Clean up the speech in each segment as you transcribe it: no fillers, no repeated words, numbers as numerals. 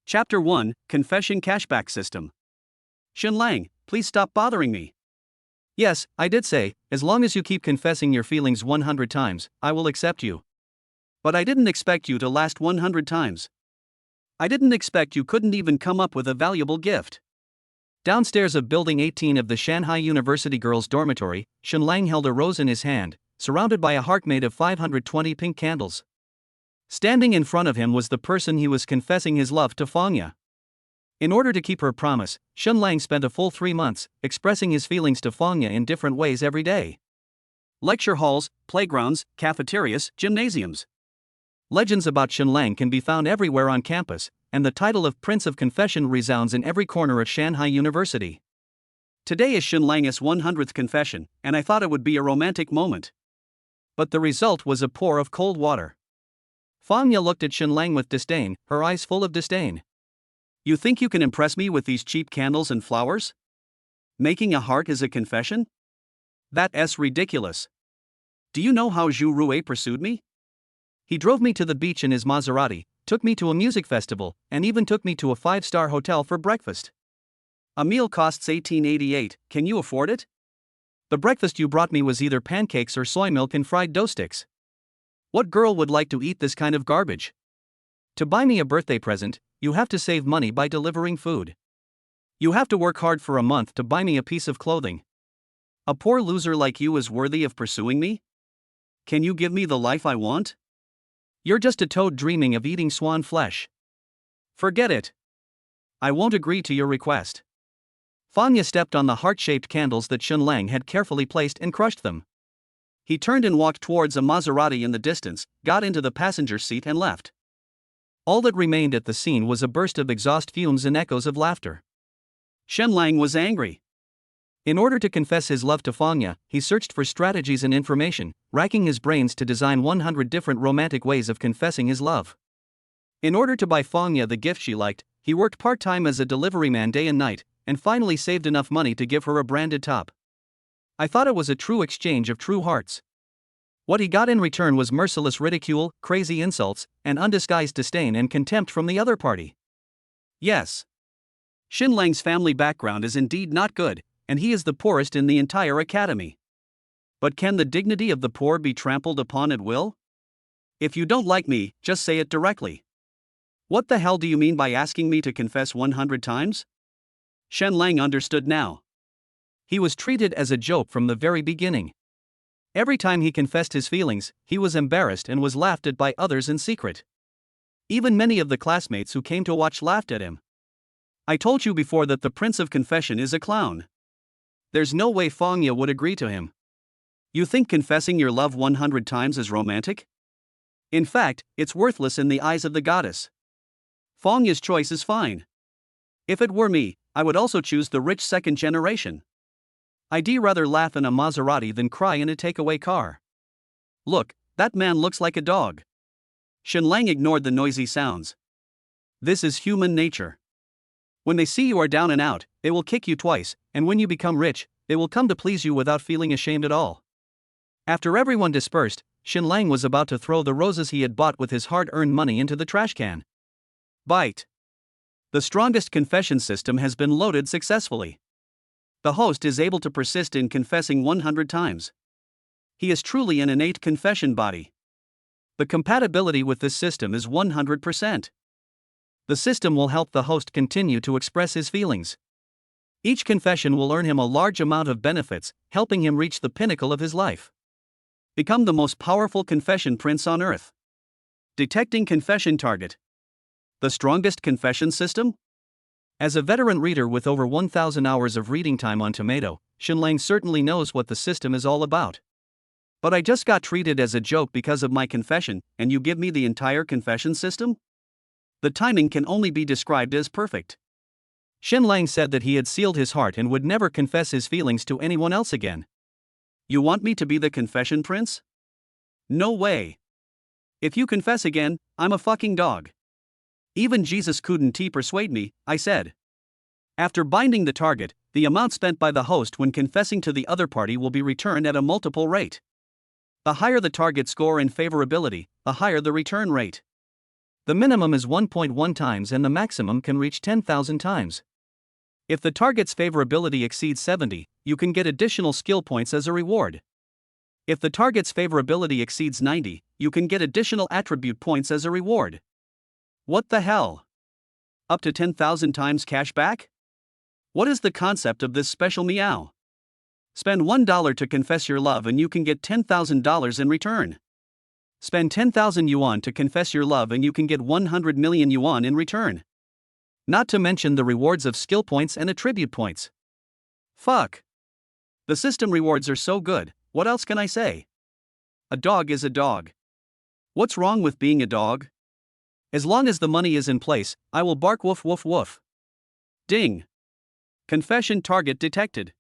Chapter 1, Confession Cashback System. Shenlang, please stop bothering me. Yes, I did say, as long as you keep confessing your feelings 100 times, I will accept you. But I didn't expect you to last 100 times. I didn't expect you couldn't even come up with a valuable gift. Downstairs of Building 18 of the Shanghai University girls' dormitory, Shenlang held a rose in his hand, surrounded by a heart made of 520 pink candles. Standing in front of him was the person he was confessing his love to, Fangya. In order to keep her promise, Shenlang spent a full 3 months expressing his feelings to Fangya in different ways every day. Lecture halls, playgrounds, cafeterias, gymnasiums. Legends about Shenlang can be found everywhere on campus, and the title of Prince of Confession resounds in every corner of Shanghai University. Today is Shenlang's 100th confession, and I thought it would be a romantic moment. But the result was a pour of cold water. Fangya looked at Shenlang with disdain, her eyes full of disdain. You think you can impress me with these cheap candles and flowers? Making a heart is a confession? That's ridiculous. Do you know how Zhu Rue pursued me? He drove me to the beach in his Maserati, took me to a music festival, and even took me to a 5-star hotel for breakfast. A meal costs $18.88, can you afford it? The breakfast you brought me was either pancakes or soy milk and fried dough sticks. What girl would like to eat this kind of garbage? To buy me a birthday present, you have to save money by delivering food. You have to work hard for a month to buy me a piece of clothing. A poor loser like you is worthy of pursuing me? Can you give me the life I want? You're just a toad dreaming of eating swan flesh. Forget it. I won't agree to your request. Fangya stepped on the heart-shaped candles that Shenlang had carefully placed and crushed them. He turned and walked towards a Maserati in the distance, got into the passenger seat and left. All that remained at the scene was a burst of exhaust fumes and echoes of laughter. Shenlang was angry. In order to confess his love to Fangya, he searched for strategies and information, racking his brains to design 100 different romantic ways of confessing his love. In order to buy Fangya the gift she liked, he worked part-time as a delivery man day and night, and finally saved enough money to give her a branded top. I thought it was a true exchange of true hearts. What he got in return was merciless ridicule, crazy insults, and undisguised disdain and contempt from the other party. Yes. Shenlang's family background is indeed not good, and he is the poorest in the entire academy. But can the dignity of the poor be trampled upon at will? If you don't like me, just say it directly. What the hell do you mean by asking me to confess 100 times? Shenlang understood now. He was treated as a joke from the very beginning. Every time he confessed his feelings, he was embarrassed and was laughed at by others in secret. Even many of the classmates who came to watch laughed at him. I told you before that the Prince of Confession is a clown. There's no way Fangya would agree to him. You think confessing your love 100 times is romantic? In fact, it's worthless in the eyes of the goddess. Fangya's choice is fine. If it were me, I would also choose the rich second generation. I'd rather laugh in a Maserati than cry in a takeaway car. Look, that man looks like a dog. Shenlang ignored the noisy sounds. This is human nature. When they see you are down and out, they will kick you twice, and when you become rich, they will come to please you without feeling ashamed at all. After everyone dispersed, Shenlang was about to throw the roses he had bought with his hard-earned money into the trash can. Bite. The strongest confession system has been loaded successfully. The host is able to persist in confessing 100 times. He is truly an innate confession body. The compatibility with this system is 100%. The system will help the host continue to express his feelings. Each confession will earn him a large amount of benefits, helping him reach the pinnacle of his life. Become the most powerful confession prince on earth. Detecting confession target. The strongest confession system? As a veteran reader with over 1,000 hours of reading time on Tomato, Shenlang certainly knows what the system is all about. But I just got treated as a joke because of my confession, and you give me the entire confession system? The timing can only be described as perfect. Shenlang said that he had sealed his heart and would never confess his feelings to anyone else again. You want me to be the confession prince? No way. If you confess again, I'm a fucking dog. Even Jesus couldn't persuade me, I said. After binding the target, the amount spent by the host when confessing to the other party will be returned at a multiple rate. The higher the target score in favorability, the higher the return rate. The minimum is 1.1 times and the maximum can reach 10,000 times. If the target's favorability exceeds 70, you can get additional skill points as a reward. If the target's favorability exceeds 90, you can get additional attribute points as a reward. What the hell? Up to 10,000 times cash back? What is the concept of this special meow? Spend $1 to confess your love and you can get $10,000 in return. Spend 10,000 yuan to confess your love and you can get 100 million yuan in return. Not to mention the rewards of skill points and attribute points. Fuck. The system rewards are so good, what else can I say? A dog is a dog. What's wrong with being a dog? As long as the money is in place, I will bark woof woof woof. Ding. Confession target detected.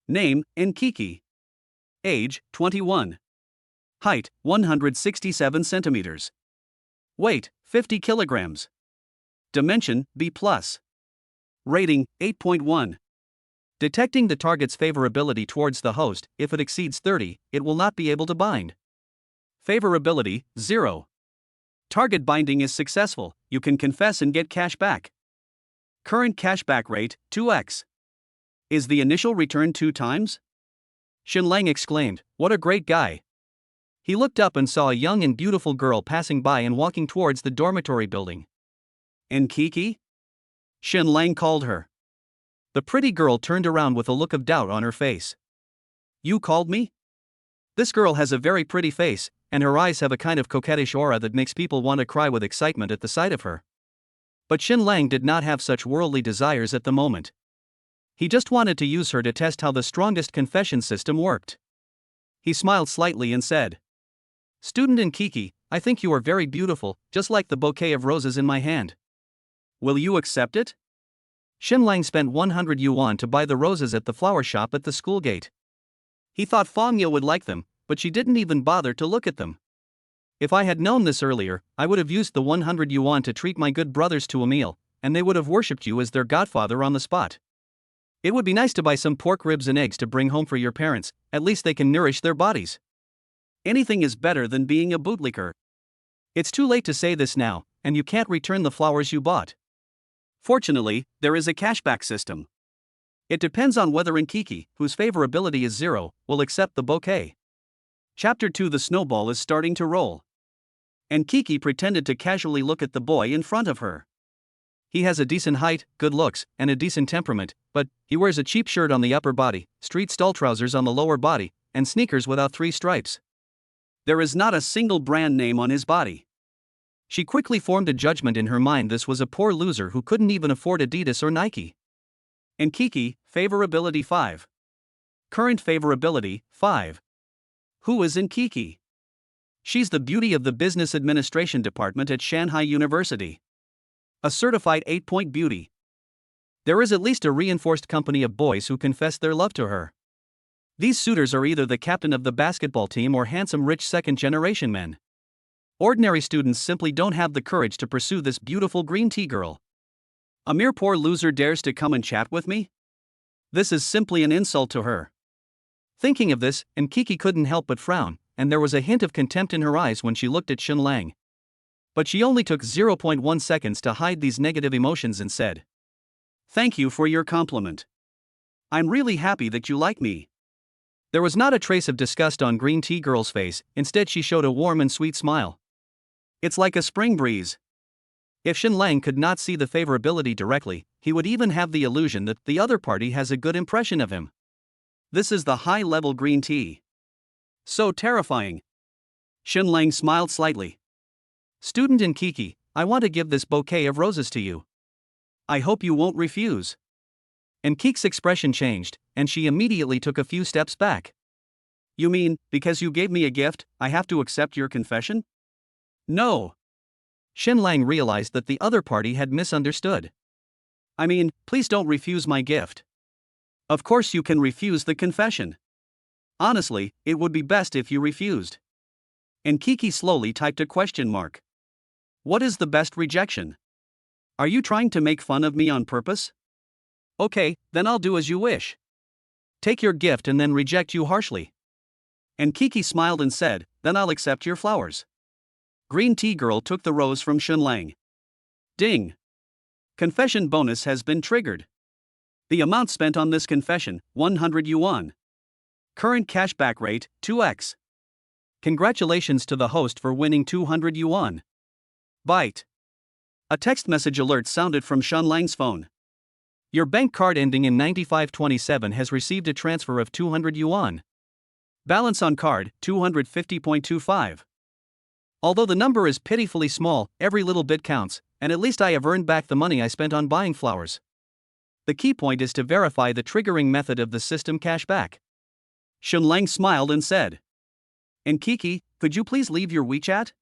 Name, Nkiki. Age, 21. Height, 167 centimeters. Weight, 50 kilograms. Dimension, B+. Rating, 8.1. Detecting the target's favorability towards the host, if it exceeds 30, it will not be able to bind. Favorability, 0. Target binding is successful, you can confess and get cash back. Current cashback rate, 2x. Is the initial return 2 times? Xinlang exclaimed, "What a great guy." He looked up and saw a young and beautiful girl passing by and walking towards the dormitory building. Nkiki? Xinlang called her. The pretty girl turned around with a look of doubt on her face. You called me? This girl has a very pretty face, and her eyes have a kind of coquettish aura that makes people want to cry with excitement at the sight of her. But Xinlang did not have such worldly desires at the moment. He just wanted to use her to test how the strongest confession system worked. He smiled slightly and said, "Student Nkiki, I think you are very beautiful, just like the bouquet of roses in my hand. Will you accept it?" Xinlang spent 100 yuan to buy the roses at the flower shop at the school gate. He thought Fangya would like them, but she didn't even bother to look at them. If I had known this earlier, I would have used the 100 yuan to treat my good brothers to a meal, and they would have worshipped you as their godfather on the spot. It would be nice to buy some pork ribs and eggs to bring home for your parents, at least they can nourish their bodies. Anything is better than being a bootlicker. It's too late to say this now, and you can't return the flowers you bought. Fortunately, there is a cashback system. It depends on whether Nkiki, whose favorability is 0, will accept the bouquet. Chapter 2. The snowball is starting to roll. Nkiki pretended to casually look at the boy in front of her. He has a decent height, good looks, and a decent temperament, but he wears a cheap shirt on the upper body, street stall trousers on the lower body, and sneakers without 3 stripes. There is not a single brand name on his body. She quickly formed a judgment in her mind: this was a poor loser who couldn't even afford Adidas or Nike. Nkiki, favorability 5. Current favorability, 5. Who is Nkiki? She's the beauty of the Business Administration Department at Shanghai University. A certified 8-point beauty. There is at least a reinforced company of boys who confess their love to her. These suitors are either the captain of the basketball team or handsome rich second-generation men. Ordinary students simply don't have the courage to pursue this beautiful green tea girl. A mere poor loser dares to come and chat with me? This is simply an insult to her. Thinking of this, Nkiki couldn't help but frown, and there was a hint of contempt in her eyes when she looked at Xinlang. But she only took 0.1 seconds to hide these negative emotions and said, "Thank you for your compliment. I'm really happy that you like me." There was not a trace of disgust on green tea girl's face, instead she showed a warm and sweet smile. It's like a spring breeze. If Xinlang could not see the favorability directly, he would even have the illusion that the other party has a good impression of him. This is the high-level green tea. So terrifying. Xinlang smiled slightly. Student Nkiki, I want to give this bouquet of roses to you. I hope you won't refuse. Nkiki's expression changed, and she immediately took a few steps back. You mean, because you gave me a gift, I have to accept your confession? No. Xinlang realized that the other party had misunderstood. I mean, please don't refuse my gift. Of course you can refuse the confession. Honestly, it would be best if you refused. Nkiki slowly typed a question mark. What is the best rejection? Are you trying to make fun of me on purpose? Okay, then I'll do as you wish. Take your gift and then reject you harshly. Nkiki smiled and said, then I'll accept your flowers. Green tea girl took the rose from Shunlang. Ding! Confession bonus has been triggered. The amount spent on this confession, 100 yuan. Current cashback rate, 2x. Congratulations to the host for winning 200 yuan. Byte. A text message alert sounded from Shunlang's phone. Your bank card ending in 9527 has received a transfer of 200 yuan. Balance on card, 250.25. Although the number is pitifully small, every little bit counts, and at least I have earned back the money I spent on buying flowers. The key point is to verify the triggering method of the system cashback. Shunlang smiled and said, "And Kiki, could you please leave your WeChat?"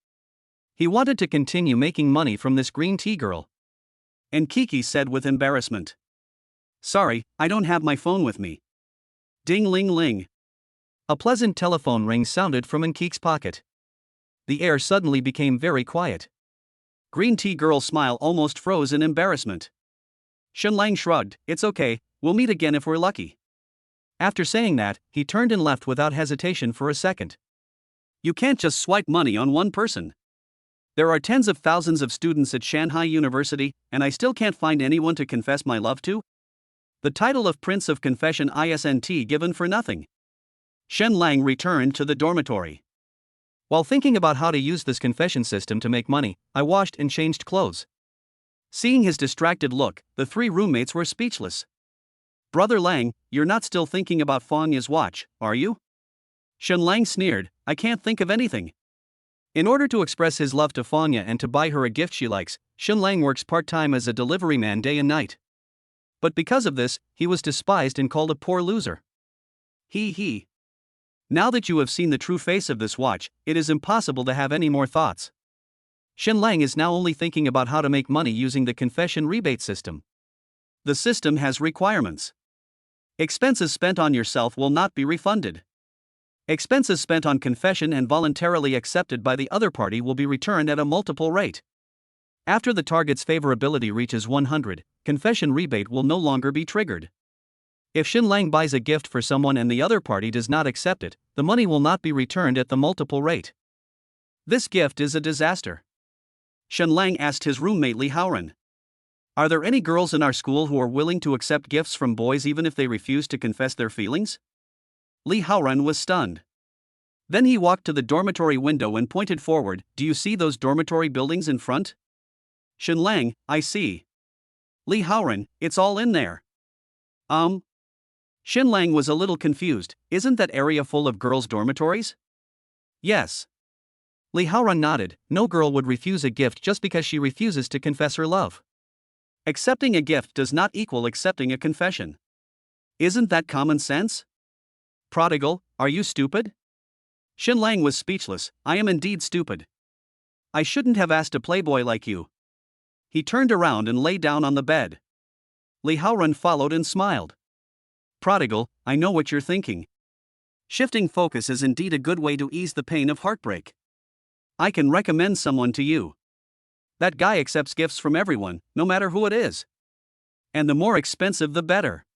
He wanted to continue making money from this green tea girl. And Kiki said with embarrassment, "Sorry, I don't have my phone with me." Ding ling ling. A pleasant telephone ring sounded from Nkik's pocket. The air suddenly became very quiet. Green tea girl's smile almost froze in embarrassment. Shunlang shrugged, "It's okay, we'll meet again if we're lucky." After saying that, he turned and left without hesitation for a second. You can't just swipe money on one person. There are tens of thousands of students at Shanghai University, and I still can't find anyone to confess my love to? The title of Prince of Confession isn't given for nothing. Shunlang returned to the dormitory. While thinking about how to use this confession system to make money, I washed and changed clothes. Seeing his distracted look, the three roommates were speechless. "Brother Lang, you're not still thinking about Fangya's watch, are you?" Shunlang sneered, "I can't think of anything." In order to express his love to Fangya and to buy her a gift she likes, Shunlang works part-time as a delivery man day and night. But because of this, he was despised and called a poor loser. He. Now that you have seen the true face of this watch, it is impossible to have any more thoughts. Shunlang is now only thinking about how to make money using the confession rebate system. The system has requirements. Expenses spent on yourself will not be refunded. Expenses spent on confession and voluntarily accepted by the other party will be returned at a multiple rate. After the target's favorability reaches 100, confession rebate will no longer be triggered. If Shunlang buys a gift for someone and the other party does not accept it, the money will not be returned at the multiple rate. This gift is a disaster. Shunlang asked his roommate Li Haoran, "Are there any girls in our school who are willing to accept gifts from boys even if they refuse to confess their feelings?" Li Haoran was stunned. Then he walked to the dormitory window and pointed forward. "Do you see those dormitory buildings in front?" Shunlang, "I see." Li Haoran, "It's all in there." Shunlang was a little confused. "Isn't that area full of girls' dormitories?" "Yes." Li Haoran nodded. "No girl would refuse a gift just because she refuses to confess her love. Accepting a gift does not equal accepting a confession. Isn't that common sense? Prodigal, are you stupid?" Shunlang was speechless. "I am indeed stupid. I shouldn't have asked a playboy like you." He turned around and lay down on the bed. Li Haoran followed and smiled. "Prodigal, I know what you're thinking. Shifting focus is indeed a good way to ease the pain of heartbreak. I can recommend someone to you. That guy accepts gifts from everyone, no matter who it is. And the more expensive the better."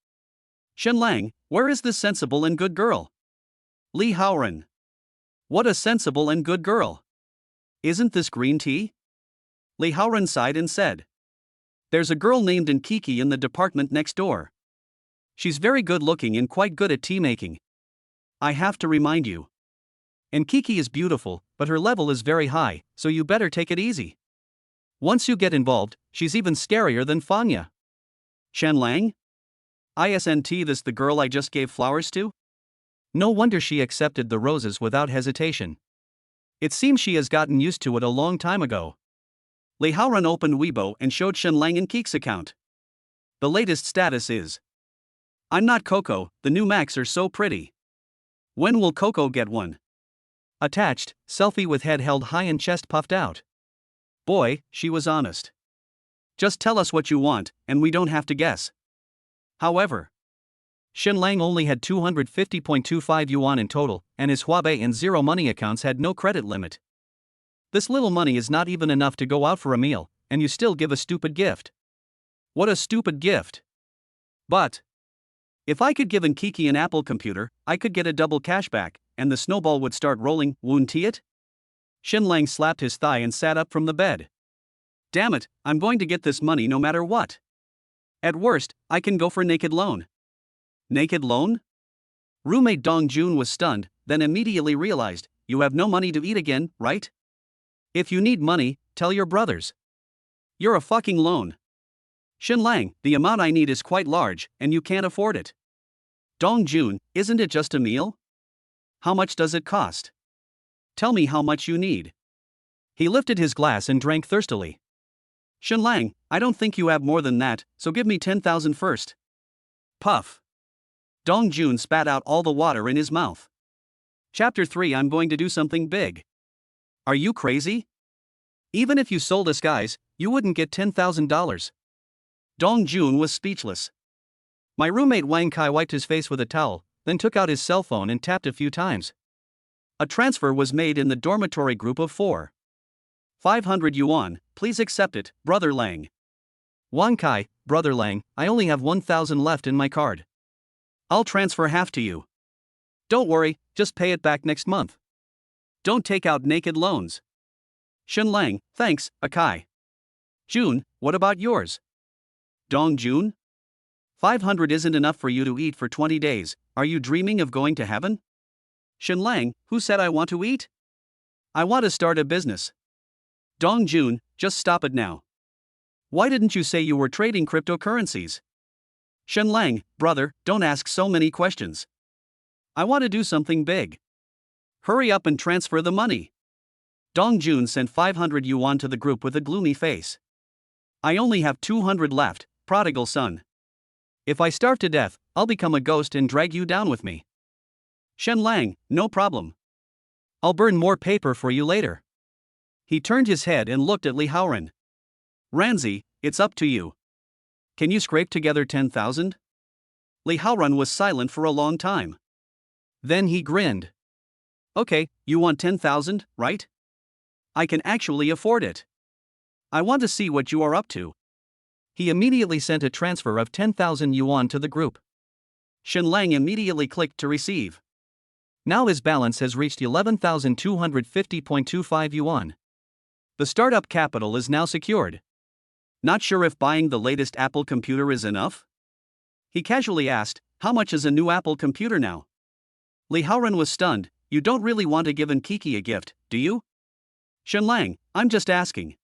Shunlang, "Where is this sensible and good girl?" Li Haoran, "What a sensible and good girl. Isn't this green tea?" Li Haoran sighed and said, "There's a girl named Nkiki in the department next door. She's very good looking and quite good at tea making. I have to remind you. Nkiki is beautiful, but her level is very high, so you better take it easy. Once you get involved, she's even scarier than Fangya." Shunlang? Isn't this the girl I just gave flowers to? No wonder she accepted the roses without hesitation. It seems she has gotten used to it a long time ago. Li Haoran opened Weibo and showed Shunlang Nkik's account. The latest status is, "I'm not Coco, the new Macs are so pretty. When will Coco get one?" Attached, selfie with head held high and chest puffed out. Boy, she was honest. "Just tell us what you want, and we don't have to guess." However, Shunlang only had 250.25 yuan in total, and his Huabei and Zero Money accounts had no credit limit. This little money is not even enough to go out for a meal, and you still give a stupid gift. What a stupid gift. But if I could give Nkiki an Apple computer, I could get a double cashback, and the snowball would start rolling, wouldn't it? Shen Lang slapped his thigh and sat up from the bed. Damn it, I'm going to get this money no matter what. At worst, I can go for naked loan. Naked loan? Roommate Dong Jun was stunned, then immediately realized, you have no money to eat again, right? If you need money, tell your brothers. You're a fucking loan. Shen Lang, the amount I need is quite large, and you can't afford it. Dong Jun, isn't it just a meal? How much does it cost? Tell me how much you need. He lifted his glass and drank thirstily. Shen Lang, I don't think you have more than that, so give me 10,000 first. Puff. Dong Jun spat out all the water in his mouth. Chapter 3. I'm going to do something big. Are you crazy? Even if you sold us guys, you wouldn't get $10,000. Dong Jun was speechless. My roommate Wang Kai wiped his face with a towel, then took out his cell phone and tapped a few times. A transfer was made in the dormitory group of 4. 500 yuan, please accept it, Brother Lang. Wang Kai, Brother Lang, I only have 1,000 left in my card. I'll transfer half to you. Don't worry, just pay it back next month. Don't take out naked loans. Shen Lang, thanks, Akai. Jun, what about yours? Dong Jun? 500 isn't enough for you to eat for 20 days, are you dreaming of going to heaven? Shen Lang, who said I want to eat? I want to start a business. Dong Jun, just stop it now. Why didn't you say you were trading cryptocurrencies? Shen Lang, brother, don't ask so many questions. I want to do something big. Hurry up and transfer the money. Dong Jun sent 500 yuan to the group with a gloomy face. I only have 200 left, prodigal son. If I starve to death, I'll become a ghost and drag you down with me. Shen Lang, no problem. I'll burn more paper for you later. He turned his head and looked at Li Haoran. Ranzi, it's up to you. Can you scrape together 10,000? Li Haoran was silent for a long time. Then he grinned. Okay, you want 10,000, right? I can actually afford it. I want to see what you are up to. He immediately sent a transfer of 10,000 yuan to the group. Shen Lang immediately clicked to receive. Now his balance has reached 11,250.25 yuan. The startup capital is now secured. Not sure if buying the latest Apple computer is enough? He casually asked, how much is a new Apple computer now? Li Haoran was stunned. You don't really want to give Kiki a gift, do you? Shen Lang, I'm just asking.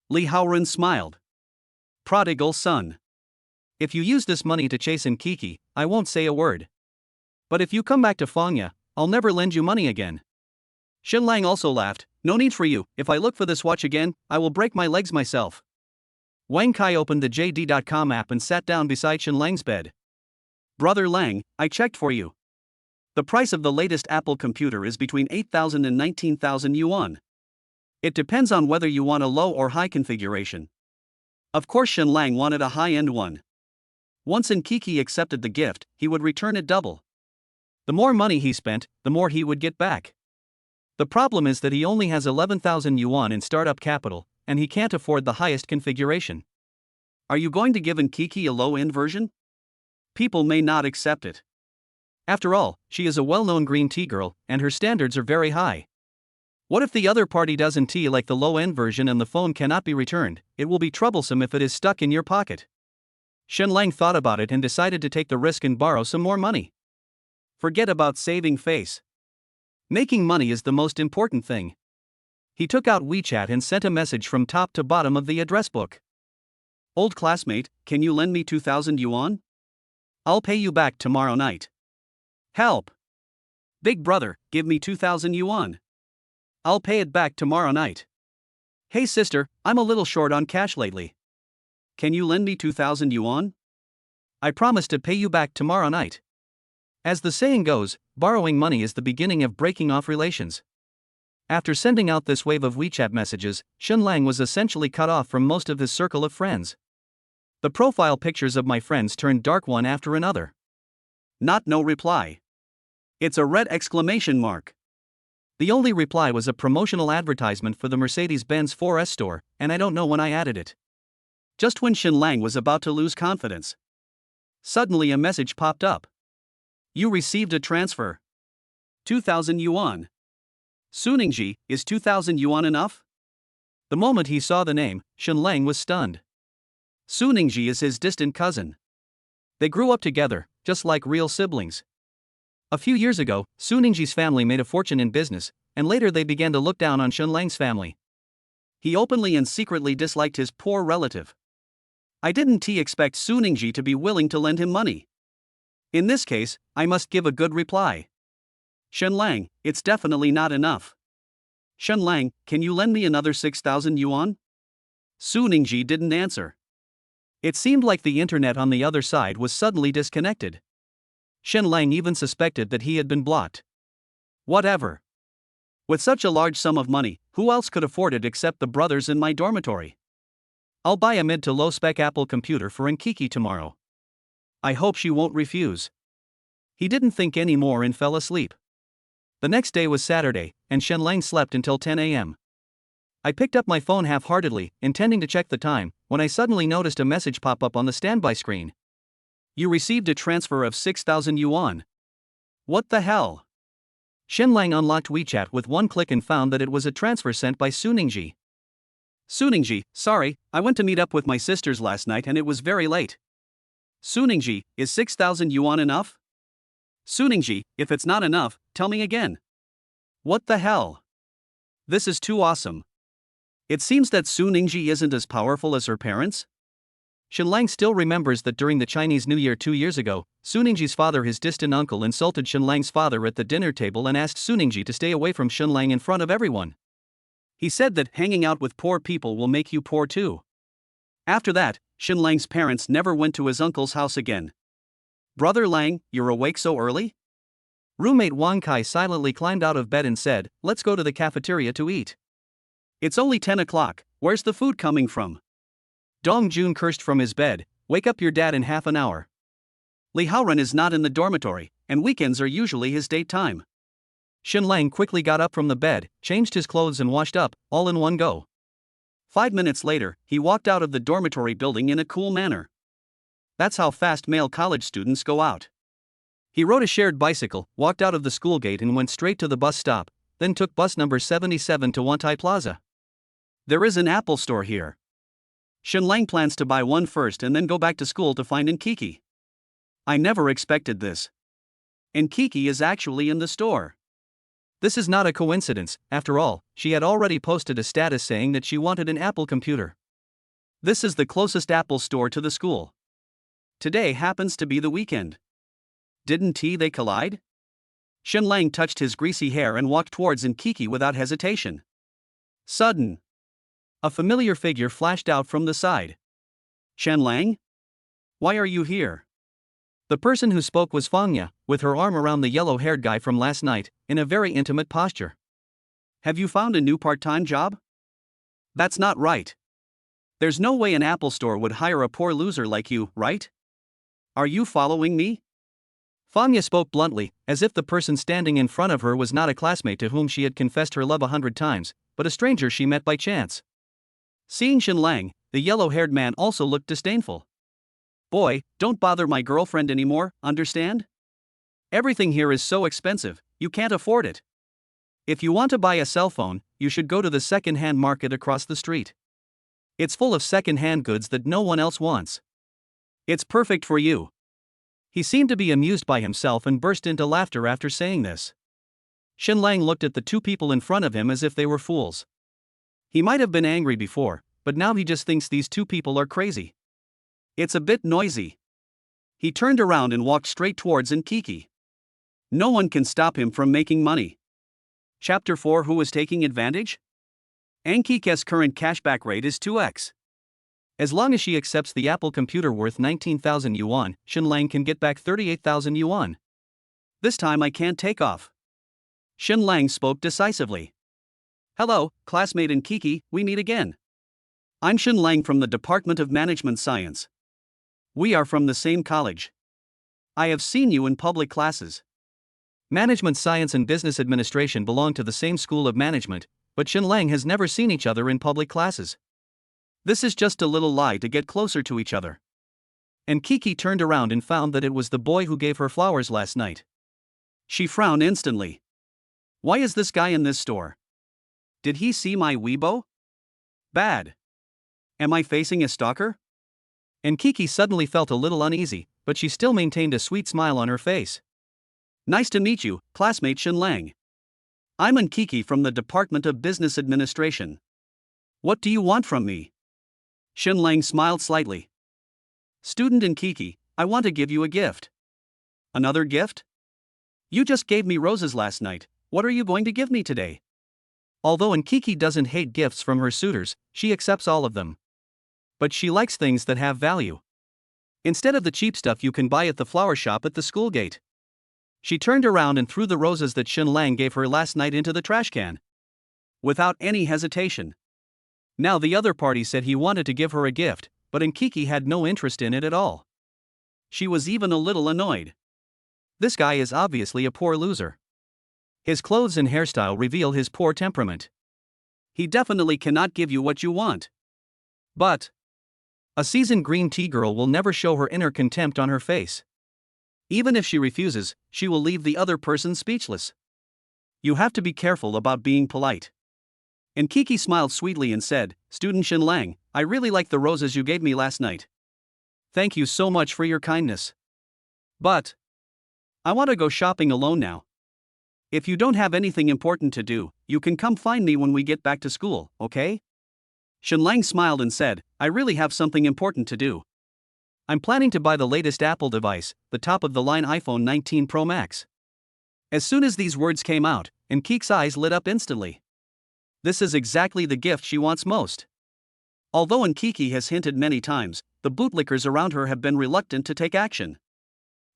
Li Haoran smiled. Prodigal son. If you use this money to chase Kiki, I won't say a word. But if you come back to Fangya, I'll never lend you money again. Shen Lang also laughed. No need for you, if I look for this watch again, I will break my legs myself. Wang Kai opened the JD.com app and sat down beside Shen Lang's bed. Brother Lang, I checked for you. The price of the latest Apple computer is between 8,000 and 19,000 yuan. It depends on whether you want a low or high configuration. Of course Shen Lang wanted a high-end one. Once Kiki accepted the gift, he would return it double. The more money he spent, the more he would get back. The problem is that he only has 11,000 yuan in startup capital, and he can't afford the highest configuration. Are you going to give Kiki a low-end version? People may not accept it. After all, she is a well-known green tea girl, and her standards are very high. What if the other party doesn't tea like the low-end version and the phone cannot be returned? It will be troublesome if it is stuck in your pocket. Shen Lang thought about it and decided to take the risk and borrow some more money. Forget about saving face. Making money is the most important thing. He took out WeChat and sent a message from top to bottom of the address book. Old classmate, can you lend me 2,000 yuan? I'll pay you back tomorrow night. Help! Big brother, give me 2,000 yuan. I'll pay it back tomorrow night. Hey sister, I'm a little short on cash lately. Can you lend me 2,000 yuan? I promise to pay you back tomorrow night. As the saying goes, borrowing money is the beginning of breaking off relations. After sending out this wave of WeChat messages, Shen Lang was essentially cut off from most of his circle of friends. The profile pictures of my friends turned dark one after another. Not no reply. It's a red exclamation mark. The only reply was a promotional advertisement for the Mercedes-Benz 4S store, and I don't know when I added it. Just when Shen Lang was about to lose confidence. Suddenly a message popped up. You received a transfer. 2,000 yuan. Suningji, is 2,000 yuan enough? The moment he saw the name, Shenlang was stunned. Suningji is his distant cousin. They grew up together, just like real siblings. A few years ago, Suningji's family made a fortune in business, and later they began to look down on Shenlang's family. He openly and secretly disliked his poor relative. I didn't expect Suningji to be willing to lend him money. In this case, I must give a good reply. Shenlang, it's definitely not enough. Shenlang, can you lend me another 6,000 yuan? Suningji didn't answer. It seemed like the internet on the other side was suddenly disconnected. Shenlang even suspected that he had been blocked. Whatever. With such a large sum of money, who else could afford it except the brothers in my dormitory? I'll buy a mid to low spec Apple computer for Nkiki tomorrow. I hope she won't refuse. He didn't think any more and fell asleep. The next day was Saturday, and Shenlang slept until 10 a.m. I picked up my phone half-heartedly, intending to check the time, when I suddenly noticed a message pop up on the standby screen. You received a transfer of 6,000 yuan. What the hell? Shenlang unlocked WeChat with one click and found that it was a transfer sent by Suningji. Suningji, sorry, I went to meet up with my sisters last night and it was very late. Suningji, is 6,000 yuan enough? Suningji, if it's not enough, tell me again. What the hell? This is too awesome. It seems that Suningji isn't as powerful as her parents? Shenlang still remembers that during the Chinese New Year 2 years ago, Suningji's father, his distant uncle, insulted Shenlang's father at the dinner table and asked Suningji to stay away from Shenlang in front of everyone. He said that hanging out with poor people will make you poor too. After that, Shenlang's parents never went to his uncle's house again. Brother Lang, you're awake so early? Roommate Wang Kai silently climbed out of bed and said, "Let's go to the cafeteria to eat." It's only 10 o'clock, where's the food coming from? Dong Jun cursed from his bed, "Wake up your dad in half an hour." Li Haoren is not in the dormitory, and weekends are usually his date time. Shenlang quickly got up from the bed, changed his clothes and washed up, all in one go. 5 minutes later, he walked out of the dormitory building in a cool manner. That's how fast male college students go out. He rode a shared bicycle, walked out of the school gate and went straight to the bus stop, then took bus number 77 to Wantai Plaza. There is an Apple store here. Shenlang plans to buy one first and then go back to school to find Nkiki. I never expected this. Nkiki is actually in the store. This is not a coincidence, after all, she had already posted a status saying that she wanted an Apple computer. This is the closest Apple store to the school. Today happens to be the weekend. Didn't they collide? Shenlang touched his greasy hair and walked towards Nkiki without hesitation. Sudden. A familiar figure flashed out from the side. Shenlang? Why are you here? The person who spoke was Fangya, with her arm around the yellow-haired guy from last night, in a very intimate posture. Have you found a new part-time job? That's not right. There's no way an Apple store would hire a poor loser like you, right? Are you following me? Fangya spoke bluntly, as if the person standing in front of her was not a classmate to whom she had confessed her love 100 times, but a stranger she met by chance. Seeing Shenlang, the yellow-haired man also looked disdainful. Boy, don't bother my girlfriend anymore, understand? Everything here is so expensive, you can't afford it. If you want to buy a cell phone, you should go to the second-hand market across the street. It's full of second-hand goods that no one else wants. It's perfect for you. He seemed to be amused by himself and burst into laughter after saying this. Shenlang looked at the two people in front of him as if they were fools. He might have been angry before, but now he just thinks these two people are crazy. It's a bit noisy. He turned around and walked straight towards Nkiki. No one can stop him from making money. Chapter 4: Who is taking advantage? Nkiki's current cashback rate is 2x. As long as she accepts the Apple computer worth 19,000 yuan, Shenlang can get back 38,000 yuan. This time I can't take off. Shenlang spoke decisively. Hello, classmate Nkiki, we meet again. I'm Shenlang from the Department of Management Science. We are from the same college. I have seen you in public classes. Management Science and Business Administration belong to the same school of management, but Shenlang has never seen each other in public classes. This is just a little lie to get closer to each other. Nkiki turned around and found that it was the boy who gave her flowers last night. She frowned instantly. Why is this guy in this store? Did he see my Weibo? Bad. Am I facing a stalker? And Kiki suddenly felt a little uneasy, but she still maintained a sweet smile on her face. Nice to meet you, classmate Shen Lang. I'm An Kiki from the Department of Business Administration. What do you want from me? Shen Lang smiled slightly. Student An Kiki, I want to give you a gift. Another gift? You just gave me roses last night, what are you going to give me today? Although An Kiki doesn't hate gifts from her suitors, she accepts all of them. But she likes things that have value. Instead of the cheap stuff you can buy at the flower shop at the school gate. She turned around and threw the roses that Shen Lang gave her last night into the trash can. Without any hesitation. Now the other party said he wanted to give her a gift, but An Kiki had no interest in it at all. She was even a little annoyed. This guy is obviously a poor loser. His clothes and hairstyle reveal his poor temperament. He definitely cannot give you what you want. But a seasoned green tea girl will never show her inner contempt on her face. Even if she refuses, she will leave the other person speechless. You have to be careful about being polite. And Kiki smiled sweetly and said, Student Shen Lang, I really like the roses you gave me last night. Thank you so much for your kindness. But I want to go shopping alone now. If you don't have anything important to do, you can come find me when we get back to school, okay? Shen Lang smiled and said, I really have something important to do. I'm planning to buy the latest Apple device, the top-of-the-line iPhone 19 Pro Max. As soon as these words came out, An Kiki's eyes lit up instantly. This is exactly the gift she wants most. Although An Kiki has hinted many times, the bootlickers around her have been reluctant to take action.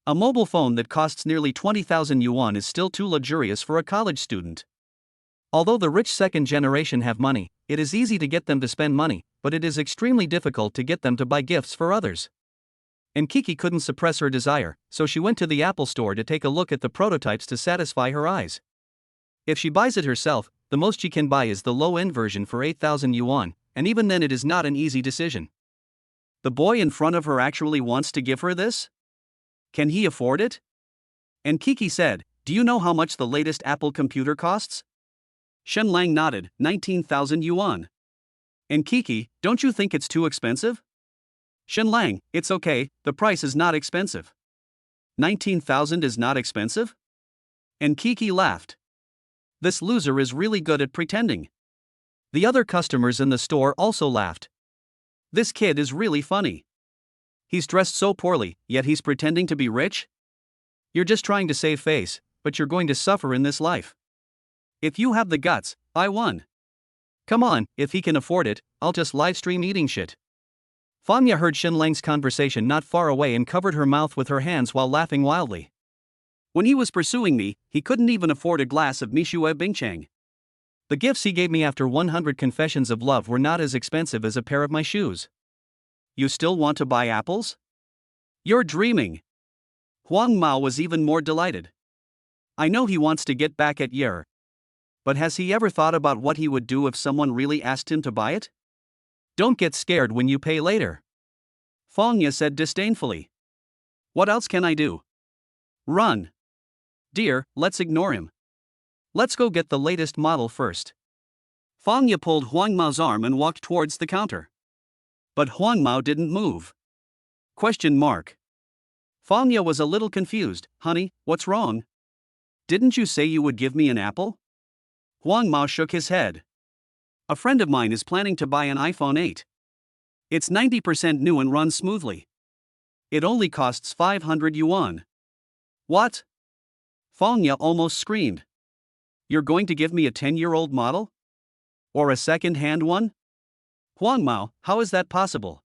A mobile phone that costs nearly 20,000 yuan is still too luxurious for a college student. Although the rich second generation have money, it is easy to get them to spend money, but it is extremely difficult to get them to buy gifts for others. And Kiki couldn't suppress her desire, so she went to the Apple store to take a look at the prototypes to satisfy her eyes. If she buys it herself, the most she can buy is the low-end version for 8,000 yuan, and even then it is not an easy decision. The boy in front of her actually wants to give her this? Can he afford it? And Kiki said, do you know how much the latest Apple computer costs? Shen Lang nodded, 19,000 yuan. And Kiki, don't you think it's too expensive? Shen Lang, it's okay, the price is not expensive. 19,000 is not expensive? And Kiki laughed. This loser is really good at pretending. The other customers in the store also laughed. This kid is really funny. He's dressed so poorly, yet he's pretending to be rich? You're just trying to save face, but you're going to suffer in this life. If you have the guts, I won. Come on, if he can afford it, I'll just livestream eating shit. Fanya heard Shen Lang's conversation not far away and covered her mouth with her hands while laughing wildly. When he was pursuing me, he couldn't even afford a glass of Mishue Bingchang. The gifts he gave me after 100 confessions of love were not as expensive as a pair of my shoes. You still want to buy apples? You're dreaming. Huang Mao was even more delighted. I know he wants to get back at Yer. But has he ever thought about what he would do if someone really asked him to buy it? Don't get scared when you pay later. Fangya said disdainfully. What else can I do? Run. Dear, let's ignore him. Let's go get the latest model first. Fangya pulled Huang Mao's arm and walked towards the counter. But Huang Mao didn't move. Question mark. Fangya was a little confused. Honey, what's wrong? Didn't you say you would give me an apple? Huang Mao shook his head. A friend of mine is planning to buy an iPhone 8. It's 90% new and runs smoothly. It only costs 500 yuan. What? Fangya almost screamed. You're going to give me a 10-year-old model? Or a second-hand one? Huang Mao, how is that possible?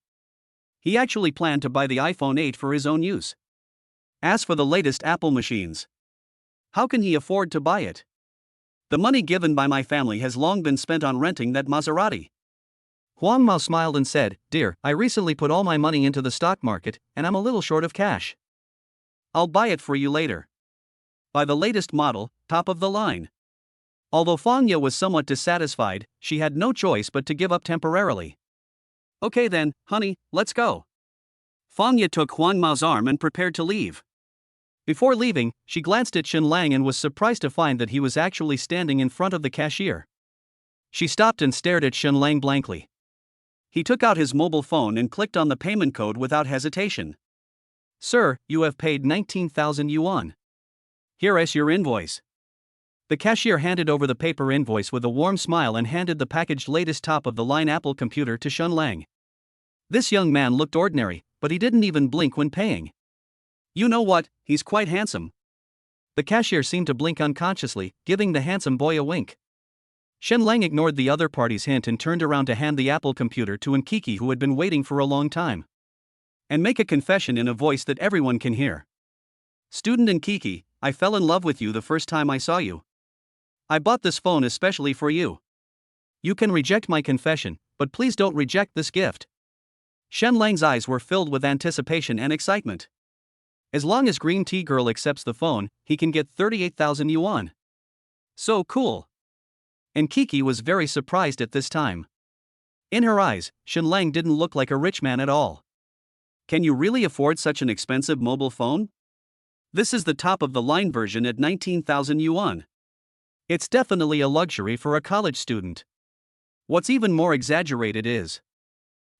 He actually planned to buy the iPhone 8 for his own use. As for the latest Apple machines, how can he afford to buy it? The money given by my family has long been spent on renting that Maserati. Huang Mao smiled and said, Dear, I recently put all my money into the stock market, and I'm a little short of cash. I'll buy it for you later. Buy the latest model, top of the line. Although Fangya was somewhat dissatisfied, she had no choice but to give up temporarily. Okay then, honey, let's go. Fangya took Huang Mao's arm and prepared to leave. Before leaving, she glanced at Shen Lang and was surprised to find that he was actually standing in front of the cashier. She stopped and stared at Shen Lang blankly. He took out his mobile phone and clicked on the payment code without hesitation. "Sir, you have paid 19,000 yuan. Here is your invoice." The cashier handed over the paper invoice with a warm smile and handed the packaged latest top-of-the-line Apple computer to Shen Lang. This young man looked ordinary, but he didn't even blink when paying. "You know what, he's quite handsome." The cashier seemed to blink unconsciously, giving the handsome boy a wink. Shen Lang ignored the other party's hint and turned around to hand the Apple computer to Nkiki, who had been waiting for a long time. "And make a confession in a voice that everyone can hear. Student Nkiki, I fell in love with you the first time I saw you. I bought this phone especially for you." "You can reject my confession, but please don't reject this gift." Shen Lang's eyes were filled with anticipation and excitement. As long as Green Tea Girl accepts the phone, he can get 38,000 yuan. So cool. And Kiki was very surprised at this time. In her eyes, Shen Lang didn't look like a rich man at all. Can you really afford such an expensive mobile phone? This is the top-of-the-line version at 19,000 yuan. It's definitely a luxury for a college student. What's even more exaggerated is,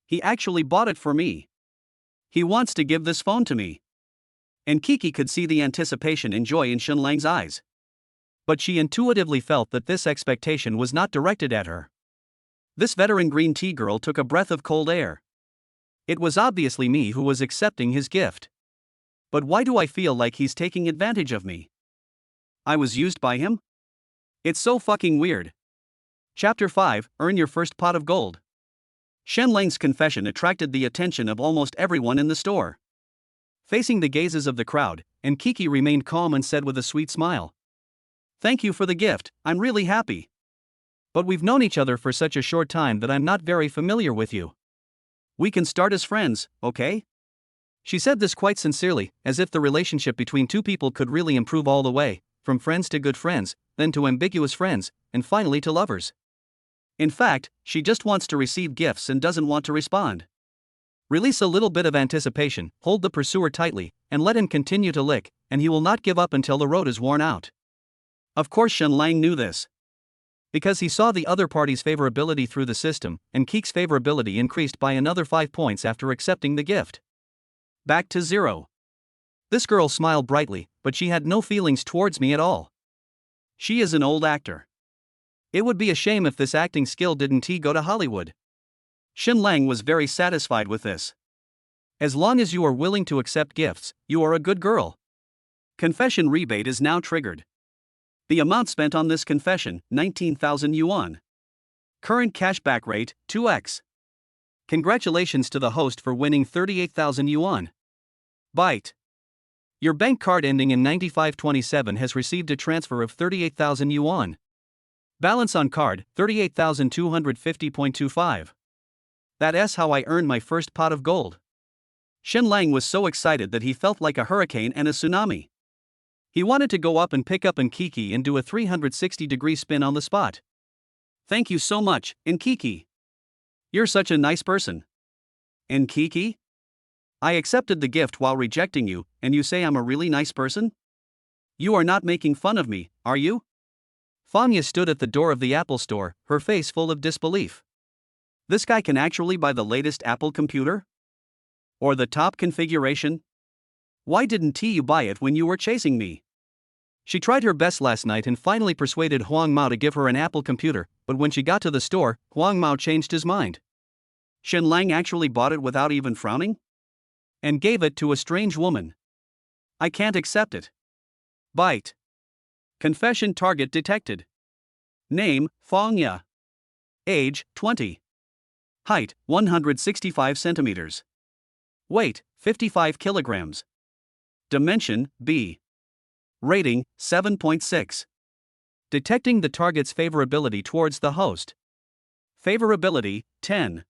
he actually bought it for me. He wants to give this phone to me. And Kiki could see the anticipation and joy in Shen Lang's eyes. But she intuitively felt that this expectation was not directed at her. This veteran Green Tea Girl took a breath of cold air. It was obviously me who was accepting his gift. But why do I feel like he's taking advantage of me? I was used by him? It's so fucking weird. Chapter 5, Earn Your First Pot of Gold. Shen Lang's confession attracted the attention of almost everyone in the store. Facing the gazes of the crowd, Nkiki remained calm and said with a sweet smile, "Thank you for the gift, I'm really happy. But we've known each other for such a short time that I'm not very familiar with you. We can start as friends, okay?" She said this quite sincerely, as if the relationship between two people could really improve all the way, from friends to good friends, then to ambiguous friends, and finally to lovers. In fact, she just wants to receive gifts and doesn't want to respond. Release a little bit of anticipation, hold the pursuer tightly, and let him continue to lick, and he will not give up until the road is worn out. Of course Shen Lang knew this. Because he saw the other party's favorability through the system, and Keek's favorability increased by another 5 points after accepting the gift. Back to 0. This girl smiled brightly, but she had no feelings towards me at all. She is an old actor. It would be a shame if this acting skill didn't go to Hollywood. Shen Lang was very satisfied with this. As long as you are willing to accept gifts, you are a good girl. Confession rebate is now triggered. The amount spent on this confession, 19,000 yuan. Current cashback rate, 2x. Congratulations to the host for winning 38,000 yuan. Byte. Your bank card ending in 9527 has received a transfer of 38,000 yuan. Balance on card, 38,250.25. That's how I earned my first pot of gold. Shen Lang was so excited that he felt like a hurricane and a tsunami. He wanted to go up and pick up Nkiki and do a 360-degree spin on the spot. "Thank you so much, Nkiki. You're such a nice person." "Nkiki? I accepted the gift while rejecting you, and you say I'm a really nice person? You are not making fun of me, are you?" Fanya stood at the door of the Apple store, her face full of disbelief. This guy can actually buy the latest Apple computer? Or the top configuration? Why didn't you buy it when you were chasing me? She tried her best last night and finally persuaded Huang Mao to give her an Apple computer, but when she got to the store, Huang Mao changed his mind. Shen Lang actually bought it without even frowning? And gave it to a strange woman. I can't accept it. Byte. Confession target detected. Name, Fangya. Age, 20. Height, 165 centimeters. Weight, 55 kilograms. Dimension, B. Rating, 7.6. Detecting the target's favorability towards the host. Favorability, 10.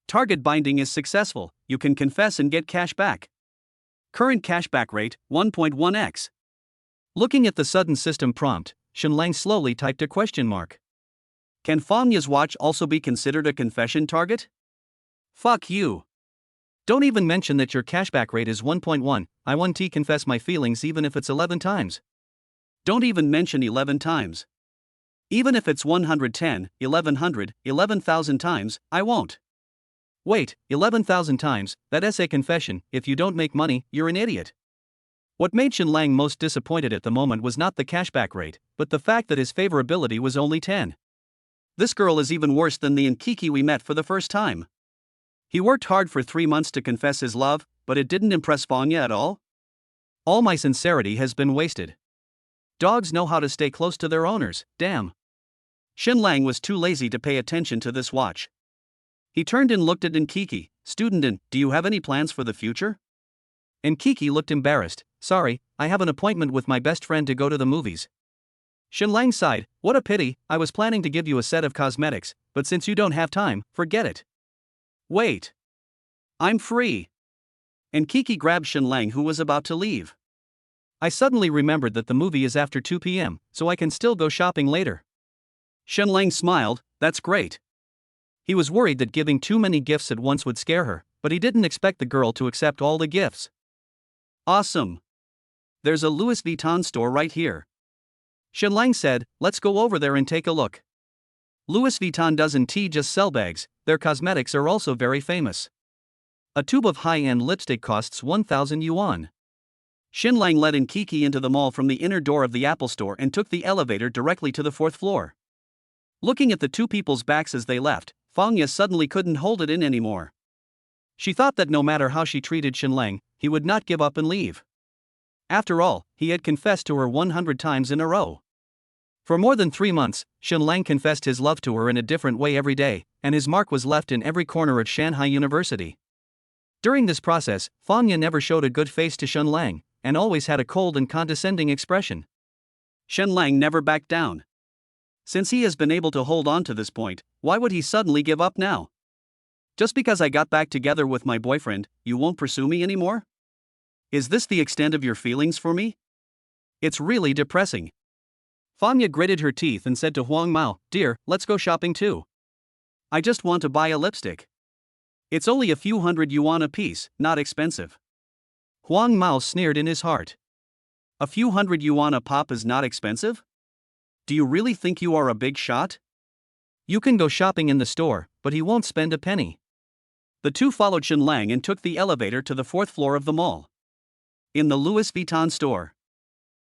Target binding is successful, you can confess and get cash back. Current cashback rate, 1.1x. Looking at the sudden system prompt, Shen Lang slowly typed a question mark. Can Fangya's watch also be considered a confession target? Fuck you. Don't even mention that your cashback rate is 1.1. I want to confess my feelings even if it's 11 times. Don't even mention 11 times. Even if it's 110, 1100, 11,000 times, I won't. Wait, 11,000 times, that essay confession, if you don't make money, you're an idiot. What made Shen Lang most disappointed at the moment was not the cashback rate, but the fact that his favorability was only 10. This girl is even worse than the Nkiki we met for the first time. He worked hard for 3 months to confess his love, but it didn't impress Fangya at all? All my sincerity has been wasted. Dogs know how to stay close to their owners, damn. Shen Lang was too lazy to pay attention to this watch. He turned and looked at Nkiki. Student N, do you have any plans for the future? Nkiki looked embarrassed. Sorry, I have an appointment with my best friend to go to the movies. Shen Lang sighed. What a pity, I was planning to give you a set of cosmetics, but since you don't have time, forget it. Wait. I'm free. Nkiki grabbed Shen Lang, who was about to leave. I suddenly remembered that the movie is after 2 p.m., so I can still go shopping later. Shen Lang smiled. That's great. He was worried that giving too many gifts at once would scare her, but he didn't expect the girl to accept all the gifts. Awesome. There's a Louis Vuitton store right here. Shen Lang said, let's go over there and take a look. Louis Vuitton doesn't just sell bags, their cosmetics are also very famous. A tube of high-end lipstick costs 1,000 yuan. Shen Lang led Nkiki into the mall from the inner door of the Apple store and took the elevator directly to the 4th floor. Looking at the two people's backs as they left, Fangya suddenly couldn't hold it in anymore. She thought that no matter how she treated Shen Lang, he would not give up and leave. After all, he had confessed to her 100 times in a row. For more than 3 months, Shen Lang confessed his love to her in a different way every day, and his mark was left in every corner at Shanghai University. During this process, Fangya never showed a good face to Shen Lang, and always had a cold and condescending expression. Shen Lang never backed down. Since he has been able to hold on to this point, why would he suddenly give up now? Just because I got back together with my boyfriend, you won't pursue me anymore? Is this the extent of your feelings for me? It's really depressing. Fangya gritted her teeth and said to Huang Mao, Dear, let's go shopping too. I just want to buy a lipstick. It's only a few hundred yuan a piece, not expensive. Huang Mao sneered in his heart. A few hundred yuan a pop is not expensive? Do you really think you are a big shot? You can go shopping in the store, but he won't spend a penny. The two followed Shen Lang and took the elevator to the 4th floor of the mall. In the Louis Vuitton store,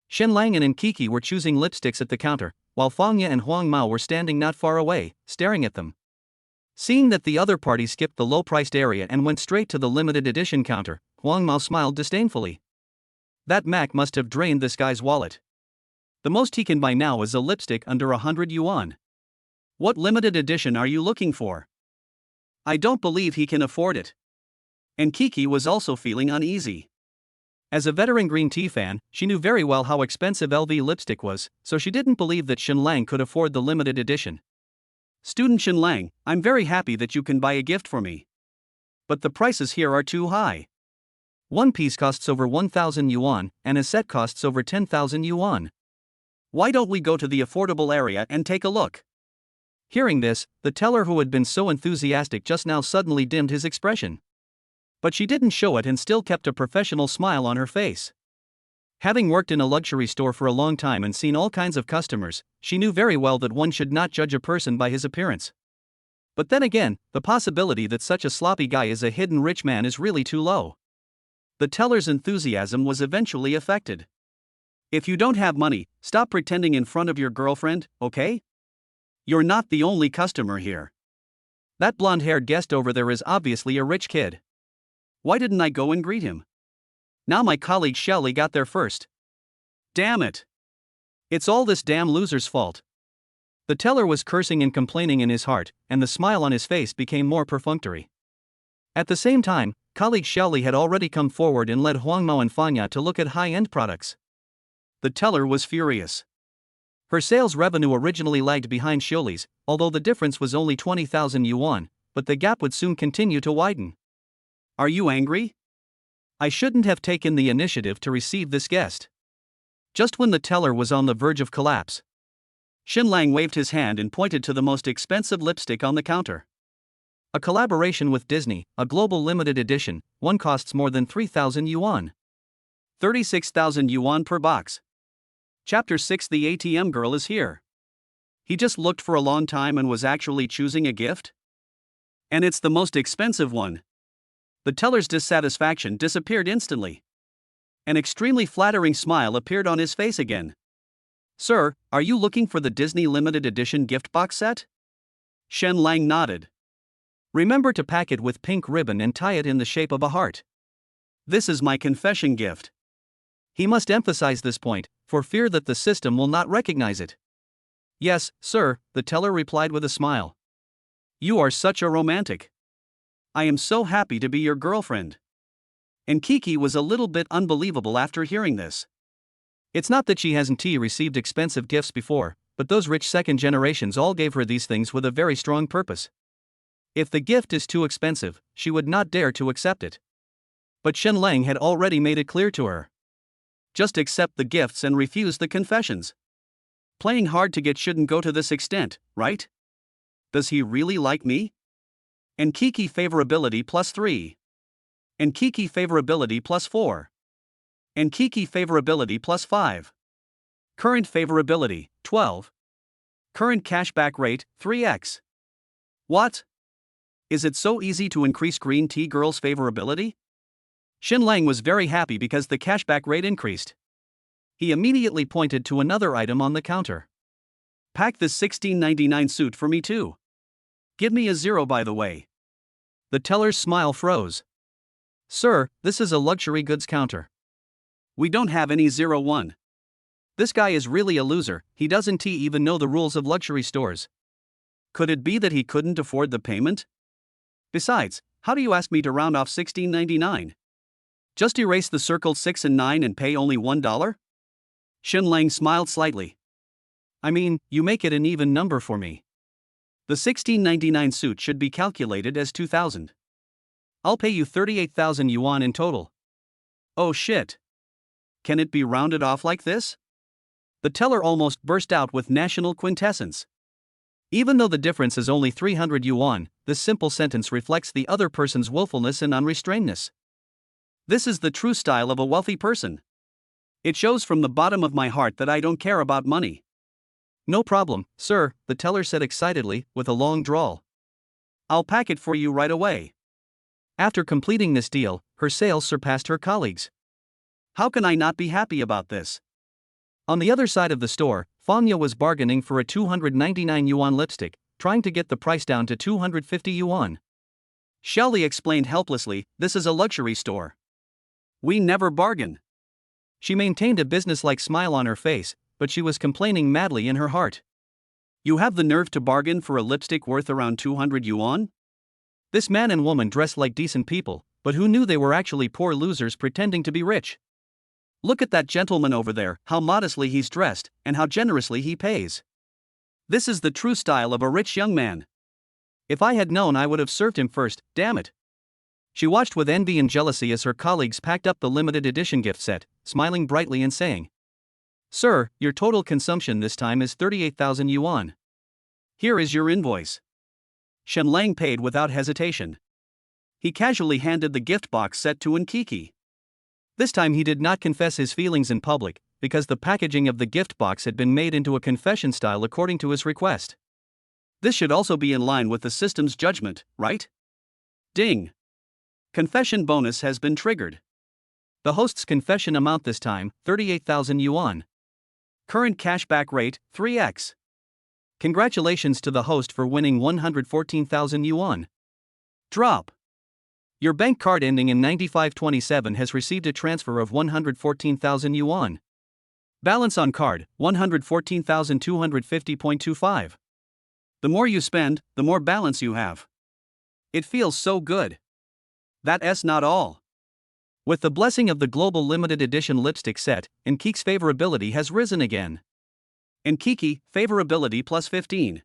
Shen Lang and Nkiki were choosing lipsticks at the counter, while Fangya and Huang Mao were standing not far away, staring at them. Seeing that the other party skipped the low-priced area and went straight to the limited edition counter, Huang Mao smiled disdainfully. That Mac must have drained this guy's wallet. The most he can buy now is a lipstick under 100 yuan. What limited edition are you looking for? I don't believe he can afford it. Nkiki was also feeling uneasy. As a veteran green tea fan, she knew very well how expensive LV lipstick was, so she didn't believe that Shen Lang could afford the limited edition. Student Shen Lang, I'm very happy that you can buy a gift for me. But the prices here are too high. One piece costs over 1,000 yuan, and a set costs over 10,000 yuan. Why don't we go to the affordable area and take a look? Hearing this, the teller who had been so enthusiastic just now suddenly dimmed his expression. But she didn't show it and still kept a professional smile on her face. Having worked in a luxury store for a long time and seen all kinds of customers, she knew very well that one should not judge a person by his appearance. But then again, the possibility that such a sloppy guy is a hidden rich man is really too low. The teller's enthusiasm was eventually affected. If you don't have money, stop pretending in front of your girlfriend, okay? You're not the only customer here. That blonde-haired guest over there is obviously a rich kid. Why didn't I go and greet him? Now my colleague Shelley got there first. Damn it. It's all this damn loser's fault. The teller was cursing and complaining in his heart, and the smile on his face became more perfunctory. At the same time, colleague Shelley had already come forward and led Huang Mao and Fanya to look at high-end products. The teller was furious. Her sales revenue originally lagged behind Xiuli's, although the difference was only 20,000 yuan, but the gap would soon continue to widen. Are you angry? I shouldn't have taken the initiative to receive this guest. Just when the teller was on the verge of collapse, Shen Lang waved his hand and pointed to the most expensive lipstick on the counter. A collaboration with Disney, a global limited edition, one costs more than 3,000 yuan. 36,000 yuan per box. Chapter 6. The ATM girl is here. He just looked for a long time and was actually choosing a gift? And it's the most expensive one. The teller's dissatisfaction disappeared instantly. An extremely flattering smile appeared on his face again. Sir, are you looking for the Disney limited edition gift box set? Shen Lang nodded. Remember to pack it with pink ribbon and tie it in the shape of a heart. This is my confession gift. He must emphasize this point, for fear that the system will not recognize it. Yes, sir, the teller replied with a smile. You are such a romantic. I am so happy to be your girlfriend. And Kiki was a little bit unbelievable after hearing this. It's not that she hasn't received expensive gifts before, but those rich second generations all gave her these things with a very strong purpose. If the gift is too expensive, she would not dare to accept it. But Shen Lang had already made it clear to her. Just accept the gifts and refuse the confessions. Playing hard to get shouldn't go to this extent, right? Does he really like me? And Kiki favorability +3. And Kiki favorability +4. And Kiki favorability +5. Current favorability, 12. Current cashback rate, 3x. What? Is it so easy to increase green tea girl's favorability? Shen Lang was very happy because the cashback rate increased. He immediately pointed to another item on the counter. Pack this 16.99 suit for me too. Give me a 0 by the way. The teller's smile froze. Sir, this is a luxury goods counter. We don't have any 01. This guy is really a loser, he doesn't even know the rules of luxury stores. Could it be that he couldn't afford the payment? Besides, how do you ask me to round off 16.99? Just erase the circled 6 and 9 and pay only $1? Shen Lang smiled slightly. I mean, you make it an even number for me. The 16.99 suit should be calculated as 2,000. I'll pay you 38,000 yuan in total. Oh shit. Can it be rounded off like this? The teller almost burst out with national quintessence. Even though the difference is only 300 yuan, this simple sentence reflects the other person's willfulness and unrestrainedness. This is the true style of a wealthy person. It shows from the bottom of my heart that I don't care about money. No problem, sir, the teller said excitedly, with a long drawl. I'll pack it for you right away. After completing this deal, her sales surpassed her colleagues. How can I not be happy about this? On the other side of the store, Fangya was bargaining for a 299 yuan lipstick, trying to get the price down to 250 yuan. Xiaoli explained helplessly, this is a luxury store. We never bargain. She maintained a businesslike smile on her face, but she was complaining madly in her heart. You have the nerve to bargain for a lipstick worth around 200 yuan? This man and woman dressed like decent people, but who knew they were actually poor losers pretending to be rich? Look at that gentleman over there, how modestly he's dressed, and how generously he pays. This is the true style of a rich young man. If I had known, I would have served him first, damn it. She watched with envy and jealousy as her colleagues packed up the limited edition gift set, smiling brightly and saying, Sir, your total consumption this time is 38,000 yuan. Here is your invoice. Shen Lang paid without hesitation. He casually handed the gift box set to Nkiki. This time he did not confess his feelings in public, because the packaging of the gift box had been made into a confession style according to his request. This should also be in line with the system's judgment, right? Ding! Confession bonus has been triggered. The host's confession amount this time, 38,000 yuan. Current cashback rate, 3x. Congratulations to the host for winning 114,000 yuan. Drop. Your bank card ending in 9527 has received a transfer of 114,000 yuan. Balance on card, 114,250.25. The more you spend, the more balance you have. It feels so good. That's not all. With the blessing of the global limited edition lipstick set, Nkiki's favorability has risen again. Nkiki, favorability +15.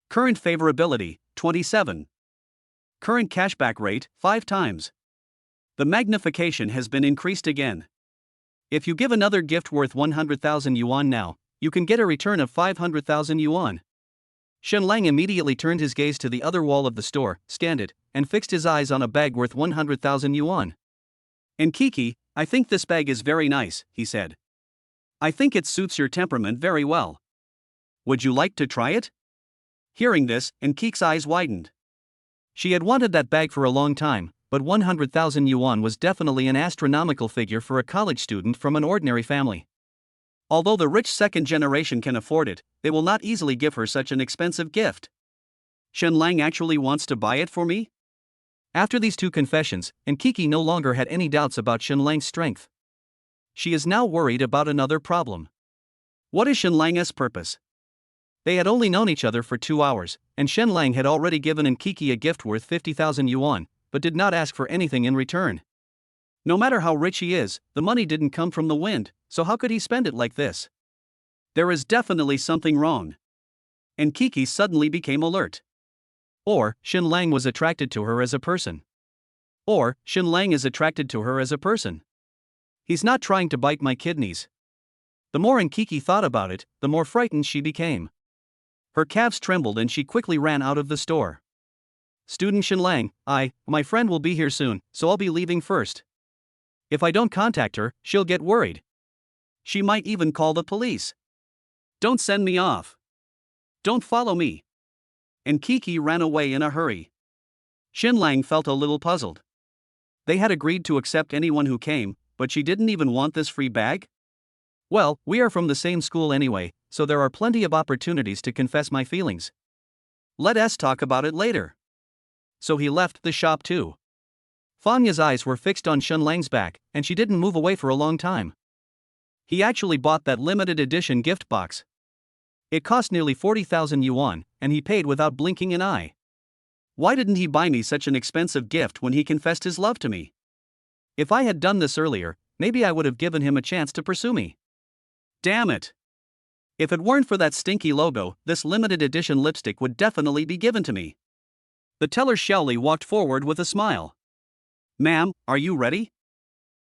Current favorability, 27. Current cashback rate, 5 times. The magnification has been increased again. If you give another gift worth 100,000 yuan now, you can get a return of 500,000 yuan. Shenlang immediately turned his gaze to the other wall of the store, scanned it, and fixed his eyes on a bag worth 100,000 yuan. "And Kiki, I think this bag is very nice," he said. "I think it suits your temperament very well. Would you like to try it?" Hearing this, Kiki's eyes widened. She had wanted that bag for a long time, but 100,000 yuan was definitely an astronomical figure for a college student from an ordinary family. Although the rich second generation can afford it, they will not easily give her such an expensive gift. Shenlang actually wants to buy it for me? After these two confessions, Kiki no longer had any doubts about Shenlang's strength. She is now worried about another problem. What is Shenlang's purpose? They had only known each other for 2 hours, and Shenlang had already given Kiki a gift worth 50,000 yuan, but did not ask for anything in return. No matter how rich he is, the money didn't come from the wind, so how could he spend it like this? There is definitely something wrong. And Kiki suddenly became alert. Or, Shenlang was attracted to her as a person. Or, Shenlang is attracted to her as a person. He's not trying to bite my kidneys. The more Kiki thought about it, the more frightened she became. Her calves trembled and she quickly ran out of the store. "Student Shenlang, my friend will be here soon, so I'll be leaving first. If I don't contact her, she'll get worried. She might even call the police. Don't send me off. Don't follow me." And Kiki ran away in a hurry. Shenlang felt a little puzzled. They had agreed to accept anyone who came, but she didn't even want this free bag? Well, we are from the same school anyway, so there are plenty of opportunities to confess my feelings. Let us talk about it later. So he left the shop too. Fanya's eyes were fixed on Shenlang's back, and she didn't move away for a long time. He actually bought that limited edition gift box. It cost nearly 40,000 yuan, and he paid without blinking an eye. Why didn't he buy me such an expensive gift when he confessed his love to me? If I had done this earlier, maybe I would have given him a chance to pursue me. Damn it. If it weren't for that stinky logo, this limited edition lipstick would definitely be given to me. The teller Xiaoli walked forward with a smile. "Ma'am, are you ready?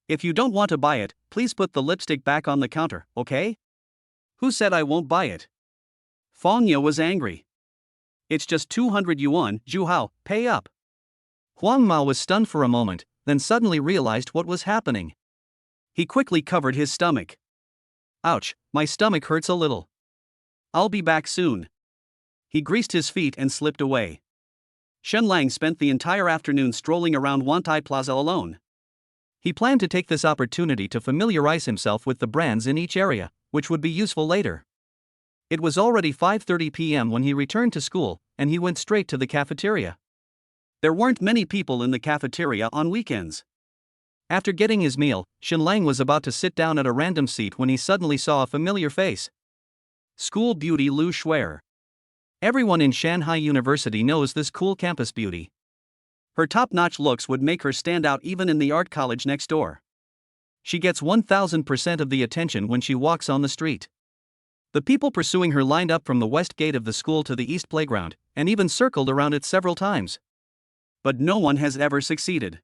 If you don't want to buy it, please put the lipstick back on the counter, okay?" "Who said I won't buy it?" Fangya was angry. "It's just 200 yuan, Zhuhao, pay up." Huang Mao was stunned for a moment, then suddenly realized what was happening. He quickly covered his stomach. "Ouch, my stomach hurts a little. I'll be back soon." He greased his feet and slipped away. Shenlang spent the entire afternoon strolling around Wantai Plaza alone. He planned to take this opportunity to familiarize himself with the brands in each area, which would be useful later. It was already 5:30 p.m. when he returned to school, and he went straight to the cafeteria. There weren't many people in the cafeteria on weekends. After getting his meal, Shenlang was about to sit down at a random seat when he suddenly saw a familiar face. School beauty Lu Shuer. Everyone in Shanghai University knows this cool campus beauty. Her top-notch looks would make her stand out even in the art college next door. She gets 1000% of the attention when she walks on the street. The people pursuing her lined up from the west gate of the school to the east playground, and even circled around it several times. But no one has ever succeeded.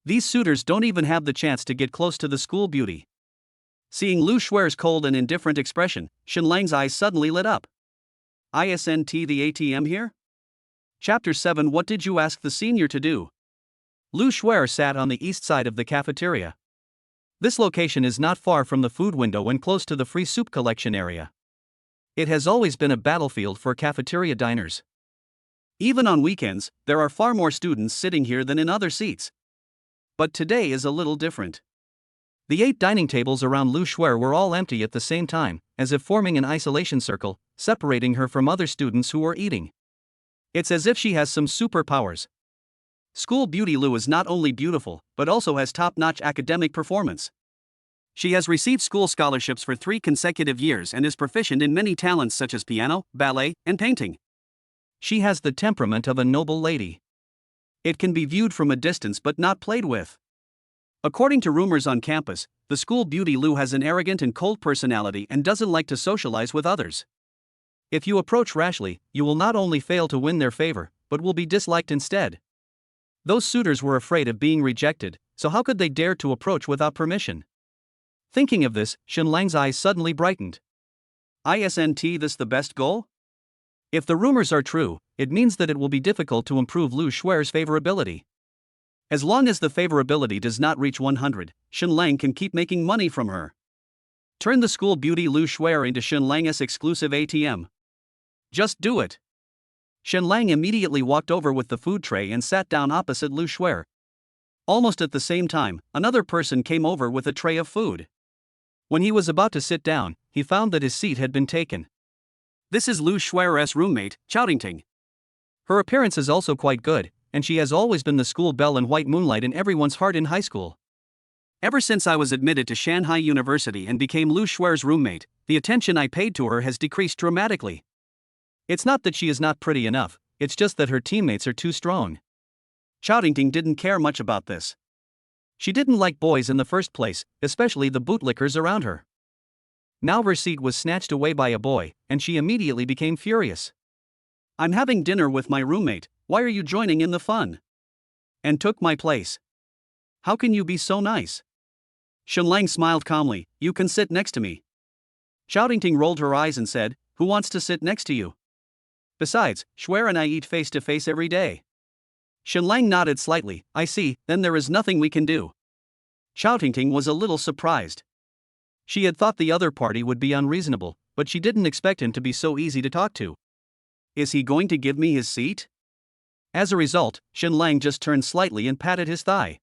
These suitors don't even have the chance to get close to the school beauty. Seeing Lu Shuer's cold and indifferent expression, Shenlang's eyes suddenly lit up. "Isn't the ATM here?" Chapter 7. What did you ask the senior to do? Lu Shuer sat on the east side of the cafeteria. This location is not far from the food window and close to the free soup collection area. It has always been a battlefield for cafeteria diners. Even on weekends, there are far more students sitting here than in other seats. But today is a little different. The 8 dining tables around Lu Shuer were all empty at the same time, as if forming an isolation circle, separating her from other students who were eating. It's as if she has some superpowers. School beauty Lu is not only beautiful, but also has top-notch academic performance. She has received school scholarships for 3 consecutive years and is proficient in many talents such as piano, ballet, and painting. She has the temperament of a noble lady. It can be viewed from a distance but not played with. According to rumors on campus, the school beauty Lu has an arrogant and cold personality and doesn't like to socialize with others. If you approach rashly, you will not only fail to win their favor, but will be disliked instead. Those suitors were afraid of being rejected, so how could they dare to approach without permission? Thinking of this, Shenlang's eyes suddenly brightened. Isn't this the best goal? If the rumors are true, it means that it will be difficult to improve Lu Shuer's favorability. As long as the favorability does not reach 100, Shenlang can keep making money from her. Turn the school beauty Lu Shuer into Shenlang's exclusive ATM. Just do it. Shenlang immediately walked over with the food tray and sat down opposite Lu Shuer. Almost at the same time, another person came over with a tray of food. When he was about to sit down, he found that his seat had been taken. This is Lu Shuer's roommate, Chowdingting. Her appearance is also quite good, and she has always been the school belle and white moonlight in everyone's heart in high school. Ever since I was admitted to Shanghai University and became Lu Shuer's roommate, the attention I paid to her has decreased dramatically. It's not that she is not pretty enough, it's just that her teammates are too strong. Chowdingting didn't care much about this. She didn't like boys in the first place, especially the bootlickers around her. Now her seat was snatched away by a boy, and she immediately became furious. I'm having dinner with my roommate, why are you joining in the fun? And took my place. How can you be so nice? Shenlang smiled calmly, you can sit next to me. Chowdingting rolled her eyes and said, who wants to sit next to you? Besides, Shuer and I eat face to face every day. Shenlang nodded slightly, I see, then there is nothing we can do. Chowdingting was a little surprised. She had thought the other party would be unreasonable, but she didn't expect him to be so easy to talk to. Is he going to give me his seat? As a result, Shenlang just turned slightly and patted his thigh.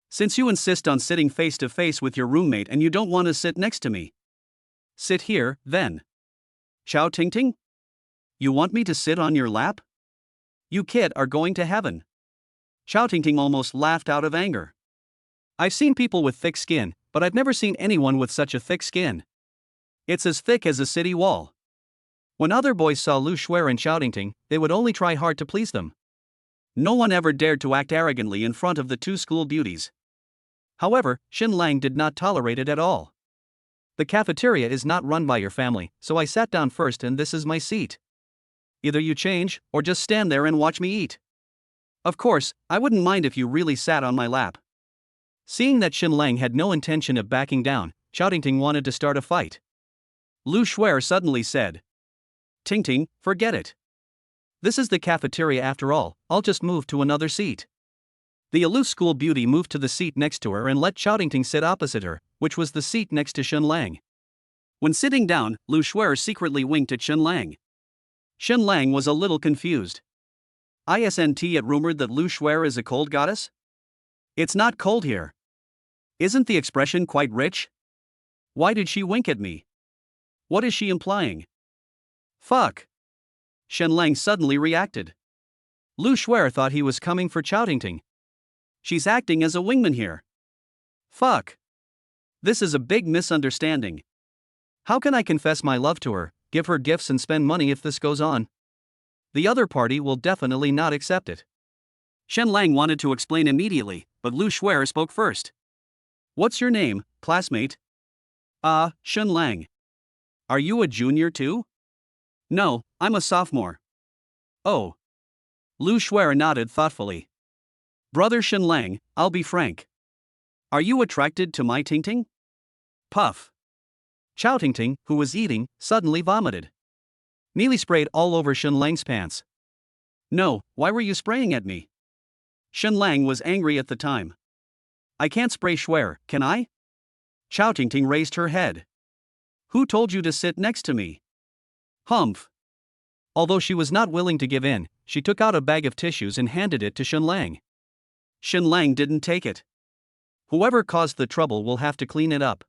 Since you insist on sitting face to face with your roommate and you don't want to sit next to me, sit here, then. Chowdingting? You want me to sit on your lap? You kid are going to heaven. Chowdingting almost laughed out of anger. I've seen people with thick skin, but I've never seen anyone with such a thick skin. It's as thick as a city wall. When other boys saw Lu Shuer and Chowdingting, they would only try hard to please them. No one ever dared to act arrogantly in front of the two school beauties. However, Shenlang did not tolerate it at all. The cafeteria is not run by your family, so I sat down first and this is my seat. Either you change, or just stand there and watch me eat. Of course, I wouldn't mind if you really sat on my lap. Seeing that Shenlang had no intention of backing down, Chowdingting wanted to start a fight. Lu Shuer suddenly said, Tingting, forget it. This is the cafeteria after all, I'll just move to another seat. The aloof school beauty moved to the seat next to her and let Chowdingting sit opposite her, which was the seat next to Shenlang. When sitting down, Lu Shuer secretly winked at Shenlang. Shenlang was a little confused. Isn't it rumored that Lu Shuer is a cold goddess? It's not cold here. Isn't the expression quite rich? Why did she wink at me? What is she implying? Fuck. Shenlang suddenly reacted. Lu Shuer thought he was coming for Chowdingting. She's acting as a wingman here. Fuck. This is a big misunderstanding. How can I confess my love to her, give her gifts and spend money if this goes on? The other party will definitely not accept it. Shenlang wanted to explain immediately, but Lu Shuer spoke first. What's your name, classmate? Shenlang. Are you a junior too? No, I'm a sophomore. Oh. Lu Shuer nodded thoughtfully. Brother Shenlang, I'll be frank. Are you attracted to my Tingting? Puff. Chowdingting, who was eating, suddenly vomited. Nearly sprayed all over Shenlang's pants. No, why were you spraying at me? Shenlang was angry at the time. I can't spray Shuer, can I? Chowdingting raised her head. Who told you to sit next to me? Humph. Although she was not willing to give in, she took out a bag of tissues and handed it to Shenlang. Shenlang didn't take it. Whoever caused the trouble will have to clean it up.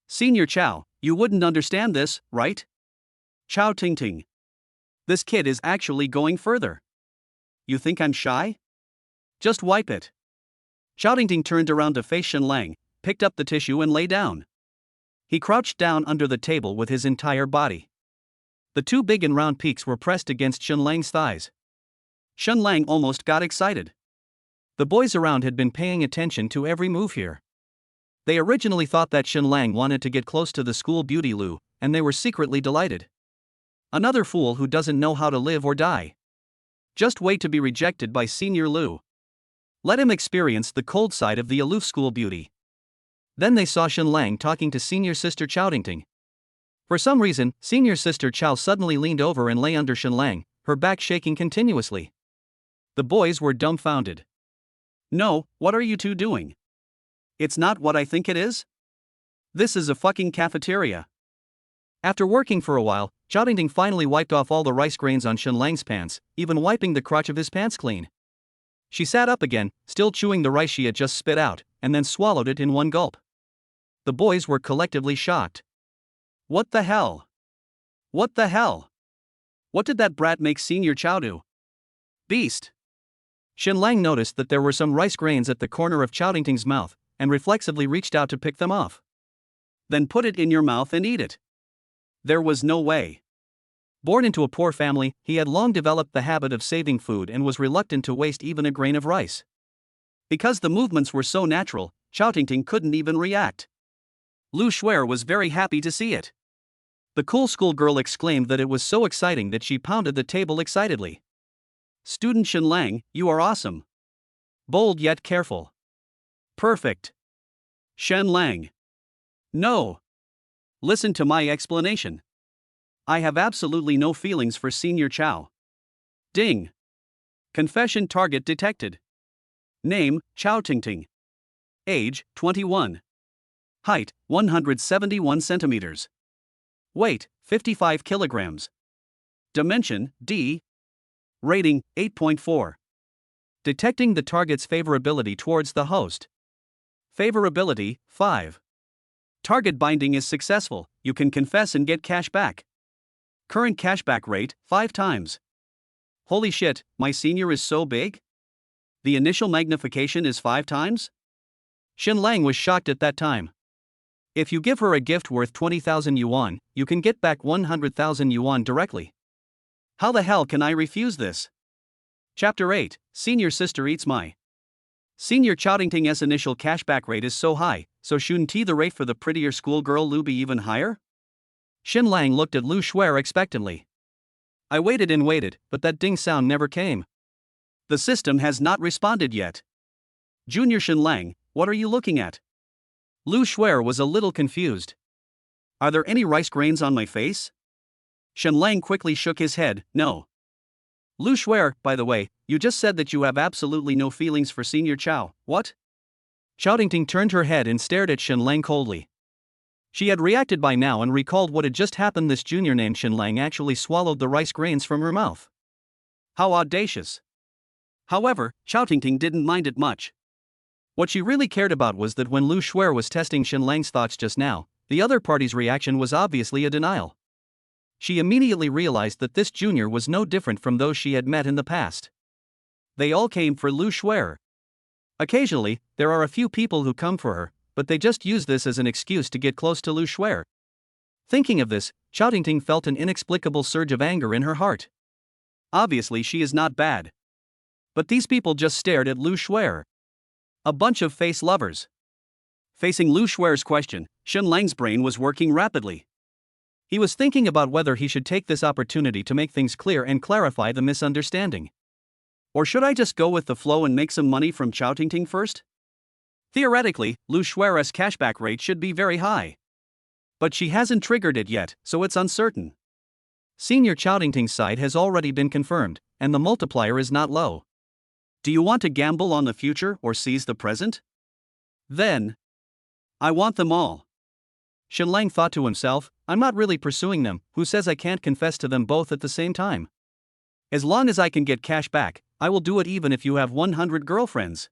Senior Chow, you wouldn't understand this, right? Chowdingting. This kid is actually going further. You think I'm shy? Just wipe it. Chowdingting turned around to face Shenlang, picked up the tissue and lay down. He crouched down under the table with his entire body. The two big and round peaks were pressed against Shenlang's thighs. Shenlang almost got excited. The boys around had been paying attention to every move here. They originally thought that Shenlang wanted to get close to the school beauty Lu, and they were secretly delighted. Another fool who doesn't know how to live or die. Just wait to be rejected by Senior Lu. Let him experience the cold side of the aloof school beauty. Then they saw Shenlang talking to Senior Sister Chowdingting. For some reason, senior sister Chow suddenly leaned over and lay under Shenlang, her back shaking continuously. The boys were dumbfounded. No, what are you two doing? It's not what I think it is? This is a fucking cafeteria. After working for a while, Chao Tingting finally wiped off all the rice grains on Shenlang's pants, even wiping the crotch of his pants clean. She sat up again, still chewing the rice she had just spit out, and then swallowed it in one gulp. The boys were collectively shocked. What the hell? What the hell? What did that brat make Senior Chow do? Beast. Shenlang noticed that there were some rice grains at the corner of Chao Tingting's mouth, and reflexively reached out to pick them off. Then put it in your mouth and eat it. There was no way. Born into a poor family, he had long developed the habit of saving food and was reluctant to waste even a grain of rice. Because the movements were so natural, Chao Tingting couldn't even react. Lu Shuer was very happy to see it. The cool schoolgirl exclaimed that it was so exciting that she pounded the table excitedly. Student Shenlang, you are awesome. Bold yet careful. Perfect. Shenlang. No. Listen to my explanation. I have absolutely no feelings for Senior Chow. Ding. Confession target detected. Name, Chao Tingting. Age, 21. Height, 171 centimeters. Weight, 55 kilograms. Dimension, D. Rating, 8.4. Detecting the target's favorability towards the host. Favorability, 5. Target binding is successful, you can confess and get cash back. Current cashback rate, 5 times. Holy shit, my senior is so big? The initial magnification is 5 times? Shenlang was shocked at that time. If you give her a gift worth 20,000 yuan, you can get back 100,000 yuan directly. How the hell can I refuse this? Chapter 8, Senior Sister Eats My. Senior Chao Tingting's initial cashback rate is so high, so shouldn't the rate for the prettier schoolgirl Lu be even higher? Shenlang looked at Lu Shuer expectantly. I waited and waited, but that ding sound never came. The system has not responded yet. Junior Shenlang, what are you looking at? Lu Shuer was a little confused. Are there any rice grains on my face? Shenlang quickly shook his head, no. Lu Shuer, by the way, you just said that you have absolutely no feelings for Senior Chow, what? Chao Tingting turned her head and stared at Shenlang coldly. She had reacted by now and recalled what had just happened. This junior named Shenlang actually swallowed the rice grains from her mouth. How audacious. However, Chao Tingting didn't mind it much. What she really cared about was that when Lu Shuer was testing Shenlang's thoughts just now, the other party's reaction was obviously a denial. She immediately realized that this junior was no different from those she had met in the past. They all came for Lu Shuer. Occasionally, there are a few people who come for her, but they just use this as an excuse to get close to Lu Shuer. Thinking of this, Chao Tingting felt an inexplicable surge of anger in her heart. Obviously she is not bad. But these people just stared at Lu Shuer. A bunch of face lovers. Facing Lu Shuer's question, Shenlang's brain was working rapidly. He was thinking about whether he should take this opportunity to make things clear and clarify the misunderstanding. Or should I just go with the flow and make some money from Chao Tingting first? Theoretically, Lu Shuer's cashback rate should be very high. But she hasn't triggered it yet, so it's uncertain. Senior Chao Tingting's side has already been confirmed, and the multiplier is not low. Do you want to gamble on the future or seize the present? Then, I want them all. Shenlang thought to himself, I'm not really pursuing them, who says I can't confess to them both at the same time? As long as I can get cash back, I will do it even if you have 100 girlfriends.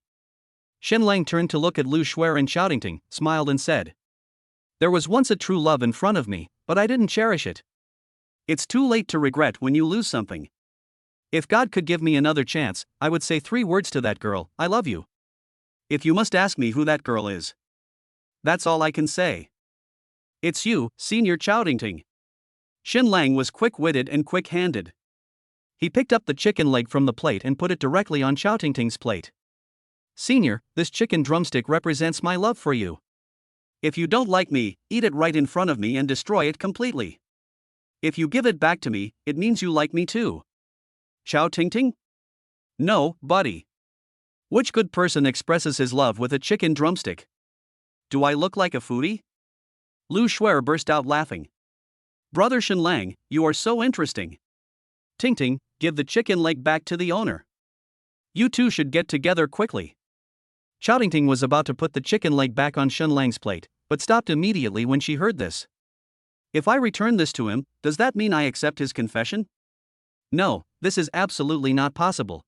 Shenlang turned to look at Lu Shuer and Chao Tingting, smiled and said, there was once a true love in front of me, but I didn't cherish it. It's too late to regret when you lose something. If God could give me another chance, I would say 3 words to that girl, I love you. If you must ask me who that girl is, that's all I can say. It's you, Senior Chao Tingting. Shenlang was quick-witted and quick-handed. He picked up the chicken leg from the plate and put it directly on Chao Tingting's plate. Senior, this chicken drumstick represents my love for you. If you don't like me, eat it right in front of me and destroy it completely. If you give it back to me, it means you like me too. Chao Tingting? No, buddy. Which good person expresses his love with a chicken drumstick? Do I look like a foodie? Lu Shuer burst out laughing. Brother Shenlang, you are so interesting. Ting Ting, give the chicken leg back to the owner. You two should get together quickly. Chao Ting was about to put the chicken leg back on Shenlang's plate, but stopped immediately when she heard this. If I return this to him, does that mean I accept his confession? No, this is absolutely not possible.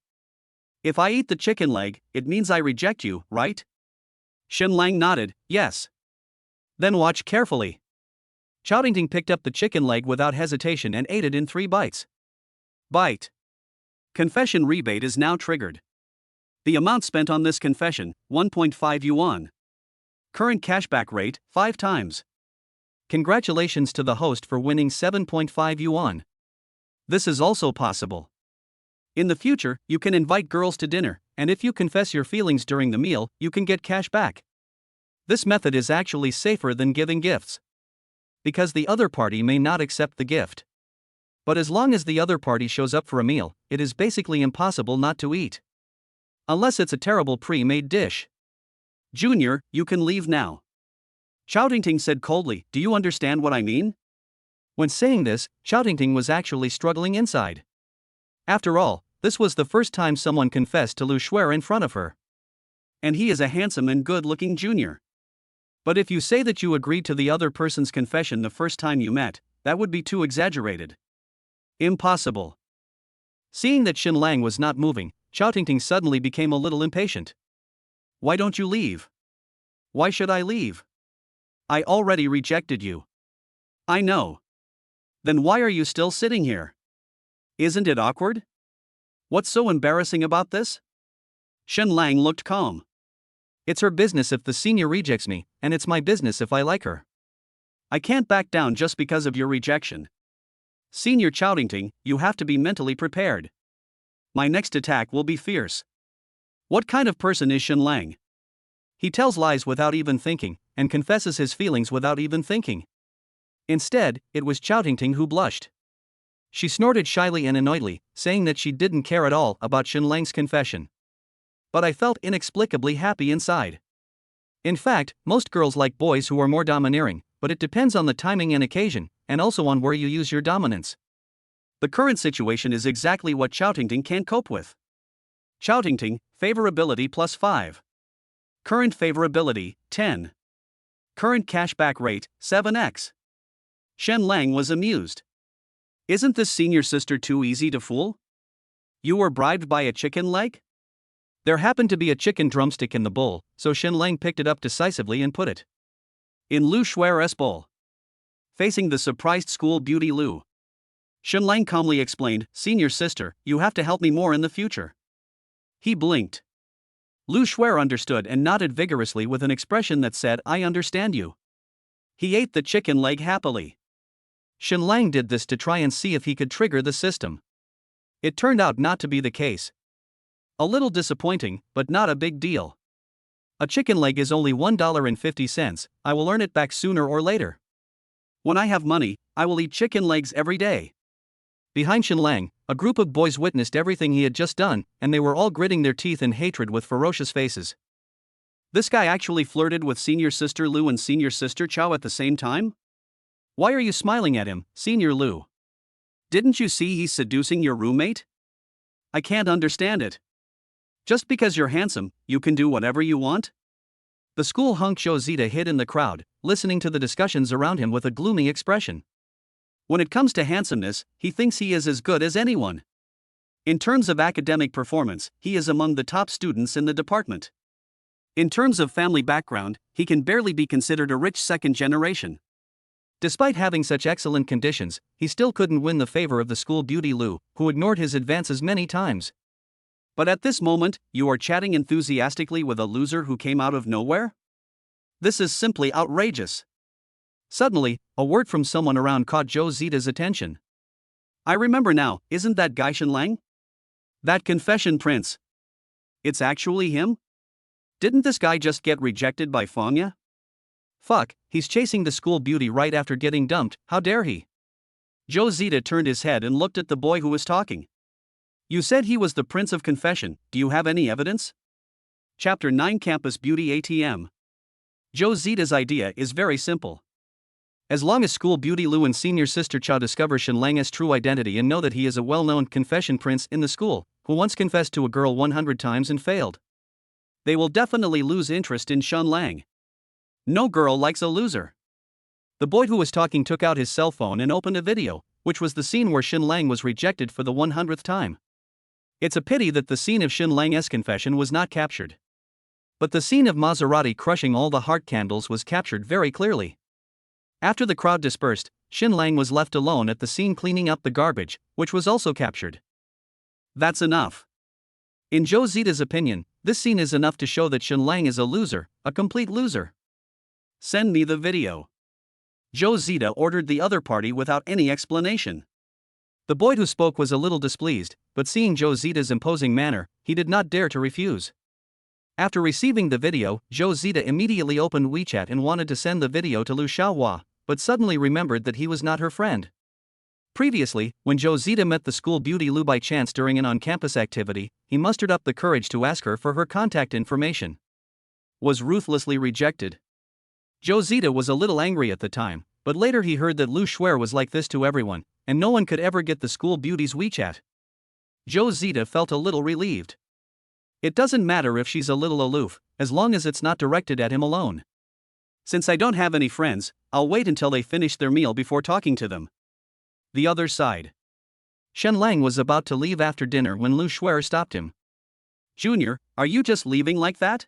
If I eat the chicken leg, it means I reject you, right? Shenlang nodded, yes. Then watch carefully. Chao Ting picked up the chicken leg without hesitation and ate it in 3 bites. Bite. Confession rebate is now triggered. The amount spent on this confession, 1.5 yuan. Current cashback rate, 5 times. Congratulations to the host for winning 7.5 yuan. This is also possible. In the future, you can invite girls to dinner, and if you confess your feelings during the meal, you can get cash back. This method is actually safer than giving gifts, because the other party may not accept the gift. But as long as the other party shows up for a meal, it is basically impossible not to eat. Unless it's a terrible pre-made dish. Junior, you can leave now. Chao Ting said coldly, do you understand what I mean? When saying this, Chao Ting was actually struggling inside. After all, this was the first time someone confessed to Lu Shuer in front of her. And he is a handsome and good-looking junior. But if you say that you agreed to the other person's confession the first time you met, that would be too exaggerated. Impossible. Seeing that Shenlang was not moving, Chao Ting suddenly became a little impatient. Why don't you leave? Why should I leave? I already rejected you. I know. Then why are you still sitting here? Isn't it awkward? What's so embarrassing about this? Shenlang looked calm. It's her business if the senior rejects me, and it's my business if I like her. I can't back down just because of your rejection. Senior Chao Ting, you have to be mentally prepared. My next attack will be fierce. What kind of person is Shenlang? He tells lies without even thinking, and confesses his feelings without even thinking. Instead, it was Chao Ting who blushed. She snorted shyly and annoyedly, saying that she didn't care at all about Shenlang's confession. But I felt inexplicably happy inside. In fact, most girls like boys who are more domineering, but it depends on the timing and occasion, and also on where you use your dominance. The current situation is exactly what Chao Ting can't cope with. Chao Ting, favorability plus 5. Current favorability, 10. Current cashback rate, 7x. Shenlang was amused. Isn't this senior sister too easy to fool? You were bribed by a chicken leg? There happened to be a chicken drumstick in the bowl, so Shenlang picked it up decisively and put it in Lu Shuer's bowl. Facing the surprised school beauty Lu, Shenlang calmly explained, Senior sister, you have to help me more in the future. He blinked. Lu Shuer understood and nodded vigorously with an expression that said, I understand you. He ate the chicken leg happily. Shenlang did this to try and see if he could trigger the system. It turned out not to be the case. A little disappointing, but not a big deal. A chicken leg is only $1.50, I will earn it back sooner or later. When I have money, I will eat chicken legs every day. Behind Shenlang, a group of boys witnessed everything he had just done, and they were all gritting their teeth in hatred with ferocious faces. This guy actually flirted with Senior Sister Lu and Senior Sister Chao at the same time? Why are you smiling at him, Senior Lu? Didn't you see he's seducing your roommate? I can't understand it. Just because you're handsome, you can do whatever you want? The school hunk Zhou Zita hid in the crowd, listening to the discussions around him with a gloomy expression. When it comes to handsomeness, he thinks he is as good as anyone. In terms of academic performance, he is among the top students in the department. In terms of family background, he can barely be considered a rich second generation. Despite having such excellent conditions, he still couldn't win the favor of the school beauty Lu, who ignored his advances many times. But at this moment, you are chatting enthusiastically with a loser who came out of nowhere? This is simply outrageous. Suddenly, a word from someone around caught Zhou Zita's attention. I remember now, isn't that Gai Shenlang? That confession prince. It's actually him? Didn't this guy just get rejected by Fangya? Fuck, he's chasing the school beauty right after getting dumped, how dare he? Zhou Zita turned his head and looked at the boy who was talking. You said he was the Prince of Confession, do you have any evidence? Chapter 9 Campus Beauty ATM. Zhou Zita's idea is very simple. As long as school beauty Lu and senior sister Chow discover Shen Lang's true identity and know that he is a well-known confession prince in the school, who once confessed to a girl 100 times and failed, they will definitely lose interest in Shen Lang. No girl likes a loser. The boy who was talking took out his cell phone and opened a video, which was the scene where Shen Lang was rejected for the 100th time. It's a pity that the scene of Shen Lang's confession was not captured. But the scene of Maserati crushing all the heart candles was captured very clearly. After the crowd dispersed, Shen Lang was left alone at the scene cleaning up the garbage, which was also captured. That's enough. In Zhou Zida's opinion, this scene is enough to show that Shen Lang is a loser, a complete loser. Send me the video. Zhou Zida ordered the other party without any explanation. The boy who spoke was a little displeased, but seeing Zhou Zida's imposing manner, he did not dare to refuse. After receiving the video, Zhou Zida immediately opened WeChat and wanted to send the video to Lu Xiaohua, but suddenly remembered that he was not her friend. Previously, when Zhou Zida met the school beauty Lu by chance during an on-campus activity, he mustered up the courage to ask her for her contact information. Was ruthlessly rejected. Zhou Zida was a little angry at the time, but later he heard that Lu Shuer was like this to everyone, and no one could ever get the school beauty's WeChat. Zhou Zida felt a little relieved. It doesn't matter if she's a little aloof, as long as it's not directed at him alone. Since I don't have any friends, I'll wait until they finish their meal before talking to them. The other side. Shen Lang was about to leave after dinner when Lu Shuer stopped him. Junior, are you just leaving like that?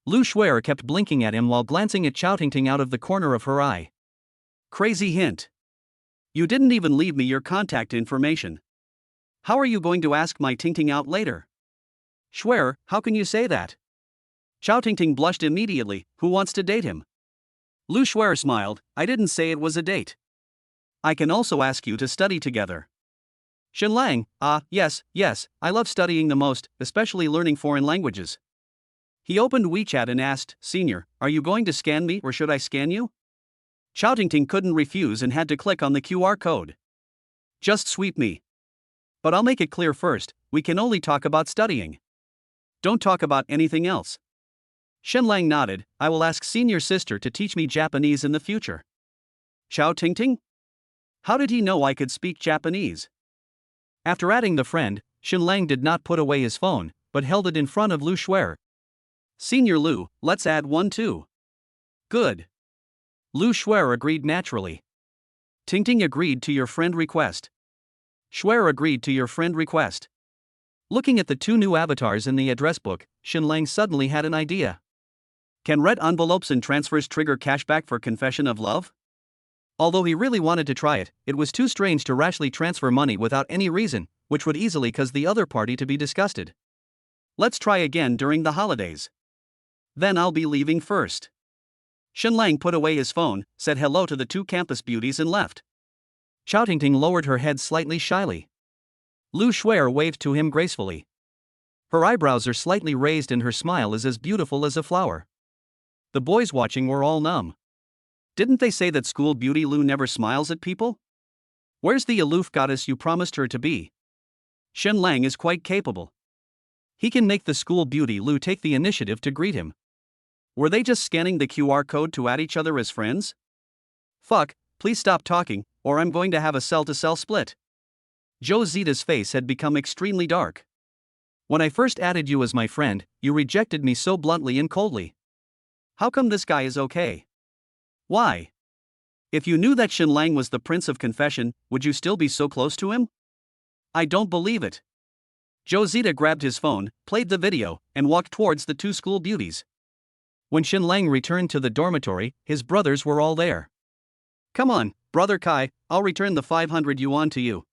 Lu Shuer kept blinking at him while glancing at Chao Tingting out of the corner of her eye. Crazy hint. You didn't even leave me your contact information. How are you going to ask my Tingting out later? Shuer, how can you say that? Chao Tingting blushed immediately. Who wants to date him? Lu Shuer smiled. I didn't say it was a date. I can also ask you to study together. Shen Lang, yes, I love studying the most, especially learning foreign languages. He opened WeChat and asked, Senior, are you going to scan me or should I scan you? Chao Tingting couldn't refuse and had to click on the QR code. Just sweep me. But I'll make it clear first, we can only talk about studying. Don't talk about anything else. Shen Lang nodded. I will ask senior sister to teach me Japanese in the future. Chao Tingting? How did he know I could speak Japanese? After adding the friend, Shen Lang did not put away his phone, but held it in front of Lu Shuer. Senior Lu, let's add one too. Good. Lu Shuer agreed naturally. Tingting agreed to your friend request. Shuer agreed to your friend request. Looking at the two new avatars in the address book, Shen Lang suddenly had an idea. Can red envelopes and transfers trigger cashback for confession of love? Although he really wanted to try it, it was too strange to rashly transfer money without any reason, which would easily cause the other party to be disgusted. Let's try again during the holidays. Then I'll be leaving first. Shen Lang put away his phone, said hello to the two campus beauties and left. Chao Tingting lowered her head slightly shyly. Lu Shuer waved to him gracefully. Her eyebrows are slightly raised and her smile is as beautiful as a flower. The boys watching were all numb. Didn't they say that school beauty Lu never smiles at people? Where's the aloof goddess you promised her to be? Shen Lang is quite capable. He can make the school beauty Lu take the initiative to greet him. Were they just scanning the QR code to add each other as friends? Fuck, please stop talking, or I'm going to have a cell-to-cell split. Zhou Zida's face had become extremely dark. When I first added you as my friend, you rejected me so bluntly and coldly. How come this guy is okay? Why? If you knew that Shen Lang was the Prince of Confession, would you still be so close to him? I don't believe it. Zhou Zida grabbed his phone, played the video, and walked towards the two school beauties. When Shen Lang returned to the dormitory, his brothers were all there. Come on, Brother Kai, I'll return the 500 yuan to you.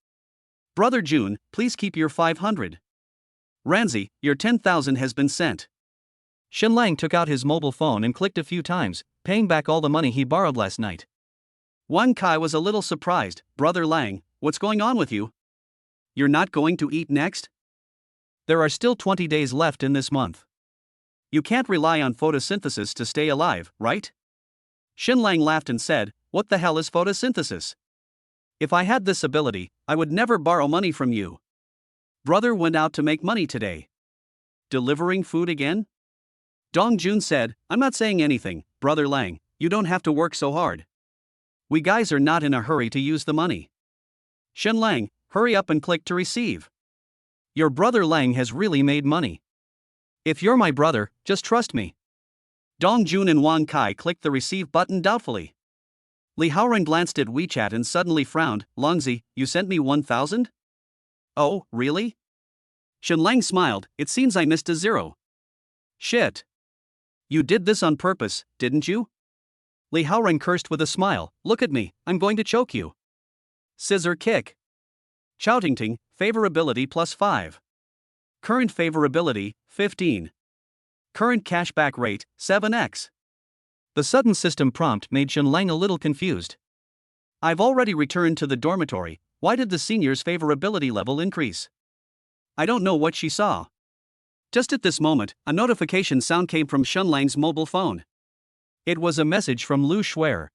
Brother Jun, please keep your 500. Ranzi, your 10,000 has been sent. Shen Lang took out his mobile phone and clicked a few times, paying back all the money he borrowed last night. Wan Kai was a little surprised. Brother Lang, what's going on with you? You're not going to eat next? There are still 20 days left in this month. You can't rely on photosynthesis to stay alive, right? Shen Lang laughed and said, what the hell is photosynthesis? If I had this ability, I would never borrow money from you. Brother went out to make money today. Delivering food again? Dong Jun said, I'm not saying anything, Brother Lang, you don't have to work so hard. We guys are not in a hurry to use the money. Shen Lang, hurry up and click to receive. Your brother Lang has really made money. If you're my brother, just trust me. Dong Jun and Wang Kai clicked the receive button doubtfully. Li Haoren glanced at WeChat and suddenly frowned. Longzi, you sent me 1,000? Oh, really? Shen Lang smiled. It seems I missed a zero. Shit. You did this on purpose, didn't you? Li Haoren cursed with a smile. Look at me, I'm going to choke you. Scissor kick. Chowtingting, favorability plus 5. Current favorability, 15. Current cashback rate, 7x. The sudden system prompt made Shen Lang a little confused. I've already returned to the dormitory. Why did the senior's favorability level increase? I don't know what she saw. Just at this moment, a notification sound came from Shen Lang's mobile phone. It was a message from Lu Shuer.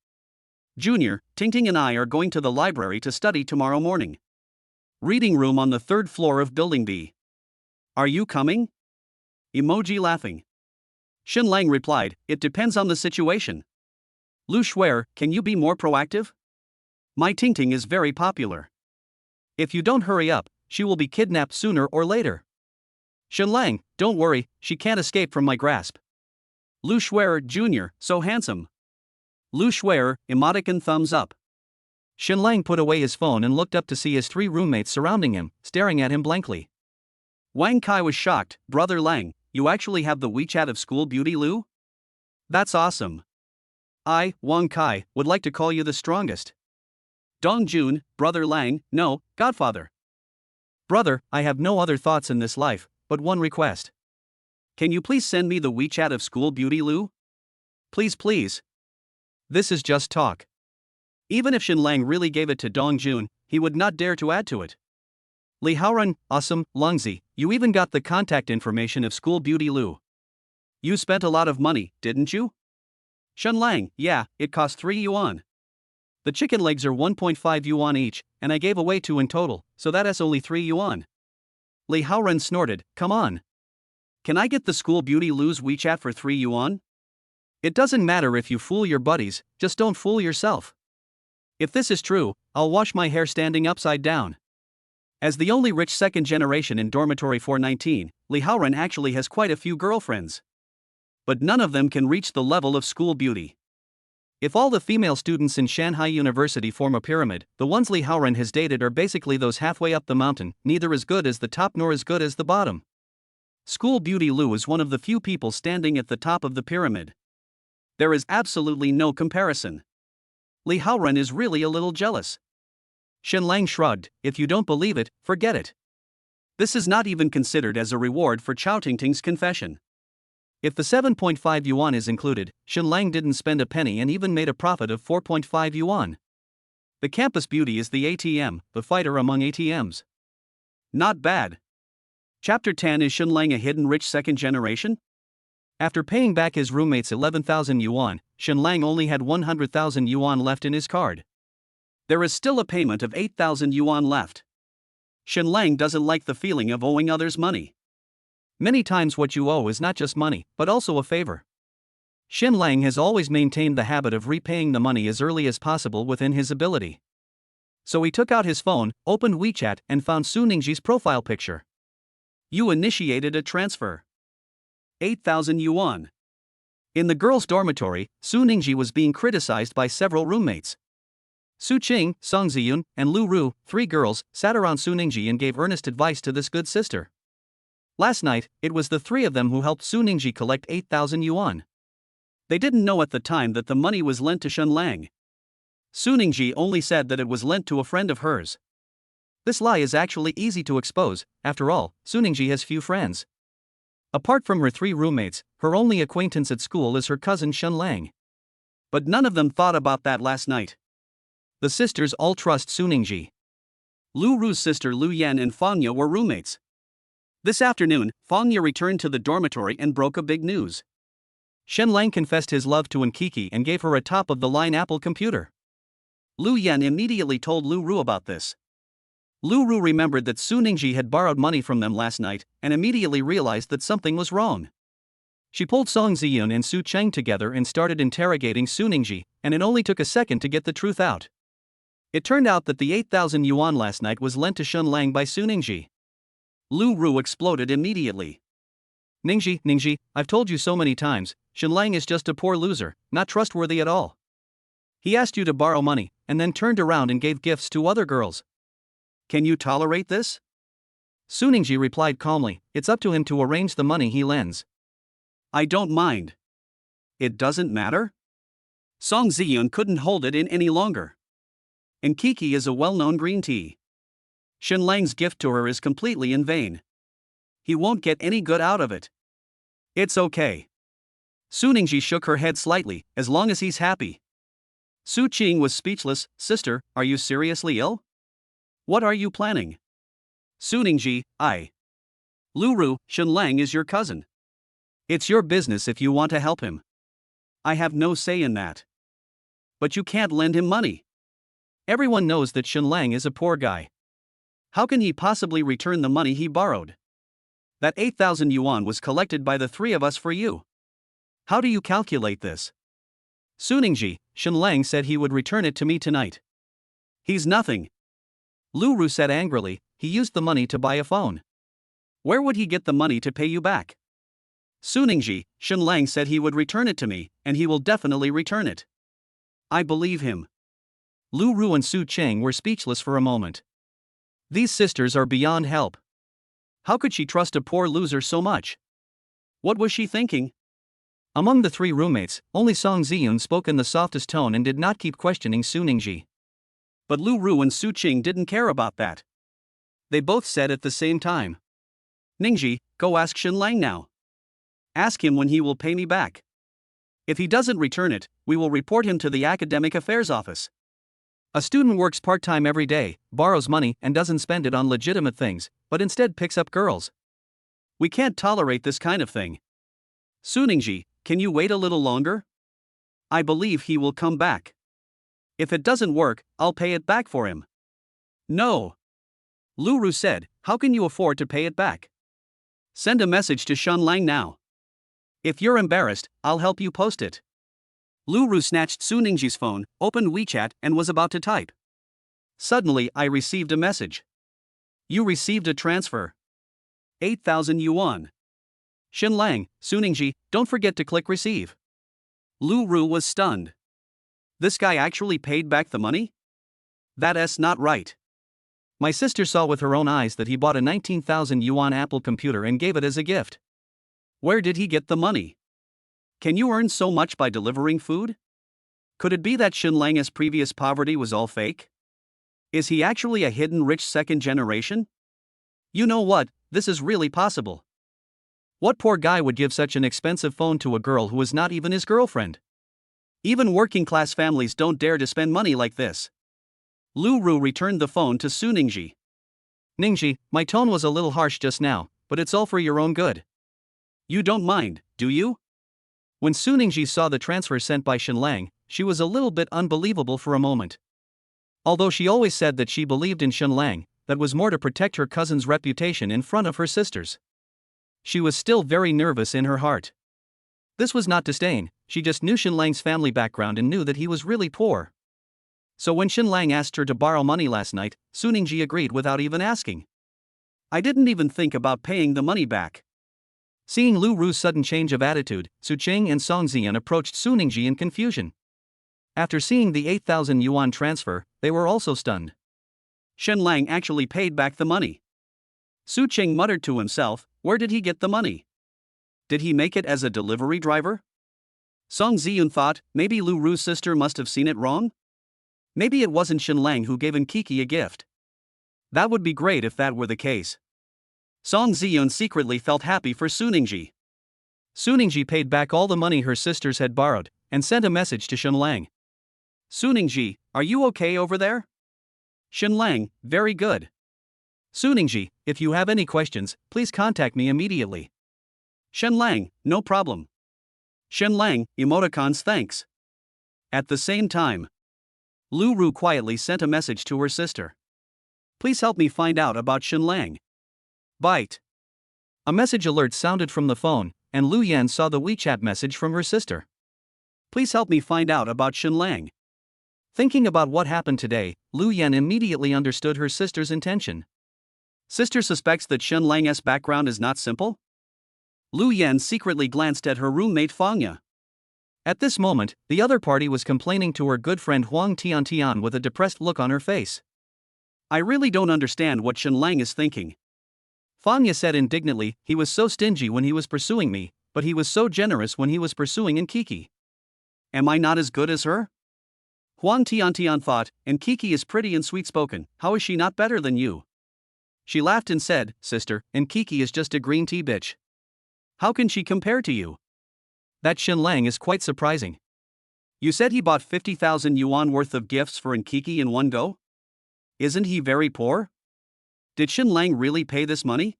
Junior, Tingting and I are going to the library to study tomorrow morning. Reading room on the 3rd floor of Building B. Are you coming? Emoji laughing. Shen Lang replied, it depends on the situation. Lu Shuer, can you be more proactive? My Tingting is very popular. If you don't hurry up, she will be kidnapped sooner or later. Shen Lang, don't worry, she can't escape from my grasp. Lu Shuer, Jr., so handsome. Lu Shuer, emoticon thumbs up. Shen Lang put away his phone and looked up to see his 3 roommates surrounding him, staring at him blankly. Wang Kai was shocked. Brother Lang, you actually have the WeChat of School Beauty Lu? That's awesome. I, Wang Kai, would like to call you the strongest. Dong Jun, Brother Lang, no, Godfather. Brother, I have no other thoughts in this life, but one request. Can you please send me the WeChat of School Beauty Lu? Please, please. This is just talk. Even if Shen Lang really gave it to Dong Jun, he would not dare to add to it. Li Haoren, awesome. Longzi, you even got the contact information of School Beauty Lu. You spent a lot of money, didn't you? Shen Lang, yeah, it cost 3 yuan. The chicken legs are 1.5 yuan each, and I gave away 2 in total, so that's only 3 yuan. Li Haoren snorted, come on. Can I get the School Beauty Lu's WeChat for 3 yuan? It doesn't matter if you fool your buddies, just don't fool yourself. If this is true, I'll wash my hair standing upside down. As the only rich second generation in dormitory 419, Li Haoren actually has quite a few girlfriends. But none of them can reach the level of School Beauty. If all the female students in Shanghai University form a pyramid, the ones Li Haoren has dated are basically those halfway up the mountain, neither as good as the top nor as good as the bottom. School Beauty Lu is one of the few people standing at the top of the pyramid. There is absolutely no comparison. Li Haoren is really a little jealous. Shen Lang shrugged, if you don't believe it, forget it. This is not even considered as a reward for Chao Tingting's confession. If the 7.5 yuan is included, Shen Lang didn't spend a penny and even made a profit of 4.5 yuan. The campus beauty is the ATM, the fighter among ATMs. Not bad. Chapter 10 Is Shen Lang a hidden rich second generation? After paying back his roommates 11,000 yuan, Shen Lang only had 100,000 yuan left in his card. There is still a payment of 8,000 yuan left. Shen Lang doesn't like the feeling of owing others money. Many times what you owe is not just money, but also a favor. Shen Lang has always maintained the habit of repaying the money as early as possible within his ability. So he took out his phone, opened WeChat, and found Su Ningji's profile picture. You initiated a transfer. 8,000 yuan. In the girls' dormitory, Su Ningji was being criticized by several roommates. Su Qing, Song Ziyun, and Lu Ru, 3 girls, sat around Su Ningji and gave earnest advice to this good sister. Last night, it was the 3 of them who helped Su Ningji collect 8,000 yuan. They didn't know at the time that the money was lent to Shen Lang. Su Ningji only said that it was lent to a friend of hers. This lie is actually easy to expose. After all, Su Ningji has few friends. Apart from her 3 roommates, her only acquaintance at school is her cousin Shen Lang. But none of them thought about that last night. The sisters all trust Su Ningji. Lu Ru's sister Lu Yan and Fangya were roommates. This afternoon, Fangya returned to the dormitory and broke a big news. Shen Lang confessed his love to Nkiki and gave her a top-of-the-line Apple computer. Lu Yan immediately told Lu Ru about this. Lu Ru remembered that Su Ningji had borrowed money from them last night and immediately realized that something was wrong. She pulled Song Ziyun and Su Cheng together and started interrogating Su Ningji. and it only took a second to get the truth out. It turned out that the 8,000 yuan last night was lent to Shun Lang by Su Ningji. Lu Ru exploded immediately. Ningji, I've told you so many times, Shun Lang is just a poor loser, not trustworthy at all. He asked you to borrow money, and then turned around and gave gifts to other girls. Can you tolerate this? Su Ningji replied calmly, it's up to him to arrange the money he lends. I don't mind. It doesn't matter? Song Ziyun couldn't hold it in any longer. And Kiki is a well-known green tea. Shun Lang's gift to her is completely in vain. He won't get any good out of it. It's okay. Su Ningji shook her head slightly, as long as he's happy. Su Qing was speechless. Sister, are you seriously ill? What are you planning? Su Ningji, Lu Ru, Shun Lang is your cousin. It's your business if you want to help him. I have no say in that. But you can't lend him money. Everyone knows that Shun Lang is a poor guy. How can he possibly return the money he borrowed? That 8,000 yuan was collected by the three of us for you. How do you calculate this? Su Ningji, Shun Lang said he would return it to me tonight. He's nothing. Lu Ru said angrily, he used the money to buy a phone. Where would he get the money to pay you back? Su Ningji, Shun Lang said he would return it to me, and he will definitely return it. I believe him. Lu Ru and Su Cheng were speechless for a moment. These sisters are beyond help. How could she trust a poor loser so much? What was she thinking? Among the three roommates, only Song Ziyun spoke in the softest tone and did not keep questioning Su Ningji. But Lu Ru and Su Qing didn't care about that. They both said at the same time. Ningji, go ask Shun Lang now. Ask him when he will pay me back. If he doesn't return it, we will report him to the Academic Affairs Office. A student works part-time every day, borrows money and doesn't spend it on legitimate things, but instead picks up girls. We can't tolerate this kind of thing. Su Ningji, can you wait a little longer? I believe he will come back. If it doesn't work, I'll pay it back for him. No. Lu Ru said, how can you afford to pay it back? Send a message to Shun Lang now. If you're embarrassed, I'll help you post it. Lu Ru snatched Su Ningji's phone, opened WeChat and was about to type. Suddenly I received a message. You received a transfer. 8,000 yuan. Shun Lang, Su Ningji, don't forget to click receive. Lu Ru was stunned. This guy actually paid back the money? That's not right. My sister saw with her own eyes that he bought a 19,000 yuan Apple computer and gave it as a gift. Where did he get the money? Can you earn so much by delivering food? Could it be that Shun Lang's previous poverty was all fake? Is he actually a hidden rich second generation? You know what, this is really possible. What poor guy would give such an expensive phone to a girl who is not even his girlfriend? Even working class families don't dare to spend money like this. Lu Ru returned the phone to Su Ningji. Ningji, my tone was a little harsh just now, but it's all for your own good. You don't mind, do you? When Su Ningji saw the transfer sent by Shun Lang, she was a little bit unbelievable for a moment. Although she always said that she believed in Shun Lang, that was more to protect her cousin's reputation in front of her sisters. She was still very nervous in her heart. This was not disdain, she just knew Shun Lang's family background and knew that he was really poor. So when Shun Lang asked her to borrow money last night, Su Ningji agreed without even asking. I didn't even think about paying the money back. Seeing Lu Ru's sudden change of attitude, Su Qing and Song Ziyan approached Su Ningji in confusion. After seeing the 8,000 yuan transfer, they were also stunned. Shun Lang actually paid back the money. Su Qing muttered to himself, where did he get the money? Did he make it as a delivery driver? Song Ziyun thought, maybe Lu Ru's sister must have seen it wrong? Maybe it wasn't Shun Lang who gave him Kiki a gift. That would be great if that were the case. Song Ziyun secretly felt happy for Su Ningji. Su Ningji paid back all the money her sisters had borrowed, and sent a message to Shun Lang. Su Ningji, are you okay over there? Shun Lang, very good. Su Ningji, if you have any questions, please contact me immediately. Shun Lang, no problem. Shun Lang, emoticons thanks. At the same time, Lu Ru quietly sent a message to her sister. Please help me find out about Shun Lang. Bite. A message alert sounded from the phone, and Lu Yan saw the WeChat message from her sister. Please help me find out about Shenlang. Thinking about what happened today, Lu Yan immediately understood her sister's intention. Sister suspects that Shenlang's background is not simple? Lu Yan secretly glanced at her roommate Fangya. At this moment, the other party was complaining to her good friend Huang Tian with a depressed look on her face. I really don't understand what Shenlang is thinking. Fangya said indignantly, he was so stingy when he was pursuing me, but he was so generous when he was pursuing Enkiki. Am I not as good as her? Huang Tian thought, Enkiki is pretty and sweet-spoken, how is she not better than you? She laughed and said, Sister, Enkiki is just a green tea bitch. How can she compare to you? That Shenlang is quite surprising. You said he bought 50,000 yuan worth of gifts for Enkiki in one go? Isn't he very poor? Did Shenlang really pay this money?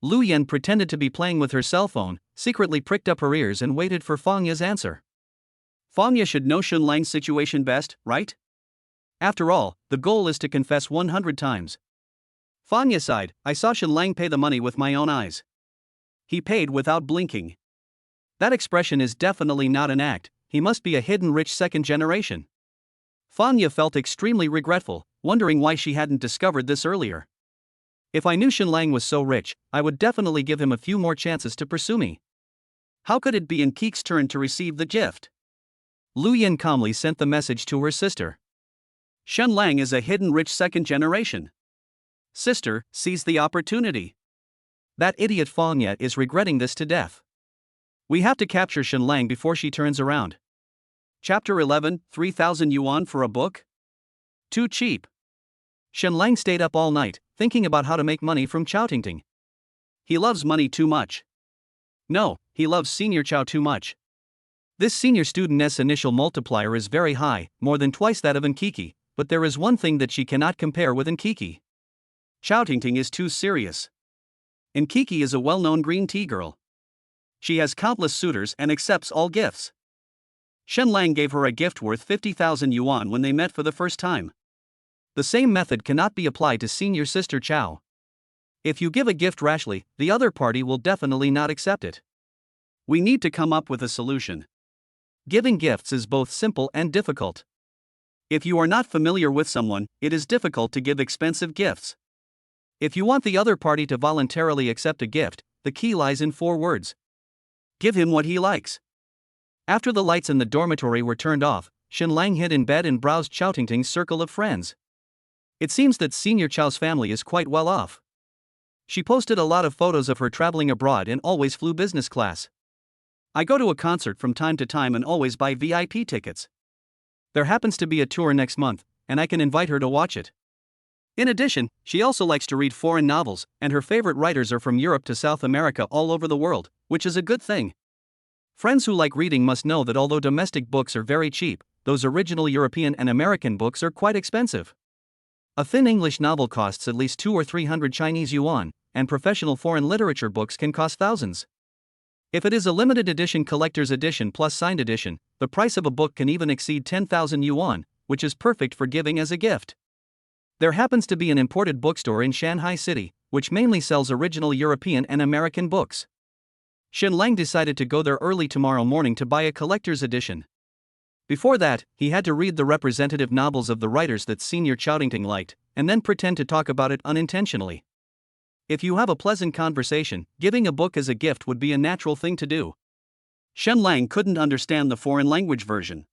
Lu Yan pretended to be playing with her cell phone, secretly pricked up her ears and waited for Fangya's answer. Fangya should know Shenlang's situation best, right? After all, the goal is to confess 100 times. Fangya sighed, I saw Shenlang pay the money with my own eyes. He paid without blinking. That expression is definitely not an act, he must be a hidden rich second generation. Fangya felt extremely regretful, wondering why she hadn't discovered this earlier. If I knew Shenlang was so rich, I would definitely give him a few more chances to pursue me. How could it be Enkiki's turn to receive the gift? Lu Yan calmly sent the message to her sister. Shenlang is a hidden rich second generation. Sister, seize the opportunity. That idiot Fangya is regretting this to death. We have to capture Shenlang before she turns around. Chapter 11, 3,000 yuan for a book? Too cheap. Shenlang stayed up all night, thinking about how to make money from Chao Tingting. He loves money too much. No, he loves Senior Chao too much. This senior student's initial multiplier is very high, more than twice that of Enkiki, but there is one thing that she cannot compare with Enkiki. Chao Tingting is too serious. Enkiki is a well-known green tea girl. She has countless suitors and accepts all gifts. Shenlang gave her a gift worth 50,000 yuan when they met for the first time. The same method cannot be applied to senior sister Chao. If you give a gift rashly, the other party will definitely not accept it. We need to come up with a solution. Giving gifts is both simple and difficult. If you are not familiar with someone, it is difficult to give expensive gifts. If you want the other party to voluntarily accept a gift, the key lies in 4 words. Give him what he likes. After the lights in the dormitory were turned off, Shenlang hid in bed and browsed Chao Tingting's circle of friends. It seems that Senior Chao's family is quite well off. She posted a lot of photos of her traveling abroad and always flew business class. I go to a concert from time to time and always buy VIP tickets. There happens to be a tour next month, and I can invite her to watch it. In addition, she also likes to read foreign novels, and her favorite writers are from Europe to South America all over the world, which is a good thing. Friends who like reading must know that although domestic books are very cheap, those original European and American books are quite expensive. A thin English novel costs at least 200 or 300 Chinese yuan, and professional foreign literature books can cost thousands. If it is a limited edition collector's edition plus signed edition, the price of a book can even exceed 10,000 yuan, which is perfect for giving as a gift. There happens to be an imported bookstore in Shanghai City, which mainly sells original European and American books. Shenlang decided to go there early tomorrow morning to buy a collector's edition. Before that, he had to read the representative novels of the writers that Senior Chao Tingting liked, and then pretend to talk about it unintentionally. If you have a pleasant conversation, giving a book as a gift would be a natural thing to do. Shenlang couldn't understand the foreign language version.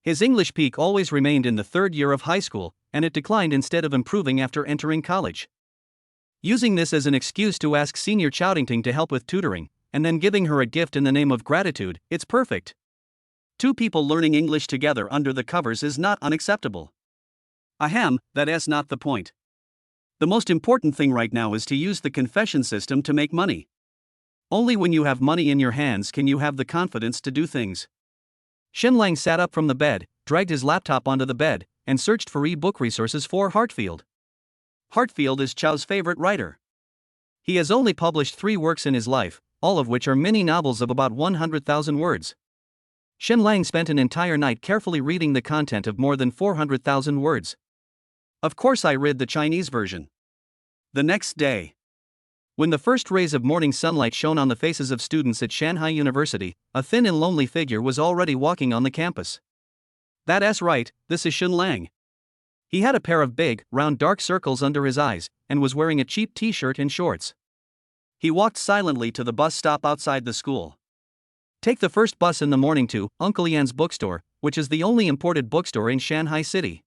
His English peak always remained in the 3rd year of high school, and it declined instead of improving after entering college. Using this as an excuse to ask Senior Chao Tingting to help with tutoring, and then giving her a gift in the name of gratitude, it's perfect. 2 people learning English together under the covers is not unacceptable. Ahem, that's not the point. The most important thing right now is to use the confession system to make money. Only when you have money in your hands can you have the confidence to do things. Shenlang sat up from the bed, dragged his laptop onto the bed, and searched for e-book resources for Hartfield. Hartfield is Chao's favorite writer. He has only published 3 works in his life, all of which are mini novels of about 100,000 words. Shenlang spent an entire night carefully reading the content of more than 400,000 words. Of course I read the Chinese version. The next day, When the first rays of morning sunlight shone on the faces of students at Shanghai University, a thin and lonely figure was already walking on the campus. That's right, this is Shen Lang. He had a pair of big, round dark circles under his eyes, and was wearing a cheap t-shirt and shorts. He walked silently to the bus stop outside the school. Take the first bus in the morning to Uncle Yan's bookstore, which is the only imported bookstore in Shanghai City.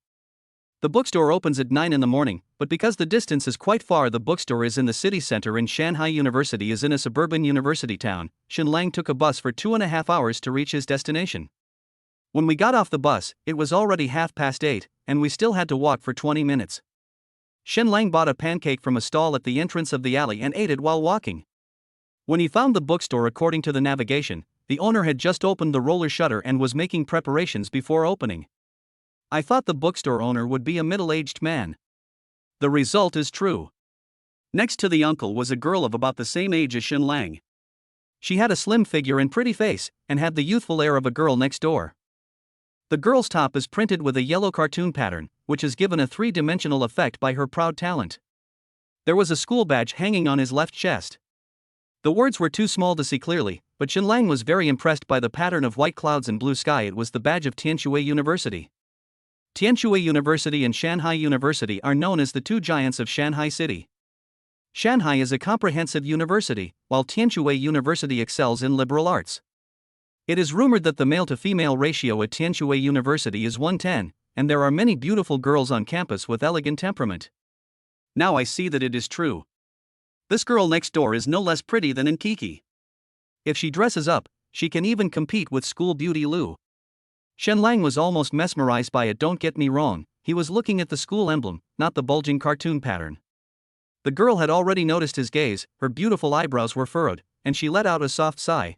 The bookstore opens at 9 in the morning, but because the distance is quite far, the bookstore is in the city center and Shanghai University is in a suburban university town. Shen Lang took a bus for 2.5 hours to reach his destination. When we got off the bus, it was already 8:30, and we still had to walk for 20 minutes. Shen Lang bought a pancake from a stall at the entrance of the alley and ate it while walking. When he found the bookstore according to the navigation, the owner had just opened the roller shutter and was making preparations before opening. I thought the bookstore owner would be a middle-aged man. The result is true. Next to the uncle was a girl of about the same age as Shen Lang. She had a slim figure and pretty face, and had the youthful air of a girl next door. The girl's top is printed with a yellow cartoon pattern, which is given a three-dimensional effect by her proud talent. There was a school badge hanging on his left chest. The words were too small to see clearly, but Shen Lang was very impressed by the pattern of white clouds and blue sky. It was the badge of Tianshui University. Tianshui University and Shanghai University are known as the two giants of Shanghai City. Shanghai is a comprehensive university, while Tianshui University excels in liberal arts. It is rumored that the male-to-female ratio at Tianshui University is 1:10, and there are many beautiful girls on campus with elegant temperament. Now I see that it is true. This girl next door is no less pretty than Nkiki. If she dresses up, she can even compete with school beauty Lu. Shen Lang was almost mesmerized by it. Don't get me wrong, he was looking at the school emblem, not the bulging cartoon pattern. The girl had already noticed his gaze, her beautiful eyebrows were furrowed, and she let out a soft sigh.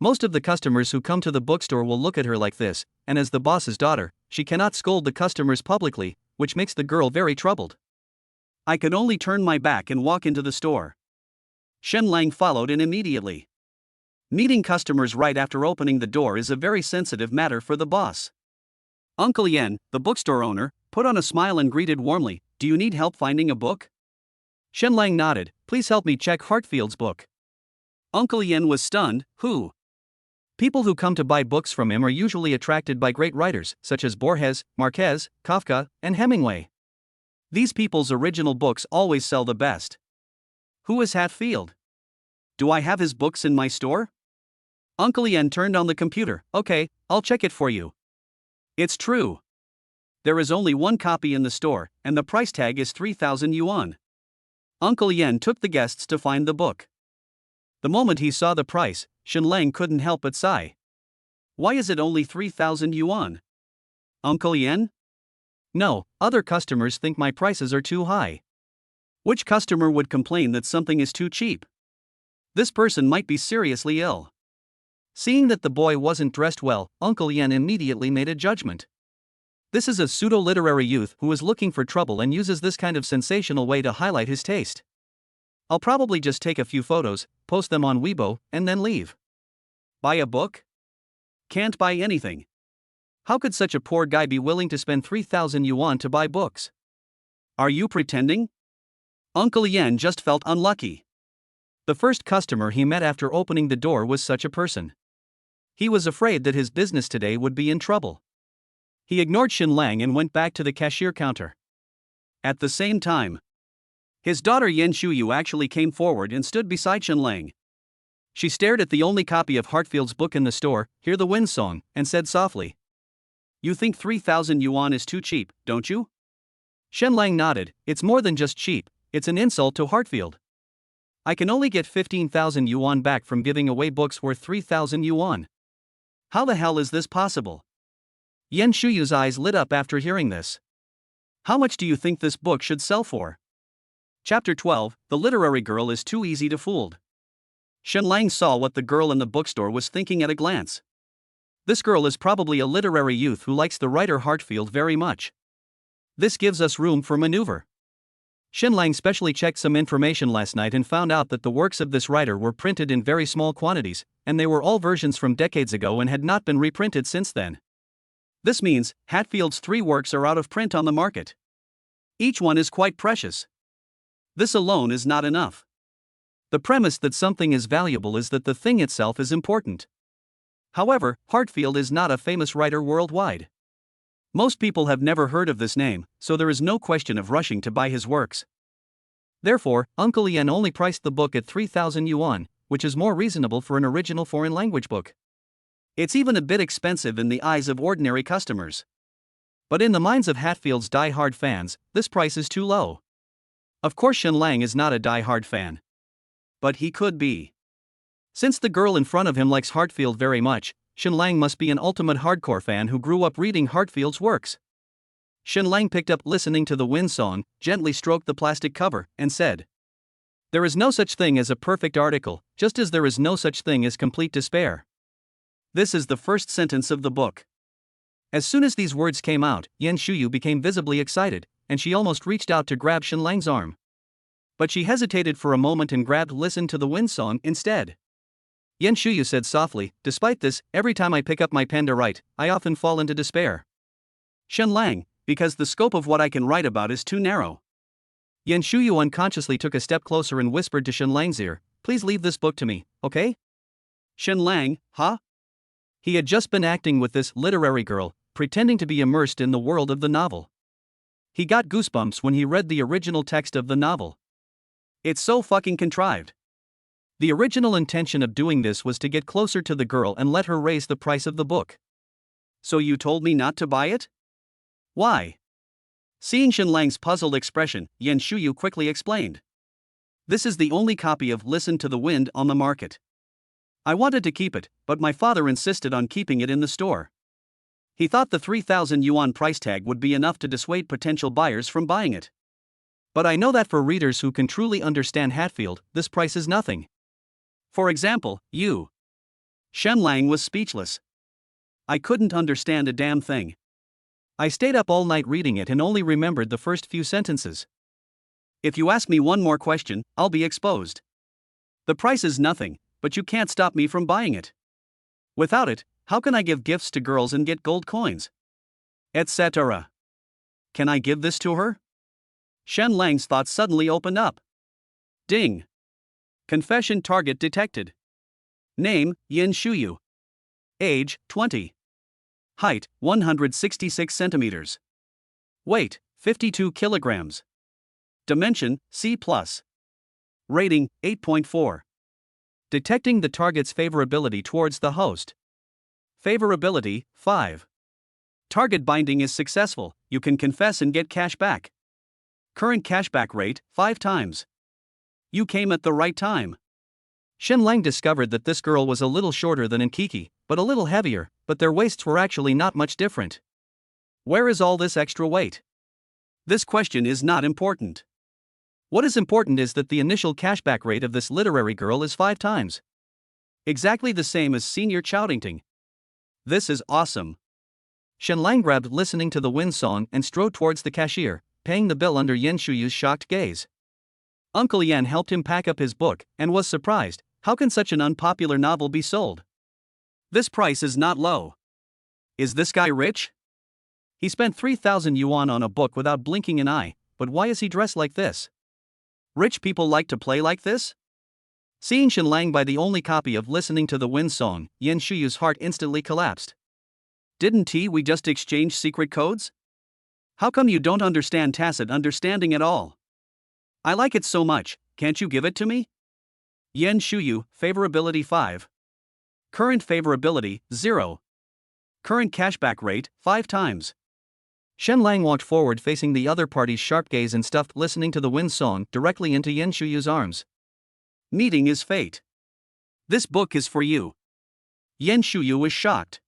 Most of the customers who come to the bookstore will look at her like this, and as the boss's daughter, she cannot scold the customers publicly, which makes the girl very troubled. I could only turn my back and walk into the store. Shen Lang followed in immediately. Meeting customers right after opening the door is a very sensitive matter for the boss. Uncle Yan, the bookstore owner, put on a smile and greeted warmly, "Do you need help finding a book?" Shen Lang nodded, "Please help me check Hartfield's book." Uncle Yan was stunned. Who? People who come to buy books from him are usually attracted by great writers, such as Borges, Marquez, Kafka, and Hemingway. These people's original books always sell the best. Who is Hatfield? Do I have his books in my store? Uncle Yan turned on the computer. Okay, I'll check it for you. It's true. There is only one copy in the store, and the price tag is 3,000 yuan. Uncle Yan took the guests to find the book. The moment he saw the price, Shen Lang couldn't help but sigh. Why is it only 3,000 yuan? Uncle Yan? No, other customers think my prices are too high. Which customer would complain that something is too cheap? This person might be seriously ill. Seeing that the boy wasn't dressed well, Uncle Yan immediately made a judgment. This is a pseudo-literary youth who is looking for trouble and uses this kind of sensational way to highlight his taste. I'll probably just take a few photos, post them on Weibo, and then leave. Buy a book? Can't buy anything. How could such a poor guy be willing to spend 3,000 yuan to buy books? Are you pretending? Uncle Yan just felt unlucky. The first customer he met after opening the door was such a person. He was afraid that his business today would be in trouble. He ignored Shen Lang and went back to the cashier counter. At the same time, his daughter Yan Shuyu actually came forward and stood beside Shen Lang. She stared at the only copy of Hartfield's book in the store, Hear the Wind Song, and said softly, "You think 3,000 yuan is too cheap, don't you?" Shen Lang nodded. "It's more than just cheap, it's an insult to Hartfield. I can only get 15,000 yuan back from giving away books worth 3,000 yuan. How the hell is this possible?" Yan Shuyu's eyes lit up after hearing this. "How much do you think this book should sell for?" Chapter 12, The Literary Girl is Too Easy to Fool. Shen Lang saw what the girl in the bookstore was thinking at a glance. This girl is probably a literary youth who likes the writer Hartfield very much. This gives us room for maneuver. Shen Lang specially checked some information last night and found out that the works of this writer were printed in very small quantities, and they were all versions from decades ago and had not been reprinted since then. This means Hatfield's 3 works are out of print on the market. Each one is quite precious. This alone is not enough. The premise that something is valuable is that the thing itself is important. However, Hartfield is not a famous writer worldwide. Most people have never heard of this name, so there is no question of rushing to buy his works. Therefore, Uncle Ian only priced the book at 3,000 yuan, which is more reasonable for an original foreign language book. It's even a bit expensive in the eyes of ordinary customers. But in the minds of Hatfield's die-hard fans, this price is too low. Of course Shen Lang is not a die-hard fan. But he could be. Since the girl in front of him likes Hartfield very much, Shen Lang must be an ultimate hardcore fan who grew up reading Hartfield's works. Shen Lang picked up Listening to the Wind song, gently stroked the plastic cover, and said, "There is no such thing as a perfect article, just as there is no such thing as complete despair." This is the first sentence of the book. As soon as these words came out, Yan Shuyu became visibly excited, and she almost reached out to grab Shen Lang's arm. But she hesitated for a moment and grabbed Listen to the Wind song instead. Yan Shuyu said softly, "Despite this, every time I pick up my pen to write, I often fall into despair." Shen Lang, because the scope of what I can write about is too narrow. Yan Shuyu unconsciously took a step closer and whispered to Shen Lang's ear, "Please leave this book to me, okay?" Shen Lang, huh? He had just been acting with this literary girl, pretending to be immersed in the world of the novel. He got goosebumps when he read the original text of the novel. It's so fucking contrived. The original intention of doing this was to get closer to the girl and let her raise the price of the book. "So you told me not to buy it? Why?" Seeing Shen Lang's puzzled expression, Yan Shuyu quickly explained. "This is the only copy of Listen to the Wind on the market. I wanted to keep it, but my father insisted on keeping it in the store. He thought the 3,000 yuan price tag would be enough to dissuade potential buyers from buying it. But I know that for readers who can truly understand Hatfield, this price is nothing. For example, you." Shen Lang was speechless. "I couldn't understand a damn thing. I stayed up all night reading it and only remembered the first few sentences. If you ask me one more question, I'll be exposed. The price is nothing, but you can't stop me from buying it. Without it, how can I give gifts to girls and get gold coins? Etc. Can I give this to her?" Shen Lang's thoughts suddenly opened up. Ding. Confession target detected. Name, Yan Shuyu. Age, 20. Height, 166 centimeters. Weight, 52 kilograms. Dimension, C+. Rating, 8.4. Detecting the target's favorability towards the host. Favorability, 5. Target binding is successful, you can confess and get cash back. Current cashback rate, 5 times. You came at the right time. Shen Lang discovered that this girl was a little shorter than Nkiki, but a little heavier, but their waists were actually not much different. Where is all this extra weight? This question is not important. What is important is that the initial cashback rate of this literary girl is 5 times. Exactly the same as Senior Chowdingting. This is awesome. Shen Lang grabbed Listening to the Wind song and strode towards the cashier, paying the bill under Yan Shuyu's shocked gaze. Uncle Yan helped him pack up his book and was surprised. How can such an unpopular novel be sold? This price is not low. Is this guy rich? He spent 3,000 yuan on a book without blinking an eye, but why is he dressed like this? Rich people like to play like this? Seeing Shen Lang buy the only copy of Listening to the Wind song, Yan Shuyu's heart instantly collapsed. Didn't we just exchange secret codes? How come you don't understand tacit understanding at all? I like it so much, can't you give it to me? Yan Shuyu, favorability 5. Current favorability, 0. Current cashback rate, 5 times. Shen Lang walked forward facing the other party's sharp gaze and stuffed Listening to the Wind song directly into Yan Shuyu's arms. Meeting is fate. This book is for you. Yan Shuyu was shocked.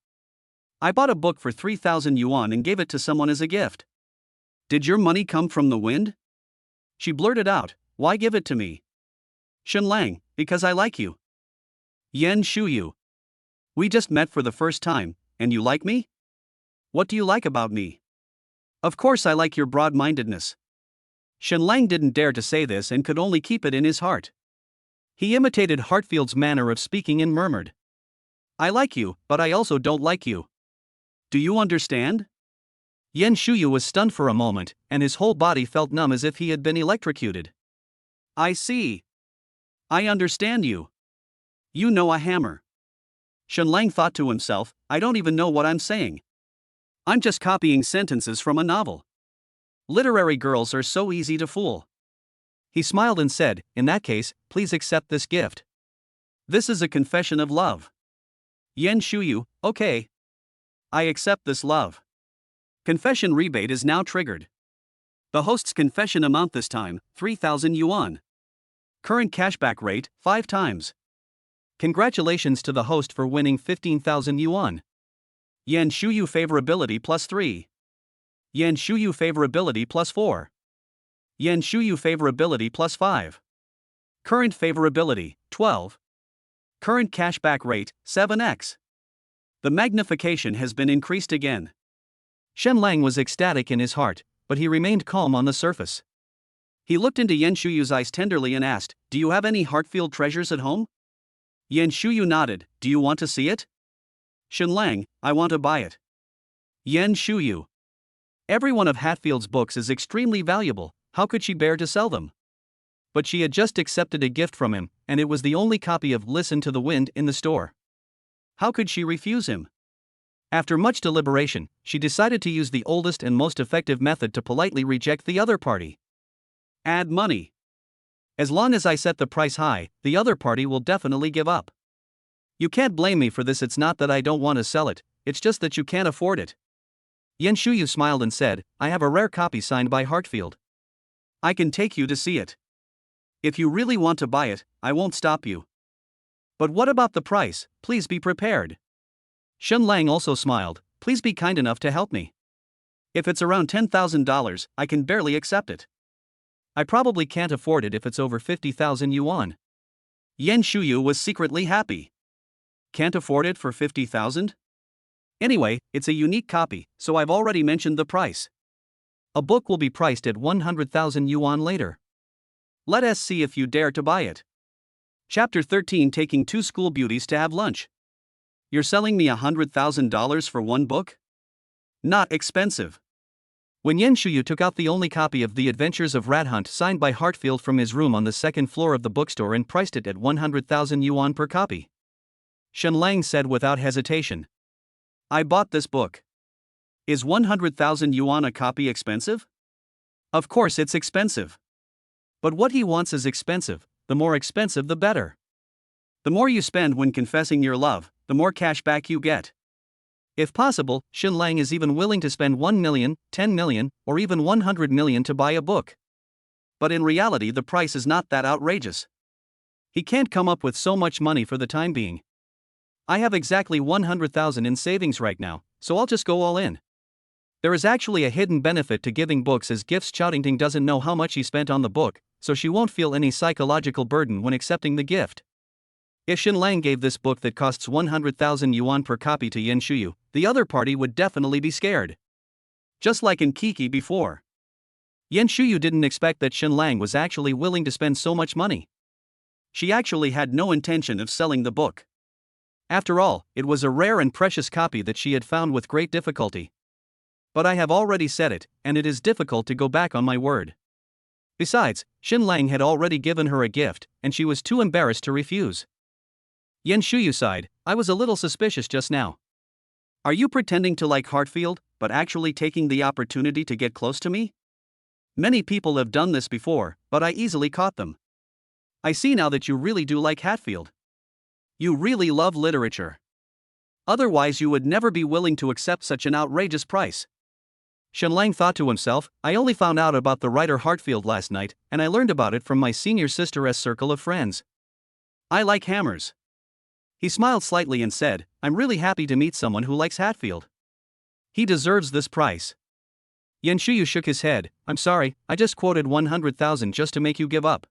I bought a book for 3,000 yuan and gave it to someone as a gift. Did your money come from the wind? She blurted out, why give it to me? Shen Lang, because I like you. Yan Shuyu. We just met for the first time, and you like me? What do you like about me? Of course I like your broad-mindedness. Shen Lang didn't dare to say this and could only keep it in his heart. He imitated Hartfield's manner of speaking and murmured. I like you, but I also don't like you. Do you understand? Yan Shuyu was stunned for a moment, and his whole body felt numb as if he had been electrocuted. I see. I understand you. You know a hammer. Shen Lang thought to himself, I don't even know what I'm saying. I'm just copying sentences from a novel. Literary girls are so easy to fool. He smiled and said, in that case, please accept this gift. This is a confession of love. Yan Shuyu, okay. I accept this love. Confession rebate is now triggered. The host's confession amount this time, 3,000 yuan. Current cashback rate, 5 times. Congratulations to the host for winning 15,000 yuan. Yan Shuyu favorability plus 3. Yan Shuyu favorability plus 4. Yan Shuyu favorability plus 5. Current favorability, 12. Current cashback rate, 7x. The magnification has been increased again. Shen Lang was ecstatic in his heart, but he remained calm on the surface. He looked into Yan Shuyu's eyes tenderly and asked, Do you have any Hartfield treasures at home? Yan Shuyu nodded, Do you want to see it? Shen Lang, I want to buy it. Yan Shuyu. Every one of Hatfield's books is extremely valuable, how could she bear to sell them? But she had just accepted a gift from him, and it was the only copy of Listen to the Wind in the store. How could she refuse him? After much deliberation, she decided to use the oldest and most effective method to politely reject the other party. Add money. As long as I set the price high, the other party will definitely give up. You can't blame me for this, it's not that I don't want to sell it, it's just that you can't afford it. Yan Shuyu smiled and said, I have a rare copy signed by Hartfield. I can take you to see it. If you really want to buy it, I won't stop you. But what about the price? Please be prepared. Shen Lang also smiled, please be kind enough to help me. If it's around $10,000, I can barely accept it. I probably can't afford it if it's over 50,000 yuan. Yan Shuyu was secretly happy. Can't afford it for 50,000? Anyway, it's a unique copy, so I've already mentioned the price. A book will be priced at 100,000 yuan later. Let us see if you dare to buy it. Chapter 13, Taking 2 School Beauties to Have Lunch. You're selling me $100,000 for one book? Not expensive. When Yan Shuyu took out the only copy of The Adventures of Rat Hunt signed by Hartfield from his room on the second floor of the bookstore and priced it at 100,000 yuan per copy, Shen Lang said without hesitation, I bought this book. Is 100,000 yuan a copy expensive? Of course it's expensive. But what he wants is expensive, the more expensive the better. The more you spend when confessing your love, the more cash back you get. If possible, Shen Lang is even willing to spend 1 million, 10 million, or even 100 million to buy a book. But in reality the price is not that outrageous. He can't come up with so much money for the time being. I have exactly 100,000 in savings right now, so I'll just go all in. There is actually a hidden benefit to giving books as gifts. Chao Tingting doesn't know how much he spent on the book, so she won't feel any psychological burden when accepting the gift. If Shen Lang gave this book that costs 100,000 yuan per copy to Yan Shuyu, the other party would definitely be scared. Just like in Kiki before. Yan Shuyu didn't expect that Shen Lang was actually willing to spend so much money. She actually had no intention of selling the book. After all, it was a rare and precious copy that she had found with great difficulty. But I have already said it, and it is difficult to go back on my word. Besides, Shen Lang had already given her a gift, and she was too embarrassed to refuse. Yan Shuyu sighed, I was a little suspicious just now. Are you pretending to like Hartfield, but actually taking the opportunity to get close to me? Many people have done this before, but I easily caught them. I see now that you really do like Hatfield. You really love literature. Otherwise you would never be willing to accept such an outrageous price. Shen Lang thought to himself, I only found out about the writer Hartfield last night, and I learned about it from my senior sister's circle of friends. I like hammers. He smiled slightly and said, I'm really happy to meet someone who likes Hatfield. He deserves this price. Yan Shuyu shook his head, I'm sorry, I just quoted 100,000 just to make you give up.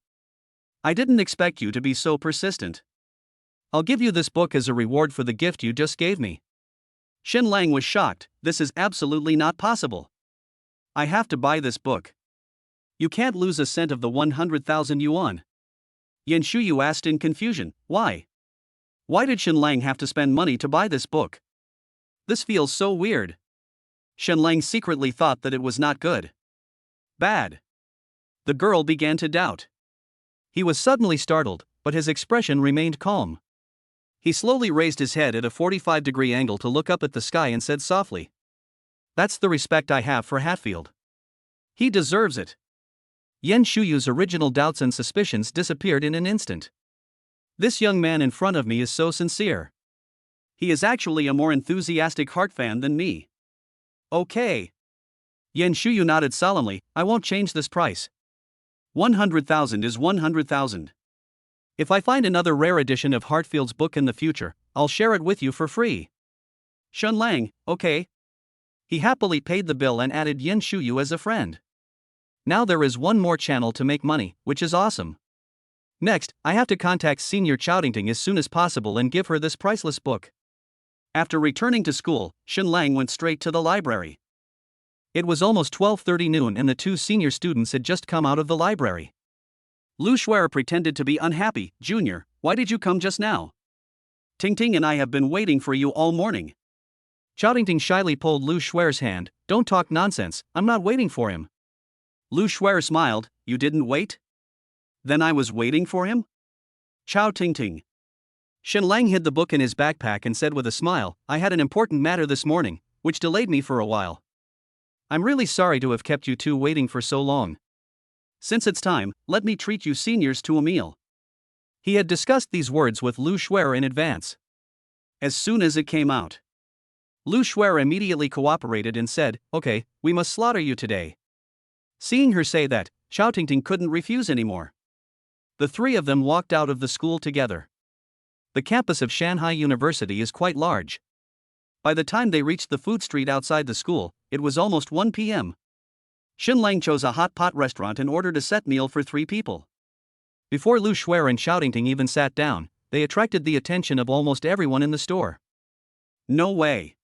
I didn't expect you to be so persistent. I'll give you this book as a reward for the gift you just gave me. Shen Lang was shocked, this is absolutely not possible. I have to buy this book. You can't lose a cent of the 100,000 yuan. Yan Shuyu asked in confusion, why? Why did Shen Lang have to spend money to buy this book? This feels so weird. Shen Lang secretly thought that it was not good. Bad. The girl began to doubt. He was suddenly startled, but his expression remained calm. He slowly raised his head at a 45-degree angle to look up at the sky and said softly, "That's the respect I have for Hatfield. He deserves it." Yen Shuyu's original doubts and suspicions disappeared in an instant. This young man in front of me is so sincere. He is actually a more enthusiastic heart fan than me. Okay. Yen Shuyu nodded solemnly, "I won't change this price. 100,000 is 100,000. If I find another rare edition of Hartfield's book in the future, I'll share it with you for free." Shen Lang, okay. He happily paid the bill and added Yen Shuyu as a friend. Now there is one more channel to make money, which is awesome. Next, I have to contact Senior Chowdingting as soon as possible and give her this priceless book. After returning to school, Shen Lang went straight to the library. It was almost 12:30 noon and the two senior students had just come out of the library. Lu Shuer pretended to be unhappy. "Junior, why did you come just now? Ting Ting and I have been waiting for you all morning." Chowdingting shyly pulled Lu Shuer's hand. "Don't talk nonsense, I'm not waiting for him." Lu Shuer smiled. "You didn't wait? Then I was waiting for him?" Chow Ting. Shen Lang hid the book in his backpack and said with a smile, "I had an important matter this morning, which delayed me for a while. I'm really sorry to have kept you two waiting for so long. Since it's time, let me treat you seniors to a meal." He had discussed these words with Lu Shuer in advance. As soon as it came out, Lu Shuer immediately cooperated and said, "Okay, we must slaughter you today." Seeing her say that, Chao Tingting couldn't refuse anymore. The three of them walked out of the school together. The campus of Shanghai University is quite large. By the time they reached the food street outside the school, it was almost 1 p.m. Shen Lang chose a hot pot restaurant and ordered a set meal for 3 people. Before Lu Shuer and Chowdingting even sat down, they attracted the attention of almost everyone in the store. No way.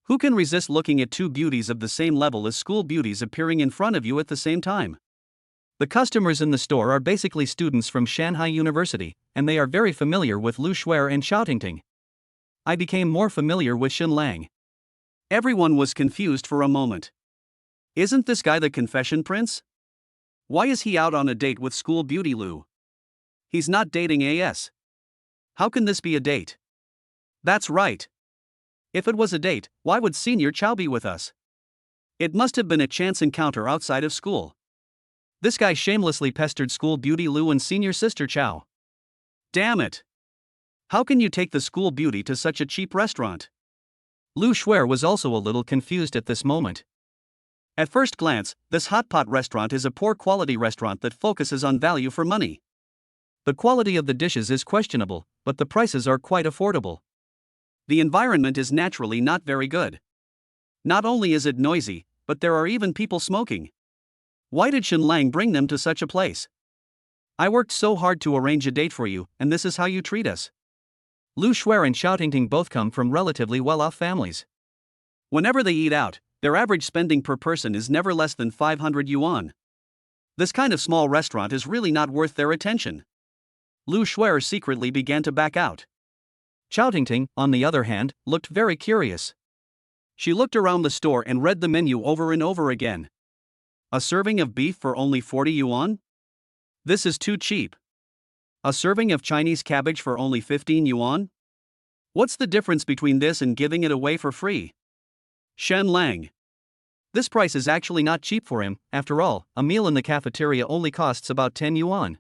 Who can resist looking at two beauties of the same level as school beauties appearing in front of you at the same time? The customers in the store are basically students from Shanghai University, and they are very familiar with Lu Shuer and Chowdingting. I became more familiar with Shen Lang. Everyone was confused for a moment. Isn't this guy the confession prince? Why is he out on a date with school beauty Lu? He's not dating AS. How can this be a date? That's right. If it was a date, why would Senior Chow be with us? It must have been a chance encounter outside of school. This guy shamelessly pestered school beauty Lu and senior sister Chow. Damn it. How can you take the school beauty to such a cheap restaurant? Lu Shuer was also a little confused at this moment. At first glance, this hot pot restaurant is a poor quality restaurant that focuses on value for money. The quality of the dishes is questionable, but the prices are quite affordable. The environment is naturally not very good. Not only is it noisy, but there are even people smoking. Why did Shen Lang bring them to such a place? I worked so hard to arrange a date for you, and this is how you treat us. Lu Shuer and Chowdingting both come from relatively well-off families. Whenever they eat out, their average spending per person is never less than 500 yuan. This kind of small restaurant is really not worth their attention. Lu Shuer secretly began to back out. Chowdingting, on the other hand, looked very curious. She looked around the store and read the menu over and over again. A serving of beef for only 40 yuan? This is too cheap. A serving of Chinese cabbage for only 15 yuan? What's the difference between this and giving it away for free? Shen Lang. This price is actually not cheap for him. After all, a meal in the cafeteria only costs about 10 yuan.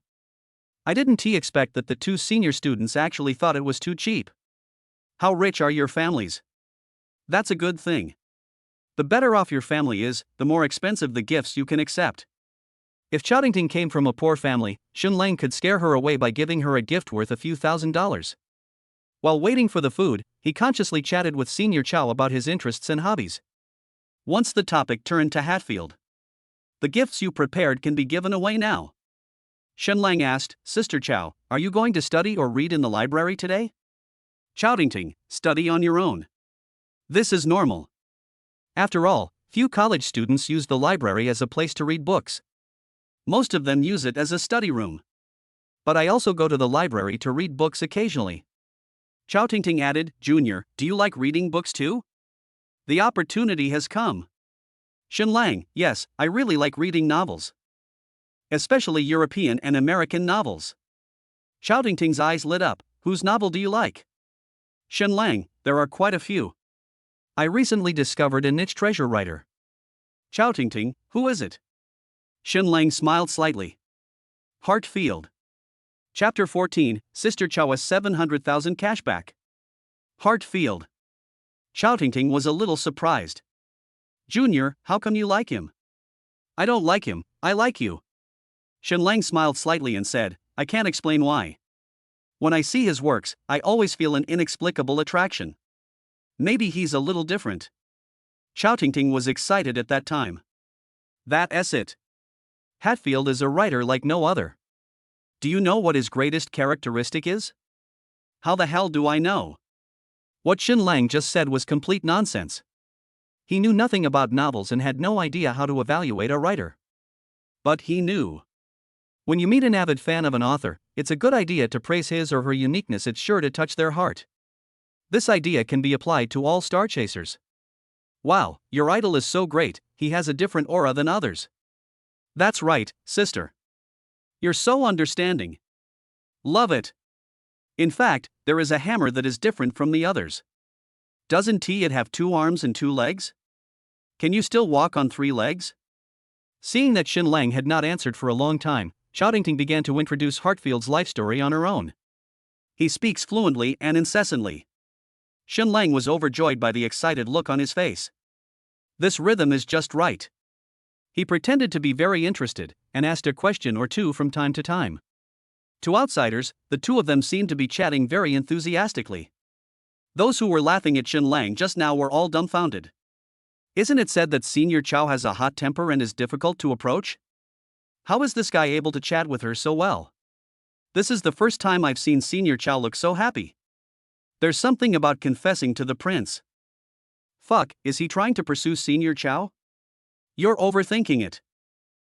I didn't expect that the two senior students actually thought it was too cheap. How rich are your families? That's a good thing. The better off your family is, the more expensive the gifts you can accept. If Chowdingting came from a poor family, Shen Lang could scare her away by giving her a gift worth a few $1,000s. While waiting for the food, he consciously chatted with Senior Chow about his interests and hobbies. Once the topic turned to Hatfield. The gifts you prepared can be given away now. Shen Lang asked, "Sister Chow, are you going to study or read in the library today?" Chowdingting, "Study on your own. This is normal. After all, few college students use the library as a place to read books. Most of them use it as a study room. But I also go to the library to read books occasionally." Chowdingting added, "Junior, do you like reading books too? The opportunity has come." Shen Lang, "Yes, I really like reading novels. Especially European and American novels." Chao Tingting's eyes lit up. Whose novel do you like? Shen Lang, there are quite a few. I recently discovered a niche treasure writer. Chao Tingting, who is it? Shen Lang smiled slightly. Hartfield. Chapter 14, Sister Chao's 700,000 cashback. Hartfield. Chao Tingting was a little surprised. Junior, how come you like him? I don't like him, I like you. Shen Lang smiled slightly and said, I can't explain why. When I see his works, I always feel an inexplicable attraction. Maybe he's a little different. Chao Tingting was excited at that time. That's it. Hatfield is a writer like no other. Do you know what his greatest characteristic is? How the hell do I know? What Shen Lang just said was complete nonsense. He knew nothing about novels and had no idea how to evaluate a writer. But he knew. When you meet an avid fan of an author, it's a good idea to praise his or her uniqueness. It's sure to touch their heart. This idea can be applied to all star chasers. Wow, your idol is so great, he has a different aura than others. That's right, sister. You're so understanding. Love it. In fact, there is a hammer that is different from the others. Doesn't it have 2 arms and 2 legs? Can you still walk on 3 legs? Seeing that Shen Lang had not answered for a long time, Chao Tingting began to introduce Hartfield's life story on her own. He speaks fluently and incessantly. Shen Lang was overjoyed by the excited look on his face. This rhythm is just right. He pretended to be very interested, and asked a question or two from time to time. To outsiders, the two of them seemed to be chatting very enthusiastically. Those who were laughing at Shen Lang just now were all dumbfounded. Isn't it said that Senior Chao has a hot temper and is difficult to approach? How is this guy able to chat with her so well? This is the first time I've seen Senior Chao look so happy. There's something about confessing to the prince. Fuck, is he trying to pursue Senior Chao? You're overthinking it.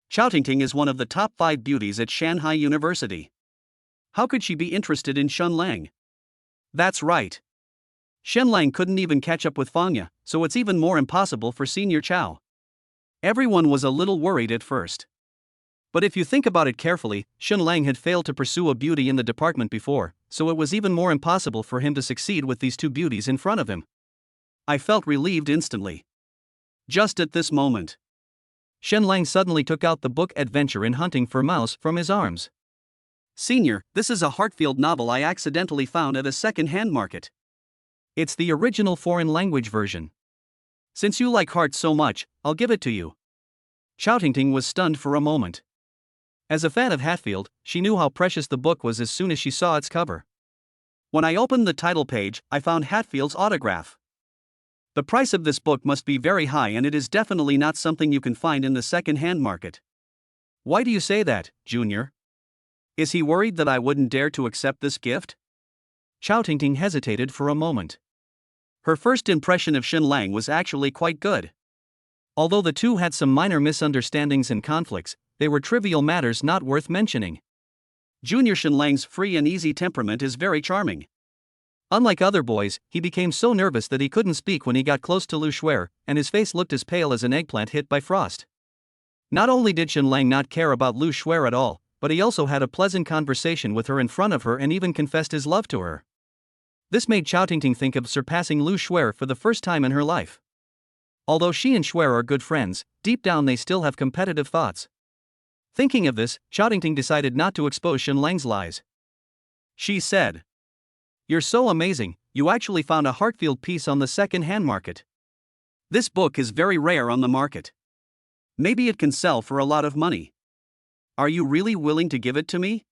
Chao Tingting is one of the top 5 beauties at Shanghai University. How could she be interested in Shen Lang? That's right. Shen Lang couldn't even catch up with Fangya, so it's even more impossible for Senior Chao. Everyone was a little worried at first. But if you think about it carefully, Shen Lang had failed to pursue a beauty in the department before, so it was even more impossible for him to succeed with these 2 beauties in front of him. I felt relieved instantly. Just at this moment, Shen Lang suddenly took out the book Adventure in Hunting for Mouse from his arms. Senior, this is a Hartfield novel I accidentally found at a second-hand market. It's the original foreign language version. Since you like Hart so much, I'll give it to you. Chao Tingting was stunned for a moment. As a fan of Hatfield, she knew how precious the book was as soon as she saw its cover. When I opened the title page, I found Hatfield's autograph. The price of this book must be very high, and it is definitely not something you can find in the second-hand market. Why do you say that, Junior? Is he worried that I wouldn't dare to accept this gift? Chao Tingting hesitated for a moment. Her first impression of Shen Lang was actually quite good. Although the two had some minor misunderstandings and conflicts, they were trivial matters not worth mentioning. Junior Shen Lang's free and easy temperament is very charming. Unlike other boys, he became so nervous that he couldn't speak when he got close to Lu Shuer, and his face looked as pale as an eggplant hit by frost. Not only did Shen Lang not care about Lu Shuer at all, but he also had a pleasant conversation with her in front of her and even confessed his love to her. This made Chao Tingting think of surpassing Lu Shuer for the first time in her life. Although she and Shuer are good friends, deep down they still have competitive thoughts. Thinking of this, Chao Tingting decided not to expose Shen Lang's lies. She said, "You're so amazing, you actually found a Hartfield piece on the second-hand market. This book is very rare on the market. Maybe it can sell for a lot of money. Are you really willing to give it to me?"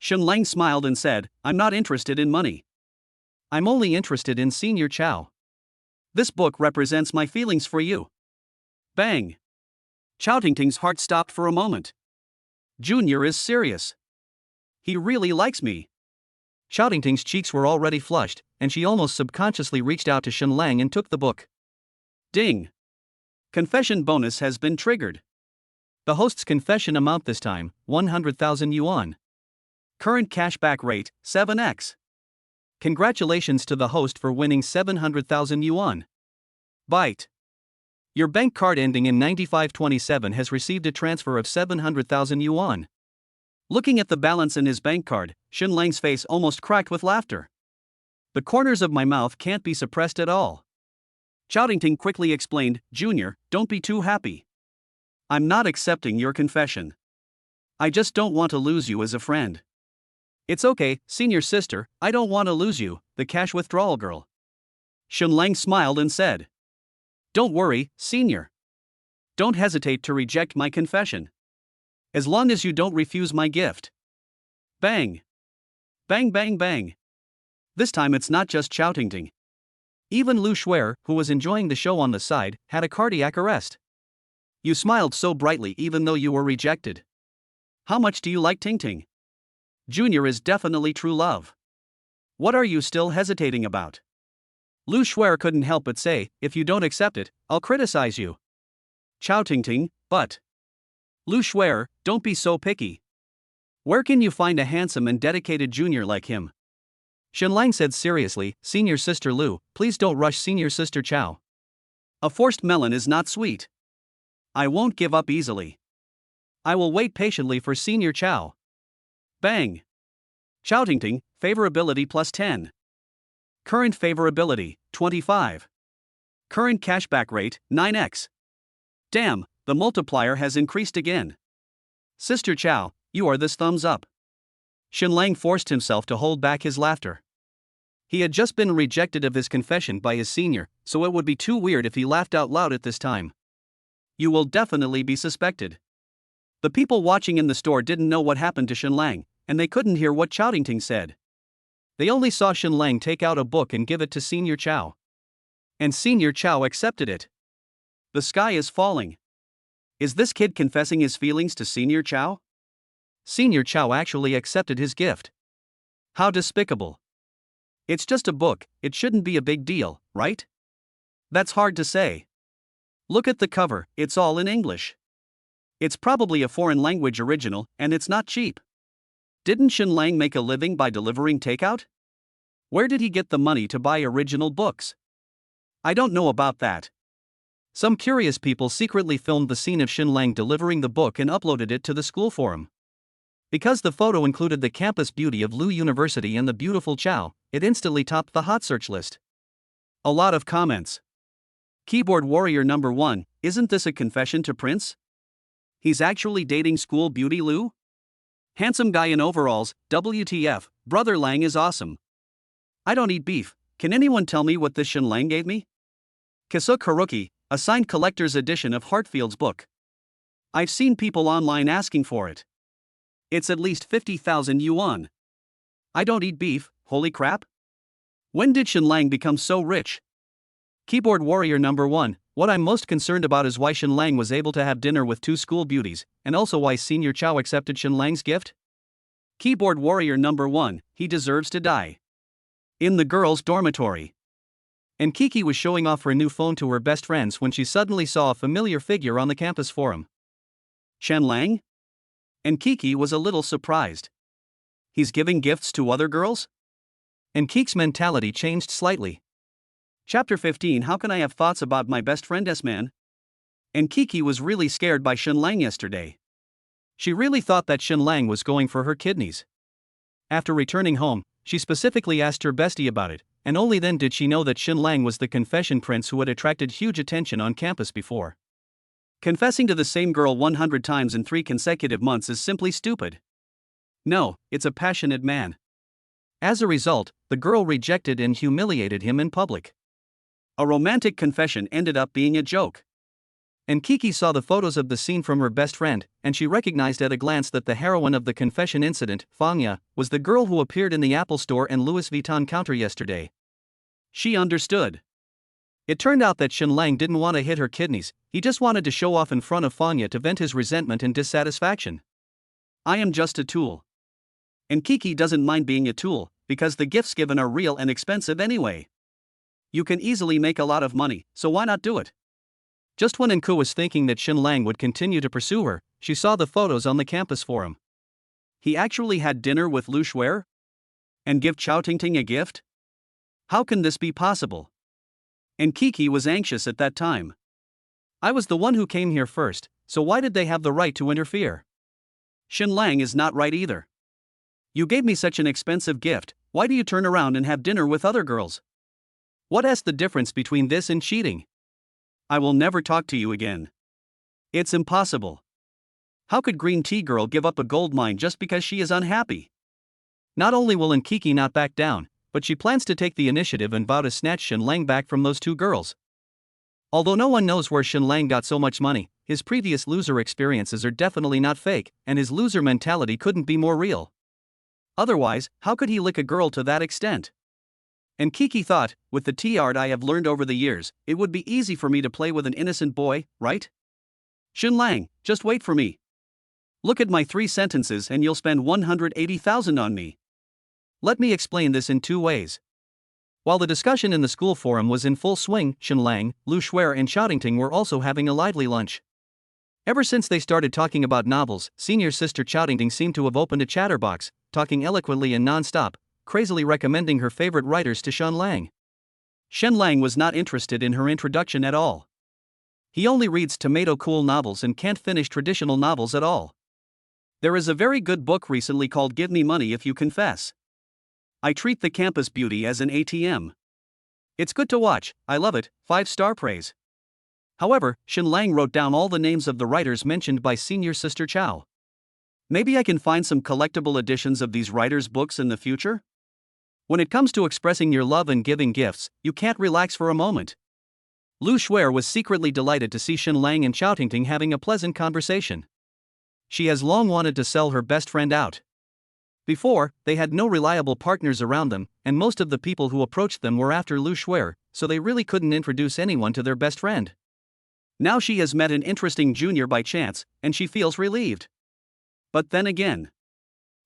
Shen Lang smiled and said, "I'm not interested in money. I'm only interested in Senior Chao. This book represents my feelings for you." Bang! Chao Tingting's heart stopped for a moment. Junior is serious. He really likes me. Chao Tingting's cheeks were already flushed, and she almost subconsciously reached out to Shen Lang and took the book. Ding! Confession bonus has been triggered. The host's confession amount this time, 100,000 yuan. Current cashback rate, 7x. Congratulations to the host for winning 700,000 yuan. Byte. Your bank card ending in 9527 has received a transfer of 700,000 yuan. Looking at the balance in his bank card, Shen Lang's face almost cracked with laughter. The corners of my mouth can't be suppressed at all. Chowdington quickly explained, Junior, don't be too happy. I'm not accepting your confession. I just don't want to lose you as a friend. It's okay, senior sister, I don't want to lose you, the cash withdrawal girl. Shen Lang smiled and said. Don't worry, senior. Don't hesitate to reject my confession. As long as you don't refuse my gift. Bang. Bang bang bang. This time it's not just Chowdington. Even Lu Shuer, who was enjoying the show on the side, had a cardiac arrest. You smiled so brightly even though you were rejected. How much do you like Ting Ting? Junior is definitely true love. What are you still hesitating about? Lu Shuer couldn't help but say, if you don't accept it, I'll criticize you. Chowdington, but. Lu Shuer, don't be so picky. Where can you find a handsome and dedicated junior like him? Shen Lang said seriously, Senior Sister Lu, please don't rush Senior Sister Chow. A forced melon is not sweet. I won't give up easily. I will wait patiently for Senior Chow. Bang. Chowdington, favorability plus 10. Current favorability, 25. Current cashback rate, 9x. Damn, the multiplier has increased again. Sister Chow, you are this thumbs up. Shen Lang forced himself to hold back his laughter. He had just been rejected of his confession by his senior, so it would be too weird if he laughed out loud at this time. You will definitely be suspected. The people watching in the store didn't know what happened to Shen Lang, and they couldn't hear what Chowdington said. They only saw Shen Lang take out a book and give it to Senior Chow. And Senior Chow accepted it. The sky is falling. Is this kid confessing his feelings to Senior Chow? Senior Chow actually accepted his gift. How despicable. It's just a book, it shouldn't be a big deal, right? That's hard to say. Look at the cover, it's all in English. It's probably a foreign language original, and it's not cheap. Didn't Shen Lang make a living by delivering takeout? Where did he get the money to buy original books? I don't know about that. Some curious people secretly filmed the scene of Shen Lang delivering the book and uploaded it to the school forum. Because the photo included the campus beauty of Lu University and the beautiful Chow, it instantly topped the hot search list. A lot of comments. Keyboard Warrior number 1, isn't this a confession to Prince? He's actually dating school beauty Lu? Handsome guy in overalls, WTF, Brother Lang is awesome. I don't eat beef, can anyone tell me what this Shen Lang gave me? Kisuk Haruki, a signed collector's edition of Hartfield's book. I've seen people online asking for it. It's at least 50,000 yuan. I don't eat beef, holy crap. When did Shen Lang become so rich? Keyboard Warrior number 1, what I'm most concerned about is why Shen Lang was able to have dinner with 2 school beauties, and also why Senior Chow accepted Shen Lang's gift? Keyboard Warrior number 1, he deserves to die. In the girls' dormitory. And Kiki was showing off her new phone to her best friends when she suddenly saw a familiar figure on the campus forum. Shen Lang? And Kiki was a little surprised. He's giving gifts to other girls? And Kiki's mentality changed slightly. Chapter 15, How can I have thoughts about my best friend S-Man? And Kiki was really scared by Shen Lang yesterday. She really thought that Shen Lang was going for her kidneys. After returning home, she specifically asked her bestie about it, and only then did she know that Shen Lang was the confession prince who had attracted huge attention on campus before. Confessing to the same girl 100 times in 3 consecutive months is simply stupid. No, it's a passionate man. As a result, the girl rejected and humiliated him in public. A romantic confession ended up being a joke. And Kiki saw the photos of the scene from her best friend, and she recognized at a glance that the heroine of the confession incident, Fangya, was the girl who appeared in the Apple Store and Louis Vuitton counter yesterday. She understood. It turned out that Shen Lang didn't want to hit her kidneys, he just wanted to show off in front of Fangya to vent his resentment and dissatisfaction. I am just a tool. And Kiki doesn't mind being a tool, because the gifts given are real and expensive anyway. You can easily make a lot of money, so why not do it? Just when Enku was thinking that Shen Lang would continue to pursue her, she saw the photos on the campus forum. He actually had dinner with Lu Shuer? And give Chowdington a gift? How can this be possible? And Kiki was anxious at that time. I was the one who came here first, so why did they have the right to interfere? Xin Lang is not right either. You gave me such an expensive gift, why do you turn around and have dinner with other girls? What's the difference between this and cheating? I will never talk to you again. It's impossible. How could Green Tea Girl give up a gold mine just because she is unhappy? Not only will Nkiki not back down, but she plans to take the initiative and vow to snatch Xin Lang back from those two girls. Although no one knows where Xin Lang got so much money, his previous loser experiences are definitely not fake, and his loser mentality couldn't be more real. Otherwise, how could he lick a girl to that extent? And Kiki thought, with the tea art I have learned over the years, it would be easy for me to play with an innocent boy, right? Xin Lang, just wait for me. Look at my 3 sentences and you'll spend 180,000 on me. Let me explain this in 2 ways. While the discussion in the school forum was in full swing, Xin Lang, Lu Shuer and Xiaotingting were also having a lively lunch. Ever since they started talking about novels, senior sister Xiaotingting seemed to have opened a chatterbox, talking eloquently and non-stop, crazily recommending her favorite writers to Xin Lang. Xin Lang was not interested in her introduction at all. He only reads tomato-cool novels and can't finish traditional novels at all. There is a very good book recently called Give Me Money If You Confess. I treat the campus beauty as an ATM. It's good to watch, I love it, 5-star praise. However, Xin Lang wrote down all the names of the writers mentioned by senior sister Chao. Maybe I can find some collectible editions of these writers' books in the future? When it comes to expressing your love and giving gifts, you can't relax for a moment. Lu Shuer was secretly delighted to see Xin Lang and Xiaotingting having a pleasant conversation. She has long wanted to sell her best friend out. Before, they had no reliable partners around them, and most of the people who approached them were after Lu Shuer, so they really couldn't introduce anyone to their best friend. Now she has met an interesting junior by chance, and she feels relieved. But then again,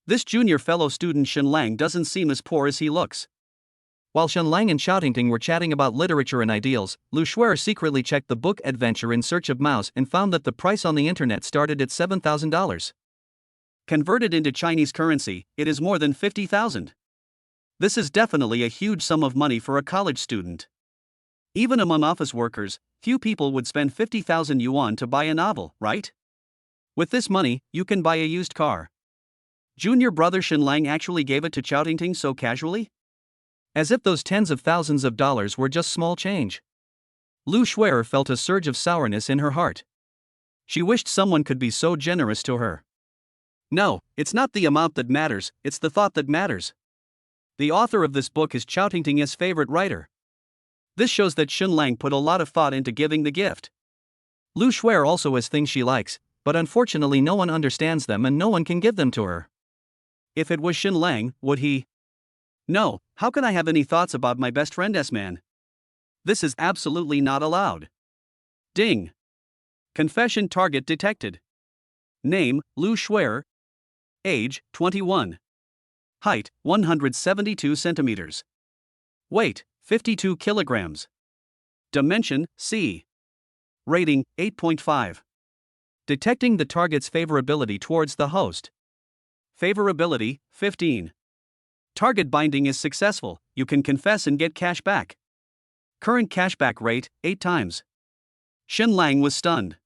this junior fellow student Xin Lang doesn't seem as poor as he looks. While Xin Lang and Xiaotingting were chatting about literature and ideals, Lu Shuer secretly checked the book Adventure in Search of Mouse and found that the price on the internet started at $7,000. Converted into Chinese currency, it is more than 50,000. This is definitely a huge sum of money for a college student. Even among office workers, few people would spend 50,000 yuan to buy a novel, right? With this money, you can buy a used car. Junior brother Xin Lang actually gave it to Xiaotingting so casually? As if those tens of thousands of dollars were just small change. Lu Shuer felt a surge of sourness in her heart. She wished someone could be so generous to her. No, it's not the amount that matters, it's the thought that matters. The author of this book is Xiaotingting's favorite writer. This shows that Xin Lang put a lot of thought into giving the gift. Lu Shuer also has things she likes, but unfortunately no one understands them and no one can give them to her. If it was Xin Lang, would he? No, how can I have any thoughts about my best friend S-Man? This is absolutely not allowed. Ding. Confession target detected. Name, Lu Shuer. Age, 21. Height, 172 centimeters. Weight, 52 kilograms. Dimension, C. Rating, 8.5. Detecting the target's favorability towards the host. Favorability, 15. Target binding is successful, you can confess and get cash back. Current cashback rate, 8 times. Xin Lang was stunned.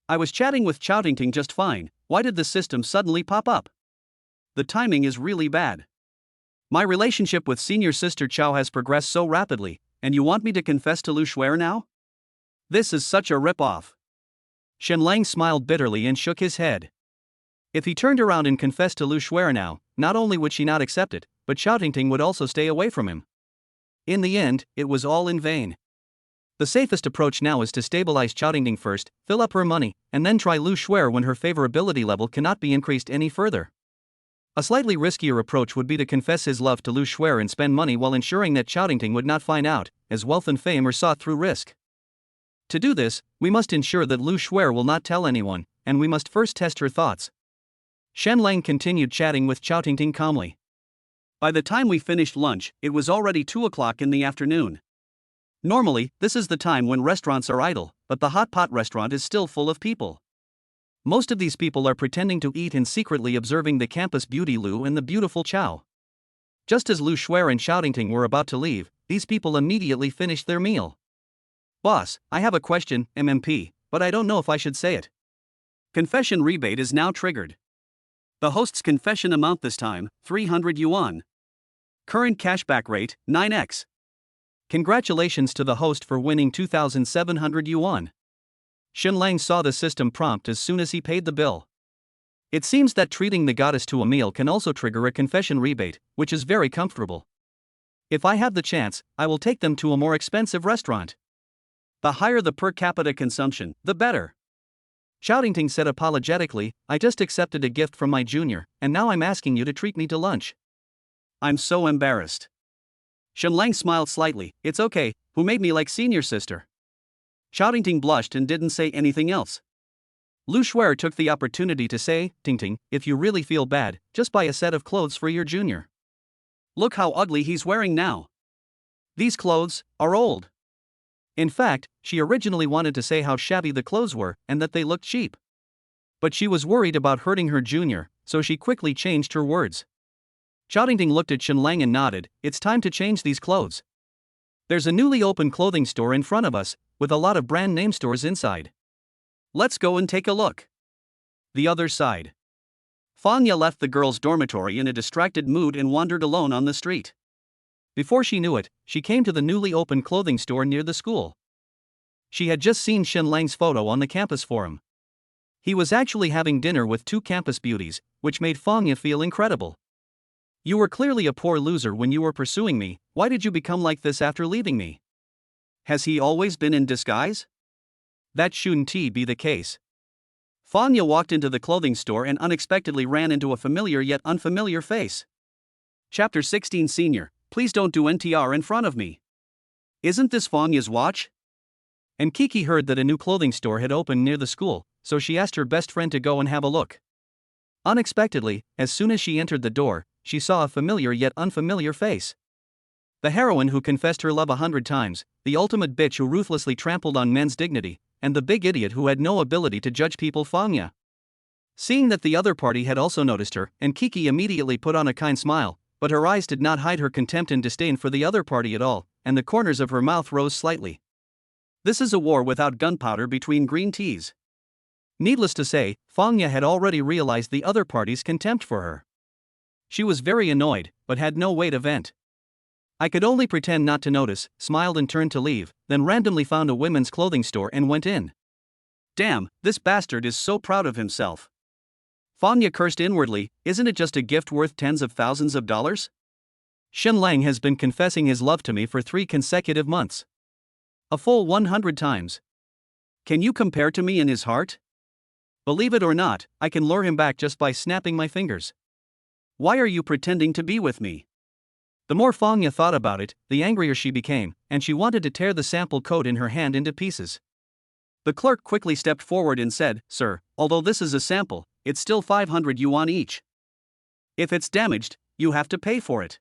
I was chatting with Xiaotingting just fine, why did the system suddenly pop up? The timing is really bad. My relationship with senior sister Chao has progressed so rapidly, and you want me to confess to Lu Shuer now? This is such a rip-off. Xin Lang smiled bitterly and shook his head. If he turned around and confessed to Lu Shuer now, not only would she not accept it, but Xiaotingting would also stay away from him. In the end, it was all in vain. The safest approach now is to stabilize Xiaotingting first, fill up her money, and then try Lu Shuer when her favorability level cannot be increased any further. A slightly riskier approach would be to confess his love to Lu Shuer and spend money while ensuring that Xiaotingting would not find out, as wealth and fame are sought through risk. To do this, we must ensure that Lu Shuer will not tell anyone, and we must first test her thoughts. Xin Lang continued chatting with Xiaotingting calmly. By the time we finished lunch, it was already 2 o'clock in the afternoon. Normally, this is the time when restaurants are idle, but the hot pot restaurant is still full of people. Most of these people are pretending to eat and secretly observing the campus beauty Lu and the beautiful Chao. Just as Lu Shuer and Xiaotingting were about to leave, these people immediately finished their meal. Boss, I have a question, MMP, but I don't know if I should say it. Confession rebate is now triggered. The host's confession amount this time, 300 yuan. Current cashback rate, 9x. Congratulations to the host for winning 2,700 yuan. Shenlang saw the system prompt as soon as he paid the bill. It seems that treating the goddess to a meal can also trigger a confession rebate, which is very comfortable. If I have the chance, I will take them to a more expensive restaurant. The higher the per capita consumption, the better. Shoutingting said apologetically, I just accepted a gift from my junior, and now I'm asking you to treat me to lunch. I'm so embarrassed. Shenlang smiled slightly, it's okay, who made me like senior sister? Shoutingting blushed and didn't say anything else. Lu Shuer took the opportunity to say, Tingting, if you really feel bad, just buy a set of clothes for your junior. Look how ugly he's wearing now. These clothes are old. In fact, she originally wanted to say how shabby the clothes were and that they looked cheap. But she was worried about hurting her junior, so she quickly changed her words. Shoutingting looked at Shenlang and nodded, it's time to change these clothes. There's a newly opened clothing store in front of us, with a lot of brand name stores inside. Let's go and take a look. The other side. Fanya left the girls' dormitory in a distracted mood and wandered alone on the street. Before she knew it, she came to the newly opened clothing store near the school. She had just seen Shenlang's photo on the campus forum. He was actually having dinner with two campus beauties, which made Fanya feel incredible. You were clearly a poor loser when you were pursuing me, why did you become like this after leaving me? Has he always been in disguise? That shouldn't be the case. Fanya walked into the clothing store and unexpectedly ran into a familiar yet unfamiliar face. Chapter 16 Senior, please don't do NTR in front of me. Isn't this Fanya's watch? And Kiki heard that a new clothing store had opened near the school, so she asked her best friend to go and have a look. Unexpectedly, as soon as she entered the door, she saw a familiar yet unfamiliar face. The heroine who confessed her love 100 times, the ultimate bitch who ruthlessly trampled on men's dignity, and the big idiot who had no ability to judge people, Fanya. Seeing that the other party had also noticed her, and Kiki immediately put on a kind smile, but her eyes did not hide her contempt and disdain for the other party at all, and the corners of her mouth rose slightly. This is a war without gunpowder between green teas. Needless to say, Fanya had already realized the other party's contempt for her. She was very annoyed, but had no way to vent. I could only pretend not to notice, smiled and turned to leave, then randomly found a women's clothing store and went in. Damn, this bastard is so proud of himself. Fanya cursed inwardly, isn't it just a gift worth tens of thousands of dollars? Shenlang has been confessing his love to me for 3 consecutive months. A full 100 times. Can you compare to me in his heart? Believe it or not, I can lure him back just by snapping my fingers. Why are you pretending to be with me? The more Fanya thought about it, the angrier she became, and she wanted to tear the sample coat in her hand into pieces. The clerk quickly stepped forward and said, Sir, although this is a sample, it's still 500 yuan each. If it's damaged, you have to pay for it.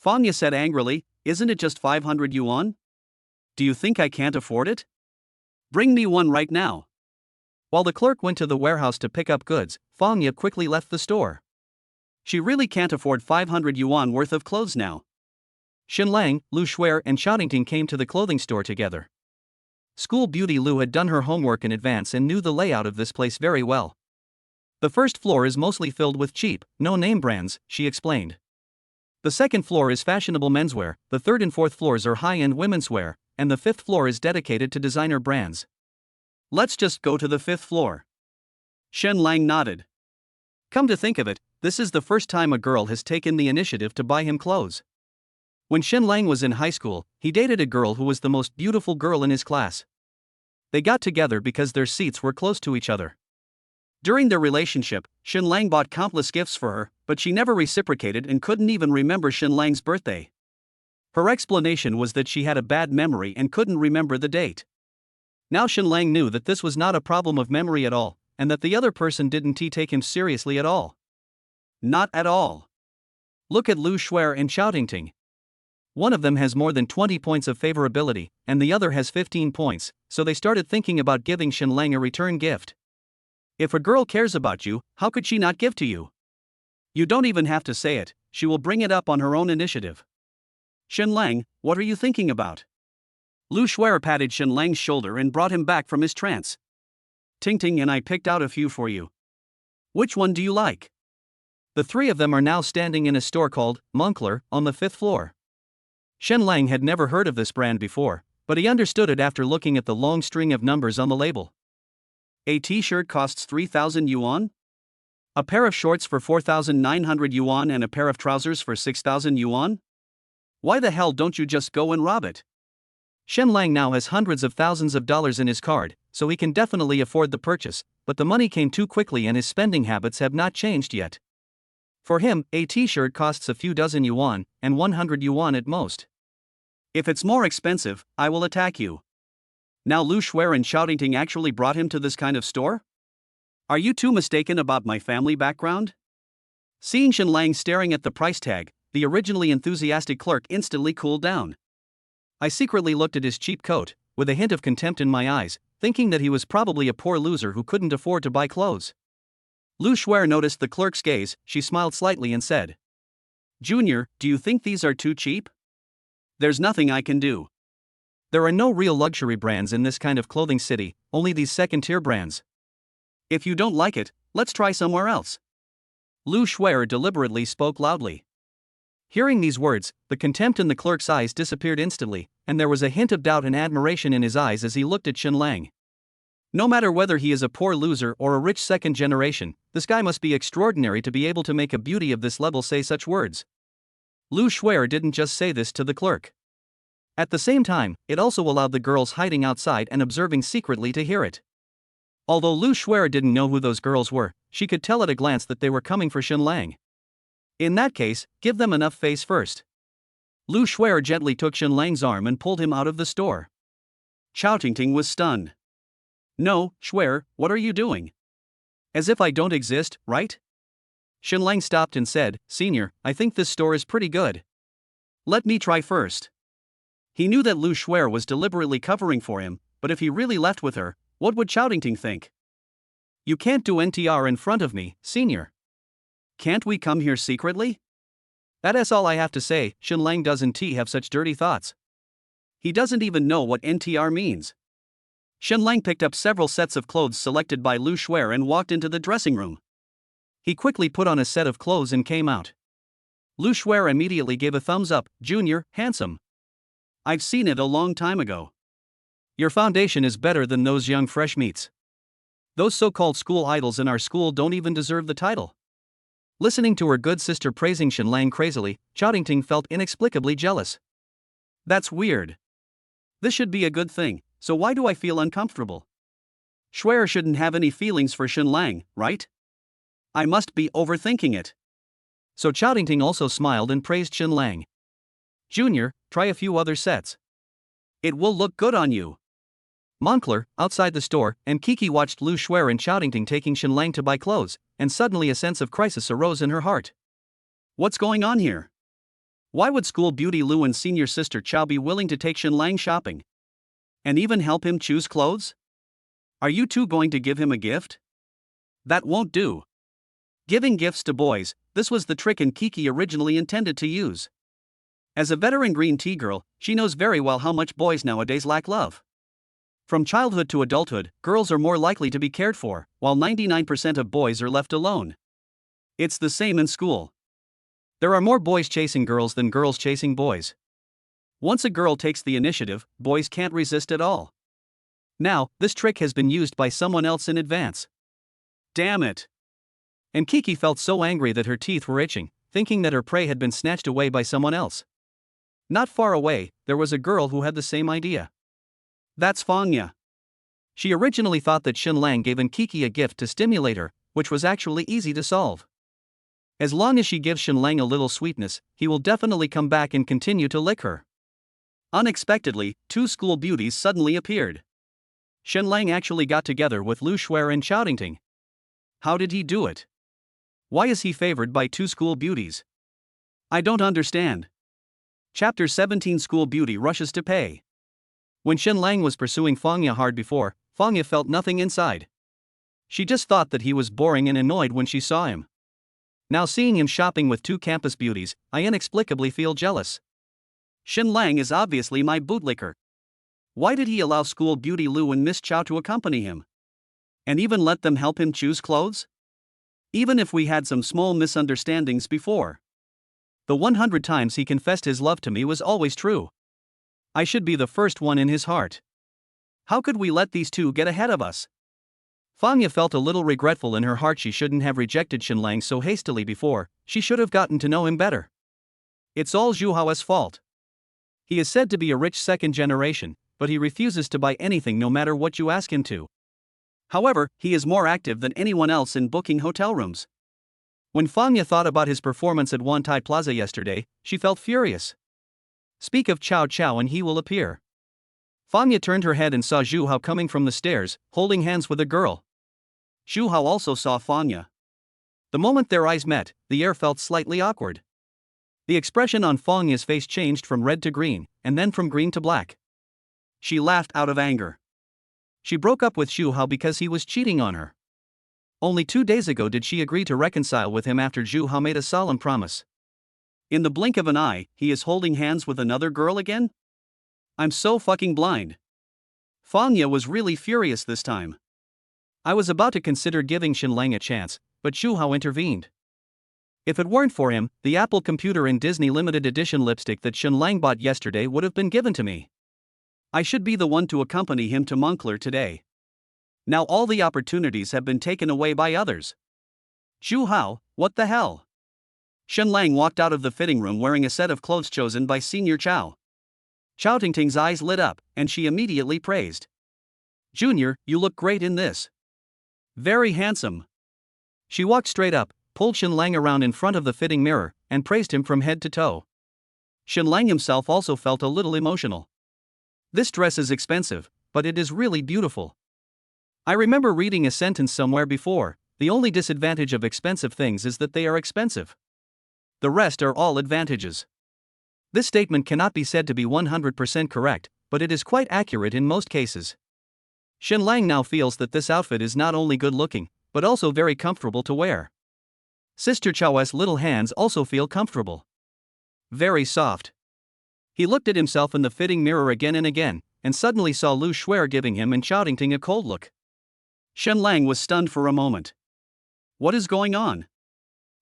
Fanya said angrily, isn't it just 500 yuan? Do you think I can't afford it? Bring me one right now. While the clerk went to the warehouse to pick up goods, Fanya quickly left the store. She really can't afford 500 yuan worth of clothes now. Shenlang, Lu Shuer and Shoutingting came to the clothing store together. School beauty Lu had done her homework in advance and knew the layout of this place very well. The first floor is mostly filled with cheap, no-name brands, she explained. The second floor is fashionable menswear, the third and fourth floors are high-end women's wear, and the fifth floor is dedicated to designer brands. Let's just go to the fifth floor. Shenlang nodded. Come to think of it, this is the first time a girl has taken the initiative to buy him clothes. When Shenlang was in high school, he dated a girl who was the most beautiful girl in his class. They got together because their seats were close to each other. During their relationship, Shenlang bought countless gifts for her, but she never reciprocated and couldn't even remember Shenlang's birthday. Her explanation was that she had a bad memory and couldn't remember the date. Now Shenlang knew that this was not a problem of memory at all, and that the other person didn't take him seriously at all. Not at all. Look at Lu Shuer and Shoutingting. One of them has more than 20 points of favorability, and the other has 15 points, so they started thinking about giving Shenlang a return gift. If a girl cares about you, how could she not give to you? You don't even have to say it, she will bring it up on her own initiative. Shenlang, what are you thinking about? Lu Shuer patted Shenlang's shoulder and brought him back from his trance. Tingting and I picked out a few for you. Which one do you like? The three of them are now standing in a store called Moncler on the 5th floor. Shen Lang had never heard of this brand before, but he understood it after looking at the long string of numbers on the label. A t-shirt costs 3,000 yuan? A pair of shorts for 4,900 yuan and a pair of trousers for 6,000 yuan? Why the hell don't you just go and rob it? Shen Lang now has hundreds of thousands of dollars in his card, so he can definitely afford the purchase, but the money came too quickly and his spending habits have not changed yet. For him, a t-shirt costs a few dozen yuan, and 100 yuan at most. If it's more expensive, I will attack you. Now Lu Shuer and Shoutingting actually brought him to this kind of store? Are you too mistaken about my family background? Seeing Shen Lang staring at the price tag, the originally enthusiastic clerk instantly cooled down. I secretly looked at his cheap coat, with a hint of contempt in my eyes, thinking that he was probably a poor loser who couldn't afford to buy clothes. Lu Shuer noticed the clerk's gaze, she smiled slightly and said, "Junior, do you think these are too cheap? There's nothing I can do." There are no real luxury brands in this kind of clothing city, only these second-tier brands. If you don't like it, let's try somewhere else. Lu Shuer deliberately spoke loudly. Hearing these words, the contempt in the clerk's eyes disappeared instantly, and there was a hint of doubt and admiration in his eyes as he looked at Shen Lang. No matter whether he is a poor loser or a rich second generation, this guy must be extraordinary to be able to make a beauty of this level say such words. Lu Shuer didn't just say this to the clerk. At the same time, it also allowed the girls hiding outside and observing secretly to hear it. Although Lu Shuer didn't know who those girls were, she could tell at a glance that they were coming for Shen Lang. In that case, give them enough face first. Lu Shuer gently took Shen Lang's arm and pulled him out of the store. Shoutingting was stunned. "No, Shuer, what are you doing? As if I don't exist, right?" Shen Lang stopped and said, "Senior, I think this store is pretty good. Let me try first." He knew that Lu Shuer was deliberately covering for him, but if he really left with her, what would Shoutingting think? "You can't do NTR in front of me, Senior." "Can't we come here secretly?" That is all I have to say. Shen Lang doesn't have such dirty thoughts. He doesn't even know what NTR means. Shen Lang picked up several sets of clothes selected by Lu Shuer and walked into the dressing room. He quickly put on a set of clothes and came out. Lu Shuer immediately gave a thumbs up. "Junior, handsome. I've seen it a long time ago." "Your foundation is better than those young fresh meats. Those so-called school idols in our school don't even deserve the title." Listening to her good sister praising Shen Lang crazily, Shoutingting felt inexplicably jealous. "That's weird. This should be a good thing, so why do I feel uncomfortable? Shuer shouldn't have any feelings for Shen Lang, right? I must be overthinking it." So Shoutingting also smiled and praised Shen Lang. "Junior, try a few other sets. It will look good on you." Moncler, outside the store, and Kiki watched Lu Shuer and Shoutingting taking Shen Lang to buy clothes, and suddenly a sense of crisis arose in her heart. What's going on here? Why would school beauty Lu and senior sister Chao be willing to take Shen Lang shopping? And even help him choose clothes? Are you two going to give him a gift? That won't do. Giving gifts to boys, this was the trick Kiki originally intended to use. As a veteran green tea girl, she knows very well how much boys nowadays lack love. From childhood to adulthood, girls are more likely to be cared for, while 99% of boys are left alone. It's the same in school. There are more boys chasing girls than girls chasing boys. Once a girl takes the initiative, boys can't resist at all. Now, this trick has been used by someone else in advance. Damn it! And Kiki felt so angry that her teeth were itching, thinking that her prey had been snatched away by someone else. Not far away, there was a girl who had the same idea. That's Fangya. She originally thought that Shen Lang gave Kiki a gift to stimulate her, which was actually easy to solve. As long as she gives Shen Lang a little sweetness, he will definitely come back and continue to lick her. Unexpectedly, two school beauties suddenly appeared. Shen Lang actually got together with Lu Shuer and Shoutingting. How did he do it? Why is he favored by two school beauties? I don't understand. Chapter 17 School Beauty rushes to pay. When Shen Lang was pursuing Fangya hard before, Fangya felt nothing inside. She just thought that he was boring and annoyed when she saw him. Now seeing him shopping with two campus beauties, I inexplicably feel jealous. Shen Lang is obviously my bootlicker. Why did he allow school beauty Lu and Miss Chow to accompany him? And even let them help him choose clothes? even if we had some small misunderstandings before. The 100 times he confessed his love to me was always true. I should be the first one in his heart. How could we let these two get ahead of us? Fangya felt a little regretful in her heart. She shouldn't have rejected Shenlang so hastily before, she should have gotten to know him better. It's all Zhu Hao's fault. He is said to be a rich second generation, but he refuses to buy anything no matter what you ask him to. However, he is more active than anyone else in booking hotel rooms. When Fangya thought about his performance at Wantai Plaza yesterday, she felt furious. Speak of Cao Cao and he will appear. Fangya turned her head and saw Zhu Hao coming from the stairs, holding hands with a girl. Zhu Hao also saw Fangya. The moment their eyes met, the air felt slightly awkward. The expression on Fangya's face changed from red to green, and then from green to black. She laughed out of anger. She broke up with Zhu Hao because he was cheating on her. Only 2 days ago did she agree to reconcile with him after Zhu Hao made a solemn promise. In the blink of an eye, he is holding hands with another girl again? I'm so fucking blind. Fangya was really furious this time. I was about to consider giving Shenlang a chance, but Zhu Hao intervened. If it weren't for him, the Apple Computer and Disney limited edition lipstick that Shenlang bought yesterday would have been given to me. I should be the one to accompany him to Moncler today. Now all the opportunities have been taken away by others. Zhu Hao, what the hell? Shenlang walked out of the fitting room wearing a set of clothes chosen by Senior Chao. Chao Tingting's eyes lit up, and she immediately praised. Junior, you look great in this. Very handsome. She walked straight up, pulled Shenlang around in front of the fitting mirror, and praised him from head to toe. Shenlang himself also felt a little emotional. This dress is expensive, but it is really beautiful. I remember reading a sentence somewhere before, the only disadvantage of expensive things is that they are expensive. The rest are all advantages. This statement cannot be said to be 100% correct, but it is quite accurate in most cases. Shenlang now feels that this outfit is not only good looking, but also very comfortable to wear. Sister Chao's little hands also feel comfortable. Very soft. He looked at himself in the fitting mirror again and again, and suddenly saw Lu Shuer giving him and Chao Tingting a cold look. Shenlang was stunned for a moment. What is going on?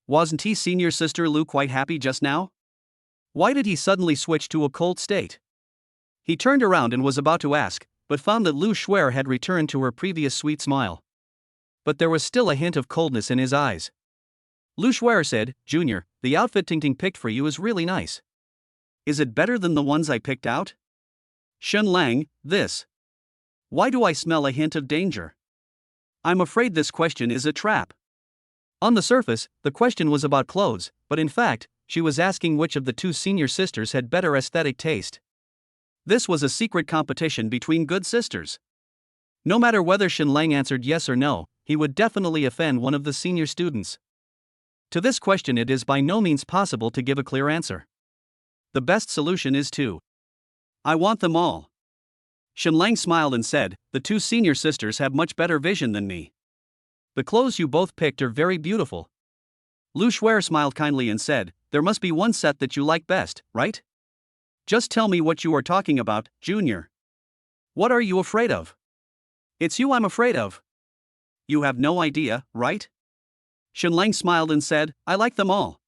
Wasn't he senior sister Lu quite happy just now? Why did he suddenly switch to a cold state? He turned around and was about to ask, but found that Lu Shuer had returned to her previous sweet smile. But there was still a hint of coldness in his eyes. Lu Shuer said, Junior, the outfit Tingting picked for you is really nice. Is it better than the ones I picked out? Shenlang, this. Why do I smell a hint of danger? I'm afraid this question is a trap. On the surface, the question was about clothes, but in fact, she was asking which of the two senior sisters had better aesthetic taste. This was a secret competition between good sisters. No matter whether Shenlang answered yes or no, he would definitely offend one of the senior students. To this question it is by no means possible to give a clear answer. The best solution is to. I want them all. Shenlang smiled and said, the two senior sisters have much better vision than me. The clothes you both picked are very beautiful. Lu Shuer smiled kindly and said, there must be one set that you like best, right? Just tell me what you are talking about, Junior. What are you afraid of? It's you I'm afraid of. You have no idea, right? Shenlang smiled and said, I like them all.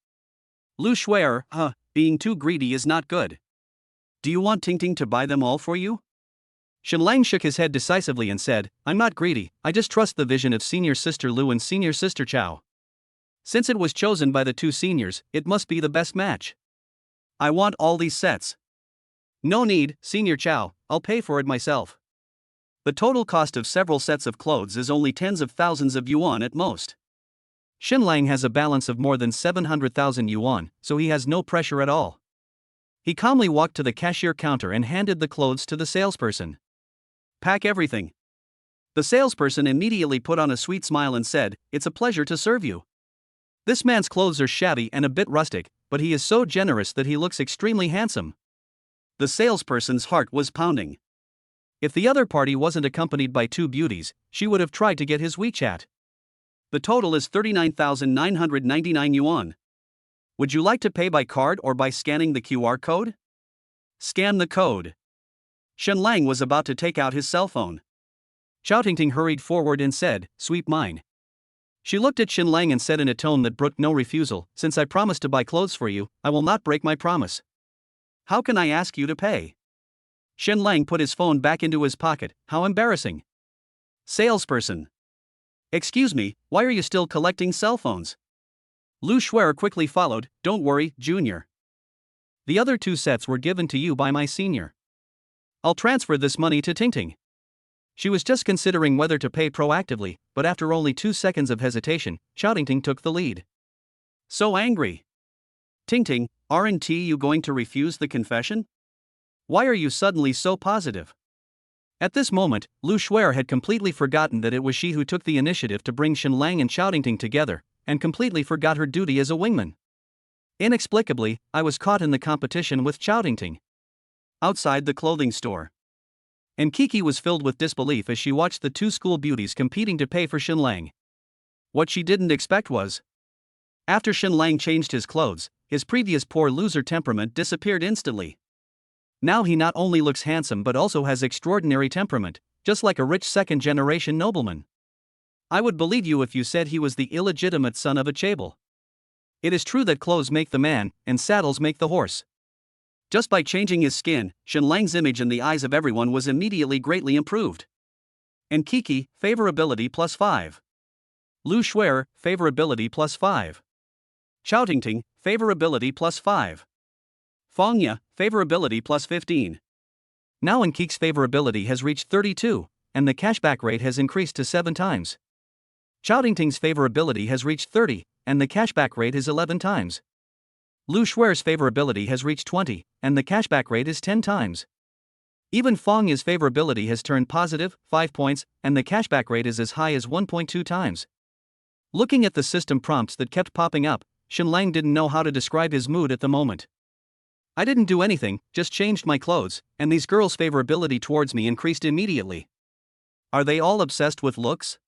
Lu Shuer, being too greedy is not good. Do you want Tingting to buy them all for you? Shenlang shook his head decisively and said, I'm not greedy, I just trust the vision of senior sister Lu and senior sister Chao. Since it was chosen by the two seniors, it must be the best match. I want all these sets. No need, Senior Chao, I'll pay for it myself. The total cost of several sets of clothes is only tens of thousands of yuan at most. Shenlang has a balance of more than 700,000 yuan, so he has no pressure at all. He calmly walked to the cashier counter and handed the clothes to the salesperson. Pack everything. The salesperson immediately put on a sweet smile and said, it's a pleasure to serve you. This man's clothes are shabby and a bit rustic, but he is so generous that he looks extremely handsome. The salesperson's heart was pounding. If the other party wasn't accompanied by two beauties, she would have tried to get his WeChat. The total is 39,999 yuan. Would you like to pay by card or by scanning the QR code? Scan the code. Shenlang was about to take out his cell phone. Chao Tingting hurried forward and said, sweep mine. She looked at Shen Lang and said in a tone that brooked no refusal, "Since I promised to buy clothes for you, I will not break my promise. How can I ask you to pay?" Shen Lang put his phone back into his pocket. How embarrassing. Salesperson. Excuse me, why are you still collecting cell phones? Lu Shuer quickly followed. Don't worry, Junior. The other 2 sets were given to you by my senior. I'll transfer this money to Tingting. She was just considering whether to pay proactively, but after only 2 seconds of hesitation, Tingting took the lead. So angry. Tingting, aren't you going to refuse the confession? Why are you suddenly so positive? At this moment, Lu Shuer had completely forgotten that it was she who took the initiative to bring Shen Lang and Tingting together, and completely forgot her duty as a wingman. Inexplicably, I was caught in the competition with Tingting. Outside the clothing store. And Kiki was filled with disbelief as she watched the 2 school beauties competing to pay for Shen Lang. What she didn't expect was, after Shen Lang changed his clothes, his previous poor loser temperament disappeared instantly. Now he not only looks handsome but also has extraordinary temperament, just like a rich second-generation nobleman. I would believe you if you said he was the illegitimate son of a chaebol. It is true that clothes make the man, and saddles make the horse. Just by changing his skin, Shen Lang's image in the eyes of everyone was immediately greatly improved. And Kiki, favorability +5. Lu Shuer, favorability +5. Tingting, favorability +5. Fangya, favorability +15. Now Kiki's favorability has reached 32, and the cashback rate has increased to 7 times. Tingting's favorability has reached 30, and the cashback rate is 11 times. Lu Shuer's favorability has reached 20, and the cashback rate is 10 times. Even Fangya's favorability has turned positive, 5 points, and the cashback rate is as high as 1.2 times. Looking at the system prompts that kept popping up, Shen Lang didn't know how to describe his mood at the moment. I didn't do anything, just changed my clothes, and these girls' favorability towards me increased immediately. Are they all obsessed with looks?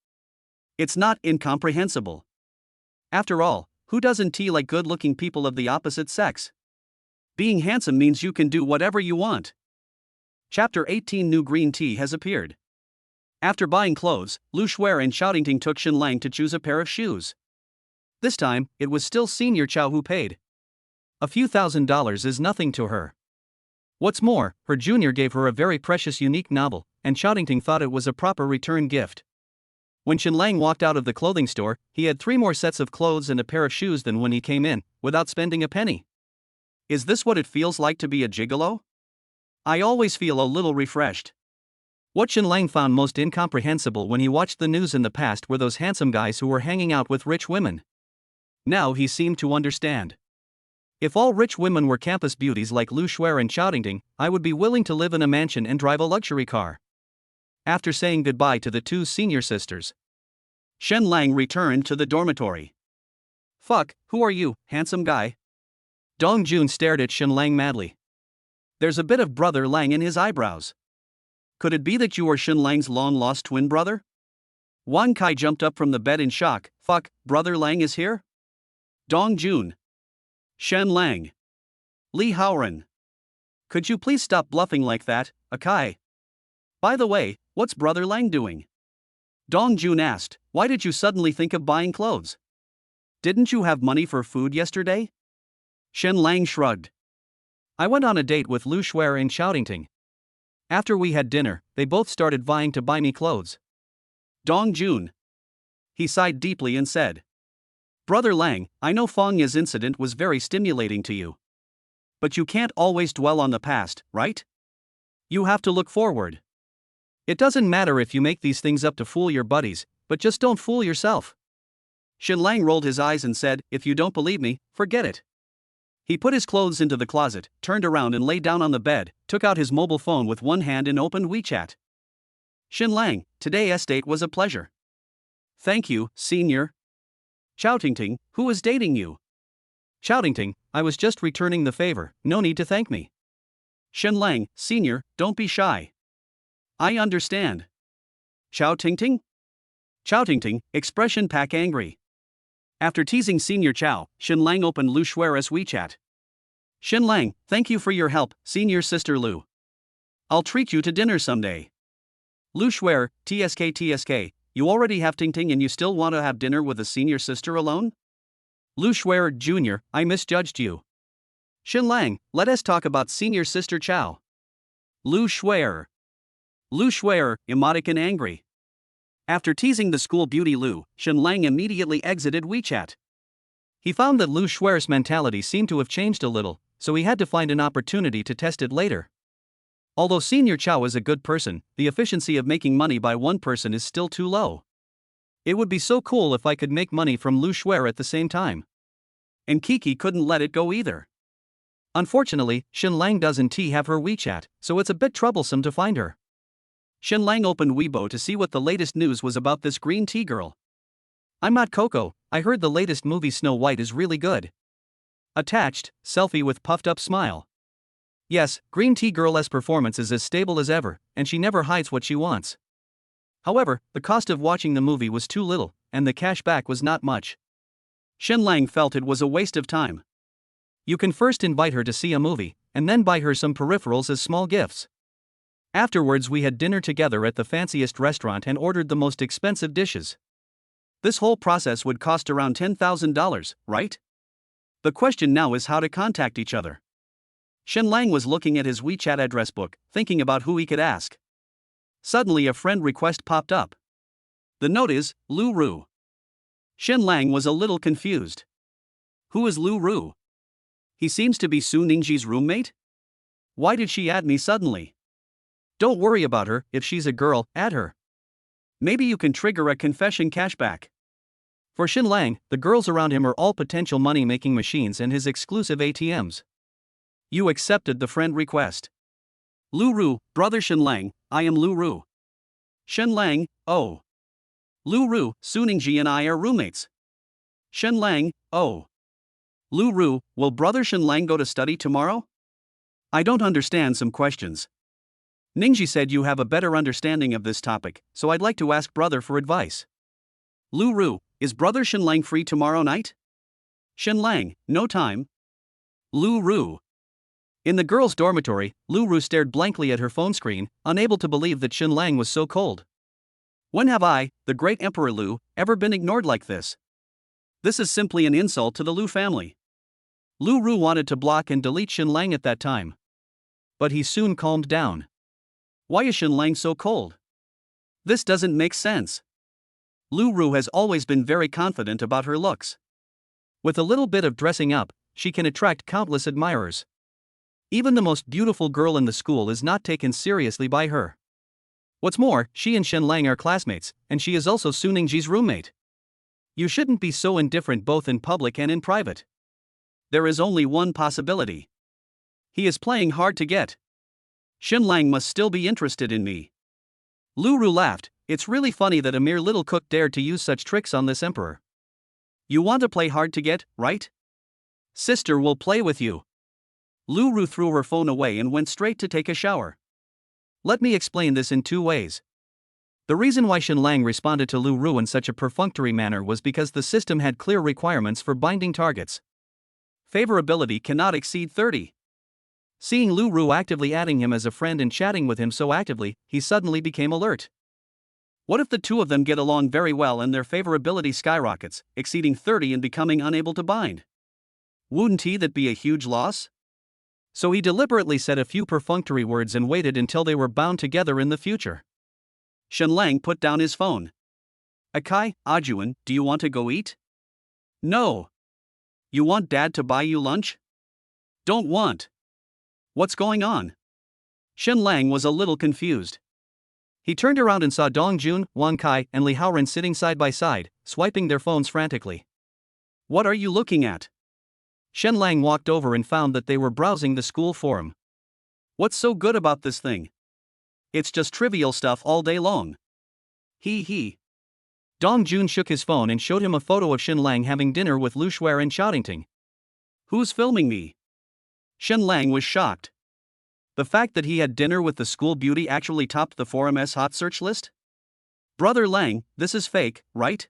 It's not incomprehensible. After all, who doesn't like good-looking people of the opposite sex? Being handsome means you can do whatever you want. Chapter 18 New green tea has appeared. After buying clothes, Lu Shuer and Tingting took Shen Lang to choose a pair of shoes. This time, it was still Senior Chow who paid. A few $1,000s is nothing to her. What's more, her junior gave her a very precious unique novel, and Tingting thought it was a proper return gift. When Shen Lang walked out of the clothing store, he had 3 more sets of clothes and a pair of shoes than when he came in, without spending a penny. Is this what it feels like to be a gigolo? I always feel a little refreshed. What Shen Lang found most incomprehensible when he watched the news in the past were those handsome guys who were hanging out with rich women. Now he seemed to understand. If all rich women were campus beauties like Lu Shuer and Tingting, I would be willing to live in a mansion and drive a luxury car. After saying goodbye to the 2 senior sisters, Shen Lang returned to the dormitory. Fuck, who are you, handsome guy? Dong Jun stared at Shen Lang madly. There's a bit of Brother Lang in his eyebrows. Could it be that you are Shen Lang's long-lost twin brother? Wan Kai jumped up from the bed in shock. Fuck, Brother Lang is here? Dong Jun. Shen Lang. Li Haoran. Could you please stop bluffing like that, Akai? By the way, what's Brother Lang doing? Dong Jun asked, why did you suddenly think of buying clothes? Didn't you have money for food yesterday? Shen Lang shrugged. I went on a date with Lu Shuer and Tingting. After we had dinner, they both started vying to buy me clothes. Dong Jun. He sighed deeply and said, Brother Lang, I know Fangya's incident was very stimulating to you. But you can't always dwell on the past, right? You have to look forward. It doesn't matter if you make these things up to fool your buddies, but just don't fool yourself. Shen Lang rolled his eyes and said, if you don't believe me, forget it. He put his clothes into the closet, turned around and lay down on the bed, took out his mobile phone with one hand and opened WeChat. Shen Lang, today's date was a pleasure. Thank you, senior. Tingting, who is dating you? Tingting, I was just returning the favor, no need to thank me. Shen Lang, senior, don't be shy. I understand. Tingting? Tingting, expression pack angry. After teasing Senior Chow, Shen Lang opened Lu Shuer's WeChat. Shen Lang, thank you for your help, Senior Sister Lu. I'll treat you to dinner someday. Lu Shuer, TSK, you already have Ting Ting and you still want to have dinner with a senior sister alone? Lu Shuer Jr., I misjudged you. Shen Lang, let us talk about senior sister Chow. Lu Shuer. Lu Shuer, emotic and angry. After teasing the school beauty Lu, Shen Lang immediately exited WeChat. He found that Lu Shuer's mentality seemed to have changed a little, so he had to find an opportunity to test it later. Although Senior Chow is a good person, the efficiency of making money by one person is still too low. It would be so cool if I could make money from Lu Shuer at the same time. And Kiki couldn't let it go either. Unfortunately, Shen Lang doesn't have her WeChat, so it's a bit troublesome to find her. Shen Lang opened Weibo to see what the latest news was about this green tea girl. I'm not Coco, I heard the latest movie Snow White is really good. Attached, selfie with puffed up smile. Yes, green tea girl's performance is as stable as ever, and she never hides what she wants. However, the cost of watching the movie was too little, and the cash back was not much. Shen Lang felt it was a waste of time. You can first invite her to see a movie, and then buy her some peripherals as small gifts. Afterwards we had dinner together at the fanciest restaurant and ordered the most expensive dishes. This whole process would cost around $10,000, right? The question now is how to contact each other. Shen Lang was looking at his WeChat address book, thinking about who he could ask. Suddenly a friend request popped up. The note is, Lu Ru. Shen Lang was a little confused. Who is Lu Ru? He seems to be Su Ningji's roommate? Why did she add me suddenly? Don't worry about her, if she's a girl, add her. Maybe you can trigger a confession cashback. For Shen Lang, the girls around him are all potential money-making machines and his exclusive ATMs. You accepted the friend request. Lu Ru, brother Shen Lang, I am Lu Ru. Shen Lang, oh. Lu Ru, Su Ningji and I are roommates. Shen Lang, oh. Lu Ru, will brother Shen Lang go to study tomorrow? I don't understand some questions. Ningji said you have a better understanding of this topic, so I'd like to ask brother for advice. Lu Ru, is brother Shen Lang free tomorrow night? Shen Lang, no time. Lu Ru. In the girls' dormitory, Lu Ru stared blankly at her phone screen, unable to believe that Shen Lang was so cold. When have I, the great Emperor Lu, ever been ignored like this? This is simply an insult to the Lu family. Lu Ru wanted to block and delete Shen Lang at that time. But he soon calmed down. Why is Shen Lang so cold? This doesn't make sense. Lu Ru has always been very confident about her looks. With a little bit of dressing up, she can attract countless admirers. Even the most beautiful girl in the school is not taken seriously by her. What's more, she and Shen Lang are classmates, and she is also Su Ningji's roommate. You shouldn't be so indifferent both in public and in private. There is only one possibility. He is playing hard to get. Shen Lang must still be interested in me. Lu Ru laughed. It's really funny that a mere little cook dared to use such tricks on this emperor. You want to play hard to get, right? Sister will play with you. Lu Ru threw her phone away and went straight to take a shower. Let me explain this in two ways. The reason why Shen Lang responded to Lu Ru in such a perfunctory manner was because the system had clear requirements for binding targets. Favorability cannot exceed 30. Seeing Lu Ru actively adding him as a friend and chatting with him so actively, he suddenly became alert. What if the two of them get along very well and their favorability skyrockets, exceeding 30 and becoming unable to bind? Wouldn't that be a huge loss? So he deliberately said a few perfunctory words and waited until they were bound together in the future. Shen Lang put down his phone. Akai, Ajuan, do you want to go eat? No. You want dad to buy you lunch? Don't want. What's going on? Shen Lang was a little confused. He turned around and saw Dong Jun, Wang Kai, and Li Haoren sitting side by side, swiping their phones frantically. What are you looking at? Shen Lang walked over and found that they were browsing the school forum. What's so good about this thing? It's just trivial stuff all day long. He. Dong Jun shook his phone and showed him a photo of Shen Lang having dinner with Lu Shuer and Xiaotingting. Who's filming me? Shen Lang was shocked. The fact that he had dinner with the school beauty actually topped the forum's hot search list? Brother Lang, this is fake, right?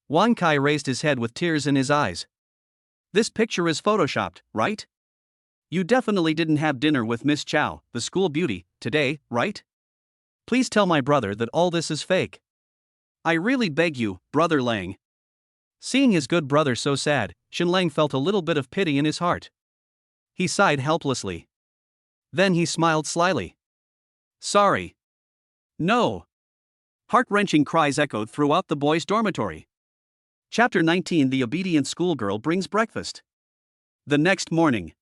Wang Kai raised his head with tears in his eyes. This picture is photoshopped, right? You definitely didn't have dinner with Miss Chow, the school beauty, today, right? Please tell my brother that all this is fake. I really beg you, Brother Lang. Seeing his good brother so sad, Shenlang felt a little bit of pity in his heart. He sighed helplessly. Then he smiled slyly. Sorry. No. Heart-wrenching cries echoed throughout the boys' dormitory. Chapter 19. The obedient schoolgirl brings breakfast. The next morning,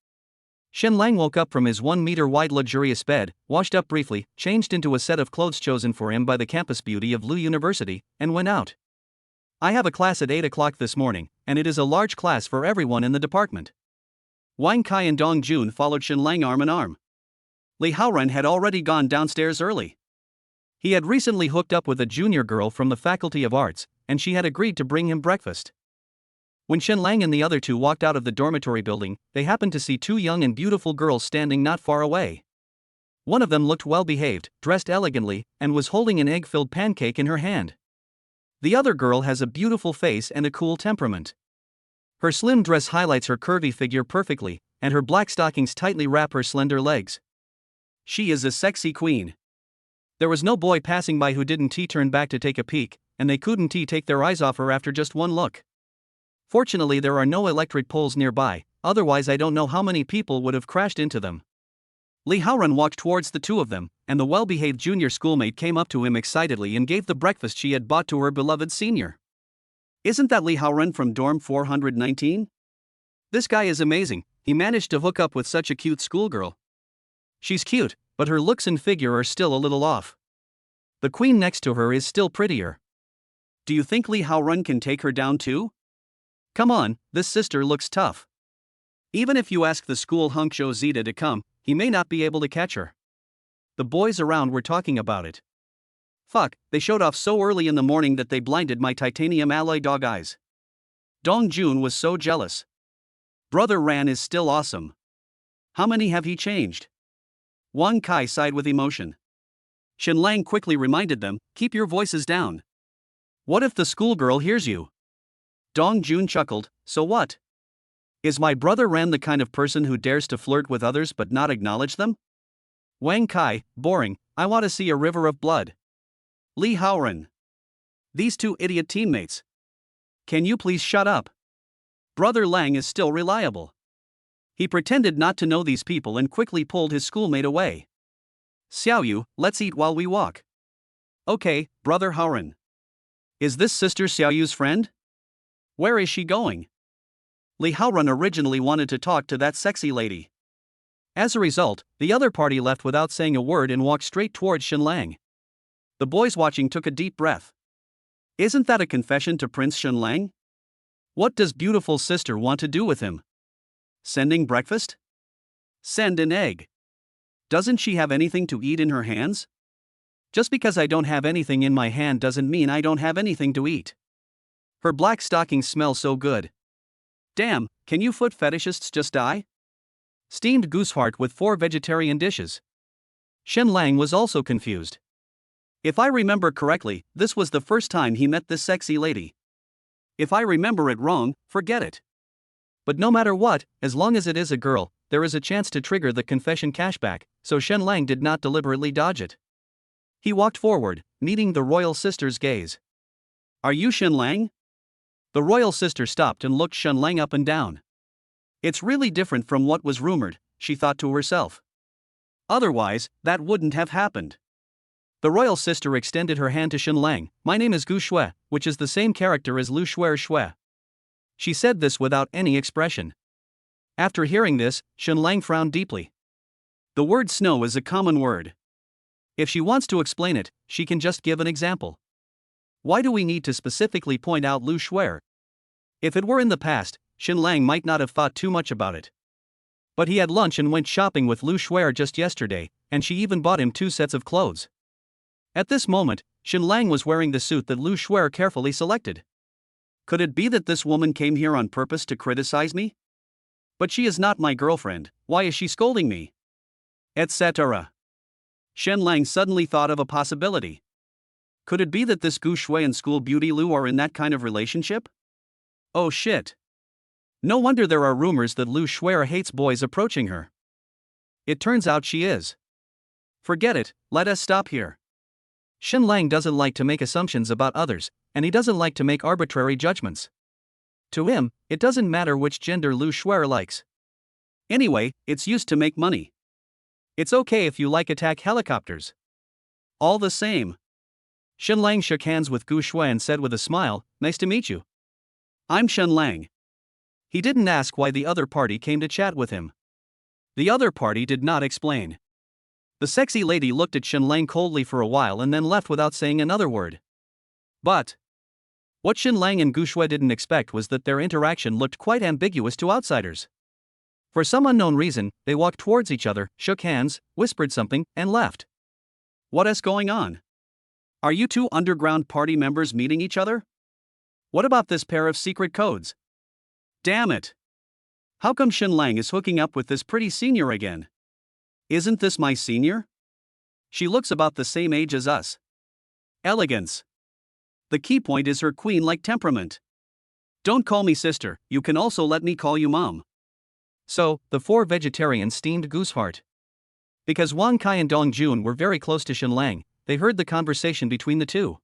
Shenlang woke up from his 1-meter-wide luxurious bed, washed up briefly, changed into a set of clothes chosen for him by the campus beauty of Lu University, and went out. I have a class at 8 o'clock this morning, and it is a large class for everyone in the department. Wang Kai and Dong Jun followed Shenlang arm in arm. Li Haoren had already gone downstairs early. He had recently hooked up with a junior girl from the Faculty of Arts, and she had agreed to bring him breakfast. When Shenlang and the other two walked out of the dormitory building, they happened to see two young and beautiful girls standing not far away. One of them looked well behaved, dressed elegantly, and was holding an egg-filled pancake in her hand. The other girl has a beautiful face and a cool temperament. Her slim dress highlights her curvy figure perfectly, and her black stockings tightly wrap her slender legs. She is a sexy queen. There was no boy passing by who didn't turn back to take a peek, and they couldn't take their eyes off her after just one look. Fortunately, there are no electric poles nearby, otherwise I don't know how many people would have crashed into them. Li Haoren walked towards the two of them, and the well-behaved junior schoolmate came up to him excitedly and gave the breakfast she had bought to her beloved senior. Isn't that Li Haoren from dorm 419? This guy is amazing, he managed to hook up with such a cute schoolgirl. She's cute, but her looks and figure are still a little off. The queen next to her is still prettier. Do you think Li Haoren can take her down too? Come on, this sister looks tough. Even if you ask the school hunk Zhou Zita to come, he may not be able to catch her. The boys around were talking about it. Fuck, they showed off so early in the morning that they blinded my titanium alloy dog eyes. Dong Jun was so jealous. Brother Ran is still awesome. How many have he changed? Wang Kai sighed with emotion. Shenlang quickly reminded them, keep your voices down. What if the schoolgirl hears you? Dong Jun chuckled, so what? Is my brother Ran the kind of person who dares to flirt with others but not acknowledge them? Wang Kai, boring, I want to see a river of blood. Li Haoren. These two idiot teammates. Can you please shut up? Brother Lang is still reliable. He pretended not to know these people and quickly pulled his schoolmate away. Xiaoyu, let's eat while we walk. Okay, Brother Haoren. Is this sister Xiaoyu's friend? Where is she going? Li Haoren originally wanted to talk to that sexy lady. As a result, the other party left without saying a word and walked straight towards Shenlang. The boys watching took a deep breath. Isn't that a confession to Prince Shenlang? What does beautiful sister want to do with him? Sending breakfast? Send an egg. Doesn't she have anything to eat in her hands? Just because I don't have anything in my hand doesn't mean I don't have anything to eat. Her black stockings smell so good. Damn, can you foot fetishists just die? Steamed goose heart with 4 vegetarian dishes. Shenlang was also confused. If I remember correctly, this was the first time he met this sexy lady. If I remember it wrong, forget it. But no matter what, as long as it is a girl, there is a chance to trigger the confession cashback, so Shenlang did not deliberately dodge it. He walked forward, meeting the royal sister's gaze. Are you Shenlang? The royal sister stopped and looked Shenlang up and down. It's really different from what was rumored, she thought to herself. Otherwise, that wouldn't have happened. The royal sister extended her hand to Shenlang. My name is Gu Shui, which is the same character as Lu Shui Shui. She said this without any expression. After hearing this, Shenlang frowned deeply. The word snow is a common word. If she wants to explain it, she can just give an example. Why do we need to specifically point out Lu Shui? If it were in the past, Shenlang might not have thought too much about it. But he had lunch and went shopping with Lu Shui just yesterday, and she even bought him 2 sets of clothes. At this moment, Shenlang was wearing the suit that Lu Shui carefully selected. Could it be that this woman came here on purpose to criticize me? But she is not my girlfriend, why is she scolding me? Etc. Shenlang suddenly thought of a possibility. Could it be that this Gu Shui and school beauty Lu are in that kind of relationship? Oh shit. No wonder there are rumors that Lu Shui hates boys approaching her. It turns out she is. Forget it, let us stop here. Shen Lang doesn't like to make assumptions about others, and he doesn't like to make arbitrary judgments. To him, it doesn't matter which gender Lu Shuer likes. Anyway, it's used to make money. It's okay if you like attack helicopters. All the same. Shen Lang shook hands with Gu Shui and said with a smile, "Nice to meet you." I'm Shen Lang. He didn't ask why the other party came to chat with him. The other party did not explain. The sexy lady looked at Shen Lang coldly for a while and then left without saying another word. But what Shen Lang and Gu Shui didn't expect was that their interaction looked quite ambiguous to outsiders. For some unknown reason, they walked towards each other, shook hands, whispered something, and left. What is going on? Are you two underground party members meeting each other? What about this pair of secret codes? Damn it! How come Shen Lang is hooking up with this pretty senior again? Isn't this my senior? She looks about the same age as us. Elegance. The key point is her queen-like temperament. Don't call me sister, you can also let me call you mom. So, the four vegetarians steamed Gooseheart. Because Wang Kai and Dong Jun were very close to Shen Lang, they heard the conversation between the two.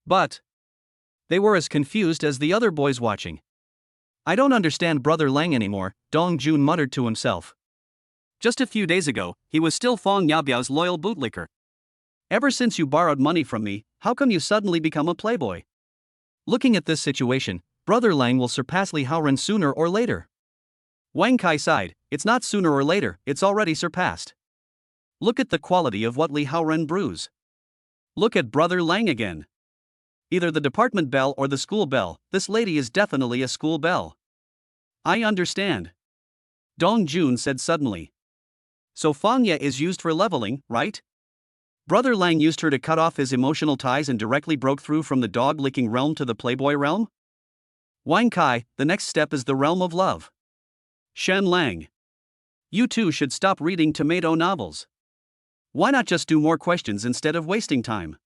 But they were as confused as the other boys watching. "I don't understand Brother Lang anymore," Dong Jun muttered to himself. Just a few days ago, he was still Fong Yabiao's loyal bootlicker. Ever since you borrowed money from me, how come you suddenly become a playboy? Looking at this situation, Brother Lang will surpass Li Haoren sooner or later. Wang Kai sighed, it's not sooner or later, it's already surpassed. Look at the quality of what Li Haoren brews. Look at Brother Lang again. Either the department bell or the school bell, this lady is definitely a school bell. I understand. Dong Jun said suddenly. So Fangya is used for leveling, right? Brother Lang used her to cut off his emotional ties and directly broke through from the dog-licking realm to the playboy realm? Wang Kai, the next step is the realm of love. Shen Lang. You two should stop reading tomato novels. Why not just do more questions instead of wasting time?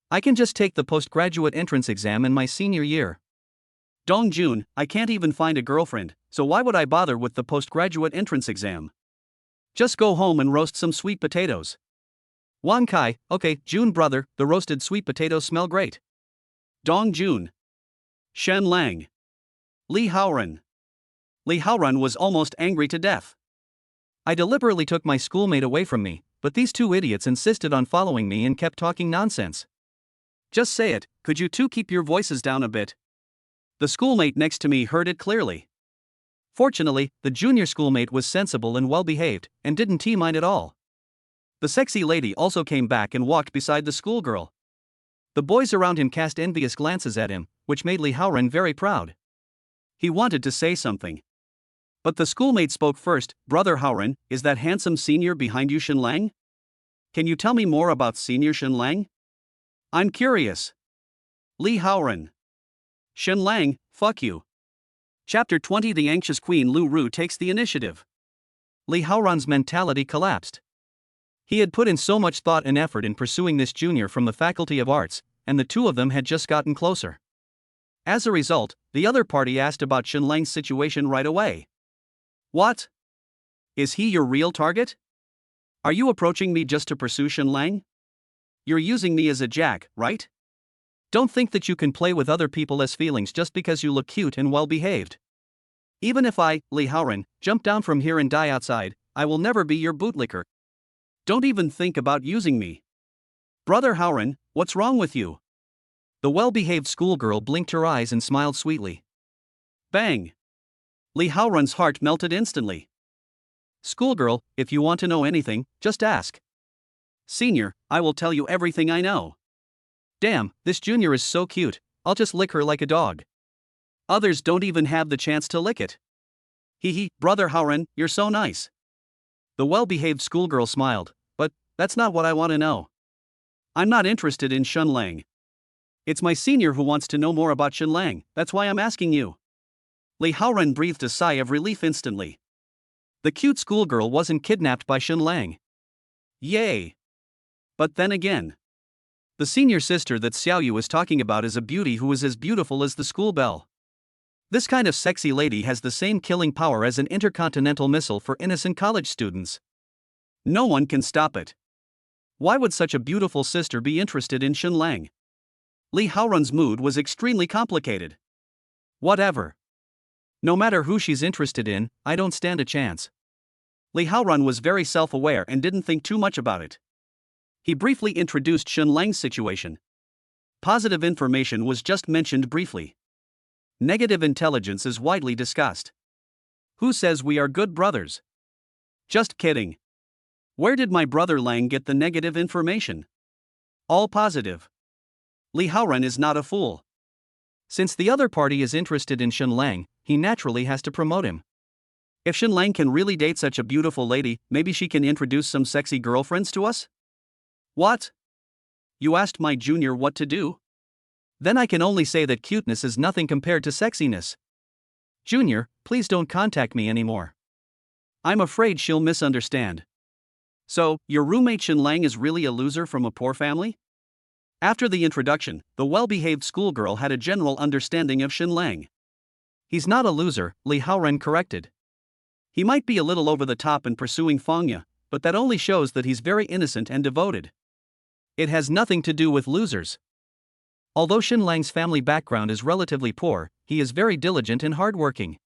I can just take the postgraduate entrance exam in my senior year. Dong Jun, I can't even find a girlfriend, so why would I bother with the postgraduate entrance exam? Just go home and roast some sweet potatoes. Wang Kai, okay, Jun brother, the roasted sweet potatoes smell great. Dong Jun. Shen Lang. Li Haoren. Li Haoren was almost angry to death. I deliberately took my schoolmate away from me, but these two idiots insisted on following me and kept talking nonsense. Just say it, could you two keep your voices down a bit? The schoolmate next to me heard it clearly. Fortunately, the junior schoolmate was sensible and well-behaved, and didn't mind at all. The sexy lady also came back and walked beside the schoolgirl. The boys around him cast envious glances at him, which made Li Haoren very proud. He wanted to say something. But the schoolmate spoke first. Brother Haoren, is that handsome senior behind you Shen Lang? Can you tell me more about senior Shen Lang? I'm curious. Li Haoren. Shen Lang, fuck you. Chapter 20. The anxious Queen Lu Ru takes the initiative. Li Haoren's mentality collapsed. He had put in so much thought and effort in pursuing this junior from the Faculty of Arts, and the two of them had just gotten closer. As a result, the other party asked about Shen Lang's situation right away. What? Is he your real target? Are you approaching me just to pursue Shen Lang? You're using me as a jack, right? Don't think that you can play with other people's feelings just because you look cute and well-behaved. Even if I, Li Haoren, jump down from here and die outside, I will never be your bootlicker. Don't even think about using me. Brother Haoren, what's wrong with you? The well-behaved schoolgirl blinked her eyes and smiled sweetly. Bang! Li Haoren's heart melted instantly. Schoolgirl, if you want to know anything, just ask. Senior, I will tell you everything I know. Damn, this junior is so cute, I'll just lick her like a dog. Others don't even have the chance to lick it. Hee hee, Brother Haoren, you're so nice. The well-behaved schoolgirl smiled, but that's not what I want to know. I'm not interested in Shen Lang. It's my senior who wants to know more about Shen Lang, that's why I'm asking you. Li Haoren breathed a sigh of relief instantly. The cute schoolgirl wasn't kidnapped by Shen Lang. Yay! But then again, the senior sister that Xiaoyu was talking about is a beauty who is as beautiful as the school bell. This kind of sexy lady has the same killing power as an intercontinental missile for innocent college students. No one can stop it. Why would such a beautiful sister be interested in Shen Lang? Li Haorun's mood was extremely complicated. Whatever. No matter who she's interested in, I don't stand a chance. Li Haorun was very self-aware and didn't think too much about it. He briefly introduced Shen Lang's situation. Positive information was just mentioned briefly. Negative intelligence is widely discussed. Who says we are good brothers? Just kidding. Where did my brother Lang get the negative information? All positive. Li Haorun is not a fool. Since the other party is interested in Shen Lang, he naturally has to promote him. If Shen Lang can really date such a beautiful lady, maybe she can introduce some sexy girlfriends to us? What? You asked my junior what to do? Then I can only say that cuteness is nothing compared to sexiness. Junior, please don't contact me anymore. I'm afraid she'll misunderstand. So, your roommate Shen Lang is really a loser from a poor family? After the introduction, the well-behaved schoolgirl had a general understanding of Shen Lang. He's not a loser, Li Haorun corrected. He might be a little over the top in pursuing Fangya, but that only shows that he's very innocent and devoted. It has nothing to do with losers. Although Shen Lang's family background is relatively poor, he is very diligent and hardworking.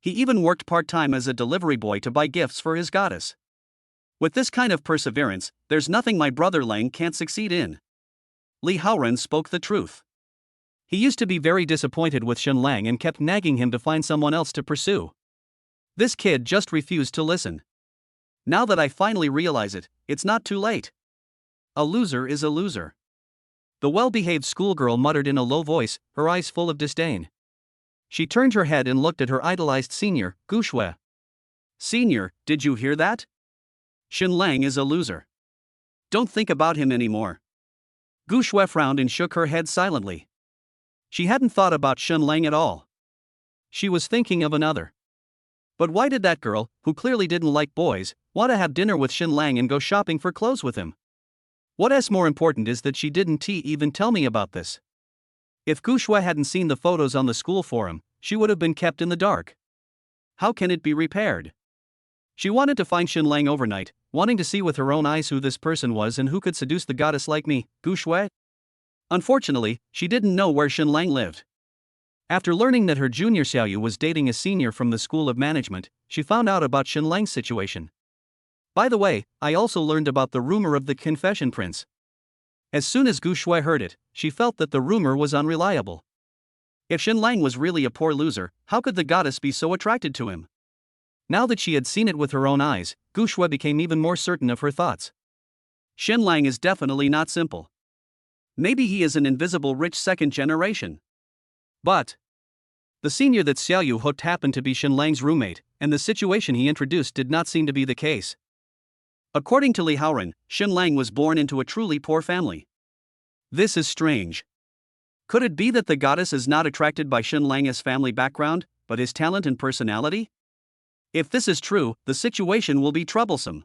He even worked part-time as a delivery boy to buy gifts for his goddess. With this kind of perseverance, there's nothing my brother Lang can't succeed in. Li Haorun spoke the truth. He used to be very disappointed with Shen Lang and kept nagging him to find someone else to pursue. This kid just refused to listen. Now that I finally realize it, it's not too late. A loser is a loser. The well-behaved schoolgirl muttered in a low voice, her eyes full of disdain. She turned her head and looked at her idolized senior, Gu Shui. Senior, did you hear that? Shen Lang is a loser. Don't think about him anymore. Gu Shui frowned and shook her head silently. She hadn't thought about Shen Lang at all. She was thinking of another. But why did that girl, who clearly didn't like boys, want to have dinner with Shen Lang and go shopping for clothes with him? What's more important is that she didn't even tell me about this. If Gu Shui hadn't seen the photos on the school forum, she would have been kept in the dark. How can it be repaired? She wanted to find Shen Lang overnight, wanting to see with her own eyes who this person was and who could seduce the goddess like me, Gu Shui. Unfortunately, she didn't know where Shen Lang lived. After learning that her junior Xiaoyu was dating a senior from the School of Management, she found out about Shen Lang's situation. By the way, I also learned about the rumor of the confession prince. As soon as Gu Shui heard it, she felt that the rumor was unreliable. If Shen Lang was really a poor loser, how could the goddess be so attracted to him? Now that she had seen it with her own eyes, Gu Shui became even more certain of her thoughts. Shen Lang is definitely not simple. Maybe he is an invisible rich second generation. But the senior that Xiaoyu hoped happened to be Shen Lang's roommate, and the situation he introduced did not seem to be the case. According to Li Haorun, Shen Lang was born into a truly poor family. This is strange. Could it be that the goddess is not attracted by Shen Lang's family background, but his talent and personality? If this is true, the situation will be troublesome.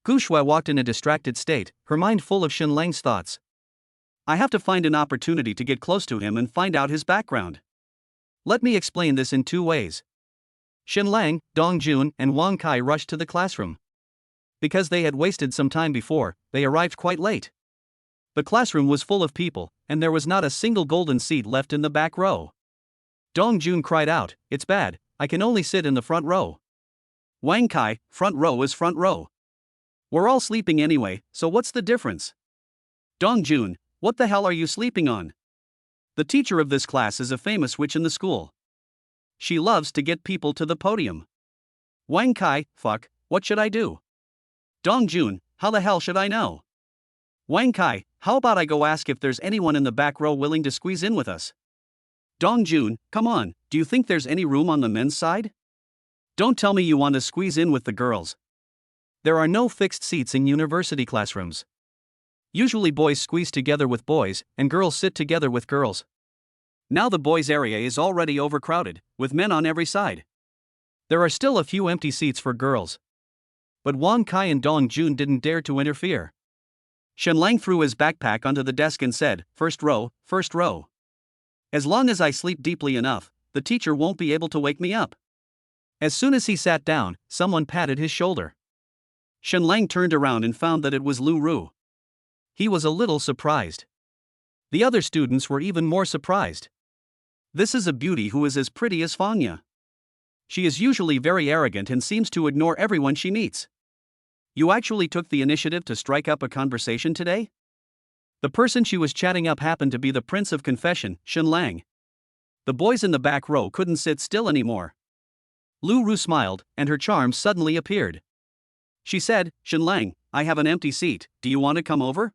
Gu Shui walked in a distracted state, her mind full of Shen Lang's thoughts. I have to find an opportunity to get close to him and find out his background. Let me explain this in two ways. Shen Lang, Dong Jun, and Wang Kai rushed to the classroom. Because they had wasted some time before, they arrived quite late. The classroom was full of people, and there was not a single golden seat left in the back row. Dong Jun cried out, "It's bad, I can only sit in the front row." Wang Kai, "Front row is front row. We're all sleeping anyway, so what's the difference?" Dong Jun, "What the hell are you sleeping on? The teacher of this class is a famous witch in the school. She loves to get people to the podium." Wang Kai, "Fuck, what should I do?" Dong Jun, "How the hell should I know?" Wang Kai, "How about I go ask if there's anyone in the back row willing to squeeze in with us?" Dong Jun, "Come on, do you think there's any room on the men's side? Don't tell me you want to squeeze in with the girls. There are no fixed seats in university classrooms. Usually boys squeeze together with boys, and girls sit together with girls. Now the boys' area is already overcrowded, with men on every side. There are still a few empty seats for girls. But Wang Kai and Dong Jun didn't dare to interfere. Shen Lang threw his backpack onto the desk and said, first row, first row. As long as I sleep deeply enough, the teacher won't be able to wake me up." As soon as he sat down, someone patted his shoulder. Shen Lang turned around and found that it was Lu Ru. He was a little surprised. The other students were even more surprised. This is a beauty who is as pretty as Fangya. She is usually very arrogant and seems to ignore everyone she meets. You actually took the initiative to strike up a conversation today? The person she was chatting up happened to be the Prince of Confession, Shen Lang. The boys in the back row couldn't sit still anymore. Lu Ru smiled, and her charm suddenly appeared. She said, Shen Lang, I have an empty seat, do you want to come over?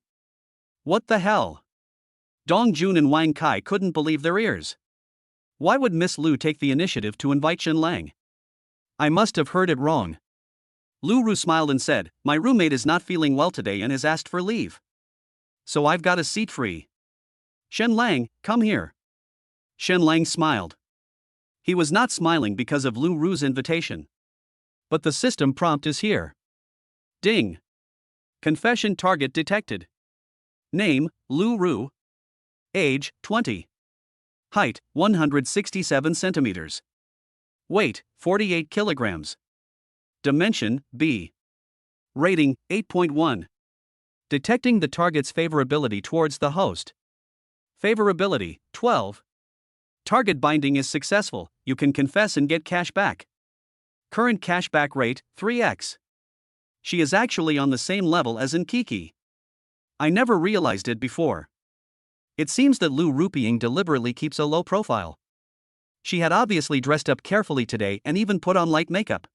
What the hell? Dong Jun and Wang Kai couldn't believe their ears. Why would Miss Lu take the initiative to invite Shen Lang? I must have heard it wrong. Lu Ru smiled and said, my roommate is not feeling well today and has asked for leave. So I've got a seat free. Shen Lang, come here. Shen Lang smiled. He was not smiling because of Lu Ru's invitation. But the system prompt is here. Ding. Confession target detected. Name, Lu Ru. Age, 20. Height, 167 centimeters. Weight, 48 kilograms. Dimension, B. Rating, 8.1. Detecting the target's favorability towards the host. Favorability, 12. Target binding is successful, you can confess and get cash back. Current cashback rate, 3x. She is actually on the same level as in Kiki. I never realized it before. It seems that Lu Rupiying deliberately keeps a low profile. She had obviously dressed up carefully today and even put on light makeup.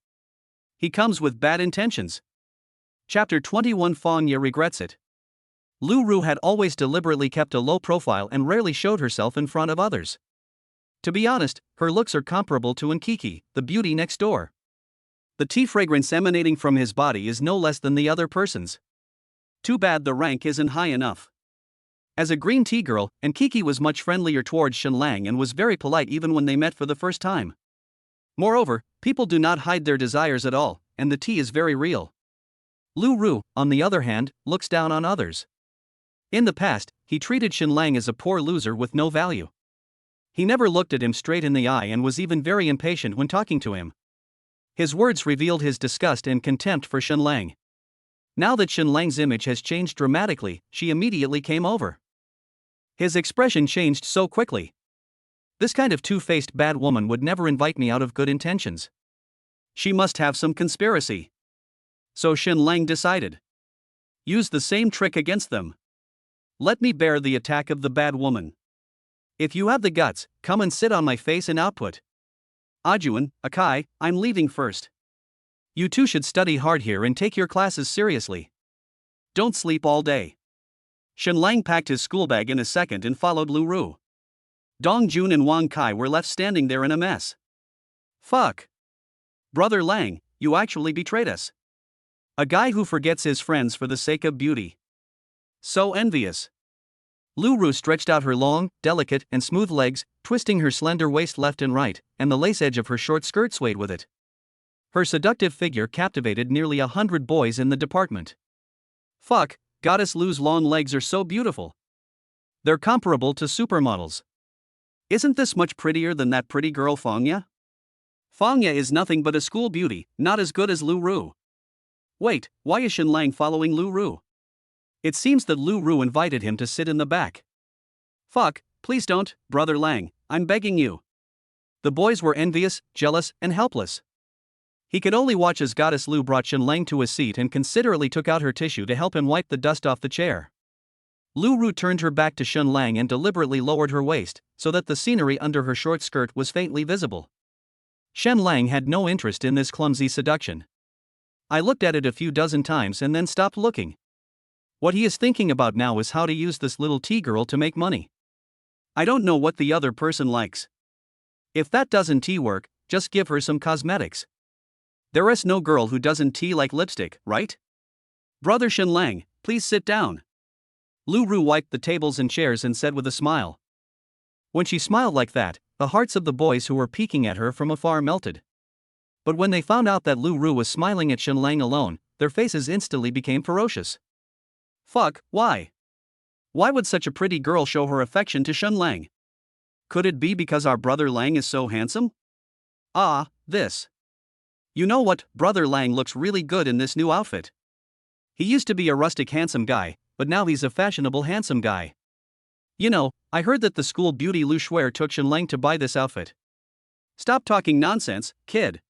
He comes with bad intentions. Chapter 21 Fangya regrets it. Lu Ru had always deliberately kept a low profile and rarely showed herself in front of others. To be honest, her looks are comparable to Nkiki, the beauty next door. The tea fragrance emanating from his body is no less than the other person's. Too bad the rank isn't high enough. As a green tea girl, Nkiki was much friendlier towards Shen Lang and was very polite even when they met for the first time. Moreover, people do not hide their desires at all, and the tea is very real. Lu Ru, on the other hand, looks down on others. In the past, he treated Shen Lang as a poor loser with no value. He never looked at him straight in the eye and was even very impatient when talking to him. His words revealed his disgust and contempt for Shen Lang. Now that Shen Lang's image has changed dramatically, she immediately came over. His expression changed so quickly. This kind of two-faced bad woman would never invite me out of good intentions. She must have some conspiracy. So Shen Lang decided. Use the same trick against them. Let me bear the attack of the bad woman. If you have the guts, come and sit on my face and output. Ajuan, Akai, I'm leaving first. You two should study hard here and take your classes seriously. Don't sleep all day. Shen Lang packed his school bag in a second and followed Lu Ru. Dong Jun and Wang Kai were left standing there in a mess. Fuck. Brother Lang, you actually betrayed us. A guy who forgets his friends for the sake of beauty. So envious. Lu Ru stretched out her long, delicate, and smooth legs, twisting her slender waist left and right, and the lace edge of her short skirt swayed with it. Her seductive figure captivated nearly 100 boys in the department. Fuck, Goddess Lu's long legs are so beautiful. They're comparable to supermodels. Isn't this much prettier than that pretty girl Fangya? Fangya is nothing but a school beauty, not as good as Lu Ru. Wait, why is Shen Lang following Lu Ru? It seems that Lu Ru invited him to sit in the back. Fuck, please don't, Brother Lang, I'm begging you. The boys were envious, jealous, and helpless. He could only watch as Goddess Lu brought Shen Lang to a seat and considerately took out her tissue to help him wipe the dust off the chair. Lu Ru turned her back to Shen Lang and deliberately lowered her waist, so that the scenery under her short skirt was faintly visible. Shen Lang had no interest in this clumsy seduction. I looked at it a few dozen times and then stopped looking. What he is thinking about now is how to use this little tea girl to make money. I don't know what the other person likes. If that doesn't tea work, just give her some cosmetics. There is no girl who doesn't tea like lipstick, right? Brother Shen Lang, please sit down. Lu Ru wiped the tables and chairs and said with a smile. When she smiled like that, the hearts of the boys who were peeking at her from afar melted. But when they found out that Lu Ru was smiling at Shen Lang alone, their faces instantly became ferocious. Fuck, why? Why would such a pretty girl show her affection to Shen Lang? Could it be because our brother Lang is so handsome? Ah, this. You know what, Brother Lang looks really good in this new outfit. He used to be a rustic handsome guy, but now he's a fashionable handsome guy. You know, I heard that the school beauty Lu Shuer took Shenlang to buy this outfit. Stop talking nonsense, kid.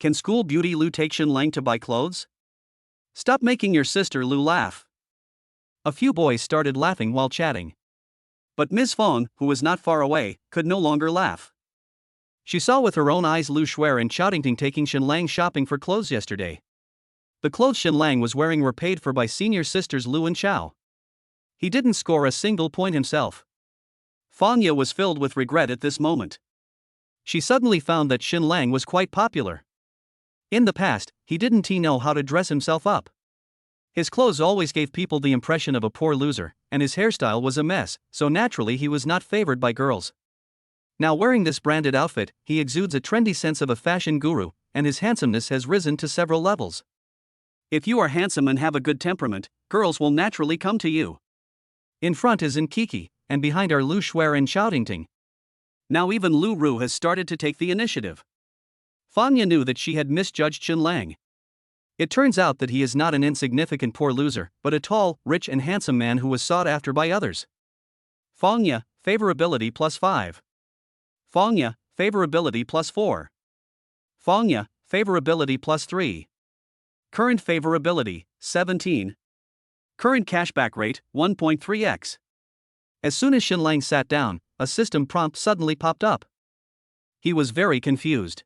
Can school beauty Lu take Shenlang to buy clothes? Stop making your sister Lu laugh. A few boys started laughing while chatting. But Ms. Fong, who was not far away, could no longer laugh. She saw with her own eyes Lu Shuer and Chowdingting taking Shenlang shopping for clothes yesterday. The clothes Shenlang was wearing were paid for by senior sisters Lu and Chao. He didn't score a single point himself. Fangya was filled with regret at this moment. She suddenly found that Shenlang was quite popular. In the past, he didn't know how to dress himself up. His clothes always gave people the impression of a poor loser, and his hairstyle was a mess, so naturally he was not favored by girls. Now wearing this branded outfit, he exudes a trendy sense of a fashion guru, and his handsomeness has risen to several levels. If you are handsome and have a good temperament, girls will naturally come to you. In front is Nkiki, and behind are Lu Shuer and Chowdingting. Now even Lu Ru has started to take the initiative. Fangya knew that she had misjudged Shenlang. It turns out that he is not an insignificant poor loser, but a tall, rich and handsome man who was sought after by others. Fangya, favorability +5. Fangya, favorability +4. Fangya, favorability +3. Current favorability, 17. Current cashback rate, 1.3x. As soon as Shenlang sat down, a system prompt suddenly popped up. He was very confused.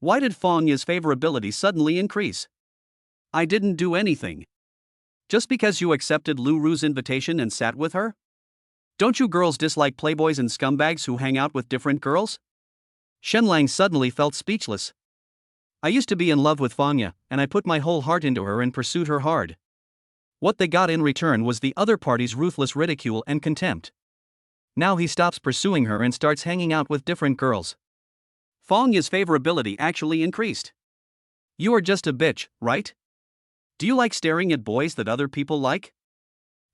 Why did Fangya's favorability suddenly increase? I didn't do anything. Just because you accepted Lu Ru's invitation and sat with her? Don't you girls dislike playboys and scumbags who hang out with different girls? Shenlang suddenly felt speechless. I used to be in love with Fangya, and I put my whole heart into her and pursued her hard. What they got in return was the other party's ruthless ridicule and contempt. Now he stops pursuing her and starts hanging out with different girls. Fangya's favorability actually increased. You are just a bitch, right? Do you like staring at boys that other people like?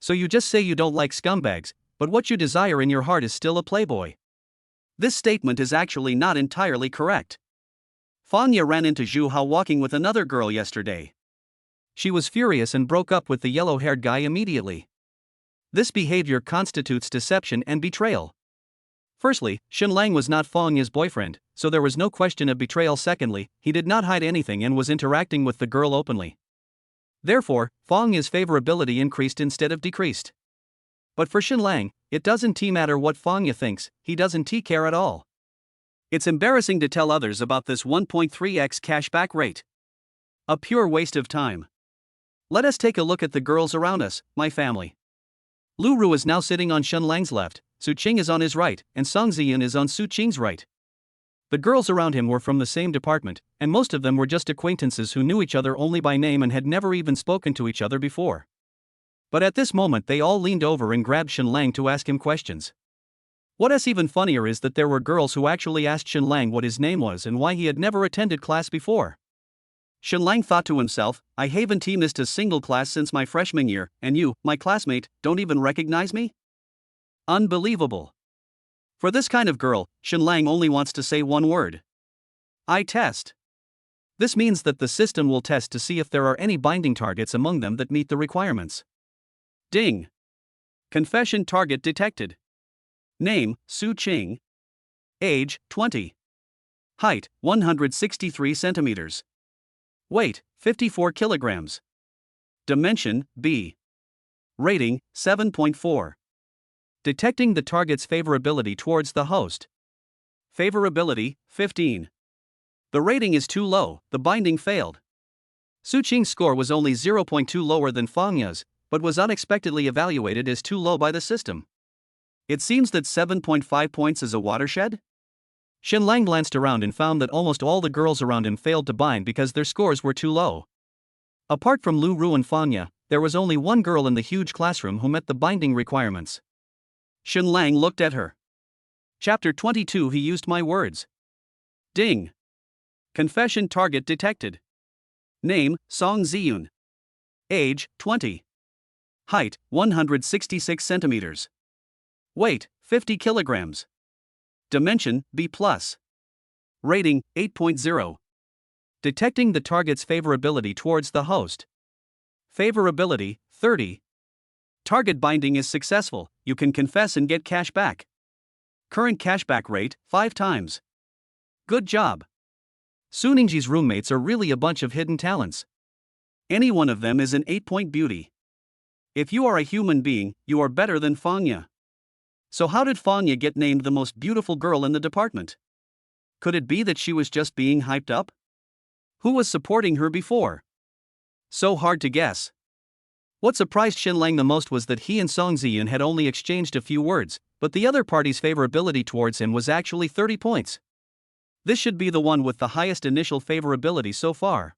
So you just say you don't like scumbags, but what you desire in your heart is still a playboy. This statement is actually not entirely correct. Fangya ran into Zhu Hao walking with another girl yesterday. She was furious and broke up with the yellow-haired guy immediately. This behavior constitutes deception and betrayal. Firstly, Shenlang was not Fangya's boyfriend, so there was no question of betrayal. Secondly, he did not hide anything and was interacting with the girl openly. Therefore, Fangya's favorability increased instead of decreased. But for Shenlang, it doesn't matter what Fangya thinks, he doesn't care at all. It's embarrassing to tell others about this 1.3x cashback rate. A pure waste of time. Let us take a look at the girls around us, my family. Lu Ru is now sitting on Shenlang's left, Su Qing is on his right, and Song Ziyan is on Su Qing's right. The girls around him were from the same department, and most of them were just acquaintances who knew each other only by name and had never even spoken to each other before. But at this moment they all leaned over and grabbed Shenlang to ask him questions. What's even funnier is that there were girls who actually asked Shenlang what his name was and why he had never attended class before. Shenlang thought to himself, I haven't missed a single class since my freshman year, and you, my classmate, don't even recognize me? Unbelievable. For this kind of girl, Shenlang only wants to say one word. I test. This means that the system will test to see if there are any binding targets among them that meet the requirements. Ding. Confession target detected. Name, Su Qing. Age, 20. Height, 163 centimeters. Weight, 54 kilograms. Dimension, B. Rating, 7.4. Detecting the target's favorability towards the host. Favorability, 15. The rating is too low, the binding failed. Su Qing's score was only 0.2 lower than Fangya's, but was unexpectedly evaluated as too low by the system. It seems that 7.5 points is a watershed? Shenlang glanced around and found that almost all the girls around him failed to bind because their scores were too low. Apart from Lu Ru and Fangya, there was only one girl in the huge classroom who met the binding requirements. Shenlang looked at her. Chapter 22. He used my words. Ding. Confession target detected. Name, Song Ziyun. Age, 20. Height, 166 centimeters. Weight, 50 kilograms. Dimension, B+. Rating, 8.0. Detecting the target's favorability towards the host. Favorability, 30. Target binding is successful, you can confess and get cash back. Current cashback rate, 5 times. Good job. Su Ningji's roommates are really a bunch of hidden talents. Any one of them is an 8-point beauty. If you are a human being, you are better than Fangya. So how did Fangya get named the most beautiful girl in the department? Could it be that she was just being hyped up? Who was supporting her before? So hard to guess. What surprised Xinlang the most was that he and Song Ziyun had only exchanged a few words, but the other party's favorability towards him was actually 30 points. This should be the one with the highest initial favorability so far.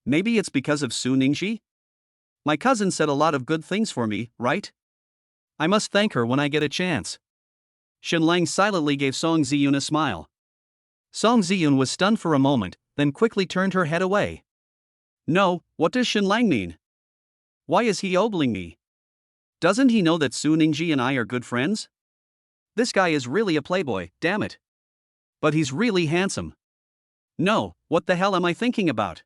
Maybe it's because of Su Ningji? My cousin said a lot of good things for me, right? I must thank her when I get a chance. Xinlang silently gave Song Ziyun a smile. Song Ziyun was stunned for a moment, then quickly turned her head away. No, what does Xinlang mean? Why is he ogling me? Doesn't he know that Su Ningji and I are good friends? This guy is really a playboy, damn it. But he's really handsome. No, what the hell am I thinking about?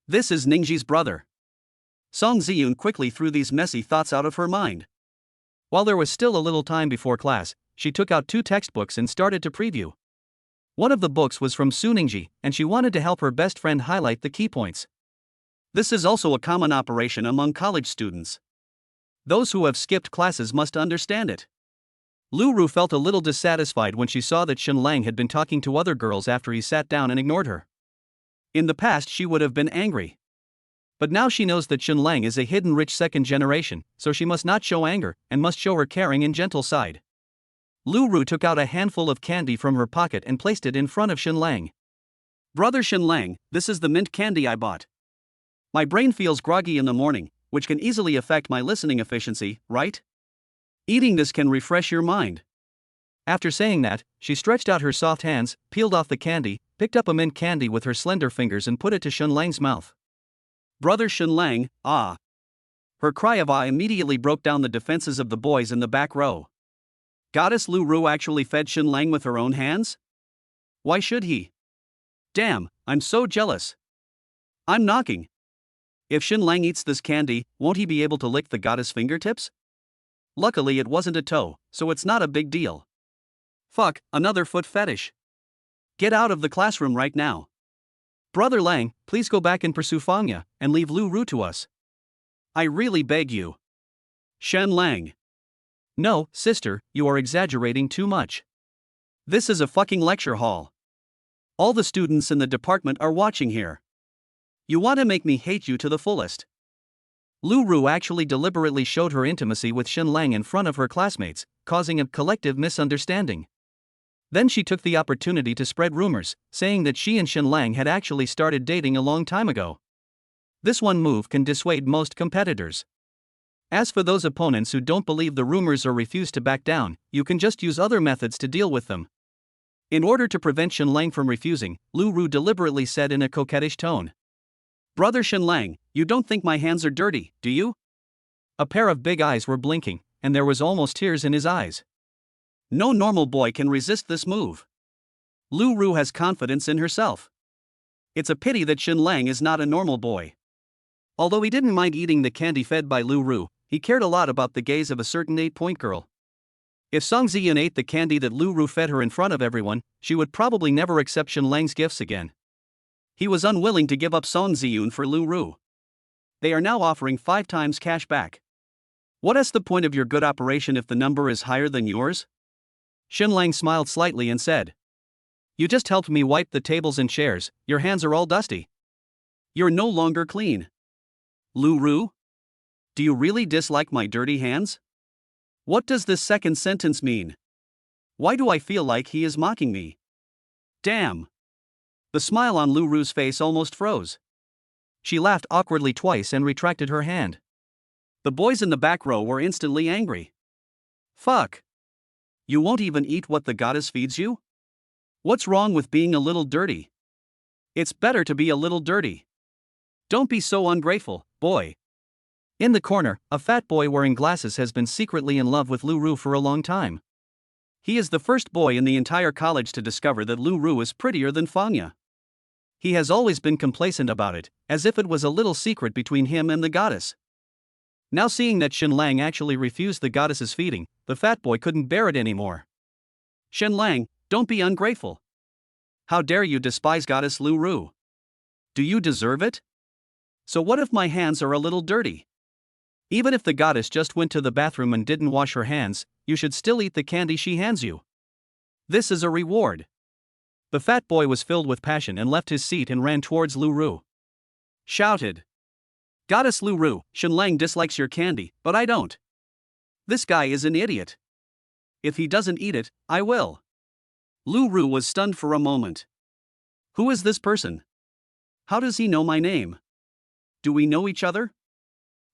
This is Ningji's brother. Song Ziyun quickly threw these messy thoughts out of her mind. While there was still a little time before class, she took out 2 textbooks and started to preview. One of the books was from Su Ningji, and she wanted to help her best friend highlight the key points. This is also a common operation among college students. Those who have skipped classes must understand it. Lu Ru felt a little dissatisfied when she saw that Xinlang had been talking to other girls after he sat down and ignored her. In the past she would have been angry. But now she knows that Xinlang is a hidden rich second generation, so she must not show anger, and must show her caring and gentle side. Lu Ru took out a handful of candy from her pocket and placed it in front of Xinlang. Brother Xinlang, this is the mint candy I bought. My brain feels groggy in the morning, which can easily affect my listening efficiency, right? Eating this can refresh your mind. After saying that, she stretched out her soft hands, peeled off the candy, picked up a mint candy with her slender fingers and put it to Xinlang's mouth. Brother Xinlang, ah. Her cry of ah immediately broke down the defenses of the boys in the back row. Goddess Lu Ru actually fed Xinlang with her own hands? Why should he? Damn, I'm so jealous. I'm knocking. If Xinlang eats this candy, won't he be able to lick the goddess' fingertips? Luckily it wasn't a toe, so it's not a big deal. Fuck, another foot fetish. Get out of the classroom right now. Brother Lang, please go back and pursue Fangya, and leave Lu Ru to us. I really beg you. Xinlang. No, sister, you are exaggerating too much. This is a fucking lecture hall. All the students in the department are watching here. You want to make me hate you to the fullest. Lu Ru actually deliberately showed her intimacy with Xinlang in front of her classmates, causing a collective misunderstanding. Then she took the opportunity to spread rumors, saying that she and Xinlang had actually started dating a long time ago. This one move can dissuade most competitors. As for those opponents who don't believe the rumors or refuse to back down, you can just use other methods to deal with them. In order to prevent Xinlang from refusing, Lu Ru deliberately said in a coquettish tone. Brother Xinlang, you don't think my hands are dirty, do you? A pair of big eyes were blinking, and there was almost tears in his eyes. No normal boy can resist this move. Lu Ru has confidence in herself. It's a pity that Xinlang is not a normal boy. Although he didn't mind eating the candy fed by Lu Ru, he cared a lot about the gaze of a certain 8-point girl. If Song Ziyun ate the candy that Lu Ru fed her in front of everyone, she would probably never accept Xinlang's gifts again. He was unwilling to give up Song Ziyun for Lu Ru. They are now offering 5 times cash back. What is the point of your good operation if the number is higher than yours? Xinlang smiled slightly and said. You just helped me wipe the tables and chairs, your hands are all dusty. You're no longer clean. Lu Ru? Do you really dislike my dirty hands? What does this second sentence mean? Why do I feel like he is mocking me? Damn. The smile on Lu Ru's face almost froze. She laughed awkwardly twice and retracted her hand. The boys in the back row were instantly angry. Fuck. You won't even eat what the goddess feeds you? What's wrong with being a little dirty? It's better to be a little dirty. Don't be so ungrateful, boy. In the corner, a fat boy wearing glasses has been secretly in love with Lu Ru for a long time. He is the first boy in the entire college to discover that Lu Ru is prettier than Fangya. He has always been complacent about it, as if it was a little secret between him and the goddess. Now seeing that Shenlang actually refused the goddess's feeding, the fat boy couldn't bear it anymore. Shenlang, don't be ungrateful. How dare you despise goddess Lu Ru? Do you deserve it? So what if my hands are a little dirty? Even if the goddess just went to the bathroom and didn't wash her hands, you should still eat the candy she hands you. This is a reward. The fat boy was filled with passion and left his seat and ran towards Lu Ru. Shouted. Goddess Lu Ru, Shenlang dislikes your candy, but I don't. This guy is an idiot. If he doesn't eat it, I will. Lu Ru was stunned for a moment. Who is this person? How does he know my name? Do we know each other?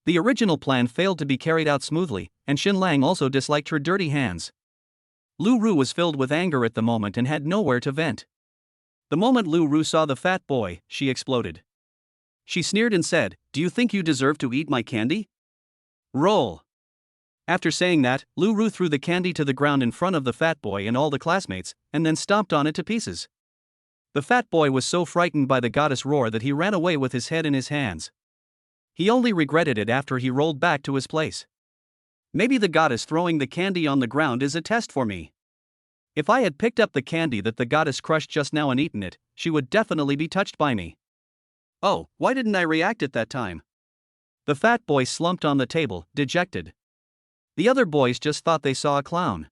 The original plan failed to be carried out smoothly, and Shenlang also disliked her dirty hands. Lu Ru was filled with anger at the moment and had nowhere to vent. The moment Lu Ru saw the fat boy, she exploded. She sneered and said, "Do you think you deserve to eat my candy? Roll." After saying that, Lu Ru threw the candy to the ground in front of the fat boy and all the classmates, and then stomped on it to pieces. The fat boy was so frightened by the goddess' roar that he ran away with his head in his hands. He only regretted it after he rolled back to his place. Maybe the goddess throwing the candy on the ground is a test for me. If I had picked up the candy that the goddess crushed just now and eaten it, she would definitely be touched by me. Oh, why didn't I react at that time? The fat boy slumped on the table, dejected. The other boys just thought they saw a clown.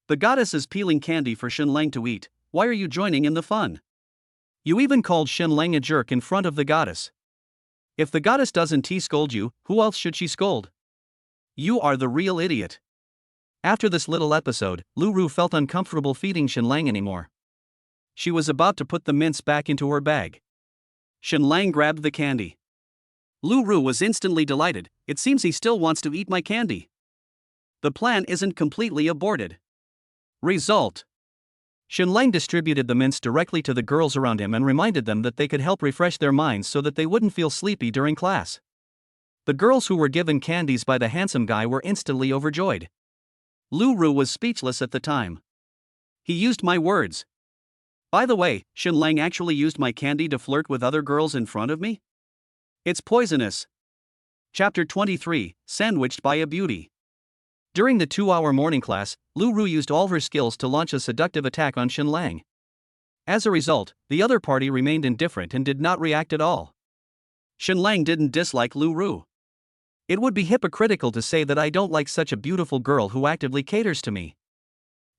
The goddess is peeling candy for Shenlang to eat. Why are you joining in the fun? You even called Shenlang a jerk in front of the goddess. If the goddess doesn't scold you, who else should she scold? You are the real idiot. After this little episode, Lu Ru felt uncomfortable feeding Shenlang anymore. She was about to put the mints back into her bag. Shenlang grabbed the candy. Lu Ru was instantly delighted. It seems he still wants to eat my candy. The plan isn't completely aborted. Result. Shenlang distributed the mints directly to the girls around him and reminded them that they could help refresh their minds so that they wouldn't feel sleepy during class. The girls who were given candies by the handsome guy were instantly overjoyed. Lu Ru was speechless at the time. He used my words. By the way, Shenlang actually used my candy to flirt with other girls in front of me? It's poisonous. Chapter 23, Sandwiched by a Beauty. During the 2-hour morning class, Lu Ru used all her skills to launch a seductive attack on Shenlang. As a result, the other party remained indifferent and did not react at all. Shenlang didn't dislike Lu Ru. It would be hypocritical to say that I don't like such a beautiful girl who actively caters to me.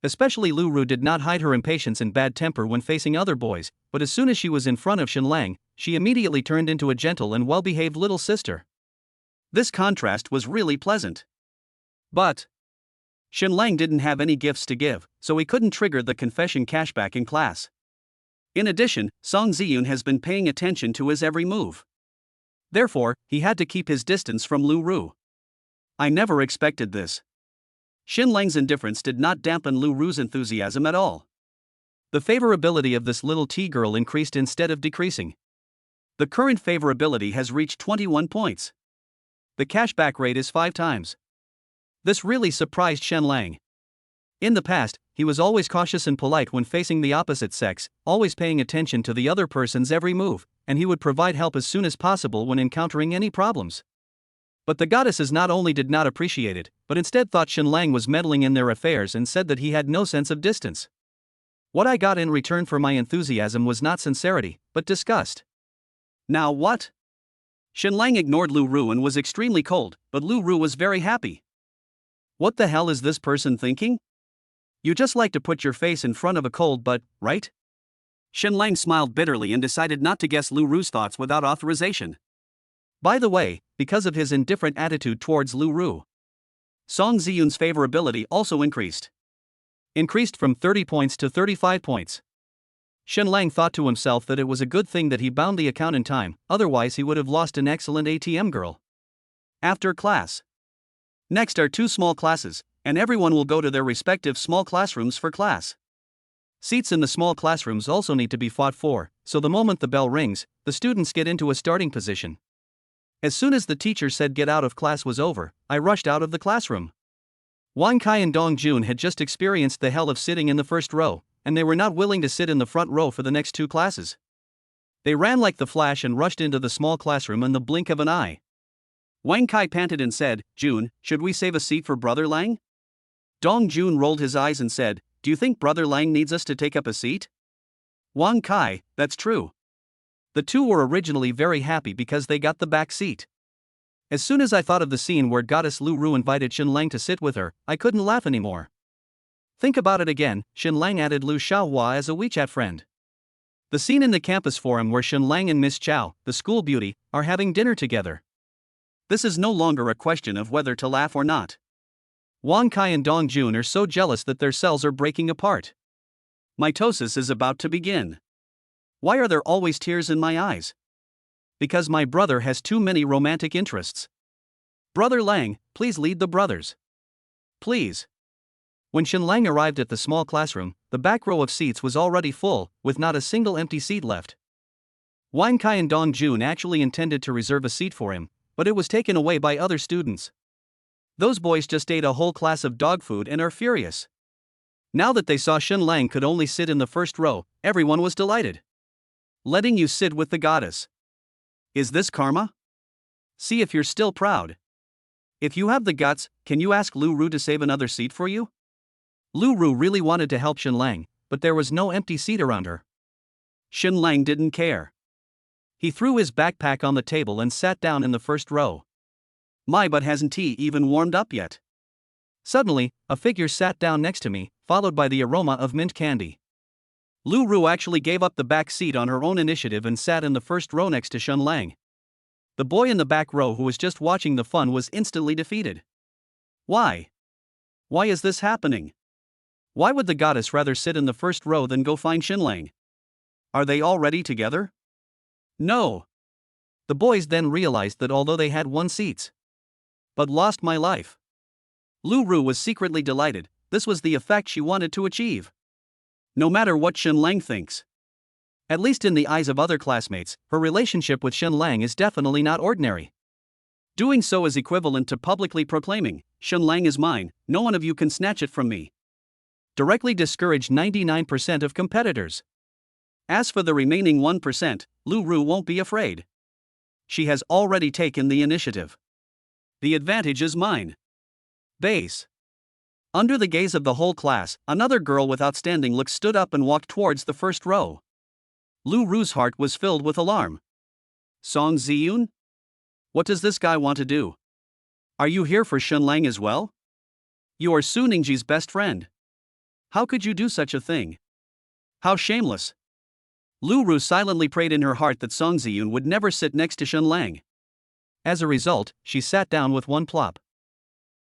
Especially Lu Ru did not hide her impatience and bad temper when facing other boys, but as soon as she was in front of Shenlang, she immediately turned into a gentle and well-behaved little sister. This contrast was really pleasant. But Shenlang didn't have any gifts to give, so he couldn't trigger the confession cashback in class. In addition, Song Ziyun has been paying attention to his every move. Therefore, he had to keep his distance from Lu Ru. I never expected this. Shenlang's indifference did not dampen Lu Ru's enthusiasm at all. The favorability of this little tea-girl increased instead of decreasing. The current favorability has reached 21 points. The cashback rate is 5 times. This really surprised Shenlang. In the past, he was always cautious and polite when facing the opposite sex, always paying attention to the other person's every move, and he would provide help as soon as possible when encountering any problems. But the goddesses not only did not appreciate it, but instead thought Shenlang was meddling in their affairs and said that he had no sense of distance. What I got in return for my enthusiasm was not sincerity, but disgust. Now what? Shenlang ignored Lu Ru and was extremely cold, but Lu Ru was very happy. What the hell is this person thinking? You just like to put your face in front of a cold butt, right? Shenlang smiled bitterly and decided not to guess Lu Ru's thoughts without authorization. By the way, because of his indifferent attitude towards Lu Ru, Song Ziyun's favorability also increased from 30 points to 35 points. Shenlang thought to himself that it was a good thing that he bound the account in time, otherwise he would have lost an excellent ATM girl. After class. Next are 2 small classes, and everyone will go to their respective small classrooms for class. Seats in the small classrooms also need to be fought for, so the moment the bell rings, the students get into a starting position. As soon as the teacher said get out of class was over, I rushed out of the classroom. Wang Kai and Dong Jun had just experienced the hell of sitting in the first row, and they were not willing to sit in the front row for the next 2 classes. They ran like the flash and rushed into the small classroom in the blink of an eye. Wang Kai panted and said, "June, should we save a seat for Brother Lang?" Dong Jun rolled his eyes and said, "Do you think Brother Lang needs us to take up a seat?" Wang Kai, that's true. The two were originally very happy because they got the back seat. As soon as I thought of the scene where goddess Lu Ru invited Xin Lang to sit with her, I couldn't laugh anymore. Think about it again, Xin Lang added Lu Xiaohua as a WeChat friend. The scene in the campus forum where Xin Lang and Miss Chow, the school beauty, are having dinner together. This is no longer a question of whether to laugh or not. Wang Kai and Dong Jun are so jealous that their cells are breaking apart. Mitosis is about to begin. Why are there always tears in my eyes? Because my brother has too many romantic interests. Brother Lang, please lead the brothers. Please. When Xin Lang arrived at the small classroom, the back row of seats was already full, with not a single empty seat left. Wang Kai and Dong Jun actually intended to reserve a seat for him, but it was taken away by other students. Those boys just ate a whole class of dog food and are furious. Now that they saw Xin Lang could only sit in the first row, everyone was delighted. Letting you sit with the goddess. Is this karma? See if you're still proud. If you have the guts, can you ask Lu Ru to save another seat for you? Lu Ru really wanted to help Xin Lang, but there was no empty seat around her. Xin Lang didn't care. He threw his backpack on the table and sat down in the first row. My butt hasn't tea even warmed up yet. Suddenly, a figure sat down next to me, followed by the aroma of mint candy. Lu Ru actually gave up the back seat on her own initiative and sat in the first row next to Xin Lang. The boy in the back row who was just watching the fun was instantly defeated. Why? Why is this happening? Why would the goddess rather sit in the first row than go find Xin Lang? Are they already together? No. The boys then realized that although they had won seats, but lost my life. Lu Ru was secretly delighted. This was the effect she wanted to achieve. No matter what Xin Lang thinks. At least in the eyes of other classmates, her relationship with Xin Lang is definitely not ordinary. Doing so is equivalent to publicly proclaiming, "Xin Lang is mine, no one of you can snatch it from me." Directly discouraged 99% of competitors. As for the remaining 1%, Lu Ru won't be afraid. She has already taken the initiative. The advantage is mine. Base. Under the gaze of the whole class, another girl with outstanding looks stood up and walked towards the first row. Lu Ru's heart was filled with alarm. Song Ziyun? What does this guy want to do? Are you here for Xin Lang as well? You are Su Ningji's best friend. How could you do such a thing? How shameless. Lu Ru silently prayed in her heart that Song Ziyun would never sit next to Xin Lang. As a result, she sat down with one plop.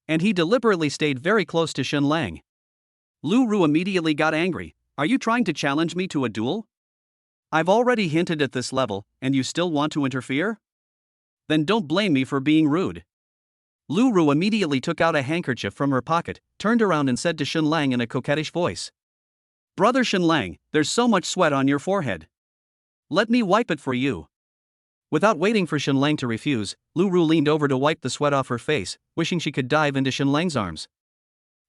And he deliberately stayed very close to Xin Lang. Lu Ru immediately got angry. Are you trying to challenge me to a duel? I've already hinted at this level, and you still want to interfere? Then don't blame me for being rude. Lu Ru immediately took out a handkerchief from her pocket, turned around and said to Xin Lang in a coquettish voice. Brother Xin Lang, there's so much sweat on your forehead. Let me wipe it for you. Without waiting for Xin Lang to refuse, Lu Ru leaned over to wipe the sweat off her face, wishing she could dive into Xin Lang's arms.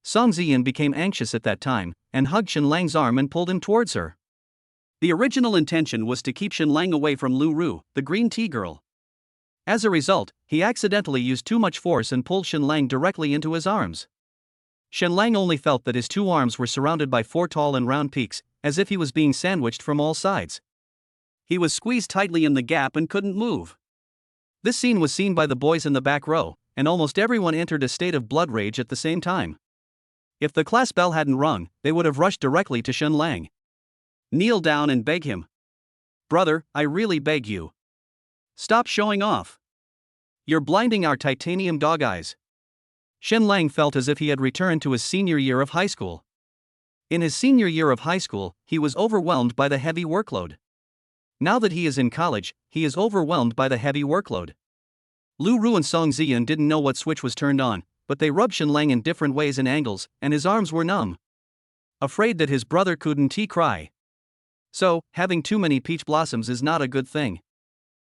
Song Ziyan became anxious at that time, and hugged Xin Lang's arm and pulled him towards her. The original intention was to keep Xin Lang away from Lu Ru, the green tea girl. As a result, he accidentally used too much force and pulled Xin Lang directly into his arms. Xin Lang only felt that his two arms were surrounded by four tall and round peaks, as if he was being sandwiched from all sides. He was squeezed tightly in the gap and couldn't move. This scene was seen by the boys in the back row, and almost everyone entered a state of blood rage at the same time. If the class bell hadn't rung, they would have rushed directly to Xin Lang. Kneel down and beg him. Brother, I really beg you. Stop showing off. You're blinding our titanium dog eyes. Xin Lang felt as if he had returned to his senior year of high school. In his senior year of high school, he was overwhelmed by the heavy workload. Now that he is in college, he is overwhelmed by the heavy workload. Lu Ru and Song Ziyan didn't know what switch was turned on, but they rubbed Xin Lang in different ways and angles, and his arms were numb. Afraid that his brother couldn't cry. So, having too many peach blossoms is not a good thing.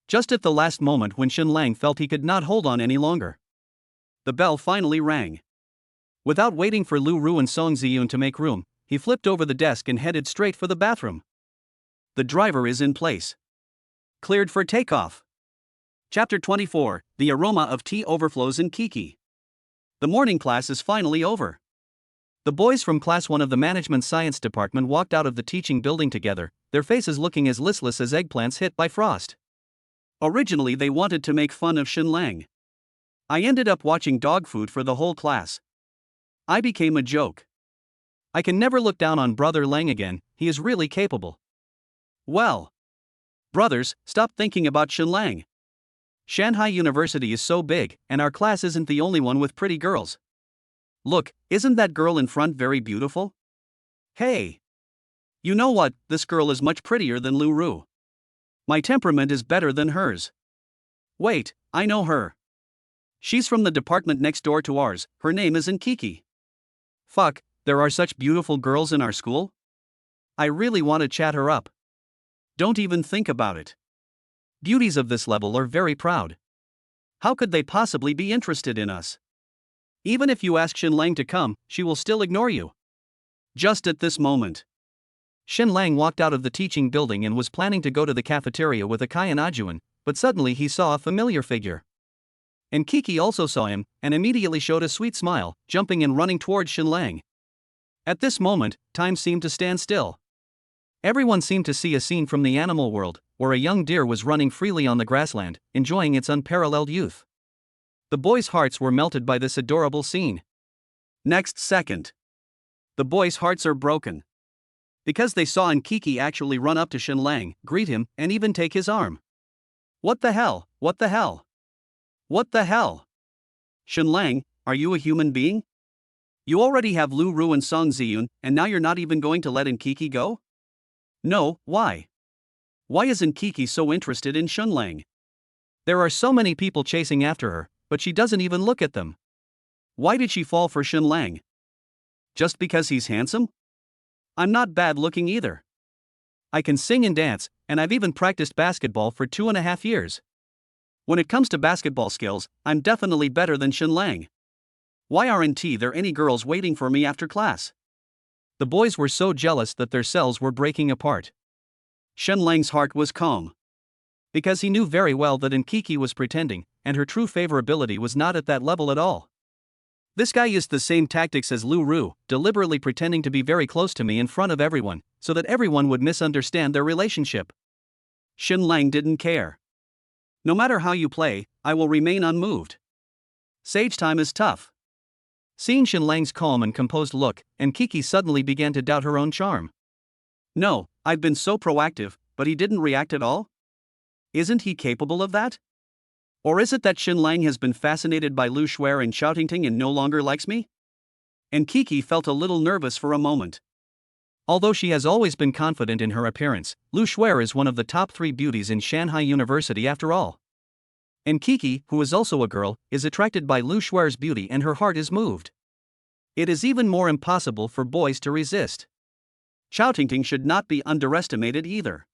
Just at the last moment when Xin Lang felt he could not hold on any longer, the bell finally rang. Without waiting for Lu Ru and Song Ziyun to make room, he flipped over the desk and headed straight for the bathroom. The driver is in place. Cleared for takeoff. Chapter 24, The aroma of tea overflows in Kiki. The morning class is finally over. The boys from Class 1 of the Management Science Department walked out of the teaching building together, their faces looking as listless as eggplants hit by frost. Originally, they wanted to make fun of Shin Lang. I ended up watching dog food for the whole class. I became a joke. I can never look down on Brother Lang again, he is really capable. Well, brothers, stop thinking about Shin Lang. Shanghai University is so big, and our class isn't the only one with pretty girls. Look, isn't that girl in front very beautiful? Hey! You know what, this girl is much prettier than Lu Ru. My temperament is better than hers. Wait, I know her. She's from the department next door to ours, her name isn't Kiki. Fuck, there are such beautiful girls in our school? I really want to chat her up. Don't even think about it. Beauties of this level are very proud. How could they possibly be interested in us? Even if you ask Shin Lang to come, she will still ignore you. Just at this moment. Shin Lang walked out of the teaching building and was planning to go to the cafeteria with Akai and Ajuan, but suddenly he saw a familiar figure. And Kiki also saw him, and immediately showed a sweet smile, jumping and running towards Shin Lang. At this moment, time seemed to stand still. Everyone seemed to see a scene from the animal world, where a young deer was running freely on the grassland, enjoying its unparalleled youth. The boys' hearts were melted by this adorable scene. Next second, the boys' hearts are broken. Because they saw Kiki actually run up to Shin Lang, greet him, and even take his arm. What the hell? What the hell? What the hell? Shin Lang, are you a human being? You already have Lu Ru and Song Ziyun, and now you're not even going to let Kiki go? No, why? Why isn't Kiki so interested in Shin Lang? There are so many people chasing after her, but she doesn't even look at them. Why did she fall for Shin Lang? Just because he's handsome? I'm not bad looking either. I can sing and dance, and I've even practiced basketball for 2.5 years. When it comes to basketball skills, I'm definitely better than Shin Lang. Why aren't there any girls waiting for me after class? The boys were so jealous that their cells were breaking apart. Shin Lang's heart was calm. Because he knew very well that Kiki was pretending, and her true favorability was not at that level at all. This guy used the same tactics as Lu Ru, deliberately pretending to be very close to me in front of everyone, so that everyone would misunderstand their relationship. Shin Lang didn't care. No matter how you play, I will remain unmoved. Sage time is tough. Seeing Shin Lang's calm and composed look, Kiki suddenly began to doubt her own charm. No, I've been so proactive, but he didn't react at all? Isn't he capable of that? Or is it that Shin Lang has been fascinated by Lu Shuer and Shoutingting and no longer likes me? Kiki felt a little nervous for a moment. Although she has always been confident in her appearance, Lu Shuer is one of the top 3 beauties in Shanghai University after all. Kiki, who is also a girl, is attracted by Lu Shuer's beauty and her heart is moved. It is even more impossible for boys to resist. Shoutingting should not be underestimated either.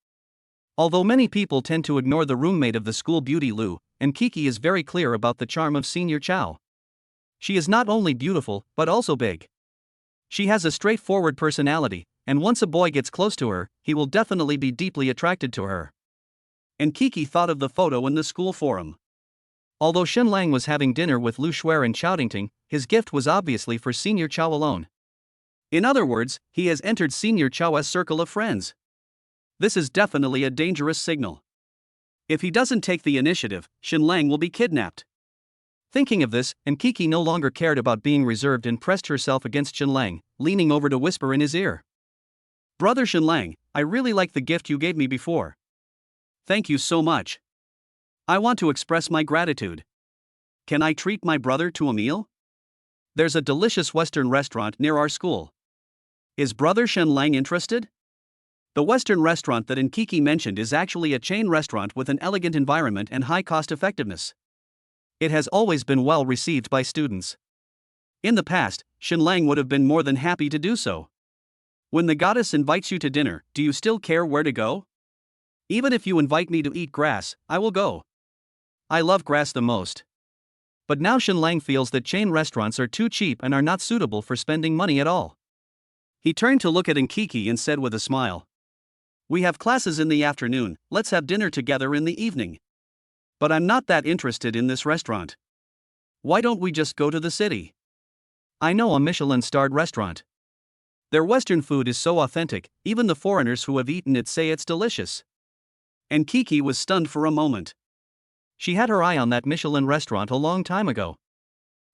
Although many people tend to ignore the roommate of the school beauty Lu, Kiki is very clear about the charm of Senior Chow. She is not only beautiful, but also big. She has a straightforward personality, and once a boy gets close to her, he will definitely be deeply attracted to her. Kiki thought of the photo in the school forum. Although Shin Lang was having dinner with Lu Shuer and Shoutingting, his gift was obviously for Senior Chow alone. In other words, he has entered Senior Chow's circle of friends. This is definitely a dangerous signal. If he doesn't take the initiative, Shin Lang will be kidnapped. Thinking of this, Kiki no longer cared about being reserved and pressed herself against Shin Lang, leaning over to whisper in his ear. Brother Shin Lang, I really like the gift you gave me before. Thank you so much. I want to express my gratitude. Can I treat my brother to a meal? There's a delicious Western restaurant near our school. Is Brother Shin Lang interested? The Western restaurant that Kiki mentioned is actually a chain restaurant with an elegant environment and high cost effectiveness. It has always been well received by students. In the past, Shin Lang would have been more than happy to do so. When the goddess invites you to dinner, do you still care where to go? Even if you invite me to eat grass, I will go. I love grass the most. But now Shin Lang feels that chain restaurants are too cheap and are not suitable for spending money at all. He turned to look at Kiki and said with a smile. We have classes in the afternoon, let's have dinner together in the evening. But I'm not that interested in this restaurant. Why don't we just go to the city? I know a Michelin-starred restaurant. Their Western food is so authentic, even the foreigners who have eaten it say it's delicious. And Kiki was stunned for a moment. She had her eye on that Michelin restaurant a long time ago.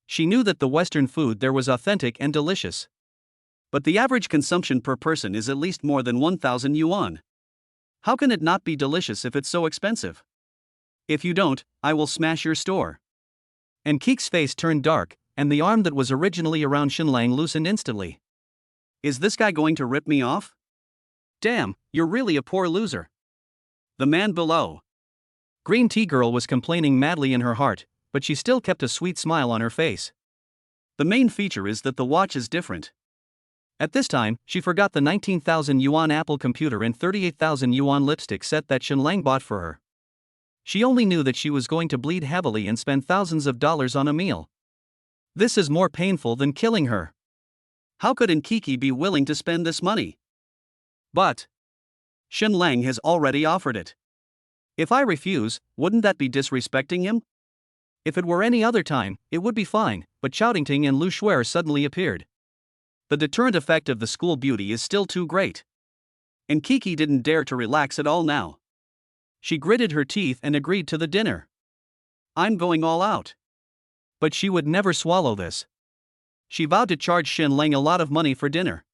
She knew that the Western food there was authentic and delicious. But the average consumption per person is at least more than 1,000 yuan. How can it not be delicious if it's so expensive? If you don't, I will smash your store. And Kiki's face turned dark, and the arm that was originally around Shenlang loosened instantly. Is this guy going to rip me off? Damn, you're really a poor loser. The man below. Green tea girl was complaining madly in her heart, but she still kept a sweet smile on her face. The main feature is that the watch is different. At this time, she forgot the 19,000 yuan Apple computer and 38,000 yuan lipstick set that Shenlang bought for her. She only knew that she was going to bleed heavily and spend thousands of dollars on a meal. This is more painful than killing her. How could Kiki be willing to spend this money? But Shenlang has already offered it. If I refuse, wouldn't that be disrespecting him? If it were any other time, it would be fine, but Chao Tingting and Lu Shuer suddenly appeared. The deterrent effect of the school beauty is still too great. And Kiki didn't dare to relax at all now. She gritted her teeth and agreed to the dinner. I'm going all out. But she would never swallow this. She vowed to charge Shenlang a lot of money for dinner.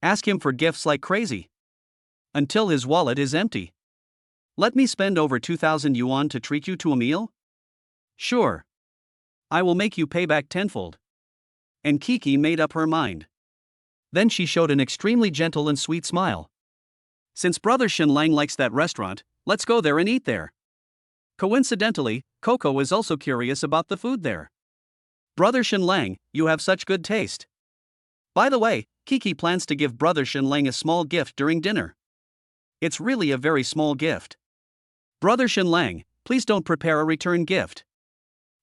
Ask him for gifts like crazy. Until his wallet is empty. Let me spend over 2,000 yuan to treat you to a meal? Sure. I will make you pay back tenfold. And Kiki made up her mind. Then she showed an extremely gentle and sweet smile. Since brother Shenlang likes that restaurant, let's go there and eat there. Coincidentally, Coco is also curious about the food there. Brother Shenlang, you have such good taste. By the way, Kiki plans to give brother Shenlang a small gift during dinner. It's really a very small gift. Brother Shenlang, please don't prepare a return gift.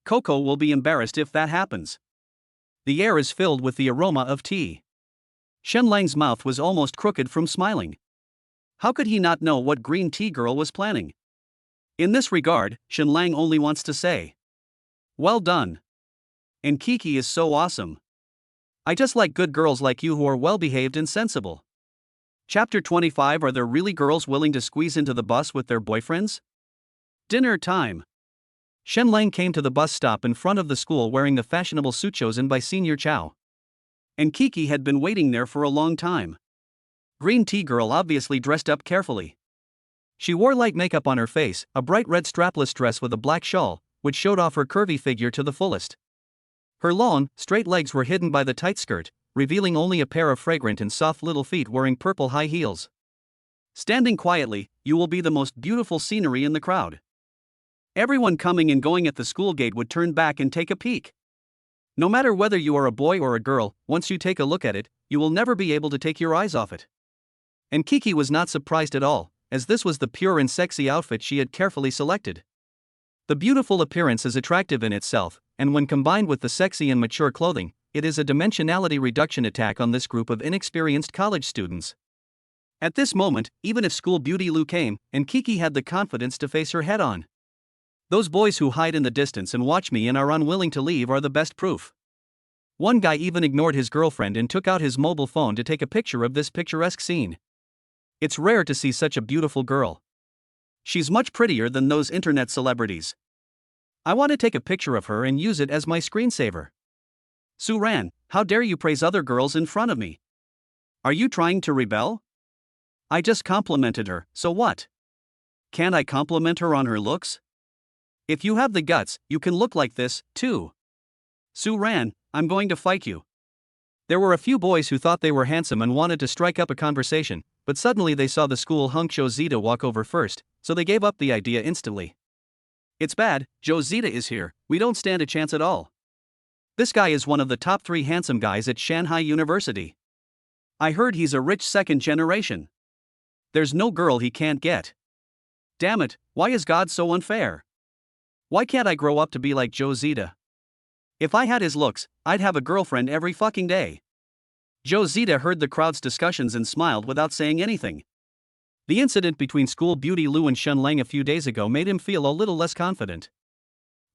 Coco will be embarrassed if that happens. The air is filled with the aroma of tea. Shenlang's mouth was almost crooked from smiling. How could he not know what green tea girl was planning? In this regard, Shenlang only wants to say, well done. And Kiki is so awesome. I just like good girls like you who are well-behaved and sensible. Chapter 25. Are there really girls willing to squeeze into the bus with their boyfriends? Dinner time. Shenlang came to the bus stop in front of the school wearing the fashionable suit chosen by Senior Chao. And Kiki had been waiting there for a long time. Green tea girl obviously dressed up carefully. She wore light makeup on her face, a bright red strapless dress with a black shawl, which showed off her curvy figure to the fullest. Her long, straight legs were hidden by the tight skirt, revealing only a pair of fragrant and soft little feet wearing purple high heels. Standing quietly, you will be the most beautiful scenery in the crowd. Everyone coming and going at the school gate would turn back and take a peek. No matter whether you are a boy or a girl, once you take a look at it, you will never be able to take your eyes off it. And Kiki was not surprised at all, as this was the pure and sexy outfit she had carefully selected. The beautiful appearance is attractive in itself, and when combined with the sexy and mature clothing, it is a dimensionality reduction attack on this group of inexperienced college students. At this moment, even if school beauty Lu came, and Kiki had the confidence to face her head on. Those boys who hide in the distance and watch me and are unwilling to leave are the best proof. One guy even ignored his girlfriend and took out his mobile phone to take a picture of this picturesque scene. It's rare to see such a beautiful girl. She's much prettier than those internet celebrities. I want to take a picture of her and use it as my screensaver. Su Ran, how dare you praise other girls in front of me? Are you trying to rebel? I just complimented her, so what? Can't I compliment her on her looks? If you have the guts, you can look like this, too. Su Ran, I'm going to fight you. There were a few boys who thought they were handsome and wanted to strike up a conversation, but suddenly they saw the school hunk Zhou Zita walk over first, so they gave up the idea instantly. It's bad, Zhou Zita is here, we don't stand a chance at all. This guy is one of the top 3 handsome guys at Shanghai University. I heard he's a rich second generation. There's no girl he can't get. Damn it, why is God so unfair? Why can't I grow up to be like Zhou Zita? If I had his looks, I'd have a girlfriend every fucking day. Zhou Zita heard the crowd's discussions and smiled without saying anything. The incident between school beauty Lu and Shen Lang a few days ago made him feel a little less confident.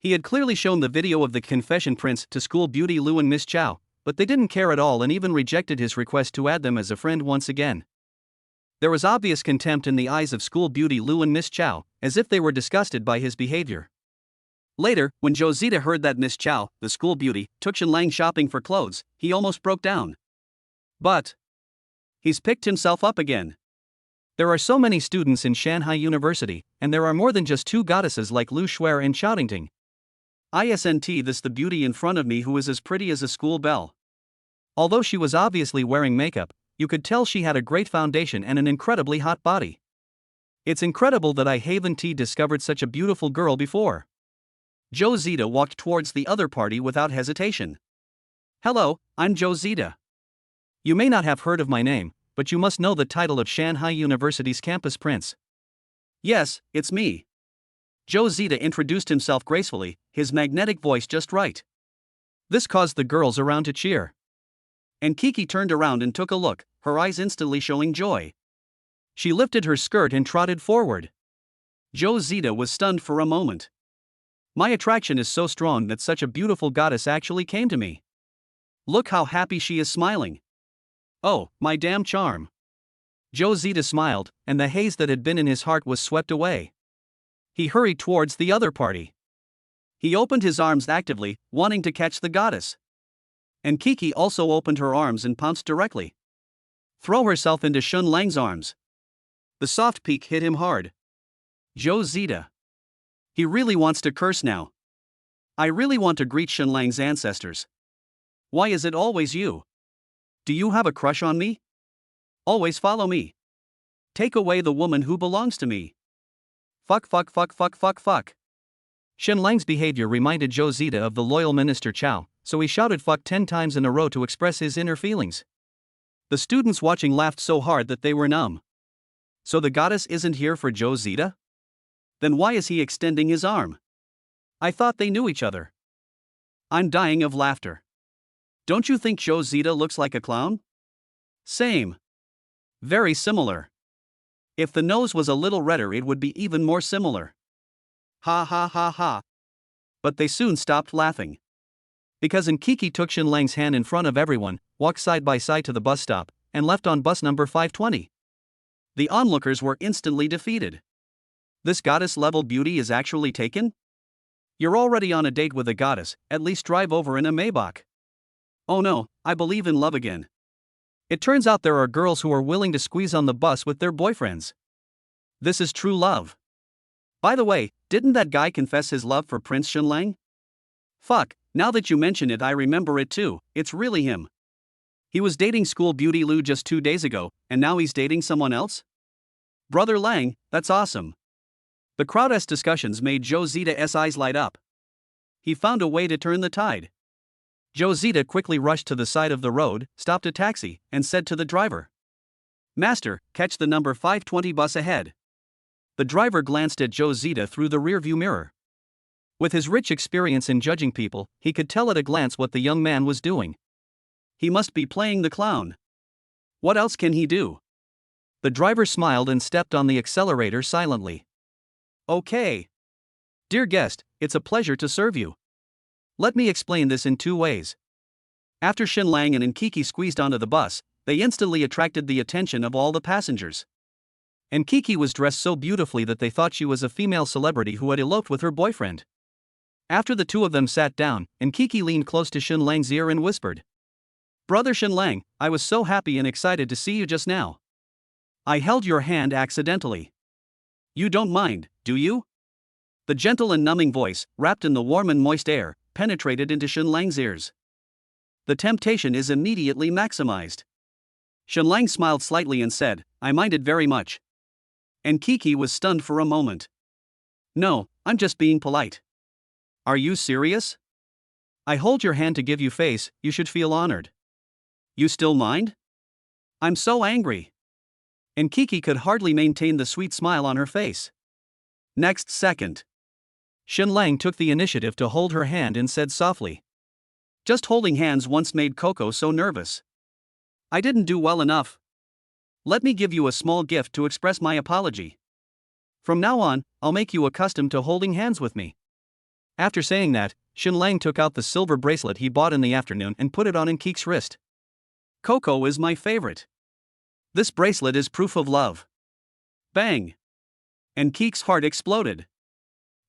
He had clearly shown the video of the confession prince to school beauty Lu and Miss Chow, but they didn't care at all and even rejected his request to add them as a friend once again. There was obvious contempt in the eyes of school beauty Lu and Miss Chow, as if they were disgusted by his behavior. Later, when Zita heard that Miss Chow, the school beauty, took Shen Lang shopping for clothes, he almost broke down. But he's picked himself up again. There are so many students in Shanghai University, and there are more than just two goddesses like Lu Shuer and Xiaotingting. Isn't this the beauty in front of me who is as pretty as a school belle? Although she was obviously wearing makeup, you could tell she had a great foundation and an incredibly hot body. It's incredible that I haven't discovered such a beautiful girl before. Zita walked towards the other party without hesitation. Hello, I'm Zita. You may not have heard of my name, but you must know the title of Shanghai University's campus prince. Yes, it's me. Zita introduced himself gracefully, his magnetic voice just right. This caused the girls around to cheer. And Kiki turned around and took a look, her eyes instantly showing joy. She lifted her skirt and trotted forward. Zita was stunned for a moment. My attraction is so strong that such a beautiful goddess actually came to me. Look how happy she is smiling. Oh, my damn charm. Zita smiled, and the haze that had been in his heart was swept away. He hurried towards the other party. He opened his arms actively, wanting to catch the goddess. And Kiki also opened her arms and pounced directly. Throw herself into Shen Lang's arms. The soft peak hit him hard. Zita. He really wants to curse now. I really want to greet Shen Lang's ancestors. Why is it always you? Do you have a crush on me? Always follow me. Take away the woman who belongs to me. Fuck. Shen Lang's behavior reminded Zita of the loyal Minister Chow, so he shouted fuck 10 times in a row to express his inner feelings. The students watching laughed so hard that they were numb. So the goddess isn't here for Zita? Then why is he extending his arm? I thought they knew each other. I'm dying of laughter. Don't you think Zita looks like a clown? Same. Very similar. If the nose was a little redder, it would be even more similar. Ha ha ha ha. But they soon stopped laughing. Because Kiki took Shen Lang's hand in front of everyone, walked side by side to the bus stop, and left on bus number 520. The onlookers were instantly defeated. This goddess-level beauty is actually taken? You're already on a date with a goddess, at least drive over in a Maybach. Oh no, I believe in love again. It turns out there are girls who are willing to squeeze on the bus with their boyfriends. This is true love. By the way, didn't that guy confess his love for Prince Shen Lang? Fuck, now that you mention it I remember it too, it's really him. He was dating school beauty Lu just 2 days ago, and now he's dating someone else? Brother Lang, that's awesome. The crowd's discussions made Zita's eyes light up. He found a way to turn the tide. Zita quickly rushed to the side of the road, stopped a taxi, and said to the driver, Master, catch the number 520 bus ahead. The driver glanced at Zita through the rearview mirror. With his rich experience in judging people, he could tell at a glance what the young man was doing. He must be playing the clown. What else can he do? The driver smiled and stepped on the accelerator silently. Okay. Dear guest, it's a pleasure to serve you. Let me explain this in 2 ways. After Shen Lang and Kiki squeezed onto the bus, they instantly attracted the attention of all the passengers. And Kiki was dressed so beautifully that they thought she was a female celebrity who had eloped with her boyfriend. After the two of them sat down, Kiki leaned close to Shen Lang's ear and whispered, Brother Shen Lang, I was so happy and excited to see you just now. I held your hand accidentally. You don't mind, do you? The gentle and numbing voice, wrapped in the warm and moist air, penetrated into Shen Lang's ears. The temptation is immediately maximized. Shen Lang smiled slightly and said, I minded very much. And Kiki was stunned for a moment. No, I'm just being polite. Are you serious? I hold your hand to give you face, you should feel honored. You still mind? I'm so angry. And Kiki could hardly maintain the sweet smile on her face. Next second, Shen Lang took the initiative to hold her hand and said softly, Just holding hands once made Coco so nervous. I didn't do well enough. Let me give you a small gift to express my apology. From now on, I'll make you accustomed to holding hands with me. After saying that, Shenlang took out the silver bracelet he bought in the afternoon and put it on Enkiki's wrist. Coco is my favorite. This bracelet is proof of love. Bang! Enkiki's heart exploded.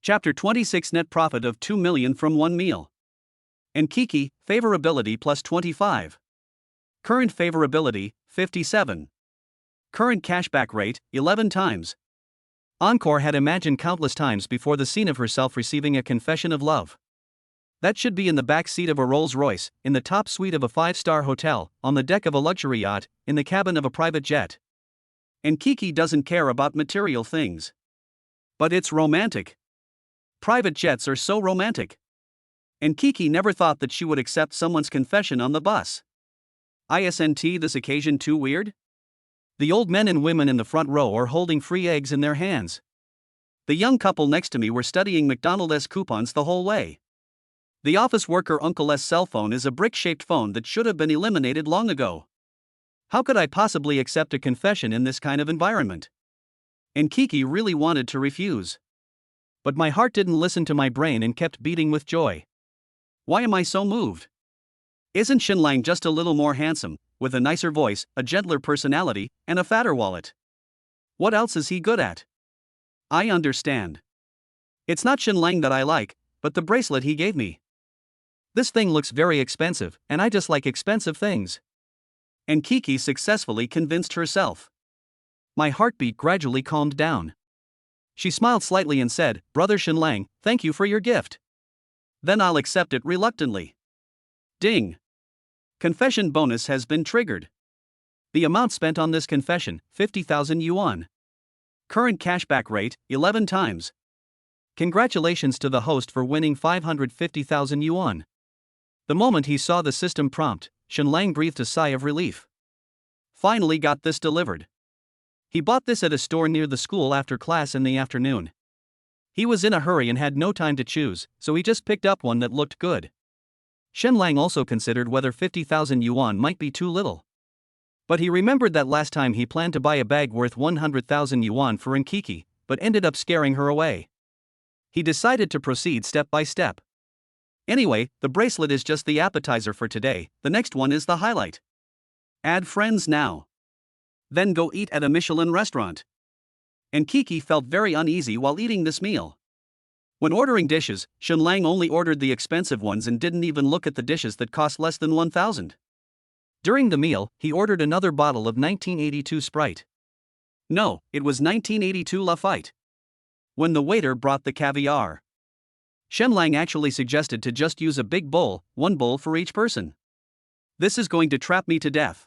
Chapter 26 Net profit of 2 million from one meal. Enkiki, favorability plus 25. Current favorability, 57. Current cashback rate, 11 times. Encore had imagined countless times before the scene of herself receiving a confession of love. That should be in the back seat of a Rolls-Royce, in the top suite of a 5-star hotel, on the deck of a luxury yacht, in the cabin of a private jet. Enkiki doesn't care about material things. But it's romantic. Private jets are so romantic. Enkiki never thought that she would accept someone's confession on the bus. Isn't this occasion too weird? The old men and women in the front row are holding free eggs in their hands. The young couple next to me were studying McDonald's coupons the whole way. The office worker uncle's cell phone is a brick-shaped phone that should have been eliminated long ago. How could I possibly accept a confession in this kind of environment? Enkiki really wanted to refuse. But my heart didn't listen to my brain and kept beating with joy. Why am I so moved? Isn't Shenlang just a little more handsome, with a nicer voice, a gentler personality, and a fatter wallet? What else is he good at? I understand. It's not Shenlang that I like, but the bracelet he gave me. This thing looks very expensive, and I just like expensive things. Enkiki successfully convinced herself. My heartbeat gradually calmed down. She smiled slightly and said, "Brother Shenlang, thank you for your gift. Then I'll accept it reluctantly." Ding! Confession bonus has been triggered. The amount spent on this confession, 50,000 yuan. Current cashback rate, 11 times. Congratulations to the host for winning 550,000 yuan. The moment he saw the system prompt, Shenlang breathed a sigh of relief. Finally got this delivered. He bought this at a store near the school after class in the afternoon. He was in a hurry and had no time to choose, so he just picked up one that looked good. Shenlang also considered whether 50,000 yuan might be too little. But he remembered that last time he planned to buy a bag worth 100,000 yuan for Enkiki, but ended up scaring her away. He decided to proceed step by step. Anyway, the bracelet is just the appetizer for today, the next one is the highlight. Add friends now. Then go eat at a Michelin restaurant. Enkiki felt very uneasy while eating this meal. When ordering dishes, Shenlang only ordered the expensive ones and didn't even look at the dishes that cost less than 1,000. During the meal, he ordered another bottle of 1982 Sprite. No, it was 1982 Lafite. When the waiter brought the caviar, Shenlang actually suggested to just use a big bowl, one bowl for each person. This is going to trap me to death.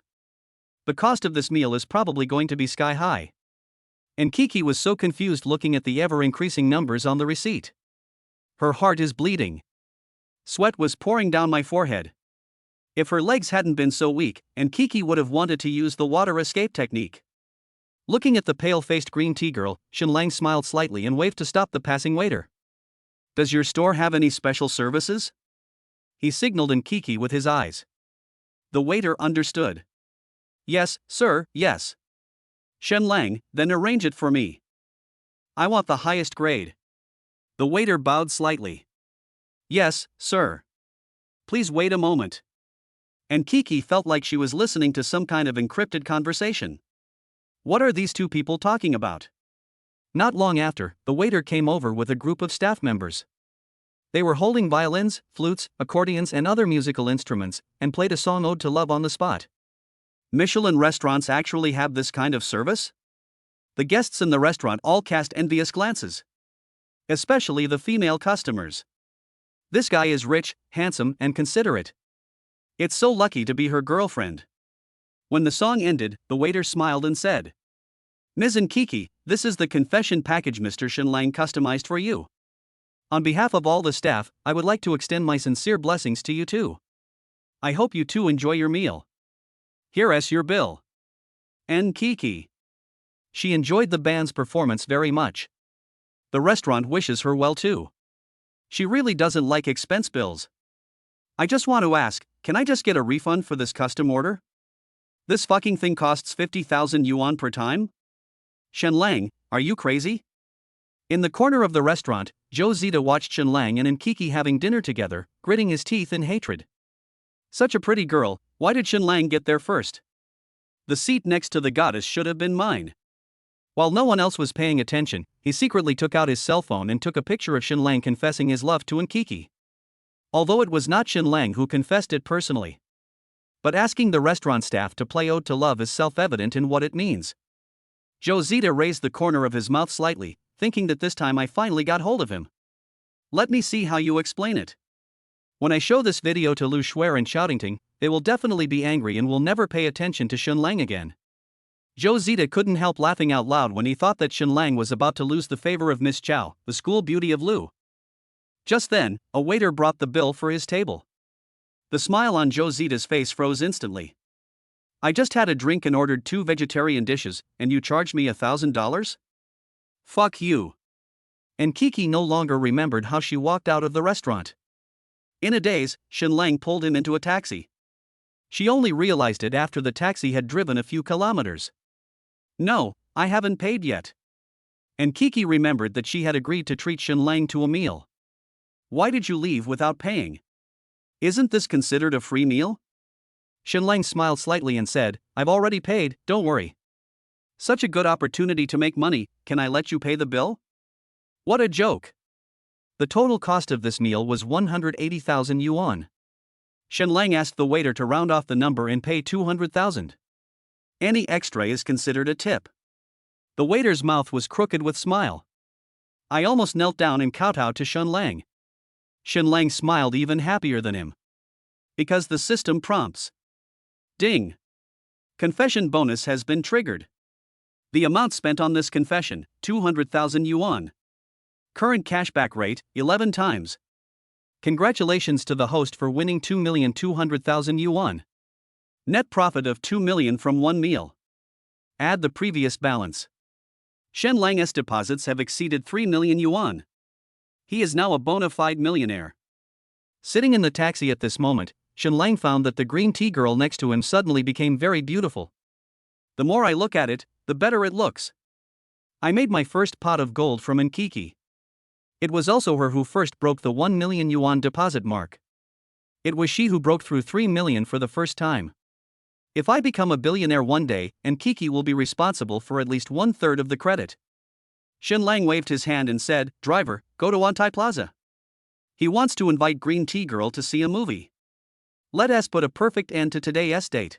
The cost of this meal is probably going to be sky high. Enkiki was so confused looking at the ever-increasing numbers on the receipt. Her heart is bleeding. Sweat was pouring down my forehead. If her legs hadn't been so weak, Enkiki would have wanted to use the water escape technique. Looking at the pale-faced green tea girl, Shenlang smiled slightly and waved to stop the passing waiter. "Does your store have any special services?" He signaled Enkiki with his eyes. The waiter understood. "Yes, sir, yes." "Shenlang, then arrange it for me. I want the highest grade." The waiter bowed slightly. "Yes, sir. Please wait a moment." Enkiki felt like she was listening to some kind of encrypted conversation. What are these two people talking about? Not long after, the waiter came over with a group of staff members. They were holding violins, flutes, accordions and other musical instruments, and played a song ode to love on the spot. Michelin restaurants actually have this kind of service? The guests in the restaurant all cast envious glances. Especially the female customers. This guy is rich, handsome, and considerate. It's so lucky to be her girlfriend. When the song ended, the waiter smiled and said, "Ms. Enkiki, this is the confession package Mr. Shenlang customized for you. On behalf of all the staff, I would like to extend my sincere blessings to you too. I hope you too enjoy your meal. Here's your bill." Enkiki. She enjoyed the band's performance very much. The restaurant wishes her well too. She really doesn't like expense bills. I just want to ask, can I just get a refund for this custom order? This fucking thing costs 50,000 yuan per time? Shenlang, are you crazy? In the corner of the restaurant, Zhou Zita watched Shenlang and Nkiki having dinner together, gritting his teeth in hatred. Such a pretty girl, why did Shenlang get there first? The seat next to the goddess should have been mine. While no one else was paying attention, he secretly took out his cell phone and took a picture of Shenlang confessing his love to Nkiki. Although it was not Shenlang who confessed it personally. But asking the restaurant staff to play Ode to Love is self-evident in what it means. Zhou Zita raised the corner of his mouth slightly, thinking that this time I finally got hold of him. Let me see how you explain it. When I show this video to Lu Shuer and Shoutingting, they will definitely be angry and will never pay attention to Shenlang again. Zhou Zita couldn't help laughing out loud when he thought that Shenlang was about to lose the favor of Miss Chow, the school beauty of Lu. Just then, a waiter brought the bill for his table. The smile on Zhou Zita's face froze instantly. I just had a drink and ordered 2 vegetarian dishes, and you charged me $1,000? Fuck you. And Nkiki no longer remembered how she walked out of the restaurant. In a daze, Shenlang pulled him into a taxi. She only realized it after the taxi had driven a few kilometers. No, I haven't paid yet. And Nkiki remembered that she had agreed to treat Shenlang to a meal. Why did you leave without paying? Isn't this considered a free meal? Shenlang smiled slightly and said, I've already paid, don't worry. Such a good opportunity to make money, can I let you pay the bill? What a joke. The total cost of this meal was 180,000 yuan. Shenlang asked the waiter to round off the number and pay 200,000. Any extra is considered a tip. The waiter's mouth was crooked with smile. I almost knelt down and kowtowed to Shenlang. Shenlang smiled even happier than him. Because the system prompts. Ding. Confession bonus has been triggered. The amount spent on this confession, 200,000 yuan. Current cashback rate, 11 times. Congratulations to the host for winning 2,200,000 yuan. Net profit of 2 million from one meal. Add the previous balance. Shenlang's deposits have exceeded 3 million yuan. He is now a bona fide millionaire. Sitting in the taxi at this moment, Shenlang found that the green tea girl next to him suddenly became very beautiful. The more I look at it, the better it looks. I made my first pot of gold from Nkiki. It was also her who first broke the 1 million yuan deposit mark. It was she who broke through 3 million for the first time. If I become a billionaire one day, Nkiki will be responsible for at least 1/3 of the credit. Shenlang waved his hand and said, Driver, go to Wantai Plaza. He wants to invite Green Tea Girl to see a movie. Let us put a perfect end to today's date.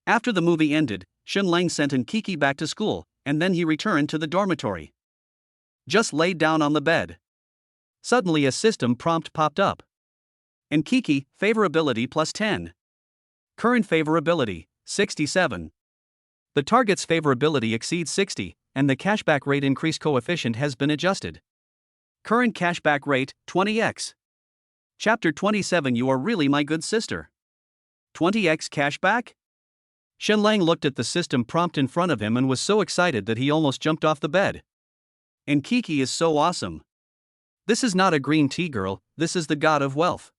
After the movie ended, Shenlang sent Nkiki back to school, and then he returned to the dormitory. Just laid down on the bed. Suddenly a system prompt popped up. Nkiki, favorability plus 10. Current favorability, 67. The target's favorability exceeds 60, and the cashback rate increase coefficient has been adjusted. Current cashback rate, 20x. Chapter 27. You are really my good sister. 20x cashback? Shenlang looked at the system prompt in front of him and was so excited that he almost jumped off the bed. Nkiki is so awesome. This is not a green tea girl, this is the god of wealth.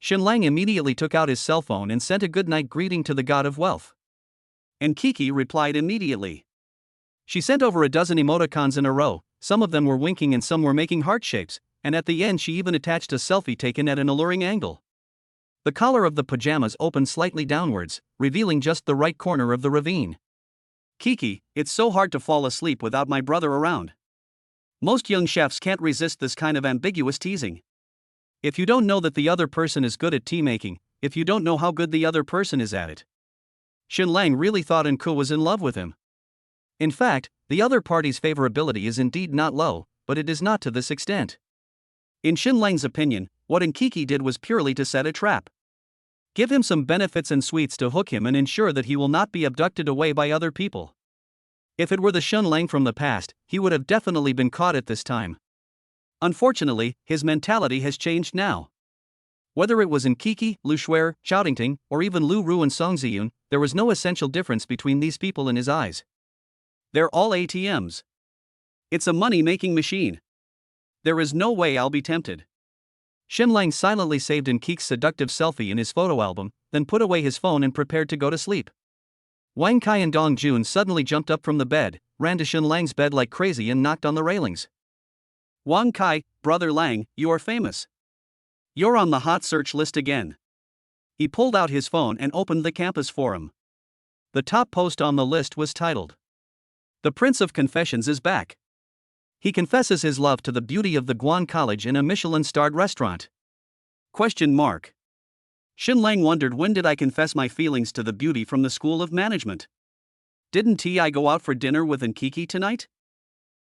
Shenlang immediately took out his cell phone and sent a goodnight greeting to the god of wealth. Nkiki replied immediately. She sent over a dozen emoticons in a row, some of them were winking and some were making heart shapes, and at the end she even attached a selfie taken at an alluring angle. The collar of the pajamas opened slightly downwards, revealing just the right corner of the ravine. Kiki, it's so hard to fall asleep without my brother around. Most young chefs can't resist this kind of ambiguous teasing. If you don't know that the other person is good at tea making, if you don't know how good the other person is at it. Shenlang really thought Nku was in love with him. In fact, the other party's favorability is indeed not low, but it is not to this extent. In Shenlang's opinion, what Nkiki did was purely to set a trap. Give him some benefits and sweets to hook him and ensure that he will not be abducted away by other people. If it were the Shenlang from the past, he would have definitely been caught at this time. Unfortunately, his mentality has changed now. Whether it was Nkiki, Lu Shuer, Shoutingting, or even Lu Ru and Song Ziyun, there was no essential difference between these people in his eyes. They're all ATMs. It's a money-making machine. There is no way I'll be tempted. Shenlang silently saved Nkiki's seductive selfie in his photo album, then put away his phone and prepared to go to sleep. Wang Kai and Dong Jun suddenly jumped up from the bed, ran to Shen Lang's bed like crazy and knocked on the railings. Wang Kai, brother Lang, you are famous. You're on the hot search list again. He pulled out his phone and opened the campus forum. The top post on the list was titled, "The Prince of Confessions is back. He confesses his love to the beauty of the Guan College in a Michelin-starred restaurant." Question mark. Shen Lang wondered, when did I confess my feelings to the beauty from the School of Management? Didn't I go out for dinner with Nkiki tonight?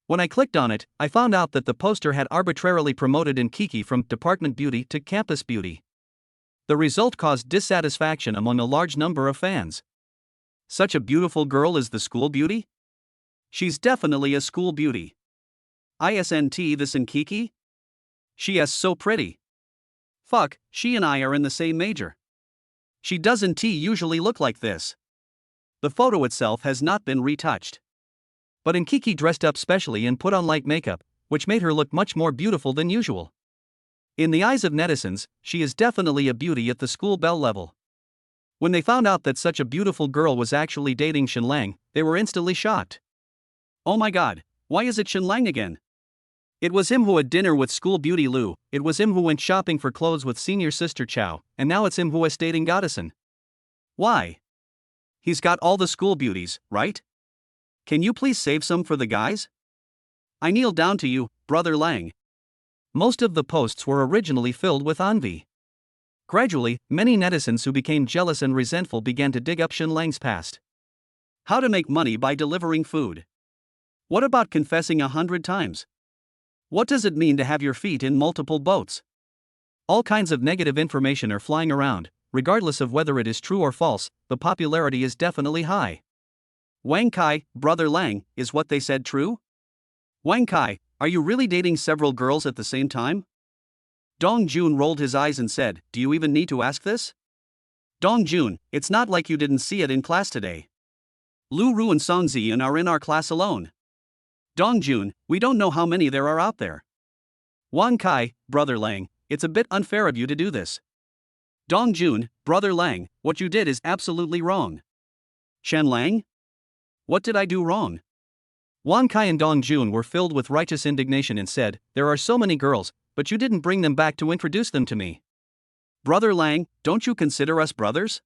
When I clicked on it, I found out that the poster had arbitrarily promoted Nkiki from Department Beauty to Campus Beauty. The result caused dissatisfaction among a large number of fans. Such a beautiful girl is the school beauty? She's definitely a school beauty. Isn't this Nkiki? She is so pretty. Fuck, she and I are in the same major. She doesn't usually look like this. The photo itself has not been retouched. But Nkiki dressed up specially and put on light makeup, which made her look much more beautiful than usual. In the eyes of netizens, she is definitely a beauty at the school belle level. When they found out that such a beautiful girl was actually dating Shen Lang, they were instantly shocked. Oh my god, why is it Shen Lang again? It was him who had dinner with school beauty Lu, it was him who went shopping for clothes with senior sister Chow, and now it's him who is dating Goddessin. Why? He's got all the school beauties, right? Can you please save some for the guys? I kneel down to you, brother Lang. Most of the posts were originally filled with envy. Gradually, many netizens who became jealous and resentful began to dig up Shen Lang's past. How to make money by delivering food. What about confessing 100 times? What does it mean to have your feet in multiple boats? All kinds of negative information are flying around, regardless of whether it is true or false, the popularity is definitely high. Wang Kai, brother Lang, is what they said true? Wang Kai, are you really dating several girls at the same time? Dong Jun rolled his eyes and said, do you even need to ask this? Dong Jun, it's not like you didn't see it in class today. Lu Ru and Song Ziyan are in our class alone. Dong Jun, we don't know how many there are out there. Wang Kai, brother Lang, it's a bit unfair of you to do this. Dong Jun, brother Lang, what you did is absolutely wrong. Shen Lang? What did I do wrong? Wang Kai and Dong Jun were filled with righteous indignation and said, there are so many girls, but you didn't bring them back to introduce them to me. Brother Lang, don't you consider us brothers?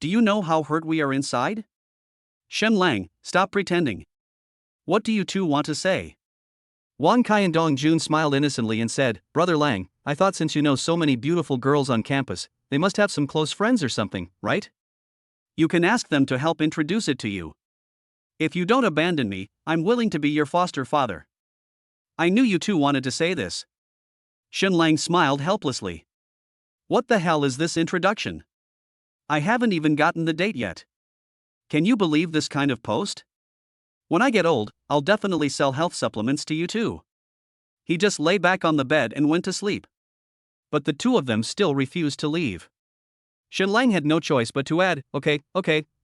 Do you know how hurt we are inside? Shen Lang, stop pretending. What do you two want to say? Wang Kai and Dong Jun smiled innocently and said, brother Lang, I thought since you know so many beautiful girls on campus, they must have some close friends or something, right? You can ask them to help introduce it to you. If you don't abandon me, I'm willing to be your foster father. I knew you two wanted to say this. Shen Lang smiled helplessly. What the hell is this introduction? I haven't even gotten the date yet. Can you believe this kind of post? When I get old, I'll definitely sell health supplements to you too. He just lay back on the bed and went to sleep. But the two of them still refused to leave. Shen Lang had no choice but to add, okay,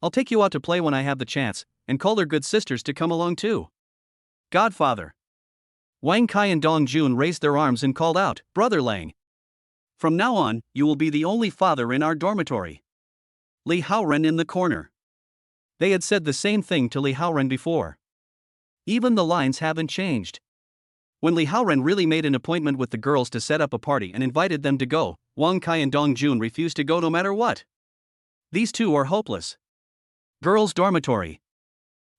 I'll take you out to play when I have the chance, and call their good sisters to come along too. Godfather. Wang Kai and Dong Jun raised their arms and called out, brother Lang. From now on, you will be the only father in our dormitory. Li Haoren in the corner. They had said the same thing to Li Haoren before. Even the lines haven't changed. When Li Haoren really made an appointment with the girls to set up a party and invited them to go, Wang Kai and Dong Jun refused to go no matter what. These two are hopeless. Girls' dormitory.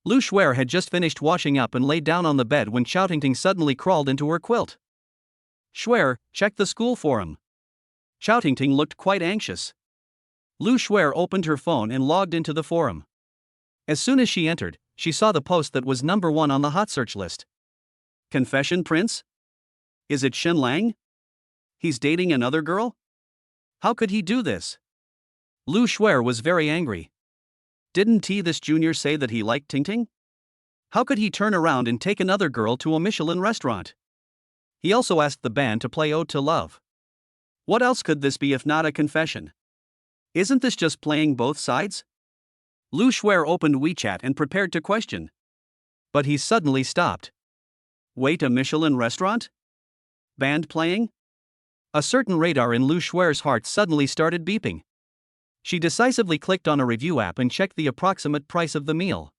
Lu Shuer had just finished washing up and laid down on the bed when Chowtingting suddenly crawled into her quilt. Shuer, check the school forum. Chowtingting looked quite anxious. Lu Shuer opened her phone and logged into the forum. As soon as she entered, she saw the post that was number 1 on the hot search list. Confession Prince? Is it Shen Lang? He's dating another girl? How could he do this? Lu Shuer was very angry. Didn't this junior say that he liked Tingting? How could he turn around and take another girl to a Michelin restaurant? He also asked the band to play Ode to Love. What else could this be if not a confession? Isn't this just playing both sides? Lu Shuer opened WeChat and prepared to question. But he suddenly stopped. Wait, a Michelin restaurant? Band playing? A certain radar in Lu Shuer's heart suddenly started beeping. She decisively clicked on a review app and checked the approximate price of the meal.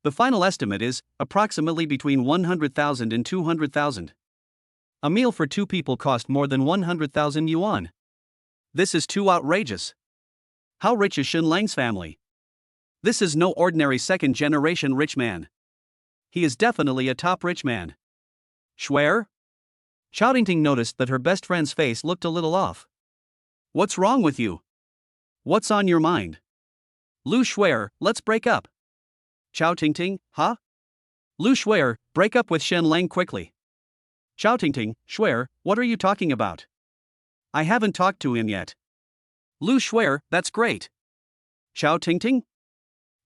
The final estimate is approximately between 100,000 and 200,000. A meal for 2 people cost more than 100,000 yuan. This is too outrageous. How rich is Shen Lang's family? This is no ordinary second-generation rich man. He is definitely a top rich man. Swear? Chao Tingting noticed that her best friend's face looked a little off. What's wrong with you? What's on your mind? Lu Shuer, let's break up. Chao Tingting, huh? Lu Shuer, break up with Shen Lang quickly. Chao Tingting, Shuer, what are you talking about? I haven't talked to him yet. Lu Shuer, that's great. Chao Tingting?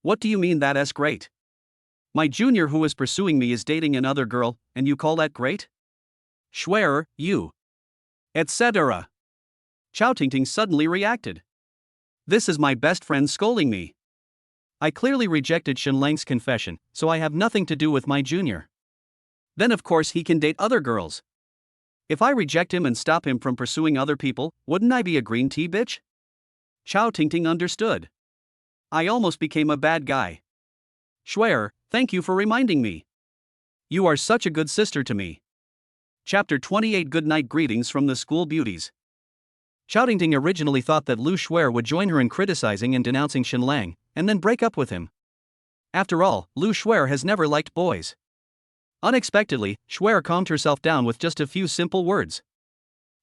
What do you mean that's great? My junior who is pursuing me is dating another girl, and you call that great? Shuer, you. Etc. Chao Tingting suddenly reacted. This is my best friend scolding me. I clearly rejected Shen Lang's confession, so I have nothing to do with my junior. Then of course he can date other girls. If I reject him and stop him from pursuing other people, wouldn't I be a green tea bitch? Chao Tingting understood. I almost became a bad guy. Shuer, thank you for reminding me. You are such a good sister to me. Chapter 28 Good night greetings from the school beauties. Chao Tingting originally thought that Lu Shuer would join her in criticizing and denouncing Shen Lang, and then break up with him. After all, Lu Shuer has never liked boys. Unexpectedly, Shuer calmed herself down with just a few simple words.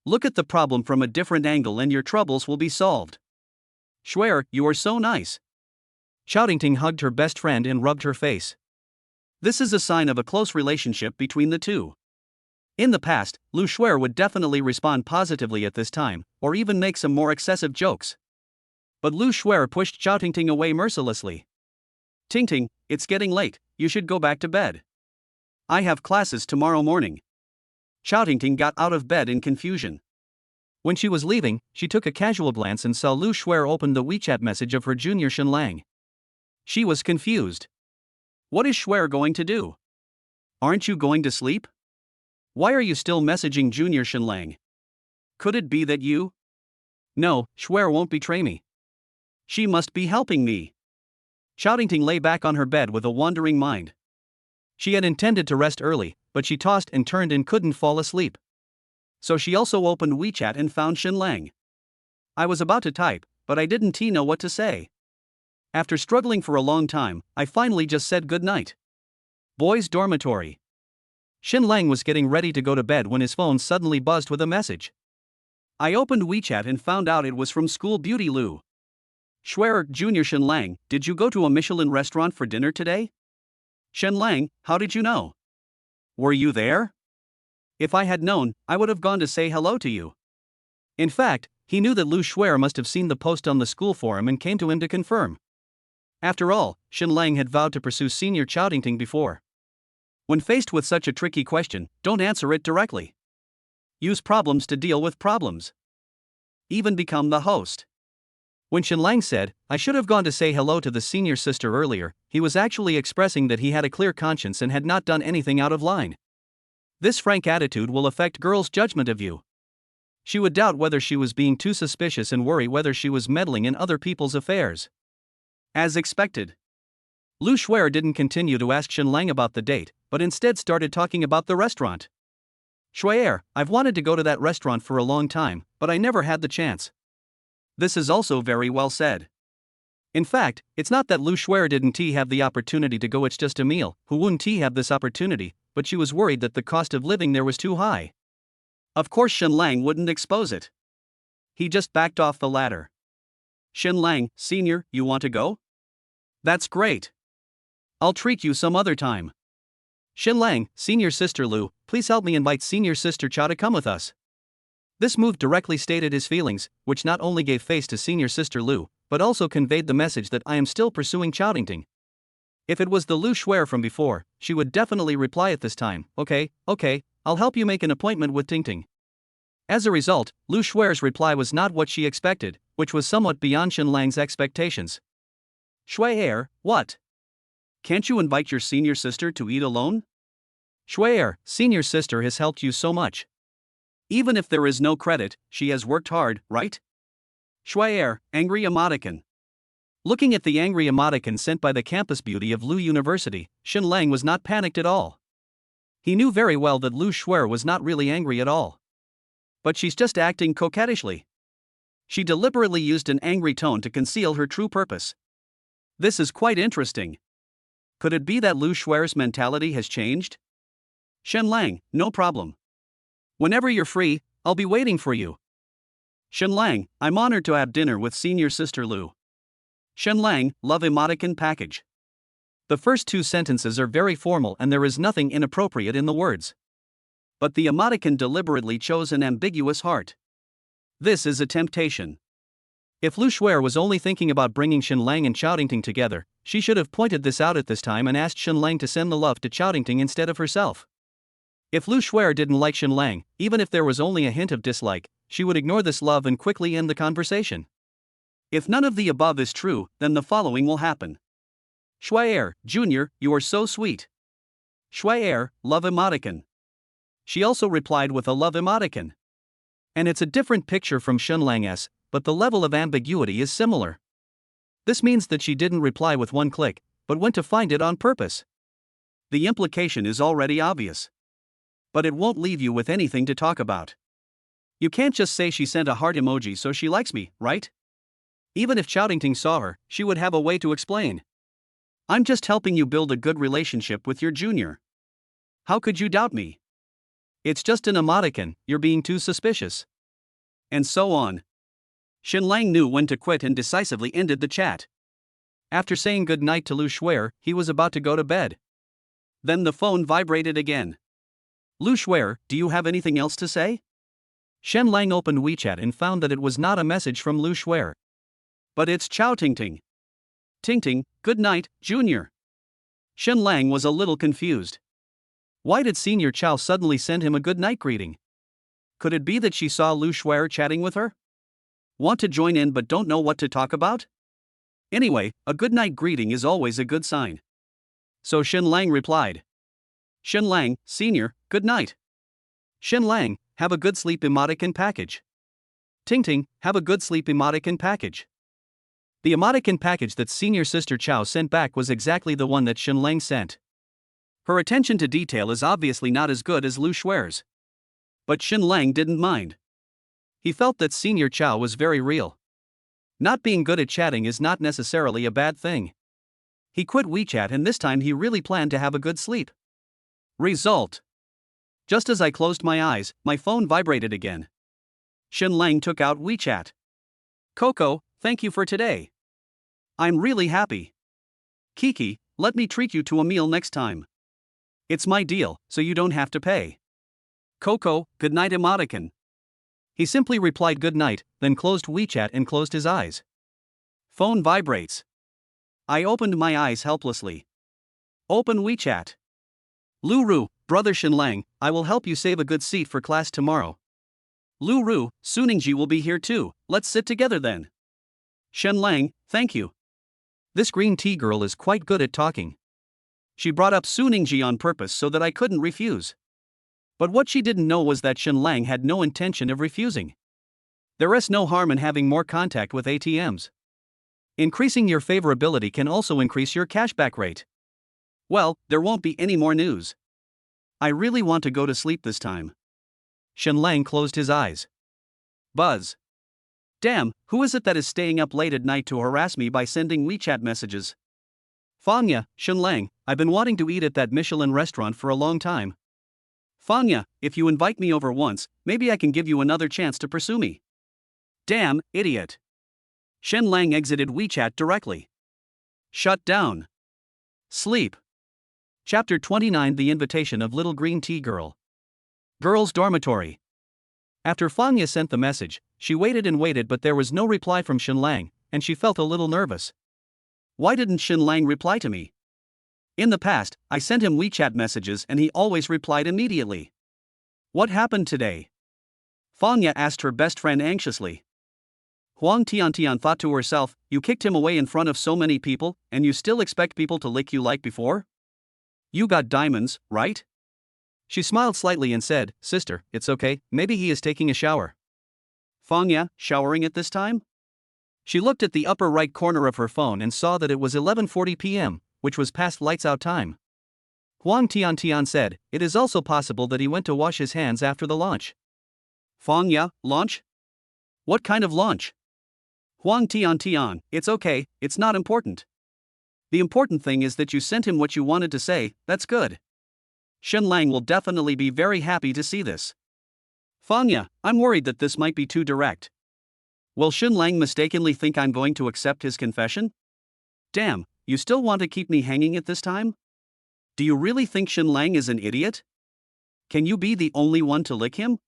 Look at the problem from a different angle and your troubles will be solved. Shuer, you are so nice. Chao Tingting hugged her best friend and rubbed her face. This is a sign of a close relationship between the two. In the past, Lu Shuer would definitely respond positively at this time, or even make some more excessive jokes. But Lu Shuer pushed Chao Tingting away mercilessly. Tingting, it's getting late, you should go back to bed. I have classes tomorrow morning. Chao Tingting got out of bed in confusion. When she was leaving, she took a casual glance and saw Lu Shuer open the WeChat message of her junior Shen Lang. She was confused. What is Shuer going to do? Aren't you going to sleep? Why are you still messaging junior Shen Lang? Could it be that you? No, Shuer won't betray me. She must be helping me. Chao Tingting lay back on her bed with a wandering mind. She had intended to rest early, but she tossed and turned and couldn't fall asleep. So she also opened WeChat and found Shen Lang. I was about to type, but I didn't know what to say. After struggling for a long time, I finally just said good night. Boys' dormitory. Shen Lang was getting ready to go to bed when his phone suddenly buzzed with a message. I opened WeChat and found out it was from school beauty Lu. Shuer, junior Shen Lang, did you go to a Michelin restaurant for dinner today? Shen Lang, how did you know? Were you there? If I had known, I would have gone to say hello to you. In fact, he knew that Lu Shuer must have seen the post on the school forum and came to him to confirm. After all, Shen Lang had vowed to pursue senior Chao Tingting before. When faced with such a tricky question, don't answer it directly. Use problems to deal with problems. Even become the host. When Shen Lang said, I should have gone to say hello to the senior sister earlier, he was actually expressing that he had a clear conscience and had not done anything out of line. This frank attitude will affect girls' judgment of you. She would doubt whether she was being too suspicious and worry whether she was meddling in other people's affairs. As expected. Lu Shuer didn't continue to ask Shen Lang about the date, but instead started talking about the restaurant. Shuer, I've wanted to go to that restaurant for a long time, but I never had the chance. This is also very well said. In fact, it's not that Lu Shuer didn't have the opportunity to go, it's just a meal, who wouldn't have this opportunity, but she was worried that the cost of living there was too high. Of course Shen Lang wouldn't expose it. He just backed off the ladder. Shen Lang, senior, you want to go? That's great. I'll treat you some other time. Shen Lang, senior sister Lu, please help me invite senior sister Chao to come with us. This move directly stated his feelings, which not only gave face to senior sister Lu, but also conveyed the message that I am still pursuing Chao Tingting. If it was the Lu Shuer from before, she would definitely reply at this time, okay, I'll help you make an appointment with Tingting. As a result, Lu Shuer's reply was not what she expected, which was somewhat beyond Shen Lang's expectations. Shuer, what? Can't you invite your senior sister to eat alone? Shuer, senior sister has helped you so much. Even if there is no credit, she has worked hard, right? Schweier, angry emoticon. Looking at the angry emoticon sent by the campus beauty of Lu University, Shen Lang was not panicked at all. He knew very well that Lu Schwer was not really angry at all. But she's just acting coquettishly. She deliberately used an angry tone to conceal her true purpose. This is quite interesting. Could it be that Lu Schwer's mentality has changed? Shen Lang, no problem. Whenever you're free, I'll be waiting for you. Shen Lang, I'm honored to have dinner with senior sister Lu. Shen Lang, love emoticon package. The first two sentences are very formal and there is nothing inappropriate in the words. But the emoticon deliberately chose an ambiguous heart. This is a temptation. If Lu Schwer was only thinking about bringing Shen Lang and Chowdingting together, she should have pointed this out at this time and asked Shen Lang to send the love to Chowdingting instead of herself. If Lu Schwer didn't like Shen Lang, even if there was only a hint of dislike, she would ignore this love and quickly end the conversation. If none of the above is true, then the following will happen. Schweier, Jr., you are so sweet. Schweier, love emoticon. She also replied with a love emoticon. And it's a different picture from Shen Lang's, but the level of ambiguity is similar. This means that she didn't reply with one click, but went to find it on purpose. The implication is already obvious. But it won't leave you with anything to talk about. You can't just say she sent a heart emoji so she likes me, right? Even if Chowdingting saw her, she would have a way to explain. I'm just helping you build a good relationship with your junior. How could you doubt me? It's just an emoticon, you're being too suspicious. And so on. Shen Lang knew when to quit and decisively ended the chat. After saying good night to Lu Schwer, he was about to go to bed. Then the phone vibrated again. Lu Schwer, do you have anything else to say? Shen Lang opened WeChat and found that it was not a message from Lu Schwer. But it's Chowdingting. Tingting, good night, Junior. Shen Lang was a little confused. Why did Senior Chow suddenly send him a good night greeting? Could it be that she saw Lu Schwer chatting with her? Want to join in but don't know what to talk about? Anyway, a good night greeting is always a good sign. So Shen Lang replied. Shen Lang, Senior, good night. Shen Lang, have a good sleep emoticon package. Tingting, have a good sleep emoticon package. The emoticon package that Senior Sister Chow sent back was exactly the one that Shen Lang sent. Her attention to detail is obviously not as good as Lu Schwer's. But Shen Lang didn't mind. He felt that Senior Chow was very real. Not being good at chatting is not necessarily a bad thing. He quit WeChat and this time he really planned to have a good sleep. Result. Just as I closed my eyes, my phone vibrated again. Shen Lang took out WeChat. Coco, thank you for today. I'm really happy. Kiki, let me treat you to a meal next time. It's my deal, so you don't have to pay. Coco, good night emoticon. He simply replied good night, then closed WeChat and closed his eyes. Phone vibrates. I opened my eyes helplessly. Open WeChat. Lu Ru, brother Shen Lang, I will help you save a good seat for class tomorrow. Lu Ru, Suningji will be here too, let's sit together then. Shen Lang, thank you. This green tea girl is quite good at talking. She brought up Suningji on purpose so that I couldn't refuse. But what she didn't know was that Shen Lang had no intention of refusing. There is no harm in having more contact with ATMs. Increasing your favorability can also increase your cashback rate. Well, there won't be any more news. I really want to go to sleep this time. Shen Lang closed his eyes. Buzz. Damn, who is it that is staying up late at night to harass me by sending WeChat messages? Fangya, Shen Lang, I've been wanting to eat at that Michelin restaurant for a long time. Fangya, if you invite me over once, maybe I can give you another chance to pursue me. Damn, idiot. Shen Lang exited WeChat directly. Shut down. Sleep. Chapter 29 The Invitation of Little Green Tea Girl. Girls' Dormitory. After Fangya sent the message, she waited and waited but there was no reply from Shen Lang, and she felt a little nervous. Why didn't Shen Lang reply to me? In the past, I sent him WeChat messages and he always replied immediately. What happened today? Fangya asked her best friend anxiously. Huang Tiantian thought to herself, you kicked him away in front of so many people, and you still expect people to lick you like before? You got diamonds, right? She smiled slightly and said, Sister, it's okay, maybe he is taking a shower. Fangya, showering at this time? She looked at the upper right corner of her phone and saw that it was 11:40 p.m., which was past lights out time. Huang Tiantian said, it is also possible that he went to wash his hands after the launch. Fangya, launch? What kind of launch? Huang Tiantian, it's okay, it's not important. The important thing is that you sent him what you wanted to say, that's good. Shen Lang will definitely be very happy to see this. Fangya, I'm worried that this might be too direct. Will Shen Lang mistakenly think I'm going to accept his confession? Damn, you still want to keep me hanging at this time? Do you really think Shen Lang is an idiot? Can you be the only one to lick him?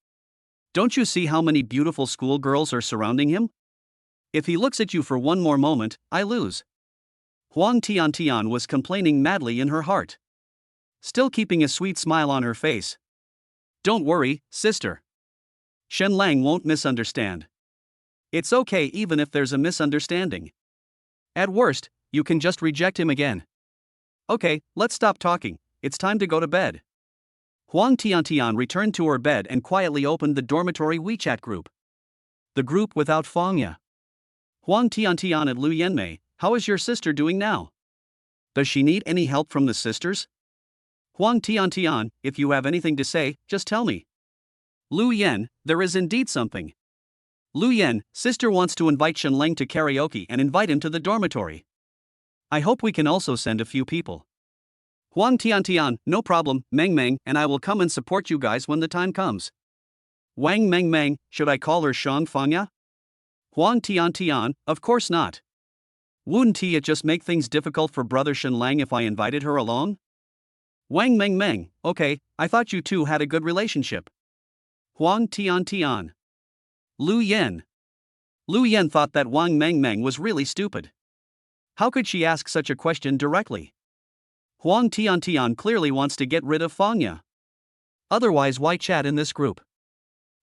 Don't you see how many beautiful schoolgirls are surrounding him? If he looks at you for one more moment, I lose. Huang Tiantian was complaining madly in her heart, still keeping a sweet smile on her face. Don't worry, sister. Shen Lang won't misunderstand. It's okay even if there's a misunderstanding. At worst, you can just reject him again. Okay, let's stop talking, it's time to go to bed. Huang Tiantian returned to her bed and quietly opened the dormitory WeChat group. The group without Fangya. Huang Tiantian and Lu Yanmei, how is your sister doing now? Does she need any help from the sisters? Huang Tiantian, if you have anything to say, just tell me. Lu Yan, there is indeed something. Lu Yan, sister wants to invite Shen Lang to karaoke and invite him to the dormitory. I hope we can also send a few people. Huang Tiantian, no problem, Meng Meng and I will come and support you guys when the time comes. Wang Meng Meng, should I call her Shang Fangya? Huang Tiantian, of course not. Wouldn't it just make things difficult for brother Shen Lang if I invited her along? Wang Meng Meng, okay, I thought you two had a good relationship. Huang Tiantian. Lu Yan. Lu Yan thought that Wang Meng Meng was really stupid. How could she ask such a question directly? Huang Tiantian clearly wants to get rid of Fangya. Otherwise, why chat in this group?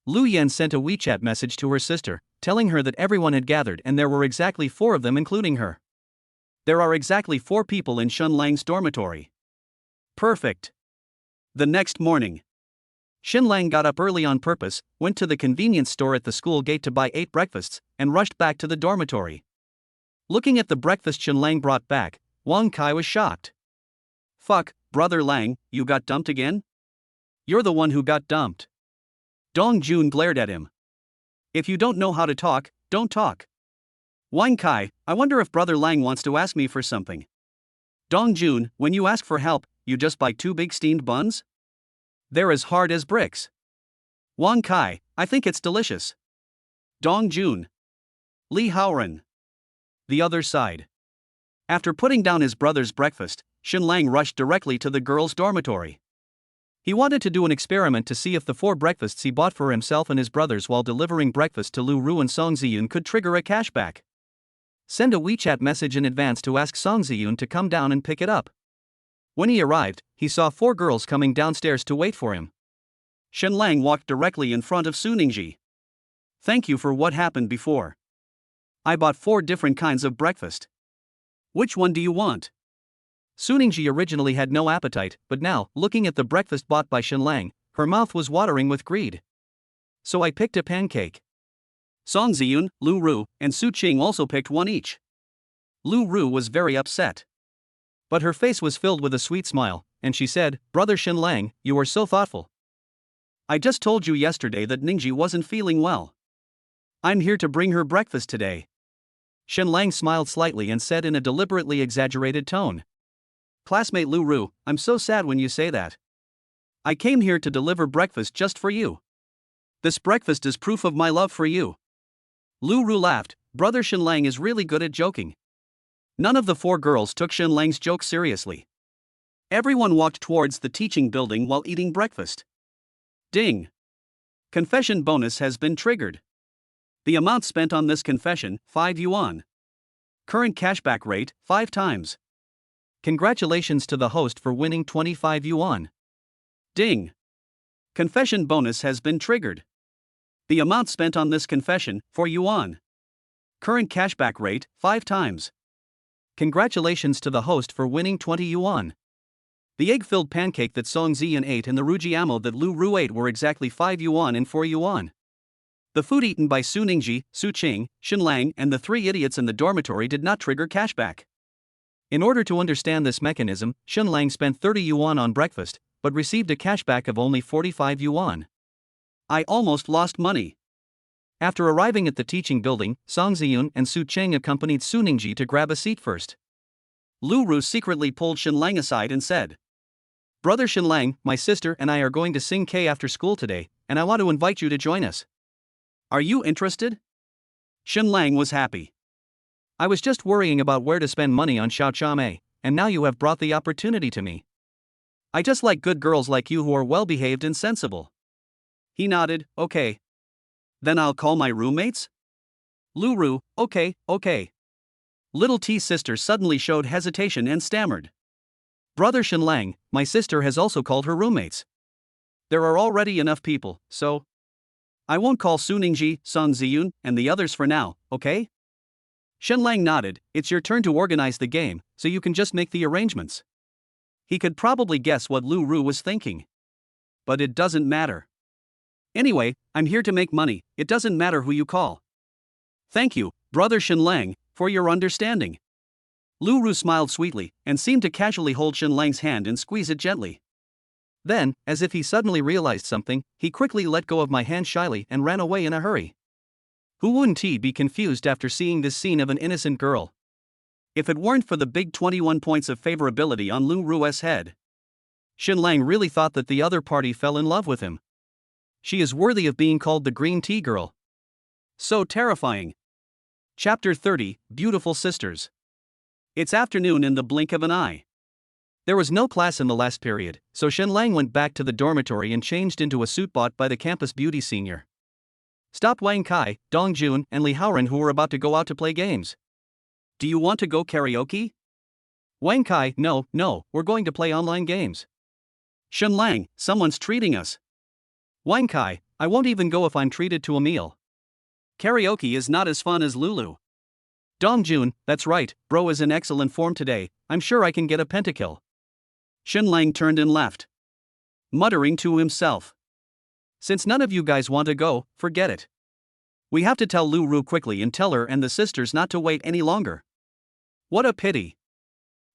Lu Yan sent a WeChat message to her sister, telling her that everyone had gathered and there were exactly 4 of them including her. There are exactly 4 people in Shen Lang's dormitory. Perfect. The next morning, Shen Lang got up early on purpose, went to the convenience store at the school gate to buy 8 breakfasts, and rushed back to the dormitory. Looking at the breakfast Shen Lang brought back, Wang Kai was shocked. Fuck, brother Lang, you got dumped again? You're the one who got dumped. Dong Jun glared at him. If you don't know how to talk, don't talk. Wang Kai, I wonder if brother Lang wants to ask me for something. Dong Jun, when you ask for help, you just buy 2 big steamed buns? They're as hard as bricks. Wang Kai, I think it's delicious. Dong Jun. Li Haoran. The other side. After putting down his brother's breakfast, Shen Lang rushed directly to the girls' dormitory. He wanted to do an experiment to see if the 4 breakfasts he bought for himself and his brothers while delivering breakfast to Lu Ru and Song Ziyun could trigger a cashback. Send a WeChat message in advance to ask Song Ziyun to come down and pick it up. When he arrived, he saw 4 girls coming downstairs to wait for him. Shen Lang walked directly in front of Su Ningji. Thank you for what happened before. I bought 4 different kinds of breakfast. Which one do you want? Su Ningji originally had no appetite, but now, looking at the breakfast bought by Shen Lang, her mouth was watering with greed. So I picked a pancake. Song Ziyun, Lu Ru, and Su Qing also picked one each. Lu Ru was very upset. But her face was filled with a sweet smile, and she said, Brother Shen Lang, you are so thoughtful. I just told you yesterday that Ningji wasn't feeling well. I'm here to bring her breakfast today. Shen Lang smiled slightly and said in a deliberately exaggerated tone. Classmate Lu Ru, I'm so sad when you say that. I came here to deliver breakfast just for you. This breakfast is proof of my love for you. Lu Ru laughed. Brother Shen Lang is really good at joking. None of the 4 girls took Shen Lang's joke seriously. Everyone walked towards the teaching building while eating breakfast. Ding! Confession bonus has been triggered. The amount spent on this confession, 5 yuan. Current cashback rate, 5 times. Congratulations to the host for winning 25 yuan. Ding! Confession bonus has been triggered. The amount spent on this confession, 4 yuan. Current cashback rate, 5 times. Congratulations to the host for winning 20 yuan. The egg-filled pancake that Song Ziyan ate and the rujiamo that Lu Ru ate were exactly 5 yuan and 4 yuan. The food eaten by Su Ningji, Su Qing, Shenlang, and the three idiots in the dormitory did not trigger cashback. In order to understand this mechanism, Shenlang spent 30 yuan on breakfast, but received a cashback of only 45 yuan. I almost lost money. After arriving at the teaching building, Song Ziyun and Su Cheng accompanied Su Ningji to grab a seat first. Lu Ru secretly pulled Shenlang aside and said, "Brother Shenlang, my sister and I are going to sing K after school today, and I want to invite you to join us. Are you interested?" Shenlang was happy. "I was just worrying about where to spend money on Xiao Chame, and now you have brought the opportunity to me. I just like good girls like you who are well-behaved and sensible." He nodded, "Okay. Then I'll call my roommates?" Lu Ru, "Okay. Little T's sister suddenly showed hesitation and stammered. "Brother Shenlang, my sister has also called her roommates. There are already enough people, so I won't call Su Ningji, Song Ziyun, and the others for now, okay?" Shenlang nodded. "It's your turn to organize the game, so you can just make the arrangements." He could probably guess what Lu Ru was thinking. But it doesn't matter. "Anyway, I'm here to make money, it doesn't matter who you call." "Thank you, Brother Shenlang, for your understanding." Lu Ru smiled sweetly, and seemed to casually hold Shenlang's hand and squeeze it gently. Then, as if he suddenly realized something, he quickly let go of my hand shyly and ran away in a hurry. Who wouldn't he be confused after seeing this scene of an innocent girl? If it weren't for the big 21 points of favorability on Lu Ru's head. Shenlang really thought that the other party fell in love with him. She is worthy of being called the green tea girl. So terrifying. Chapter 30, Beautiful Sisters. It's afternoon in the blink of an eye. There was no class in the last period, so Shenlang went back to the dormitory and changed into a suit bought by the campus beauty senior. Stopped Wang Kai, Dong Jun, and Li Haoran, who were about to go out to play games. "Do you want to go karaoke?" Wang Kai, No, we're going to play online games." Shenlang, "Someone's treating us." Wang Kai, "I won't even go if I'm treated to a meal. Karaoke is not as fun as Lulu." Dong Jun, "That's right, bro is in excellent form today, I'm sure I can get a pentakill." Shenlang turned and left, muttering to himself, "Since none of you guys want to go, forget it. We have to tell Lu Ru quickly and tell her and the sisters not to wait any longer. What a pity.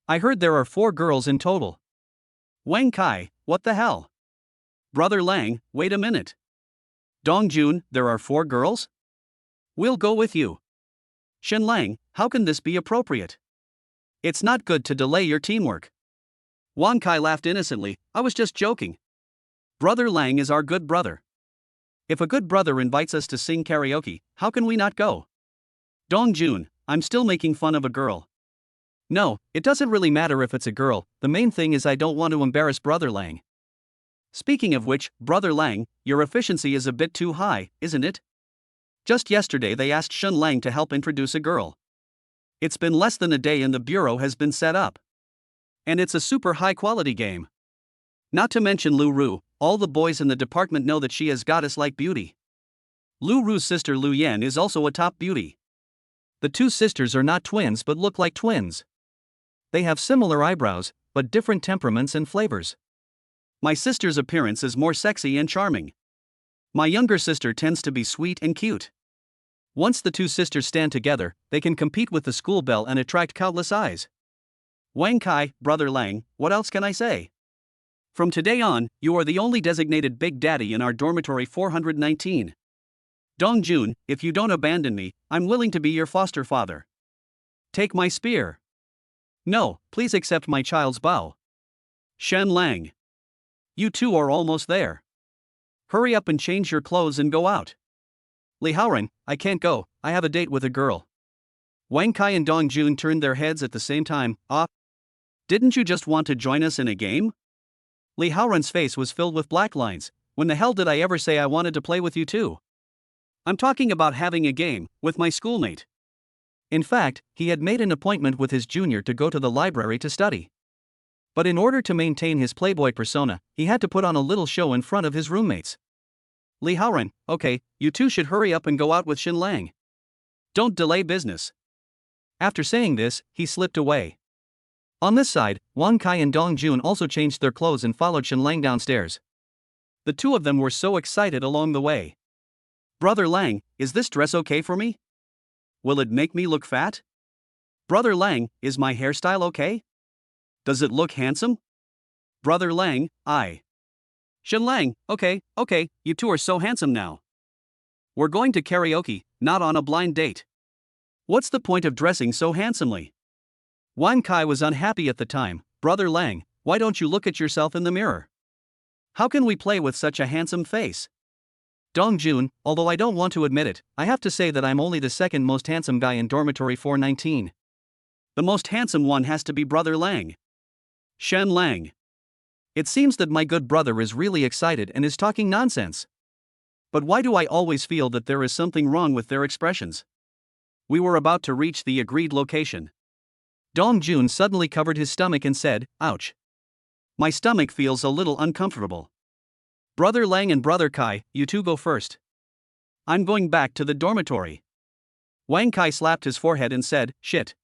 I heard there are 4 girls in total." Wang Kai, "What the hell? Brother Lang, wait a minute. Dong Jun, there are 4 girls? We'll go with you." Shenlang, "How can this be appropriate? It's not good to delay your teamwork." Wang Kai laughed innocently, "I was just joking. Brother Lang is our good brother. If a good brother invites us to sing karaoke, how can we not go?" Dong Jun, "I'm still making fun of a girl." "No, it doesn't really matter if it's a girl, the main thing is I don't want to embarrass Brother Lang." Speaking of which, Brother Lang, your efficiency is a bit too high, isn't it? Just yesterday they asked Shenlang to help introduce a girl. It's been less than a day and the bureau has been set up. And it's a super high quality game. Not to mention Lu Ru, all the boys in the department know that she has goddess-like beauty. Lu Ru's sister Lu Yan is also a top beauty. The two sisters are not twins but look like twins. They have similar eyebrows, but different temperaments and flavors. My sister's appearance is more sexy and charming. My younger sister tends to be sweet and cute. Once the two sisters stand together, they can compete with the school belle and attract countless eyes. Wang Kai, Brother Lang, what else can I say? From today on, you are the only designated Big Daddy in our dormitory 419. Dong Jun, if you don't abandon me, I'm willing to be your foster father. Take my spear. No, please accept my child's bow. Shenlang. You two are almost there. Hurry up and change your clothes and go out. Li Haoran, I can't go, I have a date with a girl. Wang Kai and Dong Jun turned their heads at the same time. Didn't you just want to join us in a game? Li Haoran's face was filled with black lines. When the hell did I ever say I wanted to play with you too? I'm talking about having a game, with my schoolmate. In fact, he had made an appointment with his junior to go to the library to study. But in order to maintain his playboy persona, he had to put on a little show in front of his roommates. Li Haoran, okay, you two should hurry up and go out with Shenlang. Don't delay business. After saying this, he slipped away. On this side, Wang Kai and Dong Jun also changed their clothes and followed Shenlang downstairs. The two of them were so excited along the way. Brother Lang, is this dress okay for me? Will it make me look fat? Brother Lang, is my hairstyle okay? Does it look handsome? Brother Lang, I. Shen Lang, okay, you two are so handsome now. We're going to karaoke, not on a blind date. What's the point of dressing so handsomely? Wan Kai was unhappy at the time. Brother Lang, why don't you look at yourself in the mirror? How can we play with such a handsome face? Dong Jun, although I don't want to admit it, I have to say that I'm only the second most handsome guy in dormitory 419. The most handsome one has to be Brother Lang. Shen Lang. It seems that my good brother is really excited and is talking nonsense. But why do I always feel that there is something wrong with their expressions? We were about to reach the agreed location. Dong Jun suddenly covered his stomach and said, "Ouch. My stomach feels a little uncomfortable. Brother Lang and Brother Kai, you two go first. I'm going back to the dormitory." Wang Kai slapped his forehead and said, "Shit.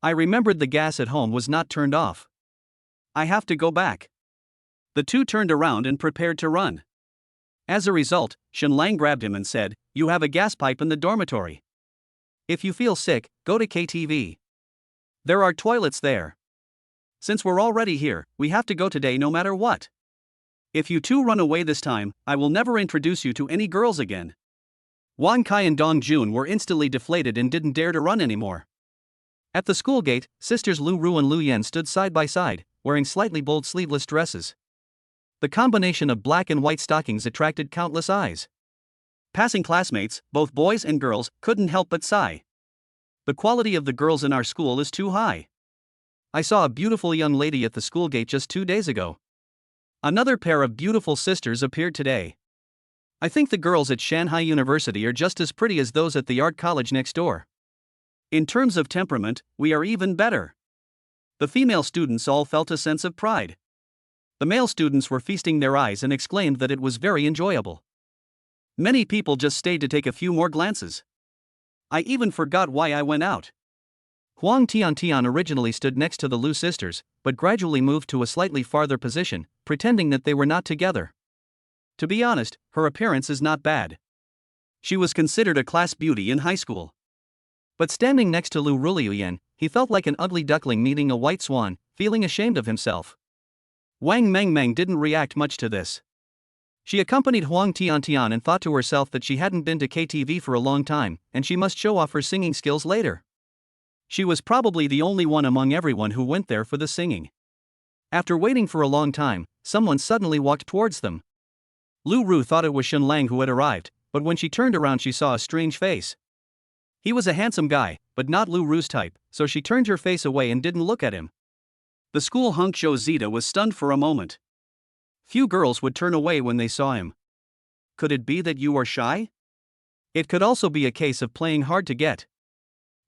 I remembered the gas at home was not turned off. I have to go back." The two turned around and prepared to run. As a result, Shen Lang grabbed him and said, "You have a gas pipe in the dormitory. If you feel sick, go to KTV. There are toilets there. Since we're already here, we have to go today no matter what. If you two run away this time, I will never introduce you to any girls again." Wan Kai and Dong Jun were instantly deflated and didn't dare to run anymore. At the school gate, sisters Lu Ru and Lu Yen stood side by side, wearing slightly bold sleeveless dresses. The combination of black and white stockings attracted countless eyes. Passing classmates, both boys and girls, couldn't help but sigh. The quality of the girls in our school is too high. I saw a beautiful young lady at the school gate just 2 days ago. Another pair of beautiful sisters appeared today. I think the girls at Shanghai University are just as pretty as those at the art college next door. In terms of temperament, we are even better. The female students all felt a sense of pride. The male students were feasting their eyes and exclaimed that it was very enjoyable. Many people just stayed to take a few more glances. I even forgot why I went out. Huang Tian originally stood next to the Lu sisters, but gradually moved to a slightly farther position, pretending that they were not together. To be honest, her appearance is not bad. She was considered a class beauty in high school. But standing next to Lu Ruliuyan, he felt like an ugly duckling meeting a white swan, feeling ashamed of himself. Wang Mengmeng didn't react much to this. She accompanied Huang Tian and thought to herself that she hadn't been to KTV for a long time, and she must show off her singing skills later. She was probably the only one among everyone who went there for the singing. After waiting for a long time, someone suddenly walked towards them. Lu Ru thought it was Shen Lang who had arrived, but when she turned around she saw a strange face. He was a handsome guy, but not Lu Ru's type, so she turned her face away and didn't look at him. The school hunk Zhou Zita was stunned for a moment. Few girls would turn away when they saw him. Could it be that you are shy? It could also be a case of playing hard to get.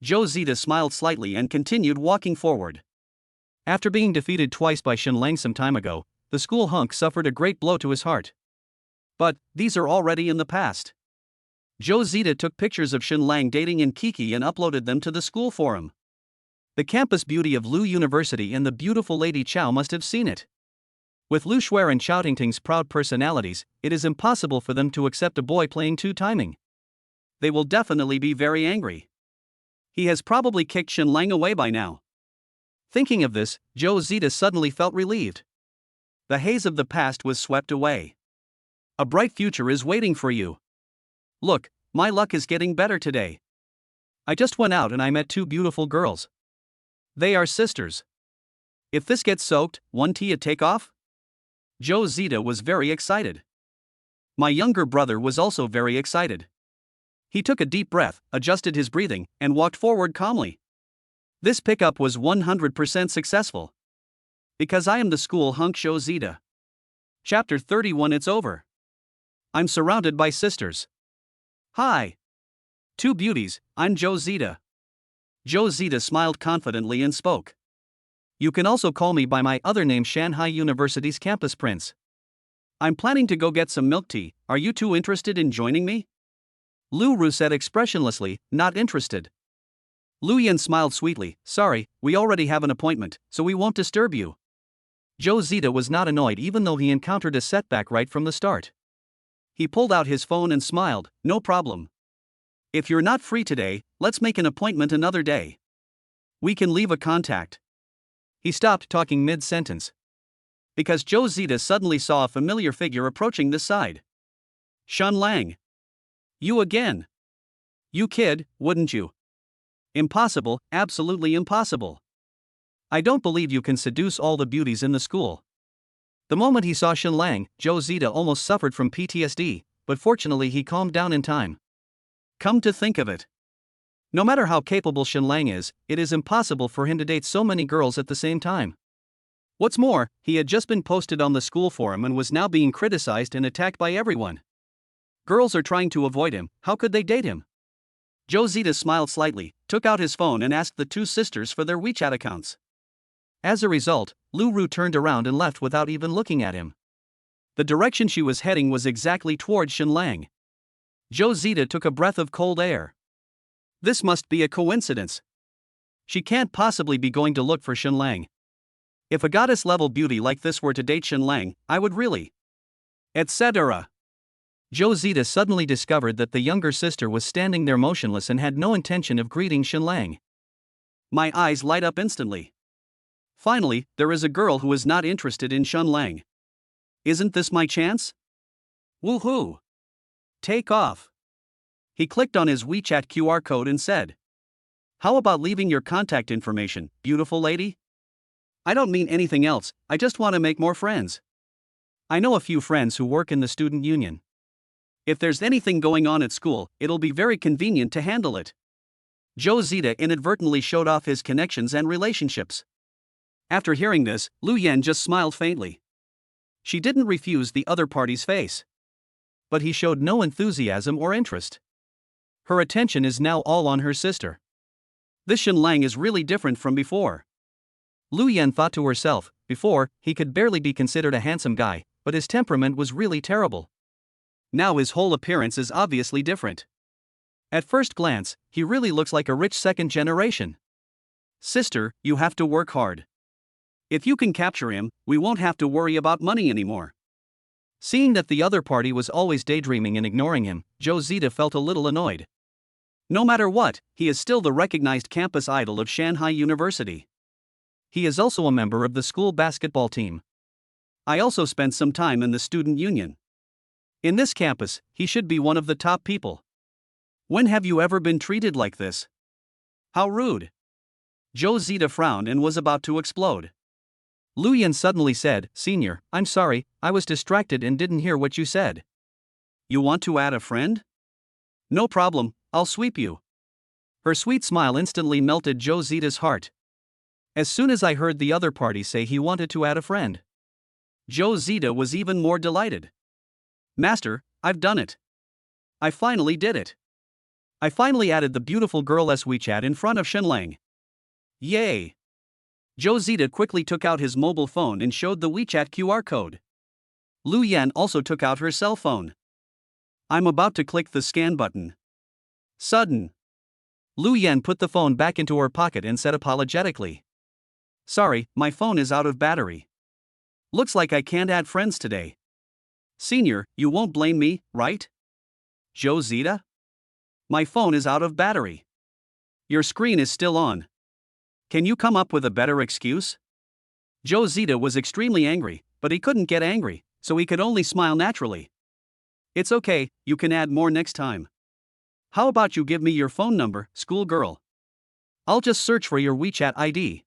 Zhou Zita smiled slightly and continued walking forward. After being defeated twice by Shen Lang some time ago, the school hunk suffered a great blow to his heart. But these are already in the past. Zhou Zita took pictures of Shen Lang dating in Kiki and uploaded them to the school forum. The campus beauty of Lu University and the beautiful Lady Chow must have seen it. With Lu Shuer and Chao Tingting's proud personalities, it is impossible for them to accept a boy playing two-timing. They will definitely be very angry. He has probably kicked Shen Lang away by now. Thinking of this, Zhou Zita suddenly felt relieved. The haze of the past was swept away. A bright future is waiting for you. Look, my luck is getting better today. I just went out and I met 2 beautiful girls. They are sisters. If this gets soaked, one tea at takeoff? Zhou Zita was very excited. My younger brother was also very excited. He took a deep breath, adjusted his breathing, and walked forward calmly. This pickup was 100% successful. Because I am the school hunk Zhou Zita. Chapter 31. It's over. I'm surrounded by sisters. Hi. 2 beauties, I'm Zhou Zita. Zhou Zita smiled confidently and spoke. You can also call me by my other name, Shanghai University's campus prince. I'm planning to go get some milk tea. Are you 2 interested in joining me? Lu Ru said expressionlessly, not interested. Lu Yan smiled sweetly, sorry, we already have an appointment, so we won't disturb you. Zhou Zita was not annoyed even though he encountered a setback right from the start. He pulled out his phone and smiled, "No problem. If you're not free today, let's make an appointment another day. We can leave a contact." He stopped talking mid-sentence because Joe Zeta suddenly saw a familiar figure approaching this side. "Shun Lang. You again. You kid, wouldn't you? Impossible, absolutely impossible. I don't believe you can seduce all the beauties in the school." The moment he saw Shun Lang, Joe Zeta almost suffered from PTSD, but fortunately he calmed down in time. Come to think of it, no matter how capable Shun Lang is, it is impossible for him to date so many girls at the same time. What's more, he had just been posted on the school forum and was now being criticized and attacked by everyone. Girls are trying to avoid him, how could they date him? Joe Zeta smiled slightly, took out his phone and asked the two sisters for their WeChat accounts. As a result, Lu Ru turned around and left without even looking at him. The direction she was heading was exactly toward Shun Lang. Joe Zeta took a breath of cold air. This must be a coincidence. She can't possibly be going to look for Shun Lang. If a goddess-level beauty like this were to date Shun Lang, I would really. Etc. Joe Zeta suddenly discovered that the younger sister was standing there motionless and had no intention of greeting Shun Lang. My eyes light up instantly. Finally, there is a girl who is not interested in Shun Lang. Isn't this my chance? Woohoo! Take off. He clicked on his WeChat QR code and said, "How about leaving your contact information, beautiful lady? I don't mean anything else, I just want to make more friends. I know a few friends who work in the student union. If there's anything going on at school, it'll be very convenient to handle it." Joe Zeta inadvertently showed off his connections and relationships. After hearing this, Lu Yan just smiled faintly. She didn't refuse the other party's face. But he showed no enthusiasm or interest. Her attention is now all on her sister. This Shun Lang is really different from before. Lu Yan thought to herself, before, he could barely be considered a handsome guy, but his temperament was really terrible. Now his whole appearance is obviously different. At first glance, he really looks like a rich second generation. Sister, you have to work hard. If you can capture him, we won't have to worry about money anymore. Seeing that the other party was always daydreaming and ignoring him, Joe Zeta felt a little annoyed. No matter what, he is still the recognized campus idol of Shanghai University. He is also a member of the school basketball team. I also spent some time in the student union. In this campus, he should be one of the top people. When have you ever been treated like this? How rude. Joe Zeta frowned and was about to explode. Lu Yan suddenly said, "Senior, I'm sorry, I was distracted and didn't hear what you said." You want to add a friend? No problem, I'll sweep you. Her sweet smile instantly melted Joe Zeta's heart. As soon as I heard the other party say he wanted to add a friend, Joe Zeta was even more delighted. Master, I've done it. I finally did it. I finally added the beautiful girl as WeChat in front of Shun Lang. Yay! Joe Zeta quickly took out his mobile phone and showed the WeChat QR code. Lu Yan also took out her cell phone. I'm about to click the scan button. Sudden. Lu Yan put the phone back into her pocket and said apologetically, "Sorry, my phone is out of battery. Looks like I can't add friends today." Senior, you won't blame me, right? Joe Zeta? My phone is out of battery. Your screen is still on. Can you come up with a better excuse? Joe Zeta was extremely angry, but he couldn't get angry, so he could only smile naturally. It's okay, you can add more next time. How about you give me your phone number, schoolgirl? I'll just search for your WeChat ID.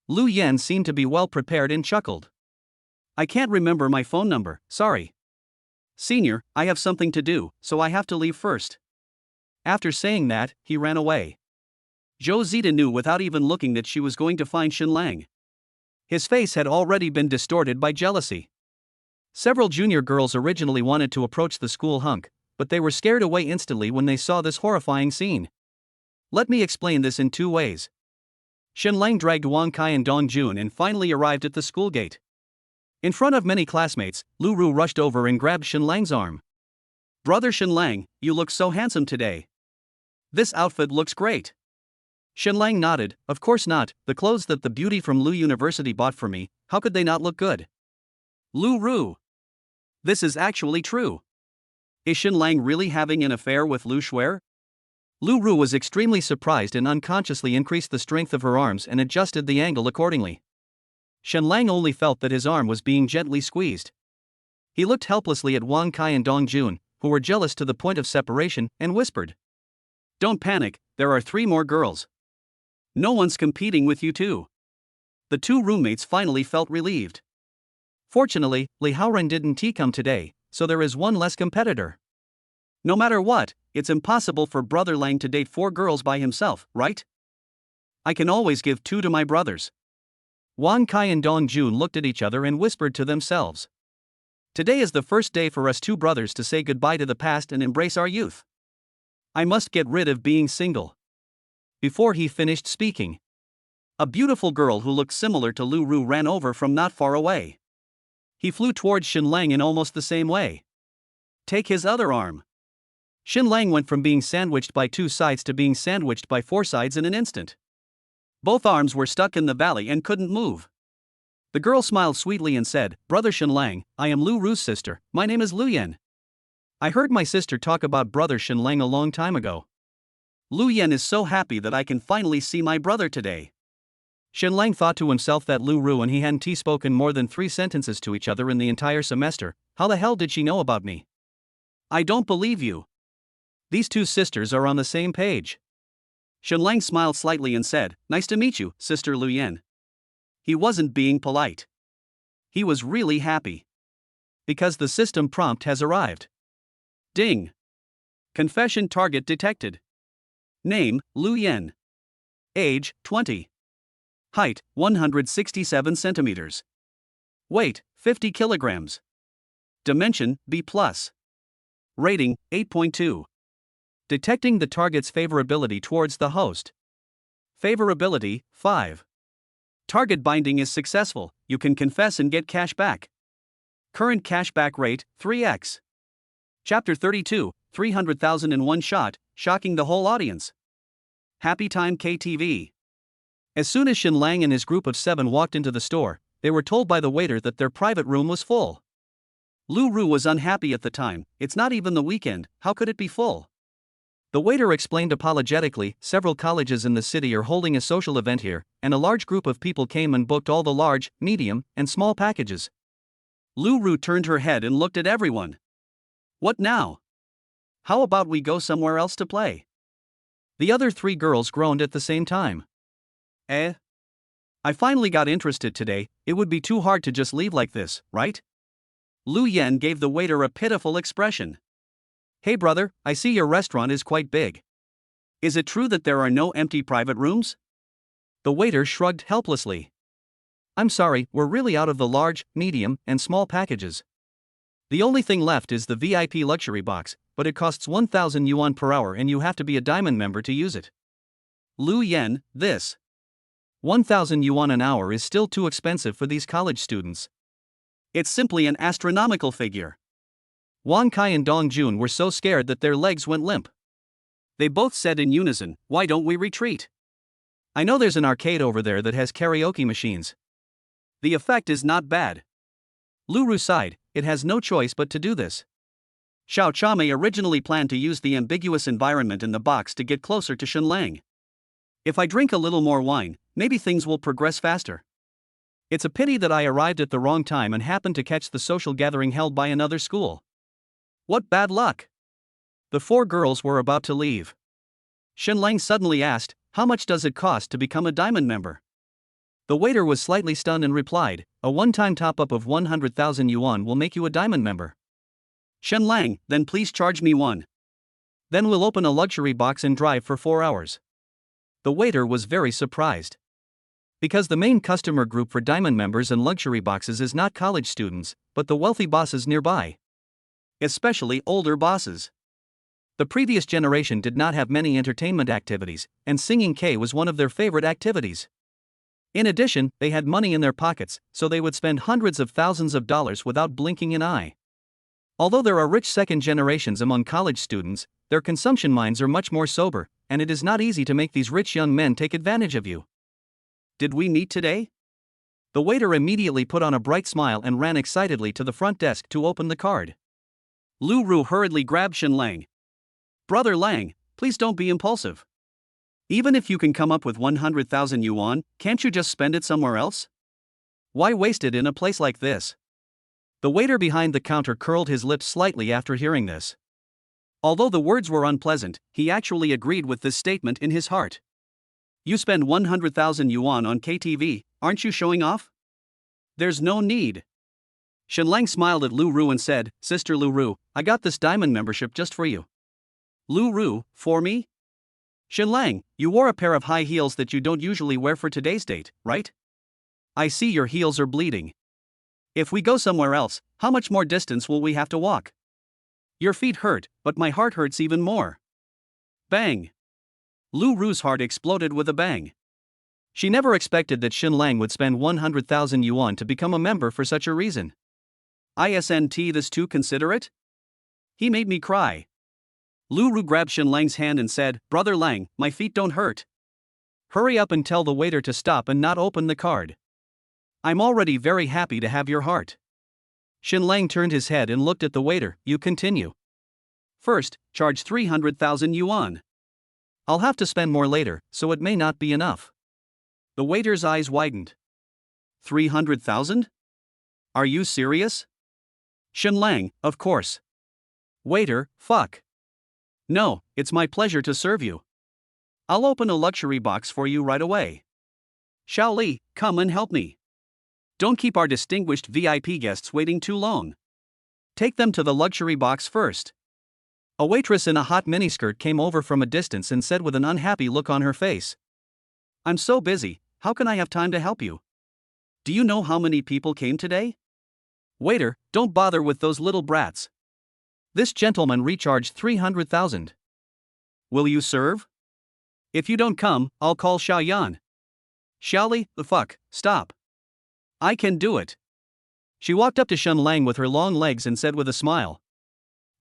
Lu Yan seemed to be well prepared and chuckled. I can't remember my phone number, sorry. Senior, I have something to do, so I have to leave first. After saying that, he ran away. Joe Zeta knew without even looking that she was going to find Shun Lang. His face had already been distorted by jealousy. Several junior girls originally wanted to approach the school hunk, but they were scared away instantly when they saw this horrifying scene. Let me explain this in two ways. Shun Lang dragged Wang Kai and Dong Jun and finally arrived at the school gate. In front of many classmates, Lu Ru rushed over and grabbed Shun Lang's arm. Brother Shun Lang, you look so handsome today. This outfit looks great. Shun Lang nodded, of course not, the clothes that the beauty from Lu University bought for me, how could they not look good? Lu Ru. This is actually true. Is Shen Lang really having an affair with Lu Shuer? Lu Ru was extremely surprised and unconsciously increased the strength of her arms and adjusted the angle accordingly. Shen Lang only felt that his arm was being gently squeezed. He looked helplessly at Wang Kai and Dong Jun, who were jealous to the point of separation, and whispered, "Don't panic, there are 3 more girls. No one's competing with you two." The 2 roommates finally felt relieved. Fortunately, Li Haoren didn't come today, so there is 1 less competitor. No matter what, it's impossible for Brother Lang to date 4 girls by himself, right? I can always give 2 to my brothers. Wang Kai and Dong Jun looked at each other and whispered to themselves. Today is the first day for us 2 brothers to say goodbye to the past and embrace our youth. I must get rid of being single. Before he finished speaking, a beautiful girl who looked similar to Lu Ru ran over from not far away. He flew towards Shen Lang in almost the same way. Take his other arm. Shen Lang went from being sandwiched by 2 sides to being sandwiched by 4 sides in an instant. Both arms were stuck in the valley and couldn't move. The girl smiled sweetly and said, "Brother Shen Lang, I am Lu Ru's sister, my name is Lu Yen. I heard my sister talk about Brother Shen Lang a long time ago. Lu Yen is so happy that I can finally see my brother today." Shen Lang thought to himself that Lu Ru and he hadn't spoken more than 3 sentences to each other in the entire semester. How the hell did she know about me? I don't believe you. These 2 sisters are on the same page. Shen Lang smiled slightly and said, "Nice to meet you, Sister Lu Yen." He wasn't being polite. He was really happy. Because the system prompt has arrived. Ding. Confession target detected. Name, Lu Yen. Age, 20. Height, 167 centimeters. Weight, 50 kilograms. Dimension, B+. Rating, 8.2. Detecting the target's favorability towards the host. Favorability, 5. Target binding is successful, you can confess and get cash back. Current cashback rate, 3x. Chapter 32, 300,000 in one shot, shocking the whole audience. Happy Time KTV. As soon as Shen Lang and his group of 7 walked into the store, they were told by the waiter that their private room was full. Lu Ru was unhappy at the time. It's not even the weekend, how could it be full? The waiter explained apologetically, several colleges in the city are holding a social event here, and a large group of people came and booked all the large, medium, and small packages. Lu Ru turned her head and looked at everyone. What now? How about we go somewhere else to play? The other 3 girls groaned at the same time. I finally got interested today, it would be too hard to just leave like this, right? Lu Yen gave the waiter a pitiful expression. Hey brother, I see your restaurant is quite big. Is it true that there are no empty private rooms? The waiter shrugged helplessly. I'm sorry, we're really out of the large, medium, and small packages. The only thing left is the VIP luxury box, but it costs 1,000 yuan per hour and you have to be a diamond member to use it. Lu Yen, this 1,000 yuan an hour is still too expensive for these college students. It's simply an astronomical figure. Wang Kai and Dong Jun were so scared that their legs went limp. They both said in unison, "Why don't we retreat? I know there's an arcade over there that has karaoke machines. The effect is not bad." Lu Ru sighed, it has no choice but to do this. Xiao Chame originally planned to use the ambiguous environment in the box to get closer to Shen Lang. If I drink a little more wine, maybe things will progress faster. It's a pity that I arrived at the wrong time and happened to catch the social gathering held by another school. What bad luck! The 4 girls were about to leave. Shen Lang suddenly asked, "How much does it cost to become a diamond member?" The waiter was slightly stunned and replied, "A one-time top-up of 100,000 yuan will make you a diamond member." Shen Lang, then please charge me 1. Then we'll open a luxury box and drive for 4 hours. The waiter was very surprised. Because the main customer group for diamond members and luxury boxes is not college students, but the wealthy bosses nearby. Especially older bosses. The previous generation did not have many entertainment activities, and singing K was one of their favorite activities. In addition, they had money in their pockets, so they would spend hundreds of thousands of dollars without blinking an eye. Although there are rich second generations among college students, their consumption minds are much more sober, and it is not easy to make these rich young men take advantage of you. Did we meet today? The waiter immediately put on a bright smile and ran excitedly to the front desk to open the card. Lu Ru hurriedly grabbed Shen Lang. Brother Lang, please don't be impulsive. Even if you can come up with 100,000 yuan, can't you just spend it somewhere else? Why waste it in a place like this? The waiter behind the counter curled his lips slightly after hearing this. Although the words were unpleasant, he actually agreed with this statement in his heart. You spend 100,000 yuan on KTV, aren't you showing off? There's no need. Shen Lang smiled at Lu Ru and said, Sister Lu Ru, I got this diamond membership just for you. Lu Ru, for me? Shen Lang, you wore a pair of high heels that you don't usually wear for today's date, right? I see your heels are bleeding. If we go somewhere else, how much more distance will we have to walk? Your feet hurt, but my heart hurts even more. Bang! Lu Ru's heart exploded with a bang. She never expected that Shen Lang would spend 100,000 yuan to become a member for such a reason. Isn't this too considerate? He made me cry. Lu Ru grabbed Shen Lang's hand and said, Brother Lang, my feet don't hurt. Hurry up and tell the waiter to stop and not open the card. I'm already very happy to have your heart. Shen Lang turned his head and looked at the waiter. You continue. First, charge 300,000 yuan. I'll have to spend more later, so it may not be enough. The waiter's eyes widened. 300,000? Are you serious? Shen Lang, of course. Waiter, fuck. No, it's my pleasure to serve you. I'll open a luxury box for you right away. Xiao Li, come and help me. Don't keep our distinguished VIP guests waiting too long. Take them to the luxury box first. A waitress in a hot miniskirt came over from a distance and said with an unhappy look on her face. I'm so busy, how can I have time to help you? Do you know how many people came today? Waiter, don't bother with those little brats. This gentleman recharged 300,000. Will you serve? If you don't come, I'll call Xiao Yan. Xiaoli, the fuck, stop. I can do it. She walked up to Shen Lang with her long legs and said with a smile.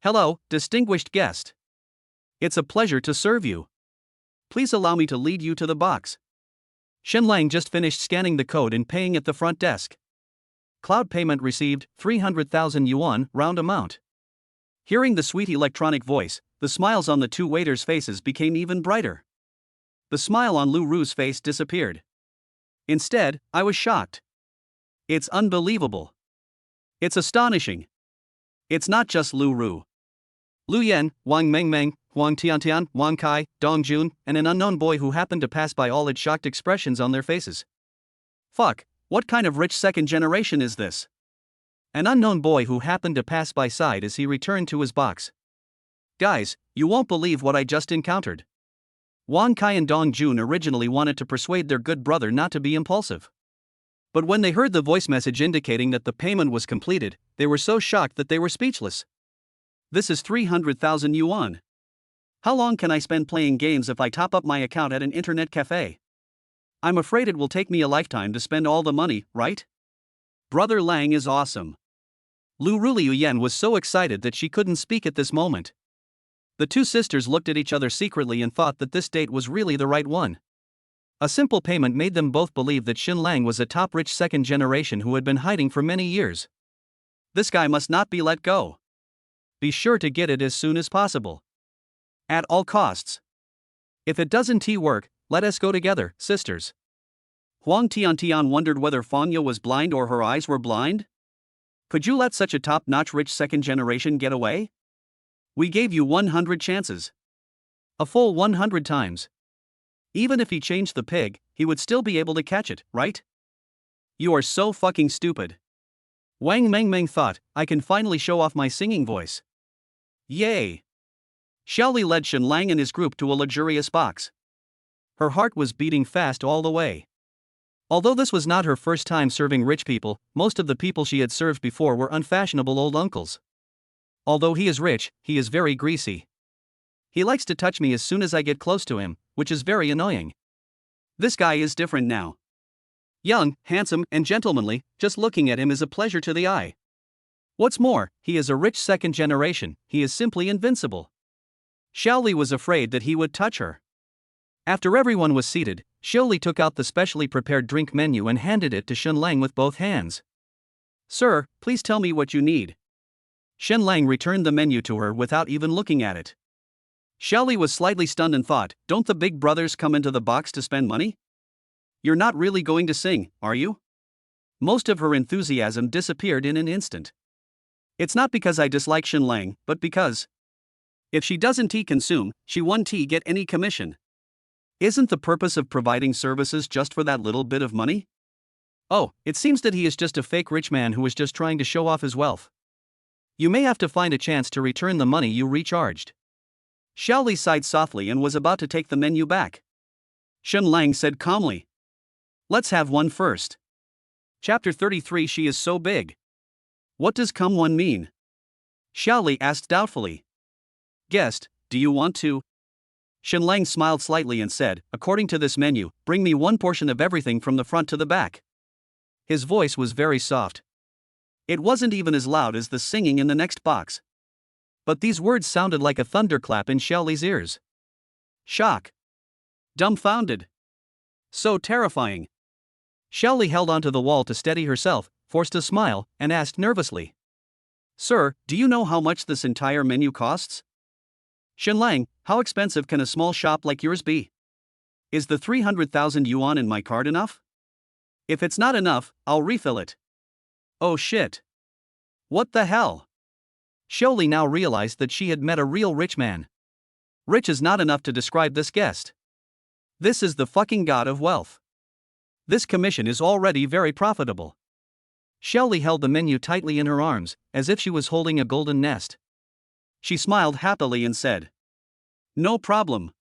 Hello, distinguished guest. It's a pleasure to serve you. Please allow me to lead you to the box. Shen Lang just finished scanning the code and paying at the front desk. Cloud payment received, 300,000 yuan, round amount. Hearing the sweet electronic voice, the smiles on the two waiters' faces became even brighter. The smile on Lu Ru's face disappeared. Instead, I was shocked. It's unbelievable. It's astonishing. It's not just Lu Ru. Lu Yan, Wang Mengmeng, Huang Tiantian, Wang Kai, Dong Jun, and an unknown boy who happened to pass by all had shocked expressions on their faces. Fuck, what kind of rich second generation is this? An unknown boy who happened to pass by sighed as he returned to his box. Guys, you won't believe what I just encountered. Wang Kai and Dong Jun originally wanted to persuade their good brother not to be impulsive. But when they heard the voice message indicating that the payment was completed, they were so shocked that they were speechless. This is 300,000 yuan. How long can I spend playing games if I top up my account at an internet cafe? I'm afraid it will take me a lifetime to spend all the money, right? Brother Lang is awesome. Lu Ruliuyen was so excited that she couldn't speak at this moment. The two sisters looked at each other secretly and thought that this date was really the right one. A simple payment made them both believe that Shen Lang was a top rich second generation who had been hiding for many years. This guy must not be let go. Be sure to get it as soon as possible. At all costs. If it doesn't work, let us go together, sisters. Huang Tiantian wondered whether Fangya was blind or her eyes were blind. Could you let such a top-notch rich second generation get away? We gave you 100 chances. A full 100 times. Even if he changed the pig, he would still be able to catch it, right? You are so fucking stupid. Wang Mengmeng thought, I can finally show off my singing voice. Yay! Xiaoli led Shen Lang and his group to a luxurious box. Her heart was beating fast all the way. Although this was not her first time serving rich people, most of the people she had served before were unfashionable old uncles. Although he is rich, he is very greasy. He likes to touch me as soon as I get close to him, which is very annoying. This guy is different now. Young, handsome, and gentlemanly, just looking at him is a pleasure to the eye. What's more, he is a rich second generation, he is simply invincible. Xiaoli was afraid that he would touch her. After everyone was seated, Xiaoli took out the specially prepared drink menu and handed it to Shen Lang with both hands. Sir, please tell me what you need. Shen Lang returned the menu to her without even looking at it. Xiaoli was slightly stunned and thought, don't the big brothers come into the box to spend money? You're not really going to sing, are you? Most of her enthusiasm disappeared in an instant. It's not because I dislike Shen Lang, but because if she doesn't tea consume, she won't tea get any commission. Isn't the purpose of providing services just for that little bit of money? Oh, it seems that he is just a fake rich man who is just trying to show off his wealth. You may have to find a chance to return the money you recharged. Xiaoli sighed softly and was about to take the menu back. Shen Lang said calmly, let's have one first. Chapter 33. She is so big. What does come one mean? Xiaoli asked doubtfully. Guest, do you want to? Shen Lang smiled slightly and said, according to this menu, bring me one portion of everything from the front to the back. His voice was very soft. It wasn't even as loud as the singing in the next box. But these words sounded like a thunderclap in Xiaoli's ears. Shock. Dumbfounded. So terrifying. Xiaoli held onto the wall to steady herself, forced a smile, and asked nervously. Sir, do you know how much this entire menu costs? Shen Lang, how expensive can a small shop like yours be? Is the 300,000 yuan in my card enough? If it's not enough, I'll refill it. Oh shit. What the hell? Xiaoli now realized that she had met a real rich man. Rich is not enough to describe this guest. This is the fucking god of wealth. This commission is already very profitable. Xiaoli held the menu tightly in her arms, as if she was holding a golden nest. She smiled happily and said, no problem.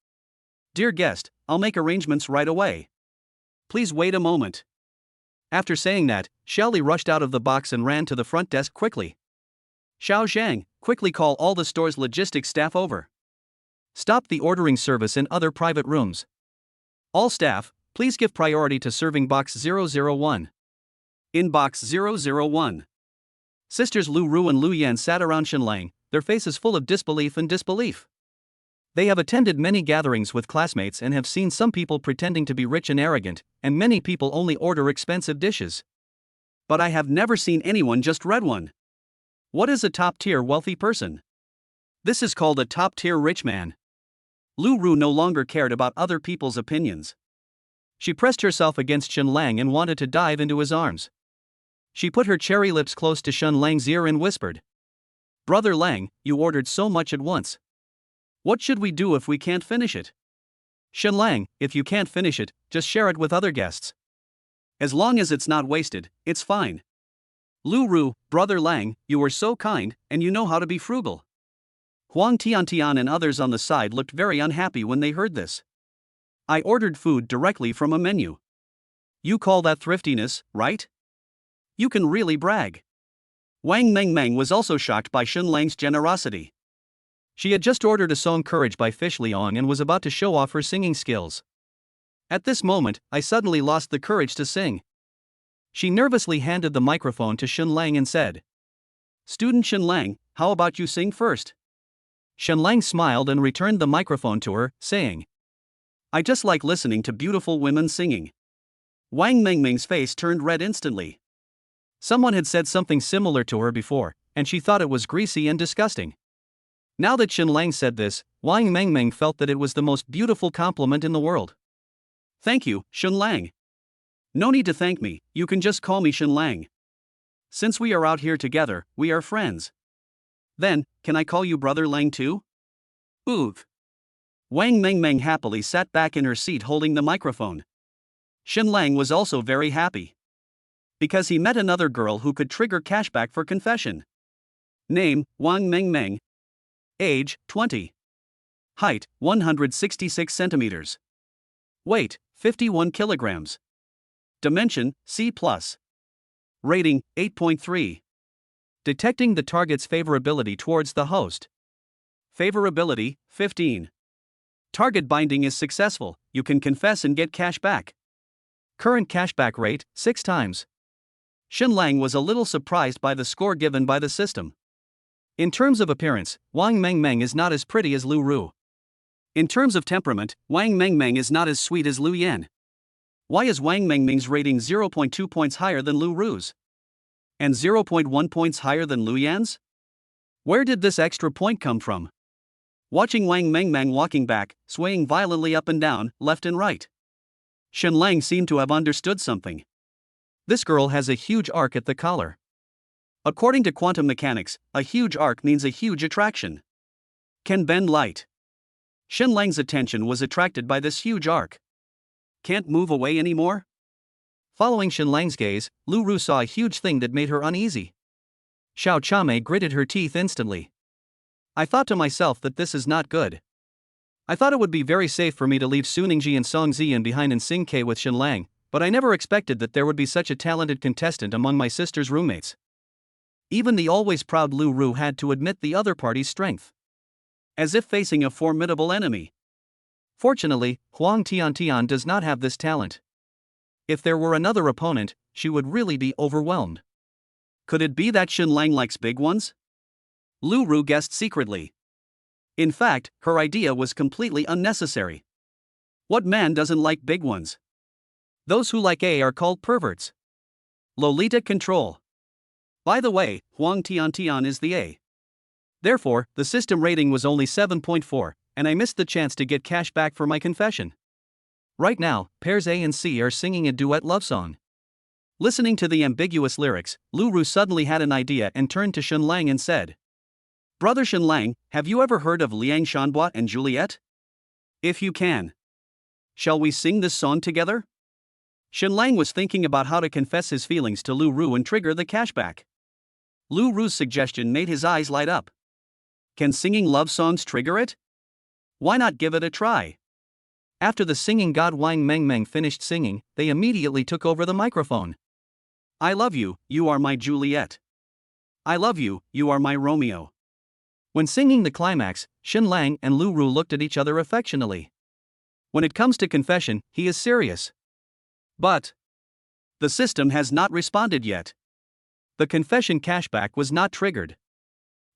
Dear guest, I'll make arrangements right away. Please wait a moment. After saying that, Xiaoli rushed out of the box and ran to the front desk quickly. Xiao Zhang, quickly call all the store's logistics staff over. Stop the ordering service in other private rooms. All staff, please give priority to serving box 001. In box 001. Sisters Lu Ru and Lu Yan sat around Shen Lang, their faces full of disbelief and disbelief. They have attended many gatherings with classmates and have seen some people pretending to be rich and arrogant, and many people only order expensive dishes. But I have never seen anyone just read one. What is a top-tier wealthy person? This is called a top-tier rich man. Lu Ru no longer cared about other people's opinions. She pressed herself against Shen Lang and wanted to dive into his arms. She put her cherry lips close to Shen Lang's ear and whispered, Brother Lang, you ordered so much at once. What should we do if we can't finish it? Shen Lang, if you can't finish it, just share it with other guests. As long as it's not wasted, it's fine. Lu Ru, Brother Lang, you are so kind, and you know how to be frugal. Huang Tiantian and others on the side looked very unhappy when they heard this. I ordered food directly from a menu. You call that thriftiness, right? You can really brag. Wang Mengmeng was also shocked by Shen Lang's generosity. She had just ordered a song Courage by Fish Liang and was about to show off her singing skills. At this moment, I suddenly lost the courage to sing. She nervously handed the microphone to Shen Lang and said, Student Shen Lang, how about you sing first? Shen Lang smiled and returned the microphone to her, saying, I just like listening to beautiful women singing. Wang Mengmeng's face turned red instantly. Someone had said something similar to her before, and she thought it was greasy and disgusting. Now that Shen Lang said this, Wang Mengmeng felt that it was the most beautiful compliment in the world. Thank you, Shen Lang. No need to thank me, you can just call me Shen Lang. Since we are out here together, we are friends. Then, can I call you Brother Lang too? Oof. Wang Mengmeng happily sat back in her seat holding the microphone. Shen Lang was also very happy. Because he met another girl who could trigger cashback for confession. Name, Wang Mengmeng. Age, 20. Height, 166 centimeters. Weight, 51 kilograms. Dimension, C+. Rating, 8.3. Detecting the target's favorability towards the host. Favorability, 15. Target binding is successful, you can confess and get cash back. Current cashback rate, 6 times. Shen Lang was a little surprised by the score given by the system. In terms of appearance, Wang Mengmeng is not as pretty as Lu Ru. In terms of temperament, Wang Mengmeng is not as sweet as Lu Yan. Why is Wang Mengmeng's rating 0.2 points higher than Lu Ru's? And 0.1 points higher than Lu Yan's? Where did this extra point come from? Watching Wang Mengmeng walking back, swaying violently up and down, left and right. Shen Lang seemed to have understood something. This girl has a huge arc at the collar. According to quantum mechanics, a huge arc means a huge attraction. Can bend light. Shen Lang's attention was attracted by this huge arc. Can't move away anymore? Following Shen Lang's gaze, Lu Ru saw a huge thing that made her uneasy. Xiao Chame gritted her teeth instantly. I thought to myself that this is not good. I thought it would be very safe for me to leave Su Ningji and Song Ziyan behind in Sing-Ke with Shen Lang, but I never expected that there would be such a talented contestant among my sister's roommates. Even the always proud Lu Ru had to admit the other party's strength. As if facing a formidable enemy. Fortunately, Huang Tiantian does not have this talent. If there were another opponent, she would really be overwhelmed. Could it be that Shen Lang likes big ones? Lu Ru guessed secretly. In fact, her idea was completely unnecessary. What man doesn't like big ones? Those who like A are called perverts. Lolita control. By the way, Huang Tiantian is the A. Therefore, the system rating was only 7.4, and I missed the chance to get cash back for my confession. Right now, pairs A and C are singing a duet love song. Listening to the ambiguous lyrics, Lu Ru suddenly had an idea and turned to Shen Lang and said, Brother Shen Lang, have you ever heard of Liang Shanbois and Juliet? If you can, shall we sing this song together? Shen Lang was thinking about how to confess his feelings to Lu Ru and trigger the cashback. Lu Ru's suggestion made his eyes light up. Can singing love songs trigger it? Why not give it a try? After the singing god Wang Mengmeng finished singing, they immediately took over the microphone. I love you, you are my Juliet. I love you, you are my Romeo. When singing the climax, Shen Lang and Lu Ru looked at each other affectionately. When it comes to confession, he is serious. But the system has not responded yet. The confession cashback was not triggered.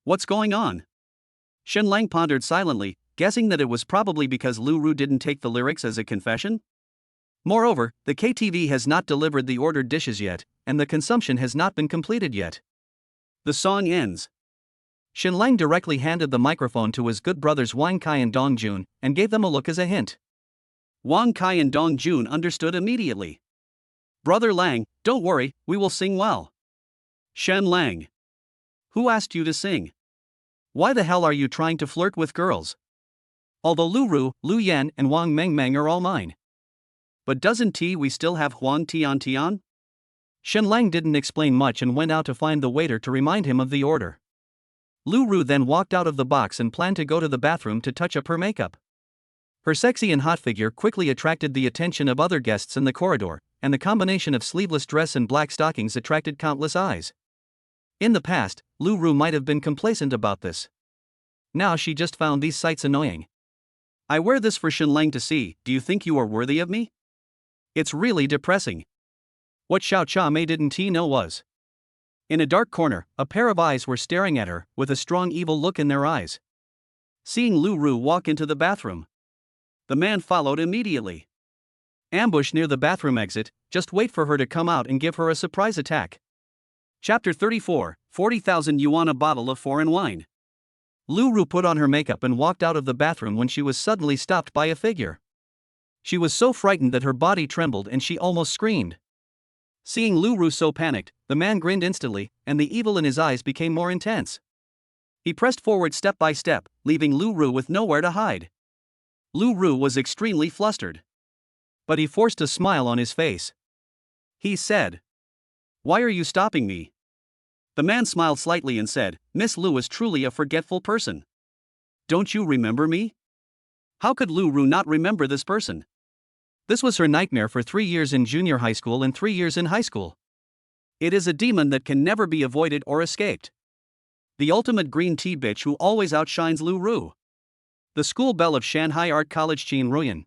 What's going on? Shen Lang pondered silently, guessing that it was probably because Lu Ru didn't take the lyrics as a confession. Moreover, the KTV has not delivered the ordered dishes yet, and the consumption has not been completed yet. The song ends. Shen Lang directly handed the microphone to his good brothers Wang Kai and Dong Jun, and gave them a look as a hint. Wang Kai and Dong Jun understood immediately. Brother Lang, don't worry, we will sing well. Shen Lang. Who asked you to sing? Why the hell are you trying to flirt with girls? Although Lu Ru, Lu Yan, and Wang Mengmeng are all mine. But doesn't we still have Huang Tiantian? Shen Lang didn't explain much and went out to find the waiter to remind him of the order. Lu Ru then walked out of the box and planned to go to the bathroom to touch up her makeup. Her sexy and hot figure quickly attracted the attention of other guests in the corridor, and the combination of sleeveless dress and black stockings attracted countless eyes. In the past, Lu Ru might have been complacent about this. Now she just found these sights annoying. I wear this for Shen Lang to see, do you think you are worthy of me? It's really depressing. What Xiao Chame didn't know was, in a dark corner, a pair of eyes were staring at her, with a strong evil look in their eyes. Seeing Lu Ru walk into the bathroom, the man followed immediately. Ambush near the bathroom exit, just wait for her to come out and give her a surprise attack. Chapter 34, 40,000 yuan a bottle of foreign wine. Lu Ru put on her makeup and walked out of the bathroom when she was suddenly stopped by a figure. She was so frightened that her body trembled and she almost screamed. Seeing Lu Ru so panicked, the man grinned instantly, and the evil in his eyes became more intense. He pressed forward step by step, leaving Lu Ru with nowhere to hide. Lu Ru was extremely flustered. But he forced a smile on his face. He said, "Why are you stopping me?" The man smiled slightly and said, "Miss Lu is truly a forgetful person. Don't you remember me?" How could Lu Ru not remember this person? This was her nightmare for 3 years in junior high school and 3 years in high school. It is a demon that can never be avoided or escaped. The ultimate green tea bitch who always outshines Lu Ru. The school belle of Shanghai Art College Qin Ruyan.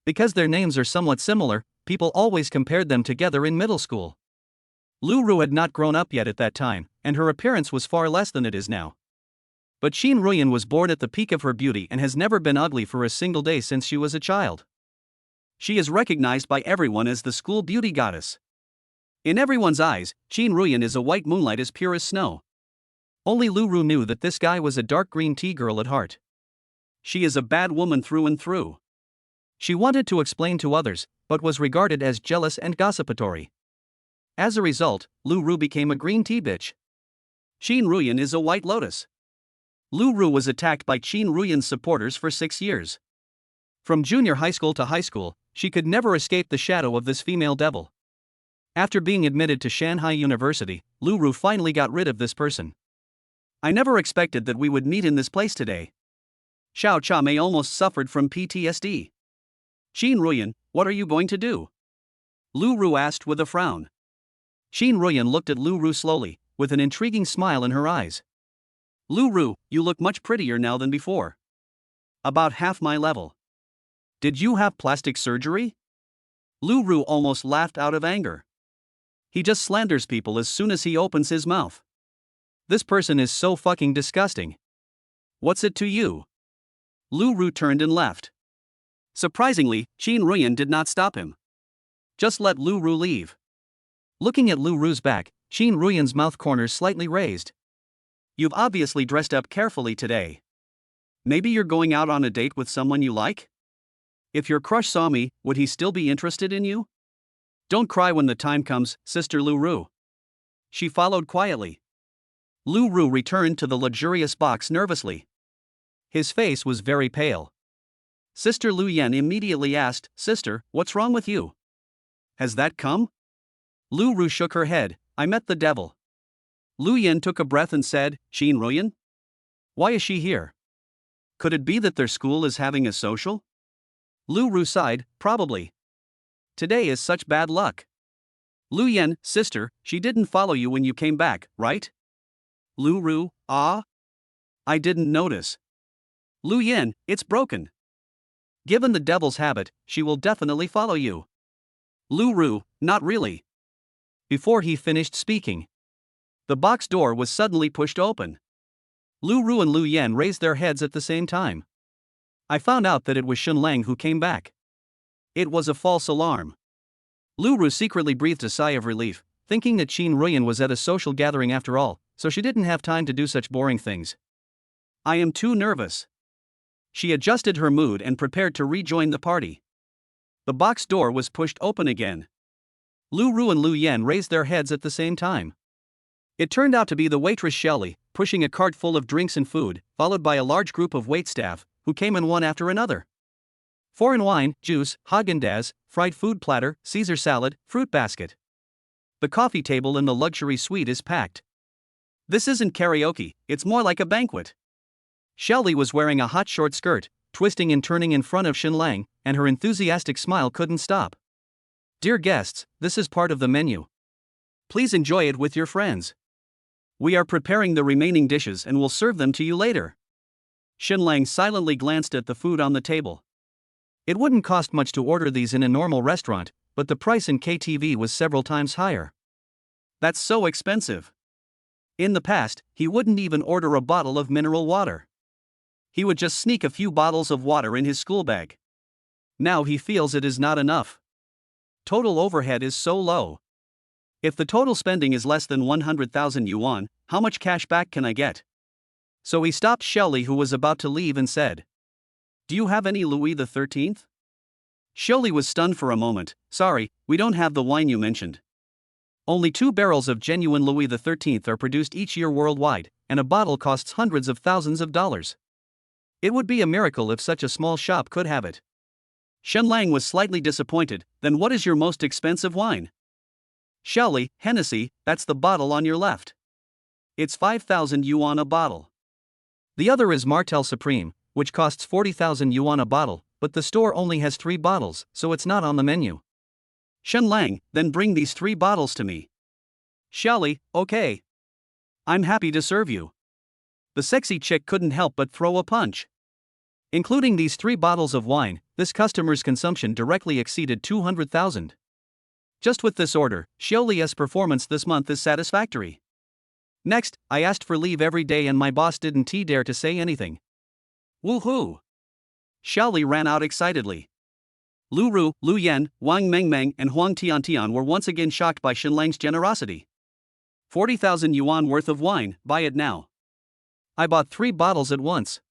Because their names are somewhat similar, people always compared them together in middle school. Lu Ru had not grown up yet at that time, and her appearance was far less than it is now. But Qin Ruyan was born at the peak of her beauty and has never been ugly for a single day since she was a child. She is recognized by everyone as the school beauty goddess. In everyone's eyes, Qin Ruyan is a white moonlight as pure as snow. Only Lu Ru knew that this guy was a dark green tea girl at heart. She is a bad woman through and through. She wanted to explain to others, but was regarded as jealous and gossipatory. As a result, Lu Ru became a green tea bitch. Qin Ruyan is a white lotus. Lu Ru was attacked by Qin Ruyan's supporters for 6 years. From junior high school to high school, she could never escape the shadow of this female devil. After being admitted to Shanghai University, Lu Ru finally got rid of this person. I never expected that we would meet in this place today. Xiao Cha may almost suffered from PTSD. Qin Ruyan, what are you going to do? Lu Ru asked with a frown. Qin Ruyan looked at Lu Ru slowly, with an intriguing smile in her eyes. Lu Ru, you look much prettier now than before. About half my level. Did you have plastic surgery? Lu Ru almost laughed out of anger. He just slanders people as soon as he opens his mouth. This person is so fucking disgusting. What's it to you? Lu Ru turned and left. Surprisingly, Qin Ruyan did not stop him. Just let Lu Ru leave. Looking at Lu Ru's back, Qin Ruyan's mouth corners slightly raised. You've obviously dressed up carefully today. Maybe you're going out on a date with someone you like? If your crush saw me, would he still be interested in you? Don't cry when the time comes, Sister Lu Ru. She followed quietly. Lu Ru returned to the luxurious box nervously. His face was very pale. Sister Lu Yan immediately asked, Sister, what's wrong with you? Has that come? Lu Ru shook her head, I met the devil. Lu Yan took a breath and said, Qin Ruyan? Why is she here? Could it be that their school is having a social? Lu Ru sighed, probably. Today is such bad luck. Lu Yan, sister, she didn't follow you when you came back, right? Lu Ru, ah? I didn't notice. Lu Yan, it's broken. Given the devil's habit, she will definitely follow you. Lu Ru, not really. Before he finished speaking, the box door was suddenly pushed open. Lu Ru and Lu Yan raised their heads at the same time. I found out that it was Shun Lang who came back. It was a false alarm. Lu Ru secretly breathed a sigh of relief, thinking that Qin Ruyan was at a social gathering after all, so she didn't have time to do such boring things. I am too nervous. She adjusted her mood and prepared to rejoin the party. The box door was pushed open again. Lu Ru and Lu Yan raised their heads at the same time. It turned out to be the waitress Shelley, pushing a cart full of drinks and food, followed by a large group of waitstaff, who came in one after another. Foreign wine, juice, Haagen-Dazs, fried food platter, Caesar salad, fruit basket. The coffee table in the luxury suite is packed. This isn't karaoke, it's more like a banquet. Shelley was wearing a hot short skirt, twisting and turning in front of Shin Lang, and her enthusiastic smile couldn't stop. Dear guests, this is part of the menu. Please enjoy it with your friends. We are preparing the remaining dishes and will serve them to you later. Shin Lang silently glanced at the food on the table. It wouldn't cost much to order these in a normal restaurant, but the price in KTV was several times higher. That's so expensive. In the past, he wouldn't even order a bottle of mineral water. He would just sneak a few bottles of water in his school bag. Now he feels it is not enough. Total overhead is so low. If the total spending is less than 100,000 yuan, how much cash back can I get? So he stopped Shelley, who was about to leave, and said, Do you have any Louis XIII? Shelley was stunned for a moment. Sorry, we don't have the wine you mentioned. Only 2 barrels of genuine Louis XIII are produced each year worldwide, and a bottle costs hundreds of thousands of dollars. It would be a miracle if such a small shop could have it. Shen Lang was slightly disappointed. Then what is your most expensive wine? Shelley, Hennessy, that's the bottle on your left. It's 5,000 yuan a bottle. The other is Martell Supreme, which costs 40,000 yuan a bottle, but the store only has 3 bottles, so it's not on the menu. Shen Lang, then bring these 3 bottles to me. Shelley, okay. I'm happy to serve you. The sexy chick couldn't help but throw a punch. Including these 3 bottles of wine, this customer's consumption directly exceeded 200,000. Just with this order, Xiaoli's performance this month is satisfactory. Next, I asked for leave every day and my boss didn't dare to say anything. Woohoo! Xiaoli ran out excitedly. Lu Ru, Lu Yan, Wang Mengmeng, and Huang Tiantian were once again shocked by Shen Lang's generosity. 40,000 yuan worth of wine, buy it now. I bought 3 bottles at once.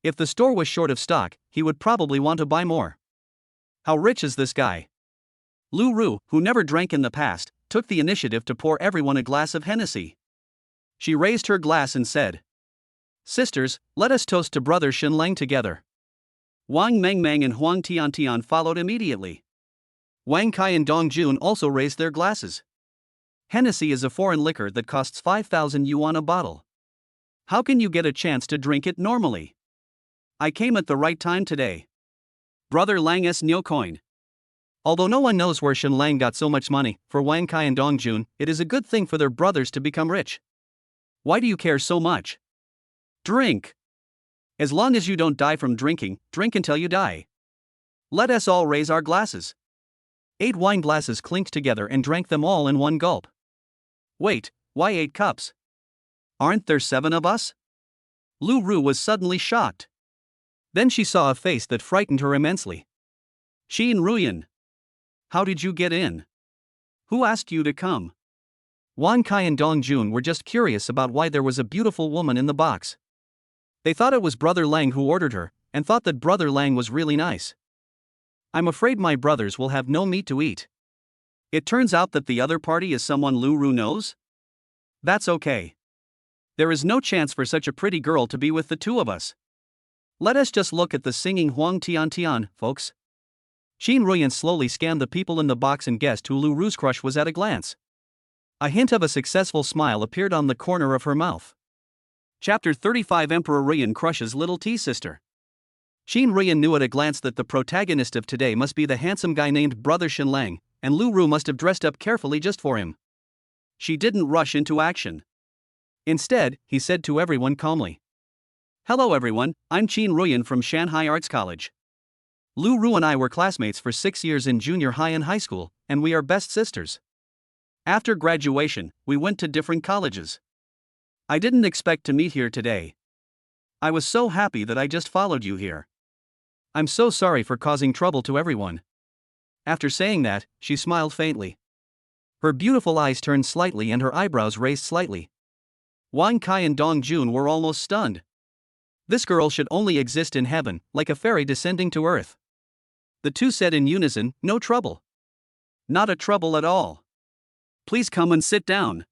If the store was short of stock, he would probably want to buy more. How rich is this guy? Lu Ru, who never drank in the past, took the initiative to pour everyone a glass of Hennessy. She raised her glass and said, "Sisters, let us toast to brother Shen Lang together." Wang Mengmang and Huang Tiantian followed immediately. Wang Kai and Dong Jun also raised their glasses. Hennessy is a foreign liquor that costs 5,000 yuan a bottle. How can you get a chance to drink it normally? I came at the right time today. Brother Lang's new coin. Although no one knows where Shen Lang got so much money, for Wang Kai and Dong Jun, it is a good thing for their brothers to become rich. Why do you care so much? Drink. As long as you don't die from drinking, drink until you die. Let us all raise our glasses. 8 wine glasses clinked together and drank them all in one gulp. Wait, why 8 cups? Aren't there 7 of us? Lu Ru was suddenly shocked. Then she saw a face that frightened her immensely. Xin Ruyan. How did you get in? Who asked you to come? Wang Kai and Dong Jun were just curious about why there was a beautiful woman in the box. They thought it was Brother Lang who ordered her, and thought that Brother Lang was really nice. I'm afraid my brothers will have no meat to eat. It turns out that the other party is someone Lu Ru knows? That's okay. There is no chance for such a pretty girl to be with the 2 of us. Let us just look at the singing Huang Tiantian, folks. Xin Ruyan slowly scanned the people in the box and guessed who Lu Ru's crush was at a glance. A hint of a successful smile appeared on the corner of her mouth. Chapter 35 Emperor Ruyan crushes little T sister. Xin Ruyan knew at a glance that the protagonist of today must be the handsome guy named Brother Shen Lang, and Lu Ru must have dressed up carefully just for him. She didn't rush into action. Instead, he said to everyone calmly, "Hello everyone, I'm Qin Ruyan from Shanghai Arts College. Lu Ru and I were classmates for 6 years in junior high and high school, and we are best sisters. After graduation, we went to different colleges. I didn't expect to meet here today. I was so happy that I just followed you here. I'm so sorry for causing trouble to everyone." After saying that, she smiled faintly. Her beautiful eyes turned slightly and her eyebrows raised slightly. Wang Kai and Dong Jun were almost stunned. This girl should only exist in heaven, like a fairy descending to earth. The 2 said in unison, "No trouble." Not a trouble at all. Please come and sit down.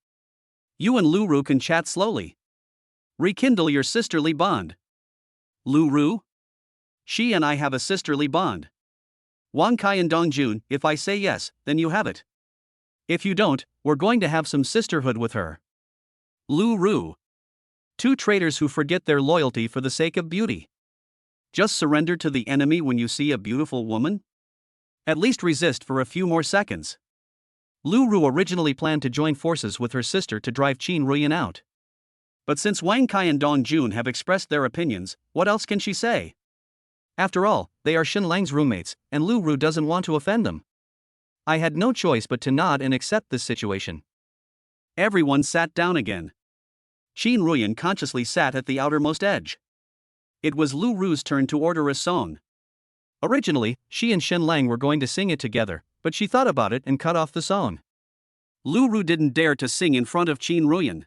You and Lu Ru can chat slowly. Rekindle your sisterly bond. Lu Ru? She and I have a sisterly bond. Wang Kai and Dong Jun, if I say yes, then you have it. If you don't, we're going to have some sisterhood with her. Lu Ru. 2 traitors who forget their loyalty for the sake of beauty. Just surrender to the enemy when you see a beautiful woman? At least resist for a few more seconds. Lu Ru originally planned to join forces with her sister to drive Qin Ruyan out. But since Wang Kai and Dong Jun have expressed their opinions, what else can she say? After all, they are Shen Lang's roommates, and Lu Ru doesn't want to offend them. I had no choice but to nod and accept this situation. Everyone sat down again. Qin Ruyan consciously sat at the outermost edge. It was Lu Ru's turn to order a song. Originally, she and Shen Lang were going to sing it together, but she thought about it and cut off the song. Lu Ru didn't dare to sing in front of Qin Ruyan.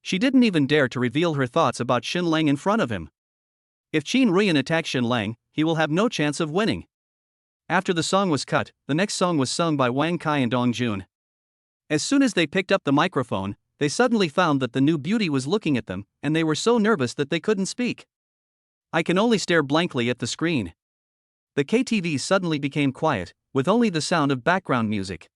She didn't even dare to reveal her thoughts about Shen Lang in front of him. If Qin Ruyan attacks Shen Lang, he will have no chance of winning. After the song was cut, the next song was sung by Wang Kai and Dong Jun. As soon as they picked up the microphone, they suddenly found that the new beauty was looking at them, and they were so nervous that they couldn't speak. I can only stare blankly at the screen. The KTV suddenly became quiet, with only the sound of background music.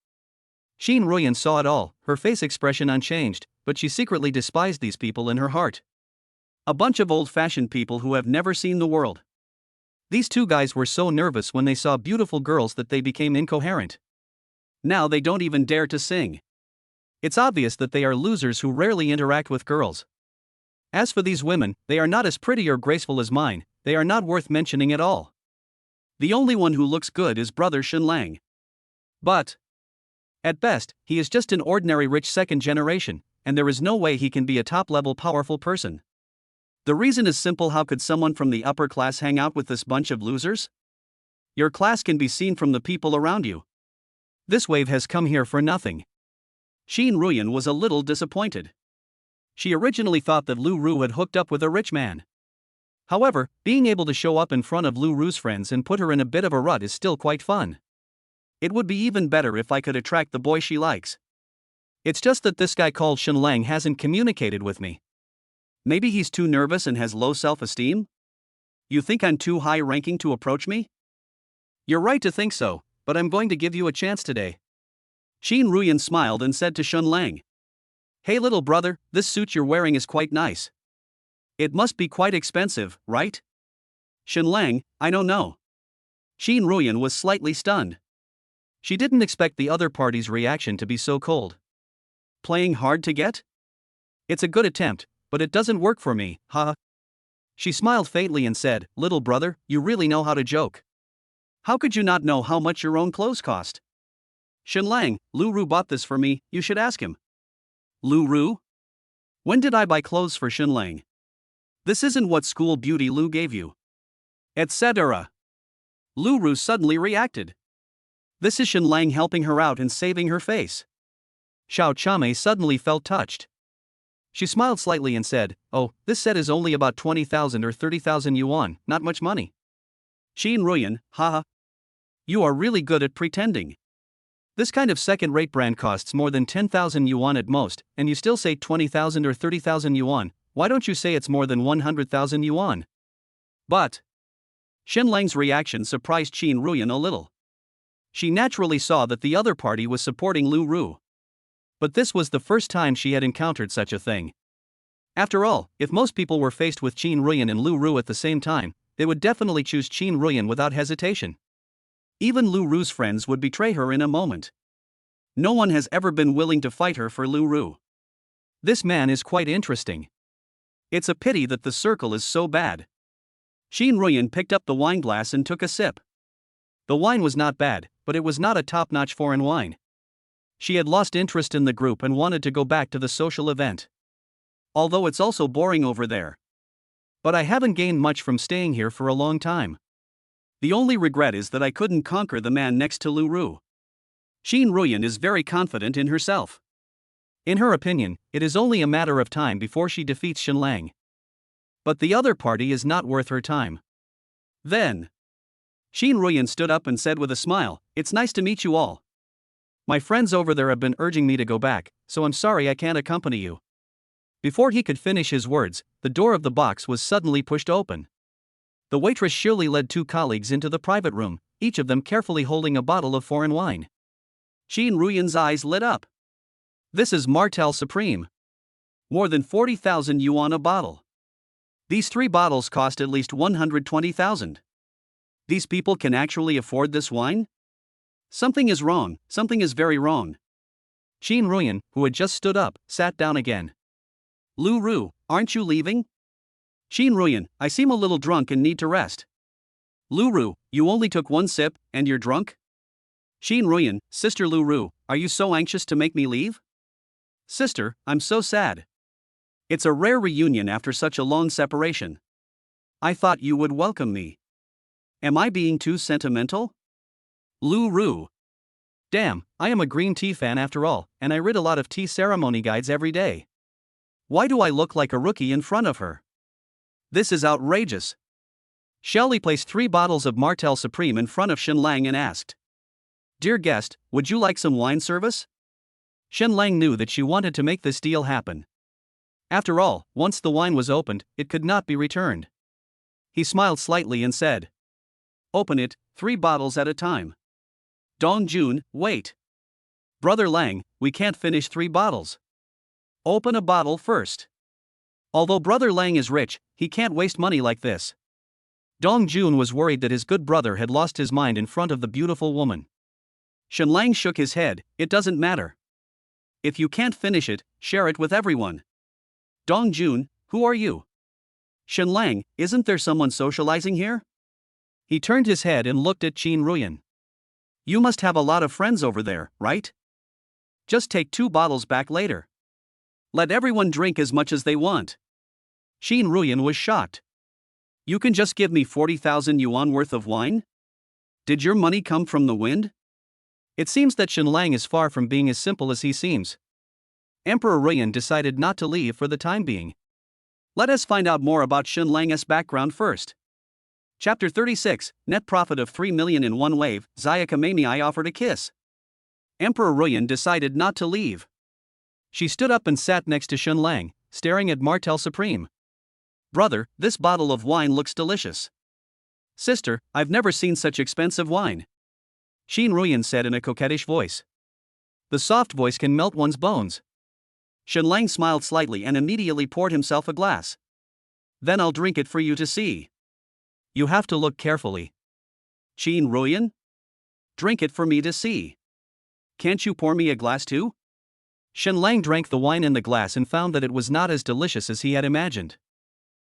Qin Ruyan saw it all, her face expression unchanged, but she secretly despised these people in her heart. A bunch of old-fashioned people who have never seen the world. These 2 guys were so nervous when they saw beautiful girls that they became incoherent. Now they don't even dare to sing. It's obvious that they are losers who rarely interact with girls. As for these women, they are not as pretty or graceful as mine, they are not worth mentioning at all. The only one who looks good is Brother Shen Lang. But, at best, he is just an ordinary rich 2nd generation, and there is no way he can be a top-level powerful person. The reason is simple: how could someone from the upper class hang out with this bunch of losers? Your class can be seen from the people around you. This wave has come here for nothing. Qin Ruyan was a little disappointed. She originally thought that Lu Ru had hooked up with a rich man. However, being able to show up in front of Lu Ru's friends and put her in a bit of a rut is still quite fun. It would be even better if I could attract the boy she likes. It's just that this guy called Shen Lang hasn't communicated with me. Maybe he's too nervous and has low self-esteem? You think I'm too high-ranking to approach me? You're right to think so, but I'm going to give you a chance today. Qin Ruyan smiled and said to Shen Lang. Hey little brother, this suit you're wearing is quite nice. It must be quite expensive, right? Shen Lang, I don't know. Qin Ruyan was slightly stunned. She didn't expect the other party's reaction to be so cold. Playing hard to get? It's a good attempt, but it doesn't work for me, haha. She smiled faintly and said, little brother, you really know how to joke. How could you not know how much your own clothes cost? Shen Lang, Lu Ru bought this for me, you should ask him. Lu Ru? When did I buy clothes for Shen Lang? This isn't what school beauty Lu gave you. Etc. Lu Ru suddenly reacted. This is Shen Lang helping her out and saving her face. Xiao Chame suddenly felt touched. She smiled slightly and said, oh, this set is only about 20,000 or 30,000 yuan, not much money. Qin Ruyan, haha. You are really good at pretending. This kind of second-rate brand costs more than 10,000 yuan at most, and you still say 20,000 or 30,000 yuan, why don't you say it's more than 100,000 yuan? But Shen Lang's reaction surprised Qin Ruyan a little. She naturally saw that the other party was supporting Lu Ru. But this was the first time she had encountered such a thing. After all, if most people were faced with Qin Ruyan and Lu Ru at the same time, they would definitely choose Qin Ruyan without hesitation. Even Lu Ru's friends would betray her in a moment. No one has ever been willing to fight her for Lu Ru. This man is quite interesting. It's a pity that the circle is so bad. Qin Ruyan picked up the wine glass and took a sip. The wine was not bad, but it was not a top-notch foreign wine. She had lost interest in the group and wanted to go back to the social event. Although it's also boring over there. But I haven't gained much from staying here for a long time. The only regret is that I couldn't conquer the man next to Lu Ru. Qin Ruyan is very confident in herself. In her opinion, it is only a matter of time before she defeats Shen Lang. But the other party is not worth her time. Then Qin Ruyan stood up and said with a smile, it's nice to meet you all. My friends over there have been urging me to go back, so I'm sorry I can't accompany you. Before he could finish his words, the door of the box was suddenly pushed open. The waitress surely led two colleagues into the private room, each of them carefully holding a bottle of foreign wine. Qin Ruyan's eyes lit up. This is Martell Supreme. More than 40,000 yuan a bottle. These 3 bottles cost at least 120,000. These people can actually afford this wine? Something is wrong, something is very wrong. Qin Ruyan, who had just stood up, sat down again. Lu Ru, aren't you leaving? Qin Ruyan, I seem a little drunk and need to rest. Lu Ru, you only took 1 sip, and you're drunk? Qin Ruyan, Sister Lu Ru, are you so anxious to make me leave? Sister, I'm so sad. It's a rare reunion after such a long separation. I thought you would welcome me. Am I being too sentimental? Lu Ru. Damn, I am a green tea fan after all, and I read a lot of tea ceremony guides every day. Why do I look like a rookie in front of her? This is outrageous. Shelley placed 3 bottles of Martell Supreme in front of Shen Lang and asked, Dear guest, would you like some wine service? Shen Lang knew that she wanted to make this deal happen. After all, once the wine was opened, it could not be returned. He smiled slightly and said, Open it, 3 bottles at a time. Dong Jun, wait. Brother Lang, we can't finish 3 bottles. Open a bottle first. Although Brother Lang is rich, he can't waste money like this. Dong Jun was worried that his good brother had lost his mind in front of the beautiful woman. Shen Lang shook his head, it doesn't matter. If you can't finish it, share it with everyone. Dong Jun, who are you? Shen Lang, isn't there someone socializing here? He turned his head and looked at Qin Ruyan. You must have a lot of friends over there, right? Just take 2 bottles back later. Let everyone drink as much as they want. Qin Ruyan was shocked. You can just give me 40,000 yuan worth of wine? Did your money come from the wind? It seems that Shen Lang is far from being as simple as he seems. Emperor Ruyan decided not to leave for the time being. Let us find out more about Xun Lang's background first. Chapter 36, Net Profit of 3 million in one wave, Zayaka Mamei offered a kiss. Emperor Ruyan decided not to leave. She stood up and sat next to Xun Lang, staring at Martel Supreme. Brother, this bottle of wine looks delicious. Sister, I've never seen such expensive wine. Xin Ruyan said in a coquettish voice. The soft voice can melt one's bones. Xun Lang smiled slightly and immediately poured himself a glass. Then I'll drink it for you to see. You have to look carefully. Xin Ruyan? Drink it for me to see. Can't you pour me a glass too? Xun Lang drank the wine in the glass and found that it was not as delicious as he had imagined.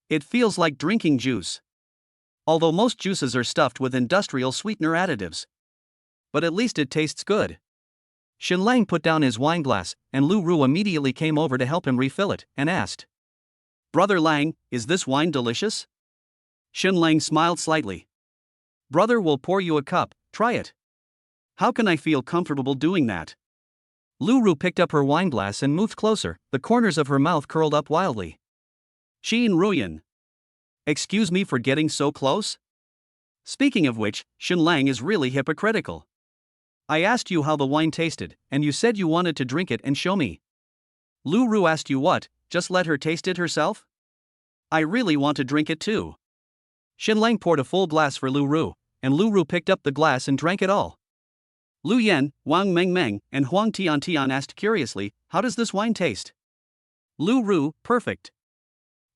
It feels like drinking juice. Although most juices are stuffed with industrial sweetener additives. But at least it tastes good. Xun Lang put down his wineglass, and Lu Ru immediately came over to help him refill it, and asked, Brother Lang, is this wine delicious? Xun Lang smiled slightly. Brother will pour you a cup, try it. How can I feel comfortable doing that? Lu Ru picked up her wineglass and moved closer, the corners of her mouth curled up wildly. Xin Ruyan. Excuse me for getting so close? Speaking of which, Xun Lang is really hypocritical. I asked you how the wine tasted, and you said you wanted to drink it and show me. Lu Ru asked you what, just let her taste it herself? I really want to drink it too. Xun Lang poured a full glass for Lu Ru, and Lu Ru picked up the glass and drank it all. Lu Yan, Wang Mengmeng, and Huang Tian asked curiously, how does this wine taste? Lu Ru, perfect.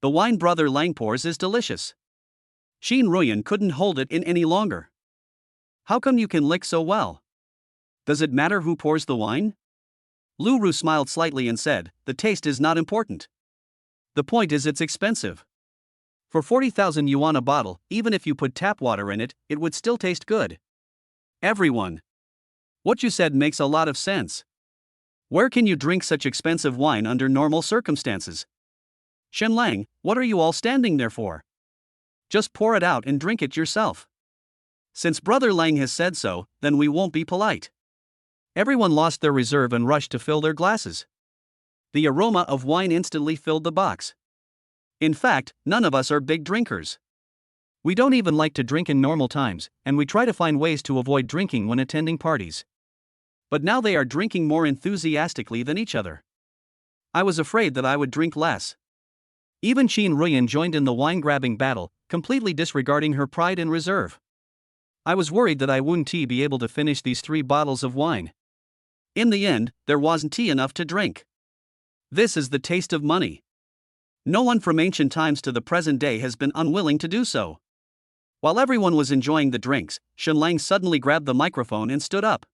The wine Brother Lang pours is delicious. Xin Ruyan couldn't hold it in any longer. How come you can lick so well? Does it matter who pours the wine? Lu Ru smiled slightly and said, the taste is not important. The point is it's expensive. For 40,000 yuan a bottle, even if you put tap water in it, it would still taste good. Everyone. What you said makes a lot of sense. Where can you drink such expensive wine under normal circumstances? Xun Lang, what are you all standing there for? Just pour it out and drink it yourself. Since Brother Lang has said so, then we won't be polite. Everyone lost their reserve and rushed to fill their glasses. The aroma of wine instantly filled the box. In fact, none of us are big drinkers. We don't even like to drink in normal times, and we try to find ways to avoid drinking when attending parties. But now they are drinking more enthusiastically than each other. I was afraid that I would drink less. Even Xin Ruyan joined in the wine-grabbing battle, completely disregarding her pride and reserve. I was worried that I wouldn't be able to finish these 3 bottles of wine. In the end, there wasn't tea enough to drink. This is the taste of money. No one from ancient times to the present day has been unwilling to do so. While everyone was enjoying the drinks, Xun Lang suddenly grabbed the microphone and stood up.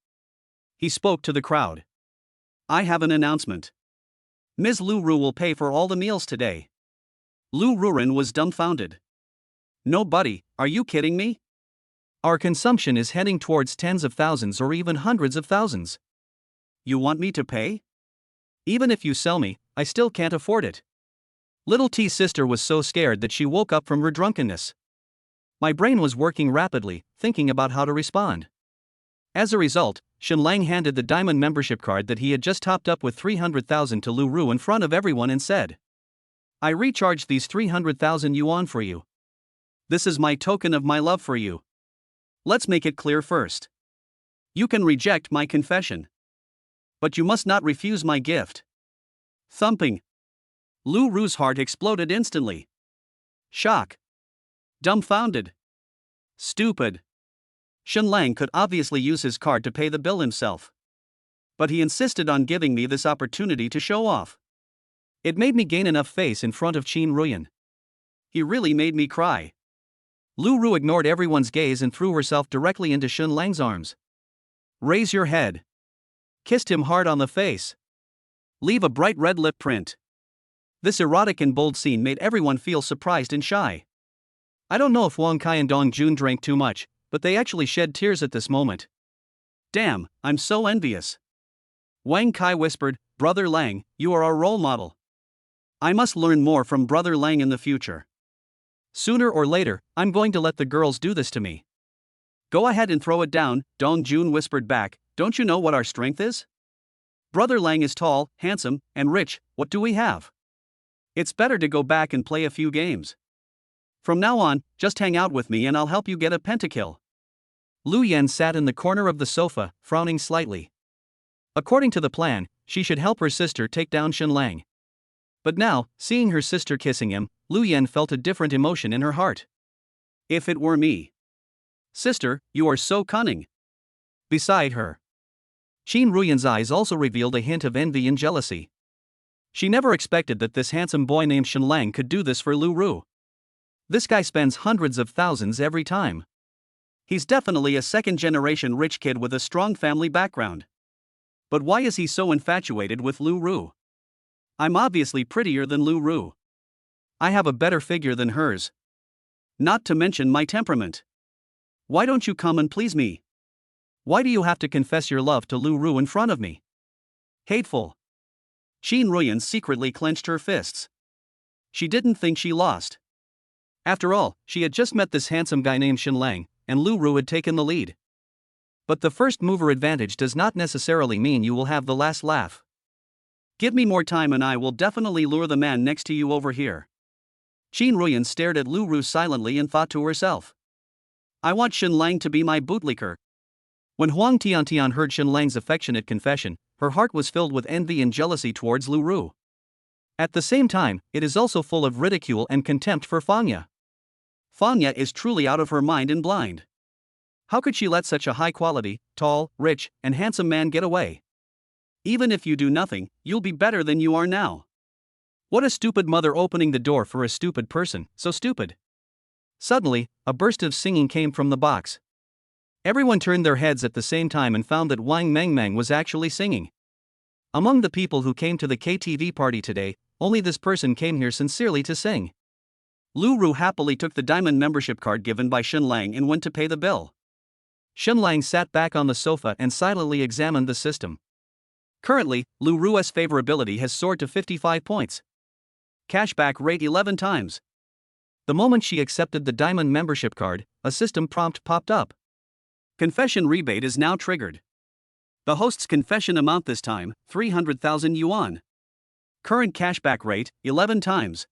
He spoke to the crowd. I have an announcement. Ms. Lu Ru will pay for all the meals today. Lu Ruren was dumbfounded. No buddy, are you kidding me? Our consumption is heading towards tens of thousands or even hundreds of thousands. You want me to pay? Even if you sell me, I still can't afford it. Little T's sister was so scared that she woke up from her drunkenness. My brain was working rapidly, thinking about how to respond. As a result, Xun Lang handed the diamond membership card that he had just topped up with 300,000 to Lu Ru in front of everyone and said, I recharged these 300,000 yuan for you. This is my token of my love for you. Let's make it clear first. You can reject my confession. But you must not refuse my gift. Thumping. Lu Ru's heart exploded instantly. Shock. Dumbfounded. Stupid. Xun Lang could obviously use his card to pay the bill himself. But he insisted on giving me this opportunity to show off. It made me gain enough face in front of Xin Ruyan. He really made me cry. Lu Ru ignored everyone's gaze and threw herself directly into Xun Lang's arms. Raise your head. Kissed him hard on the face. Leave a bright red lip print. This erotic and bold scene made everyone feel surprised and shy. I don't know if Wang Kai and Dong Jun drank too much, but they actually shed tears at this moment. Damn, I'm so envious. Wang Kai whispered, Brother Lang, you are our role model. I must learn more from Brother Lang in the future. Sooner or later, I'm going to let the girls do this to me. Go ahead and throw it down, Dong Jun whispered back, don't you know what our strength is? Brother Lang is tall, handsome, and rich. What do we have? It's better to go back and play a few games. From now on, just hang out with me and I'll help you get a pentakill. Lu Yan sat in the corner of the sofa, frowning slightly. According to the plan, she should help her sister take down Shen Lang. But now, seeing her sister kissing him, Lu Yan felt a different emotion in her heart. If it were me. Sister, you are so cunning. Beside her, Qin Ruyan's eyes also revealed a hint of envy and jealousy. She never expected that this handsome boy named Shen Lang could do this for Lu Ru. This guy spends hundreds of thousands every time. He's definitely a second-generation rich kid with a strong family background. But why is he so infatuated with Lu Ru? I'm obviously prettier than Lu Ru. I have a better figure than hers. Not to mention my temperament. Why don't you come and please me? Why do you have to confess your love to Lu Ru in front of me? Hateful. Qin Ruyan secretly clenched her fists. She didn't think she lost. After all, she had just met this handsome guy named Shen Lang, and Lu Ru had taken the lead. But the first mover advantage does not necessarily mean you will have the last laugh. Give me more time and I will definitely lure the man next to you over here. Qin Ruyan stared at Lu Ru silently and thought to herself. I want Shen Lang to be my bootlicker. When Huang Tiantian heard Shen Lang's affectionate confession, her heart was filled with envy and jealousy towards Lu Ru. At the same time, it is also full of ridicule and contempt for Fangya. Fangya is truly out of her mind and blind. How could she let such a high-quality, tall, rich, and handsome man get away? Even if you do nothing, you'll be better than you are now. What a stupid mother opening the door for a stupid person, so stupid. Suddenly, a burst of singing came from the box. Everyone turned their heads at the same time and found that Wang Mengmeng was actually singing. Among the people who came to the KTV party today, only this person came here sincerely to sing. Lu Ru happily took the diamond membership card given by Shen Lang and went to pay the bill. Shen Lang sat back on the sofa and silently examined the system. Currently, Lu Ru's favorability has soared to 55 points. Cashback rate 11 times. The moment she accepted the diamond membership card, a system prompt popped up. Confession rebate is now triggered. The host's confession amount this time, 300,000 yuan. Current cashback rate, 11 times.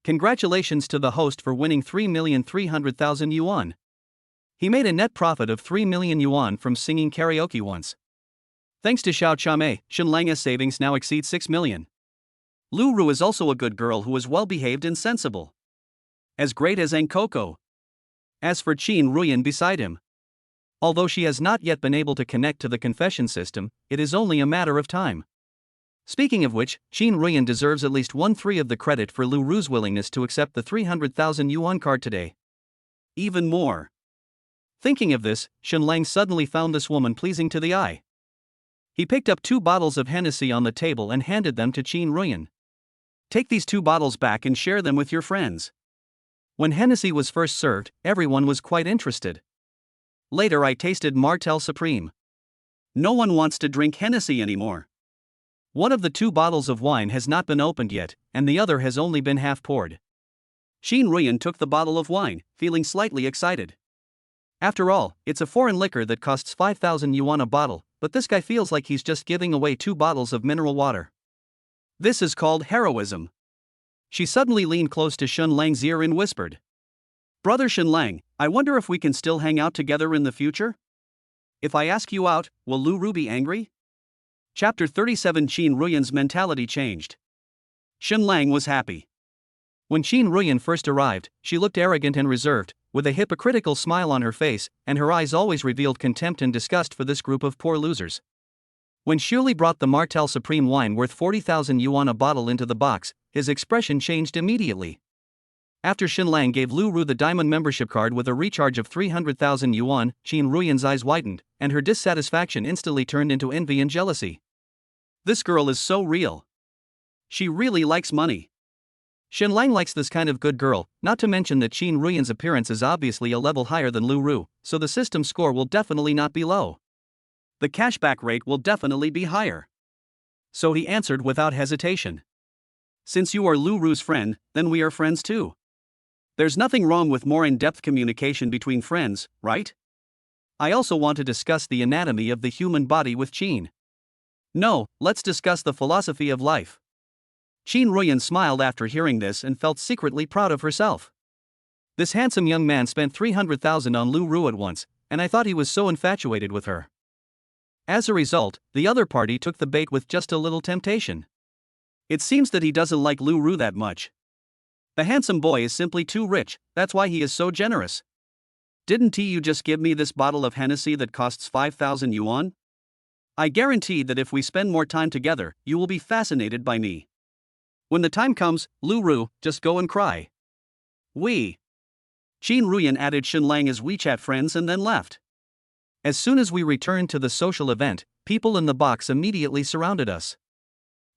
Congratulations to the host for winning 3,300,000 yuan. He made a net profit of 3 million yuan from singing karaoke once. Thanks to Xiao Chame, Shen Lang's savings now exceed 6 million. Lu Ru is also a good girl who is well behaved and sensible. As great as Ang Koko. As for Qin Ruyan beside him, although she has not yet been able to connect to the confession system, it is only a matter of time. Speaking of which, Qin Ruyan deserves at least 1/3 of the credit for Lu Ru's willingness to accept the 300,000 yuan card today. Even more. Thinking of this, Shen Lang suddenly found this woman pleasing to the eye. He picked up 2 bottles of Hennessy on the table and handed them to Qin Ruyan. Take these 2 bottles back and share them with your friends. When Hennessy was first served, everyone was quite interested. Later I tasted Martell Supreme. No one wants to drink Hennessy anymore. One of the 2 bottles of wine has not been opened yet, and the other has only been half poured. Qin Ruyan took the bottle of wine, feeling slightly excited. After all, it's a foreign liquor that costs 5,000 yuan a bottle, but this guy feels like he's just giving away 2 bottles of mineral water. This is called heroism. She suddenly leaned close to Shen Lang's ear and whispered. Brother Shen Lang, I wonder if we can still hang out together in the future? If I ask you out, will Lu Ru be angry? Chapter 37 Qin Ruyan's mentality changed. Shen Lang was happy. When Qin Ruyan first arrived, she looked arrogant and reserved, with a hypocritical smile on her face, and her eyes always revealed contempt and disgust for this group of poor losers. When Shirley brought the Martell Supreme wine worth 40,000 yuan a bottle into the box, his expression changed immediately. After Shen Lang gave Lu Ru the diamond membership card with a recharge of 300,000 yuan, Qin Ruyan's eyes widened, and her dissatisfaction instantly turned into envy and jealousy. This girl is so real. She really likes money. Shen Lang likes this kind of good girl, not to mention that Qin Ruyan's appearance is obviously a level higher than Lu Ru, so the system score will definitely not be low. The cashback rate will definitely be higher. So he answered without hesitation. Since you are Lu Ru's friend, then we are friends too. There's nothing wrong with more in-depth communication between friends, right? I also want to discuss the anatomy of the human body with Qin. No, let's discuss the philosophy of life. Qin Ruyan smiled after hearing this and felt secretly proud of herself. This handsome young man spent 300,000 on Lu Ru at once, and I thought he was so infatuated with her. As a result, the other party took the bait with just a little temptation. It seems that he doesn't like Lu Ru that much. The handsome boy is simply too rich, that's why he is so generous. Didn't you just give me this bottle of Hennessy that costs 5,000 yuan? I guarantee that if we spend more time together, you will be fascinated by me. When the time comes, Lu Ru, just go and cry. We. Qin Ruyan added Shenlang as WeChat friends and then left. As soon as we returned to the social event, people in the box immediately surrounded us.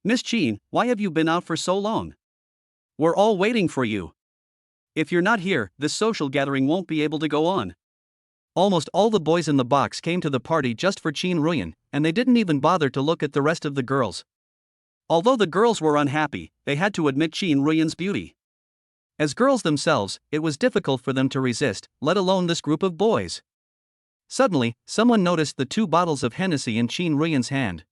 Miss Qin, why have you been out for so long? We're all waiting for you. If you're not here, this social gathering won't be able to go on. Almost all the boys in the box came to the party just for Qin Ruyan, and they didn't even bother to look at the rest of the girls. Although the girls were unhappy, they had to admit Qin Ruyan's beauty. As girls themselves, it was difficult for them to resist, let alone this group of boys. Suddenly, someone noticed the 2 bottles of Hennessy in Qin Ruyan's hand.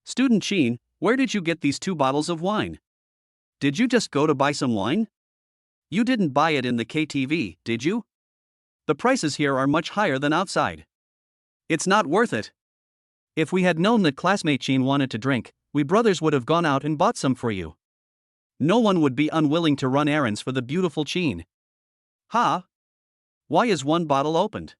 Student Qin, where did you get these 2 bottles of wine? Did you just go to buy some wine? You didn't buy it in the KTV, did you? The prices here are much higher than outside. It's not worth it. If we had known that classmate Qin wanted to drink, we brothers would have gone out and bought some for you. No one would be unwilling to run errands for the beautiful Qin. Ha! Why is 1 bottle opened?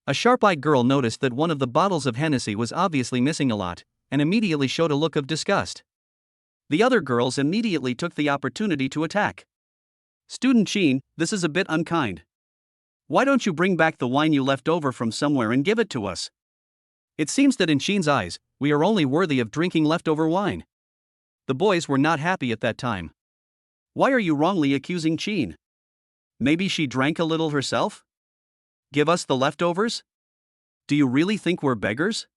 A sharp-eyed girl noticed that one of the bottles of Hennessy was obviously missing a lot, and immediately showed a look of disgust. The other girls immediately took the opportunity to attack. Student Qin, this is a bit unkind. Why don't you bring back the wine you left over from somewhere and give it to us? It seems that in Qin's eyes, we are only worthy of drinking leftover wine. The boys were not happy at that time. Why are you wrongly accusing Qin? Maybe she drank a little herself? Give us the leftovers? Do you really think we're beggars?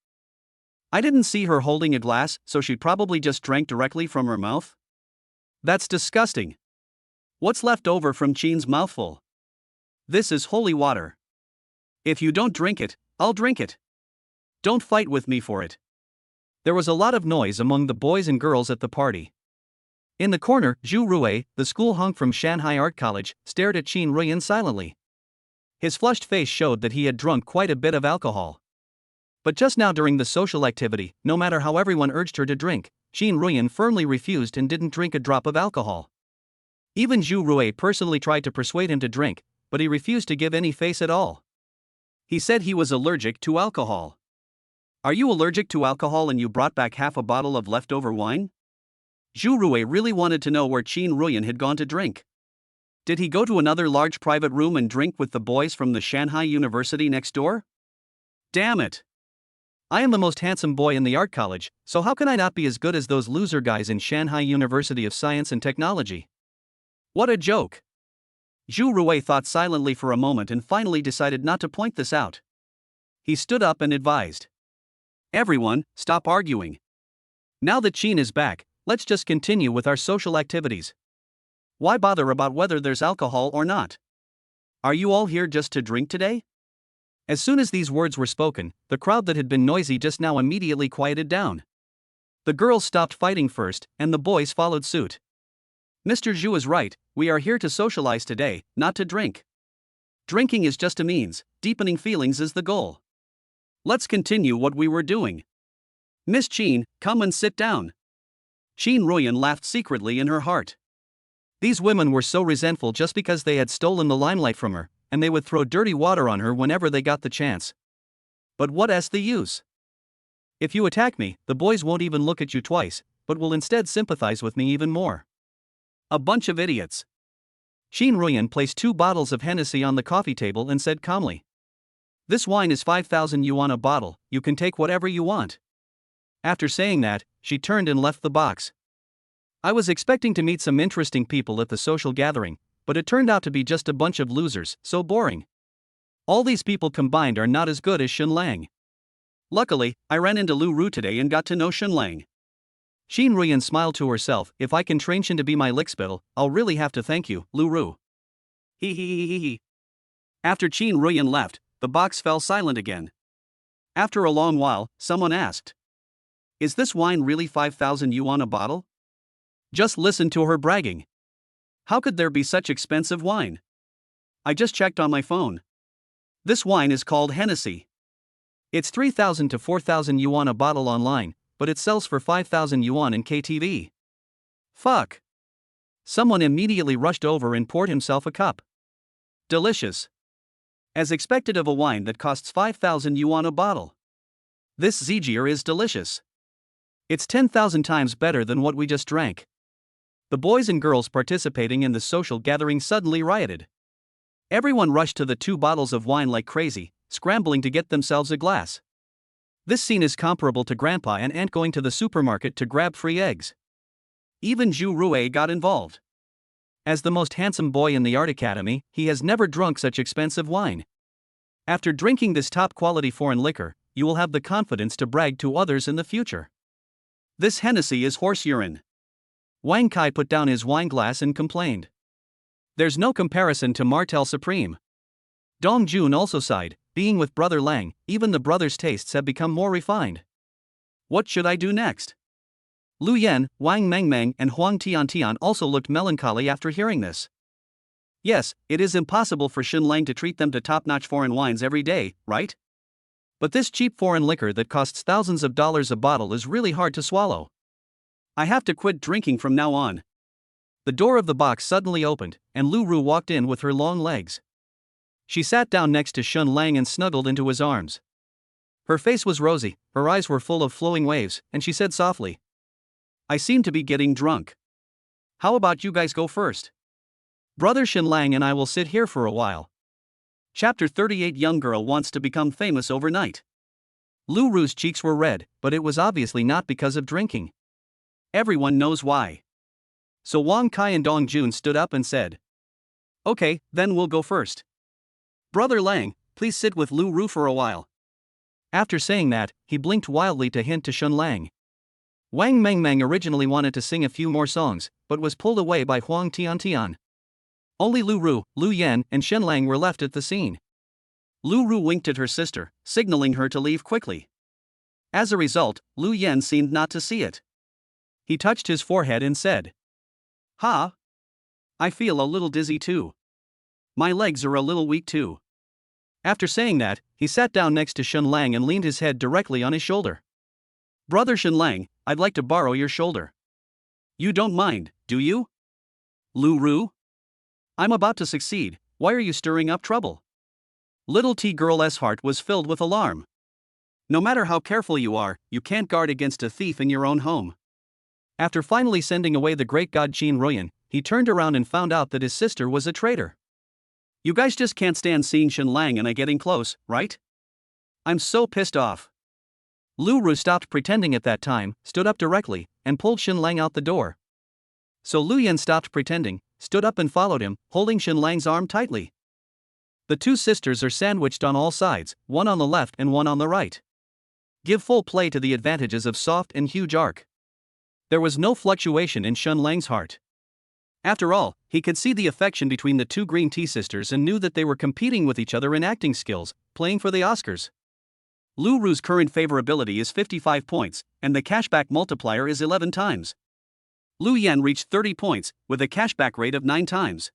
I didn't see her holding a glass, so she probably just drank directly from her mouth. That's disgusting. What's left over from Qin's mouthful? This is holy water. If you don't drink it, I'll drink it. Don't fight with me for it. There was a lot of noise among the boys and girls at the party. In the corner, Zhu Rui, the school hunk from Shanghai Art College, stared at Qin Ruyan silently. His flushed face showed that he had drunk quite a bit of alcohol. But just now during the social activity, no matter how everyone urged her to drink, Qin Ruyan firmly refused and didn't drink a drop of alcohol. Even Zhu Rui personally tried to persuade him to drink, but he refused to give any face at all. He said he was allergic to alcohol. Are you allergic to alcohol and you brought back half a bottle of leftover wine? Zhu Rui really wanted to know where Qin Ruyan had gone to drink. Did he go to another large private room and drink with the boys from the Shanghai University next door? Damn it! I am the most handsome boy in the art college, so how can I not be as good as those loser guys in Shanghai University of Science and Technology? What a joke! Zhu Rui thought silently for a moment and finally decided not to point this out. He stood up and advised. Everyone, stop arguing. Now that Qin is back, let's just continue with our social activities. Why bother about whether there's alcohol or not? Are you all here just to drink today? As soon as these words were spoken, the crowd that had been noisy just now immediately quieted down. The girls stopped fighting first, and the boys followed suit. Mr. Zhu is right, we are here to socialize today, not to drink. Drinking is just a means, deepening feelings is the goal. Let's continue what we were doing. Miss Qin, come and sit down. Qin Ruyan laughed secretly in her heart. These women were so resentful just because they had stolen the limelight from her, and they would throw dirty water on her whenever they got the chance. But what's the use? If you attack me, the boys won't even look at you twice, but will instead sympathize with me even more. A bunch of idiots. Qin Ruyan placed 2 bottles of Hennessy on the coffee table and said calmly. This wine is 5,000 yuan a bottle, you can take whatever you want. After saying that, she turned and left the box. I was expecting to meet some interesting people at the social gathering, but it turned out to be just a bunch of losers, so boring. All these people combined are not as good as Shenlang. Luckily, I ran into Lu Ru today and got to know Shenlang. Qin Ruyan smiled to herself, if I can train Shen to be my lickspittle, I'll really have to thank you, Lu Ru. He. After Qin Ruyan left, the box fell silent again. After a long while, someone asked. Is this wine really 5,000 yuan a bottle? Just listen to her bragging. How could there be such expensive wine? I just checked on my phone. This wine is called Hennessy. It's 3,000 to 4,000 yuan a bottle online, but it sells for 5,000 yuan in KTV. Fuck. Someone immediately rushed over and poured himself a cup. Delicious. As expected of a wine that costs 5,000 yuan a bottle. This Zijier is delicious. It's 10,000 times better than what we just drank. The boys and girls participating in the social gathering suddenly rioted. Everyone rushed to the 2 bottles of wine like crazy, scrambling to get themselves a glass. This scene is comparable to Grandpa and Aunt going to the supermarket to grab free eggs. Even Zhu Rui got involved. As the most handsome boy in the art academy, he has never drunk such expensive wine. After drinking this top-quality foreign liquor, you will have the confidence to brag to others in the future. This Hennessy is horse urine. Wang Kai put down his wine glass and complained. There's no comparison to Martell Supreme. Dong Jun also sighed, being with Brother Lang, even the brothers' tastes have become more refined. What should I do next? Lu Yan, Wang Mengmeng and Huang Tiantian also looked melancholy after hearing this. Yes, it is impossible for Xin Lang to treat them to top-notch foreign wines every day, right? But this cheap foreign liquor that costs thousands of dollars a bottle is really hard to swallow. I have to quit drinking from now on. The door of the box suddenly opened, and Lu Ru walked in with her long legs. She sat down next to Shun Lang and snuggled into his arms. Her face was rosy, her eyes were full of flowing waves, and she said softly, I seem to be getting drunk. How about you guys go first? Brother Shin Lang and I will sit here for a while. Chapter 38 Young girl wants to become famous overnight. Lu Ru's cheeks were red, but it was obviously not because of drinking. Everyone knows why. So Wang Kai and Dong Jun stood up and said, Okay, then we'll go first. Brother Lang, please sit with Lu Ru for a while. After saying that, he blinked wildly to hint to Shun Lang. Wang Mengmeng originally wanted to sing a few more songs, but was pulled away by Huang Tiantian. Only Lu Ru, Lu Yan, and Shen Lang were left at the scene. Lu Ru winked at her sister, signaling her to leave quickly. As a result, Lu Yan seemed not to see it. He touched his forehead and said, Ha! I feel a little dizzy too. My legs are a little weak too. After saying that, he sat down next to Shen Lang and leaned his head directly on his shoulder. Brother Shen Lang, I'd like to borrow your shoulder. You don't mind, do you? Lu Ru? I'm about to succeed, why are you stirring up trouble? Little T-girl's heart was filled with alarm. No matter how careful you are, you can't guard against a thief in your own home. After finally sending away the great god Qin Ruyan, he turned around and found out that his sister was a traitor. You guys just can't stand seeing Shen Lang and I getting close, right? I'm so pissed off. Lu Ru stopped pretending at that time, stood up directly, and pulled Shen Lang out the door. So Lu Yan stopped pretending, stood up and followed him, holding Shen Lang's arm tightly. The two sisters are sandwiched on all sides, one on the left and one on the right. Give full play to the advantages of soft and huge arc. There was no fluctuation in Shen Lang's heart. After all, he could see the affection between the two green tea sisters and knew that they were competing with each other in acting skills, playing for the Oscars. Lu Ru's current favorability is 55 points, and the cashback multiplier is 11 times. Lu Yan reached 30 points, with a cashback rate of 9 times.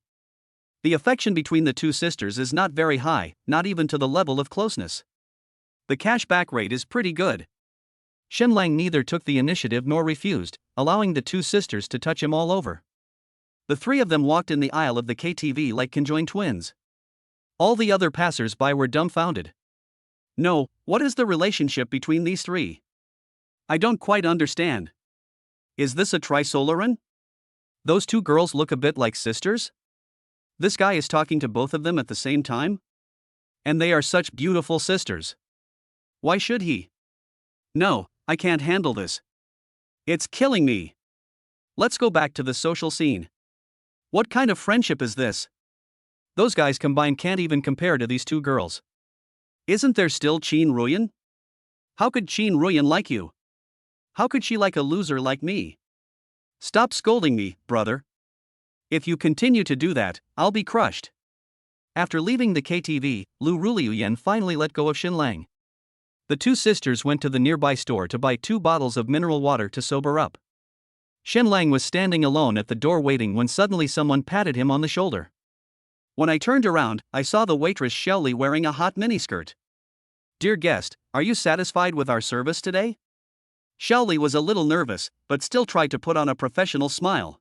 The affection between the two sisters is not very high, not even to the level of closeness. The cashback rate is pretty good. Shen Lang neither took the initiative nor refused, allowing the two sisters to touch him all over. The three of them walked in the aisle of the KTV like conjoined twins. All the other passers-by were dumbfounded. No, what is the relationship between these three? I don't quite understand. Is this a trisolaran? Those two girls look a bit like sisters? This guy is talking to both of them at the same time? And they are such beautiful sisters. Why should he? No, I can't handle this. It's killing me. Let's go back to the social scene. What kind of friendship is this? Those guys combined can't even compare to these two girls. Isn't there still Qin Ruyan? How could Qin Ruyan like you? How could she like a loser like me? Stop scolding me, brother. If you continue to do that, I'll be crushed. After leaving the KTV, Lu Ruliuyan finally let go of Shen Lang. The two sisters went to the nearby store to buy 2 bottles of mineral water to sober up. Shenlang was standing alone at the door waiting when suddenly someone patted him on the shoulder. When I turned around, I saw the waitress Shelley wearing a hot miniskirt. "Dear guest, are you satisfied with our service today?" Shelley was a little nervous, but still tried to put on a professional smile.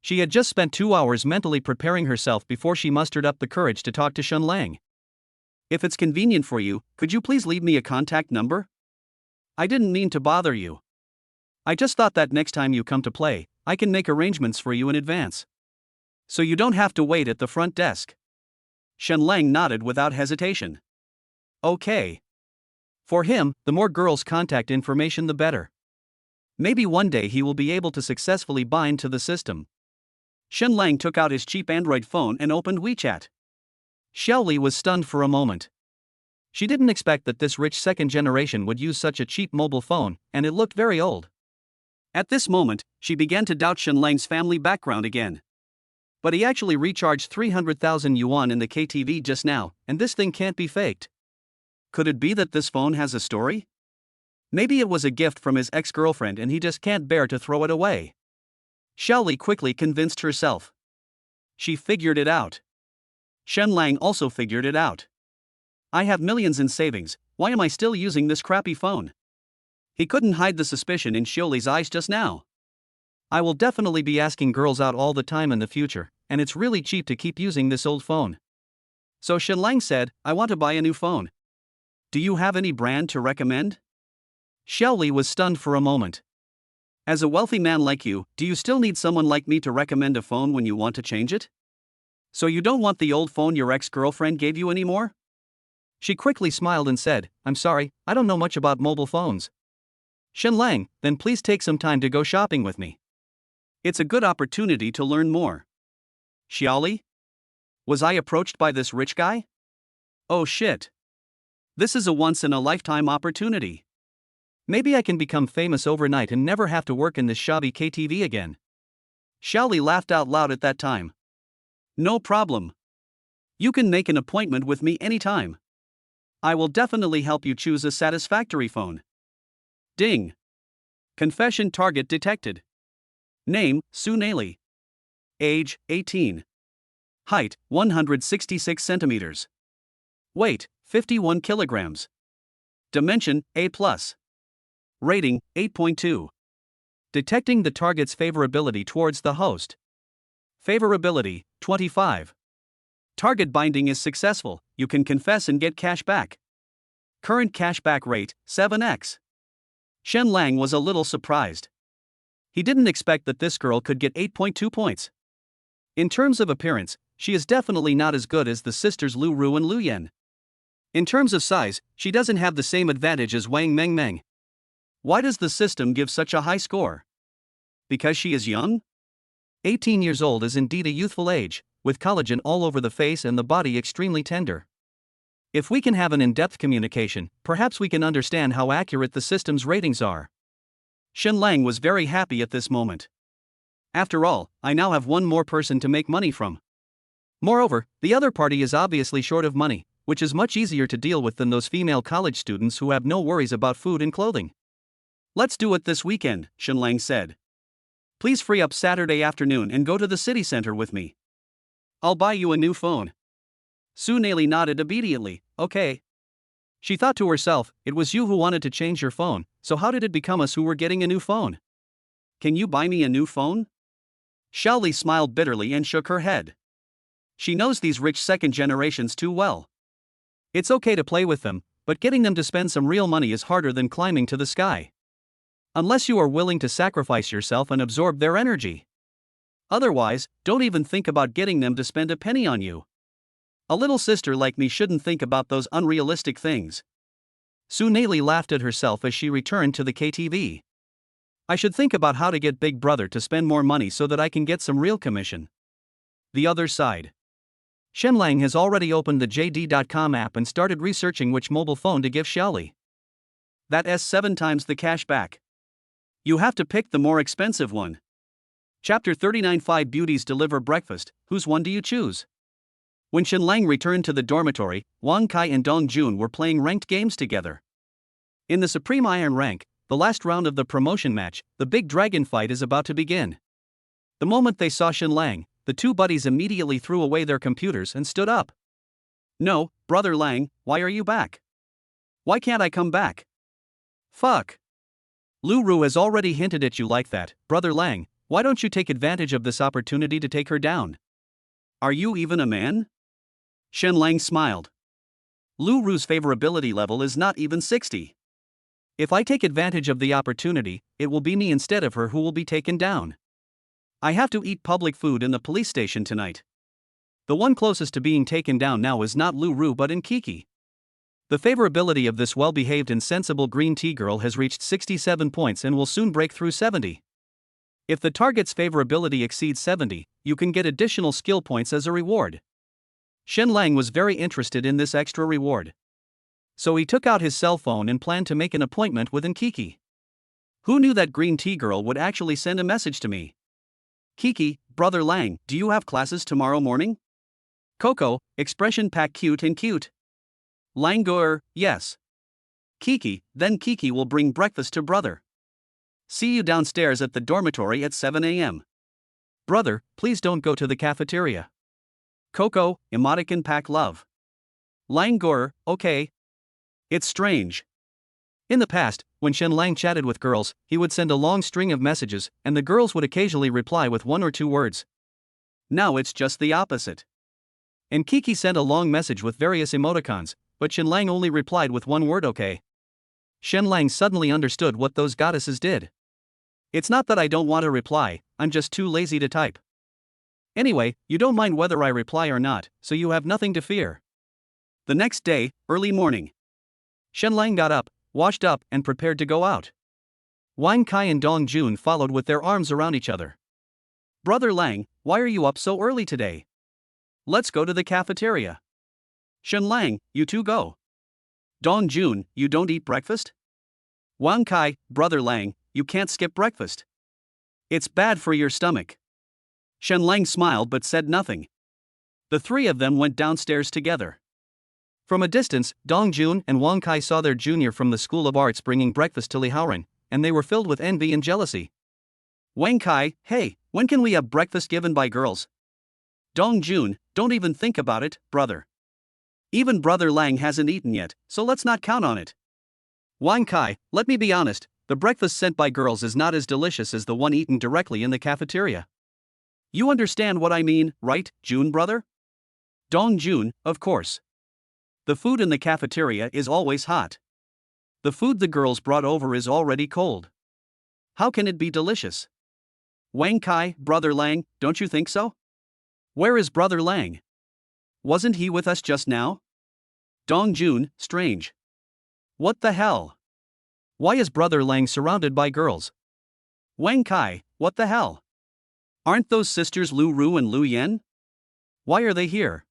She had just spent 2 hours mentally preparing herself before she mustered up the courage to talk to Shenlang. "If it's convenient for you, could you please leave me a contact number? I didn't mean to bother you. I just thought that next time you come to play, I can make arrangements for you in advance. So you don't have to wait at the front desk." Shenlang nodded without hesitation. Okay. For him, the more girls' contact information the better. Maybe one day he will be able to successfully bind to the system. Shenlang took out his cheap Android phone and opened WeChat. Shelley was stunned for a moment. She didn't expect that this rich second generation would use such a cheap mobile phone, and it looked very old. At this moment, she began to doubt Shenlang's family background again. But he actually recharged 300,000 yuan in the KTV just now, and this thing can't be faked. Could it be that this phone has a story? Maybe it was a gift from his ex-girlfriend and he just can't bear to throw it away. Shelley quickly convinced herself. She figured it out. Shenlang also figured it out. I have millions in savings, why am I still using this crappy phone? He couldn't hide the suspicion in Shelley's eyes just now. I will definitely be asking girls out all the time in the future, and it's really cheap to keep using this old phone. So Shenlang said, I want to buy a new phone. Do you have any brand to recommend? Shelley was stunned for a moment. As a wealthy man like you, do you still need someone like me to recommend a phone when you want to change it? So you don't want the old phone your ex-girlfriend gave you anymore? She quickly smiled and said, I'm sorry, I don't know much about mobile phones. Shenlang, then please take some time to go shopping with me. It's a good opportunity to learn more. Xiaoli? Was I approached by this rich guy? Oh shit. This is a once-in-a-lifetime opportunity. Maybe I can become famous overnight and never have to work in this shabby KTV again. Xiaoli laughed out loud at that time. No problem. You can make an appointment with me anytime. I will definitely help you choose a satisfactory phone. Ding. Confession target detected. Name, Suneli. Age, 18. Height, 166 centimeters. Weight, 51 kilograms. Dimension, A+. Rating, 8.2. Detecting the target's favorability towards the host. Favorability, 25. Target binding is successful, you can confess and get cash back. Current cashback rate, 7x. Shenlang was a little surprised. He didn't expect that this girl could get 8.2 points. In terms of appearance, she is definitely not as good as the sisters Lu Ru and Lu Yan. In terms of size, she doesn't have the same advantage as Wang Mengmeng. Why does the system give such a high score? Because she is young? 18 years old is indeed a youthful age, with collagen all over the face and the body extremely tender. If we can have an in-depth communication, perhaps we can understand how accurate the system's ratings are. Shenlang was very happy at this moment. After all, I now have one more person to make money from. Moreover, the other party is obviously short of money, which is much easier to deal with than those female college students who have no worries about food and clothing. Let's do it this weekend, Shenlang said. Please free up Saturday afternoon and go to the city center with me. I'll buy you a new phone. Suneli nodded obediently, okay. She thought to herself, it was you who wanted to change your phone, so how did it become us who were getting a new phone? Can you buy me a new phone? Xiaoli smiled bitterly and shook her head. She knows these rich second generations too well. It's okay to play with them, but getting them to spend some real money is harder than climbing to the sky. Unless you are willing to sacrifice yourself and absorb their energy. Otherwise, don't even think about getting them to spend a penny on you. A little sister like me shouldn't think about those unrealistic things. Suneli laughed at herself as she returned to the KTV. I should think about how to get Big Brother to spend more money so that I can get some real commission. The other side. Shenlang has already opened the JD.com app and started researching which mobile phone to give Xiaoli. That's 7 times the cash back. You have to pick the more expensive one. Chapter 39 5 Beauties Deliver Breakfast, whose one do you choose? When Shenlang returned to the dormitory, Wang Kai and Dong Jun were playing ranked games together. In the Supreme Iron rank, the last round of the promotion match, the big dragon fight is about to begin. The moment they saw Shen Lang, the two buddies immediately threw away their computers and stood up. "No, brother Lang, why are you back? Why can't I come back? Fuck. Lu Ru has already hinted at you like that, brother Lang, why don't you take advantage of this opportunity to take her down? Are you even a man?" Shen Lang smiled. Lu Ru's favorability level is not even 60. If I take advantage of the opportunity, it will be me instead of her who will be taken down. I have to eat public food in the police station tonight. The one closest to being taken down now is not Lu Ru but Kiki. The favorability of this well-behaved and sensible green tea girl has reached 67 points and will soon break through 70. If the target's favorability exceeds 70, you can get additional skill points as a reward. Shen Lang was very interested in this extra reward. So he took out his cell phone and planned to make an appointment with Kiki. Who knew that green tea girl would actually send a message to me? Kiki, brother Lang, do you have classes tomorrow morning? Coco, expression pack cute and cute. Langur, yes. Kiki, then Kiki will bring breakfast to brother. See you downstairs at the dormitory at 7 a.m. Brother, please don't go to the cafeteria. Coco, emoticon pack love. Langur, okay. It's strange. In the past, when Shen Lang chatted with girls, he would send a long string of messages, and the girls would occasionally reply with one or two words. Now it's just the opposite. And Kiki sent a long message with various emoticons, but Shen Lang only replied with one word okay. Shen Lang suddenly understood what those goddesses did. It's not that I don't want to reply, I'm just too lazy to type. Anyway, you don't mind whether I reply or not, so you have nothing to fear. The next day, early morning. Shen Lang got up, washed up, and prepared to go out. Wang Kai and Dong Jun followed with their arms around each other. Brother Lang, why are you up so early today? Let's go to the cafeteria. Shen Lang, you two go. Dong Jun, you don't eat breakfast? Wang Kai, brother Lang, you can't skip breakfast. It's bad for your stomach. Shen Lang smiled but said nothing. The three of them went downstairs together. From a distance, Dong Jun and Wang Kai saw their junior from the School of Arts bringing breakfast to Li Haoran, and they were filled with envy and jealousy. Wang Kai, hey, when can we have breakfast given by girls? Dong Jun, don't even think about it, brother. Even brother Lang hasn't eaten yet, so let's not count on it. Wang Kai, let me be honest, the breakfast sent by girls is not as delicious as the one eaten directly in the cafeteria. You understand what I mean, right, Jun brother? Dong Jun, of course. The food in the cafeteria is always hot. The food the girls brought over is already cold. How can it be delicious? Wang Kai, brother Lang, don't you think so? Where is brother Lang? Wasn't he with us just now? Dong Jun, strange. What the hell? Why is brother Lang surrounded by girls? Wang Kai, what the hell? Aren't those sisters Lu Ru and Lu Yen? Why are they here?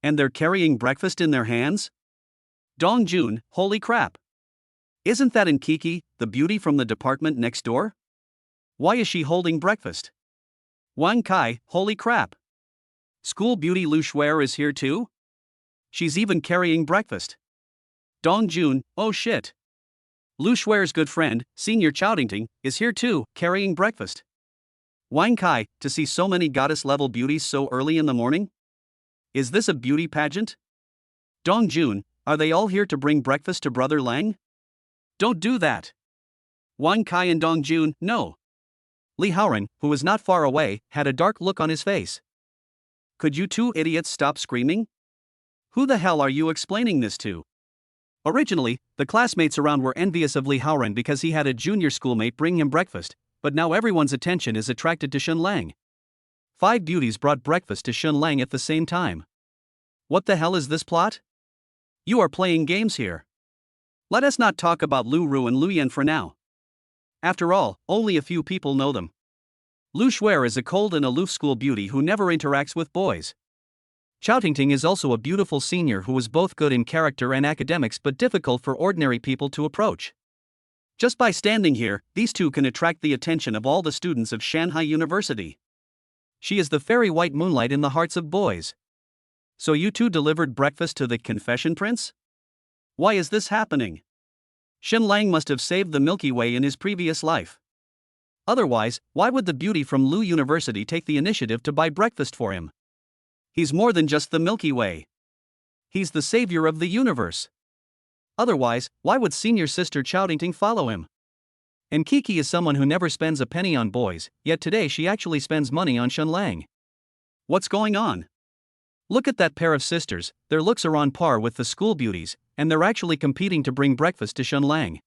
And they're carrying breakfast in their hands? Dong Jun, holy crap. Isn't that Kiki, the beauty from the department next door? Why is she holding breakfast? Wang Kai, holy crap. School beauty Lu Shuer is here too? She's even carrying breakfast. Dong Jun, oh shit. Lu Shuer's good friend, Senior Chowdingting, is here too, carrying breakfast. Wang Kai, to see so many goddess-level beauties so early in the morning? Is this a beauty pageant? Dong Jun, are they all here to bring breakfast to brother Lang? Don't do that. Wang Kai and Dong Jun, no. Li Haoran, who was not far away, had a dark look on his face. Could you two idiots stop screaming? Who the hell are you explaining this to? Originally, the classmates around were envious of Li Haoran because he had a junior schoolmate bring him breakfast, but now everyone's attention is attracted to Shen Lang. 5 beauties brought breakfast to Shen Lang at the same time. What the hell is this plot? You are playing games here. Let us not talk about Lu Ru and Lu Yen for now. After all, only a few people know them. Lu Shuer is a cold and aloof school beauty who never interacts with boys. Chao Tingting is also a beautiful senior who is both good in character and academics but difficult for ordinary people to approach. Just by standing here, these two can attract the attention of all the students of Shanghai University. She is the fairy white moonlight in the hearts of boys. So you two delivered breakfast to the confession prince? Why is this happening? Shen Lang must have saved the Milky Way in his previous life. Otherwise, why would the beauty from Lu University take the initiative to buy breakfast for him? He's more than just the Milky Way. He's the savior of the universe. Otherwise, why would senior sister Chowdingting follow him? And Kiki is someone who never spends a penny on boys, yet today she actually spends money on Shen Lang. What's going on? Look at that pair of sisters, their looks are on par with the school beauties, and they're actually competing to bring breakfast to Shen Lang.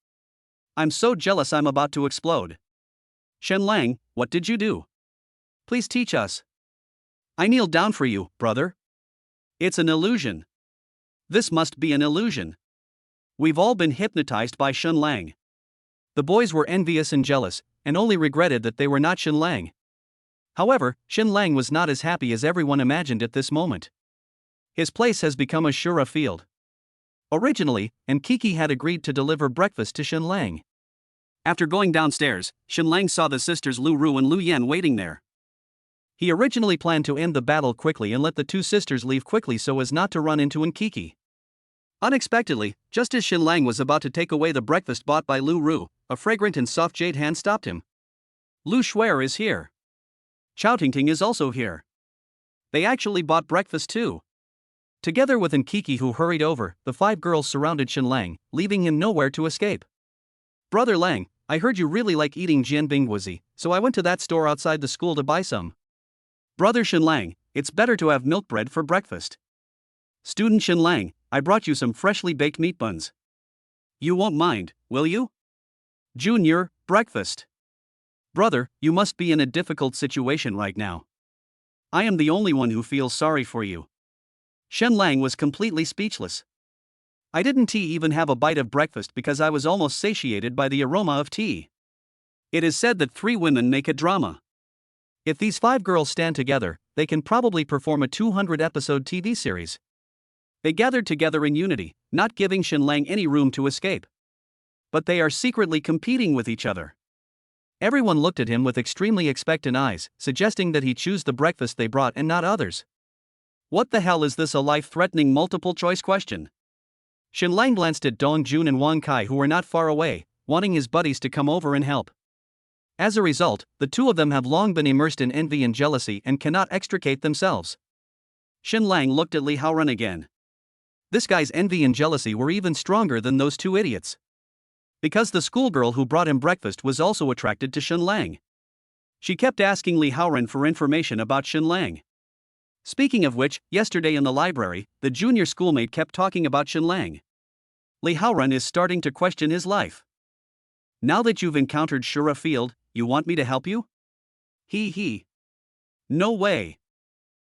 I'm so jealous I'm about to explode. Shen Lang, what did you do? Please teach us. I kneel down for you, brother. It's an illusion. This must be an illusion. We've all been hypnotized by Shen Lang. The boys were envious and jealous, and only regretted that they were not Shen Lang. However, Shen Lang was not as happy as everyone imagined at this moment. His place has become a Shura field. Originally, and Kiki had agreed to deliver breakfast to Shen Lang. After going downstairs, Shen Lang saw the sisters Lu Ru and Lu Yan waiting there. He originally planned to end the battle quickly and let the two sisters leave quickly so as not to run into Kiki. Unexpectedly, just as Shen Lang was about to take away the breakfast bought by Lu Ru, a fragrant and soft jade hand stopped him. Lu Shuer is here. Chowdingting is also here. They actually bought breakfast too. Together with Kiki, who hurried over, the five girls surrounded Shen Lang, leaving him nowhere to escape. Brother Lang, I heard you really like eating jianbingguzi, so I went to that store outside the school to buy some. Brother Shen Lang, it's better to have milk bread for breakfast. Student Shen Lang, I brought you some freshly baked meat buns. You won't mind, will you? Junior, breakfast. Brother, you must be in a difficult situation right now. I am the only one who feels sorry for you. Shen Lang was completely speechless. I didn't even have a bite of breakfast because I was almost satiated by the aroma of tea. It is said that 3 women make a drama. If these 5 girls stand together, they can probably perform a 200-episode TV series. They gathered together in unity, not giving Shen Lang any room to escape. But they are secretly competing with each other. Everyone looked at him with extremely expectant eyes, suggesting that he choose the breakfast they brought and not others. What the hell is this, a life-threatening multiple-choice question? Shen Lang glanced at Dong Jun and Wang Kai, who were not far away, wanting his buddies to come over and help. As a result, the two of them have long been immersed in envy and jealousy and cannot extricate themselves. Shen Lang looked at Li Haoran again. This guy's envy and jealousy were even stronger than those two idiots. Because the schoolgirl who brought him breakfast was also attracted to Shen Lang. She kept asking Li Haoran for information about Shen Lang. Speaking of which, yesterday in the library, the junior schoolmate kept talking about Shen Lang. Li Haoran is starting to question his life. Now that you've encountered Shura Field, you want me to help you? He. No way.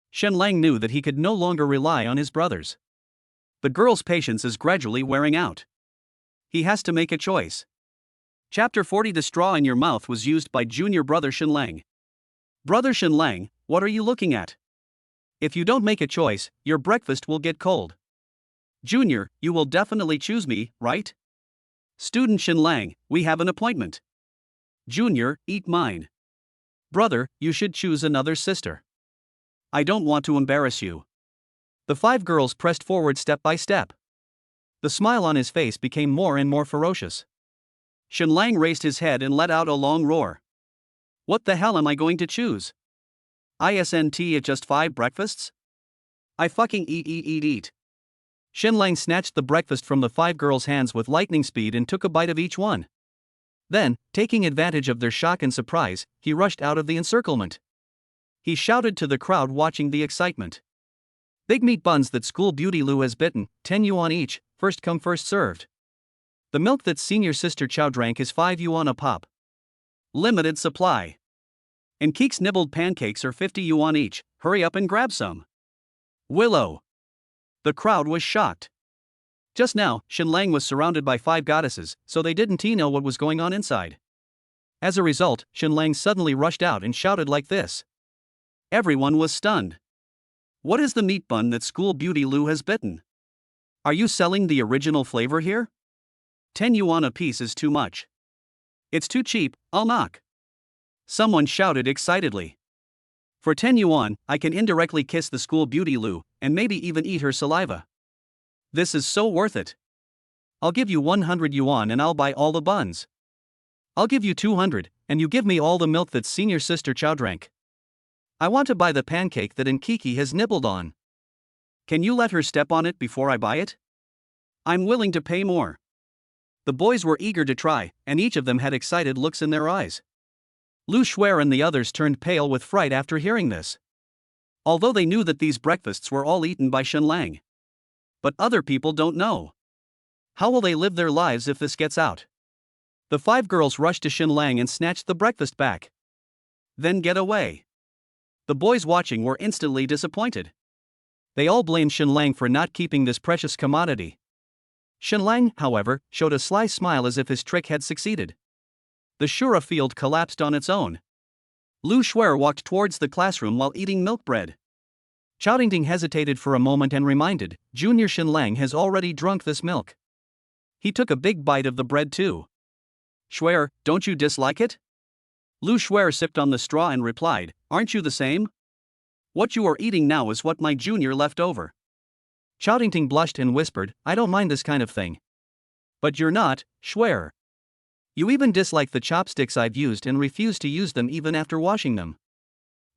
Shen Lang knew that he could no longer rely on his brothers. The girl's patience is gradually wearing out. He has to make a choice. Chapter 40. The straw in your mouth was used by junior brother Shen Lang. Brother Shen Lang, what are you looking at? If you don't make a choice, your breakfast will get cold. Junior, you will definitely choose me, right? Student Shen Lang, we have an appointment. Junior, eat mine. Brother, you should choose another sister. I don't want to embarrass you. The 5 girls pressed forward step by step. The smile on his face became more and more ferocious. Shen Lang raised his head and let out a long roar. What the hell am I going to choose? ISNT at just 5 breakfasts? I fucking eat. Shen Lang snatched the breakfast from the 5 girls' hands with lightning speed and took a bite of each one. Then, taking advantage of their shock and surprise, he rushed out of the encirclement. He shouted to the crowd watching the excitement. Big meat buns that school beauty Lu has bitten, 10 yuan each, first come first served. The milk that senior sister Chow drank is 5 yuan a pop. Limited supply. And Keek's nibbled pancakes are 50 yuan each, hurry up and grab some. Willow. The crowd was shocked. Just now, Shen Lang was surrounded by 5 goddesses, so they didn't know what was going on inside. As a result, Shen Lang suddenly rushed out and shouted like this. Everyone was stunned. What is the meat bun that school beauty Lu has bitten? Are you selling the original flavor here? 10 yuan a piece is too much. It's too cheap, I'll knock. Someone shouted excitedly. For 10 yuan, I can indirectly kiss the school beauty Lu, and maybe even eat her saliva. This is so worth it. I'll give you 100 yuan and I'll buy all the buns. I'll give you 200, and you give me all the milk that senior sister Chow drank. I want to buy the pancake that Nkiki has nibbled on. Can you let her step on it before I buy it? I'm willing to pay more. The boys were eager to try, and each of them had excited looks in their eyes. Lu Shuer and the others turned pale with fright after hearing this. Although they knew that these breakfasts were all eaten by Shenlang. But other people don't know. How will they live their lives if this gets out? The 5 girls rushed to Shenlang and snatched the breakfast back. Then get away. The boys watching were instantly disappointed. They all blamed Shenlang for not keeping this precious commodity. Shenlang, however, showed a sly smile as if his trick had succeeded. The Shura field collapsed on its own. Lu Shuer walked towards the classroom while eating milk bread. Chao Dingding hesitated for a moment and reminded, Junior Shenlang has already drunk this milk. He took a big bite of the bread too. Shuer, don't you dislike it? Lu Shuer sipped on the straw and replied, aren't you the same? What you are eating now is what my junior left over. Chao Dingding blushed and whispered, I don't mind this kind of thing. But you're not, Shuer. You even dislike the chopsticks I've used and refuse to use them even after washing them.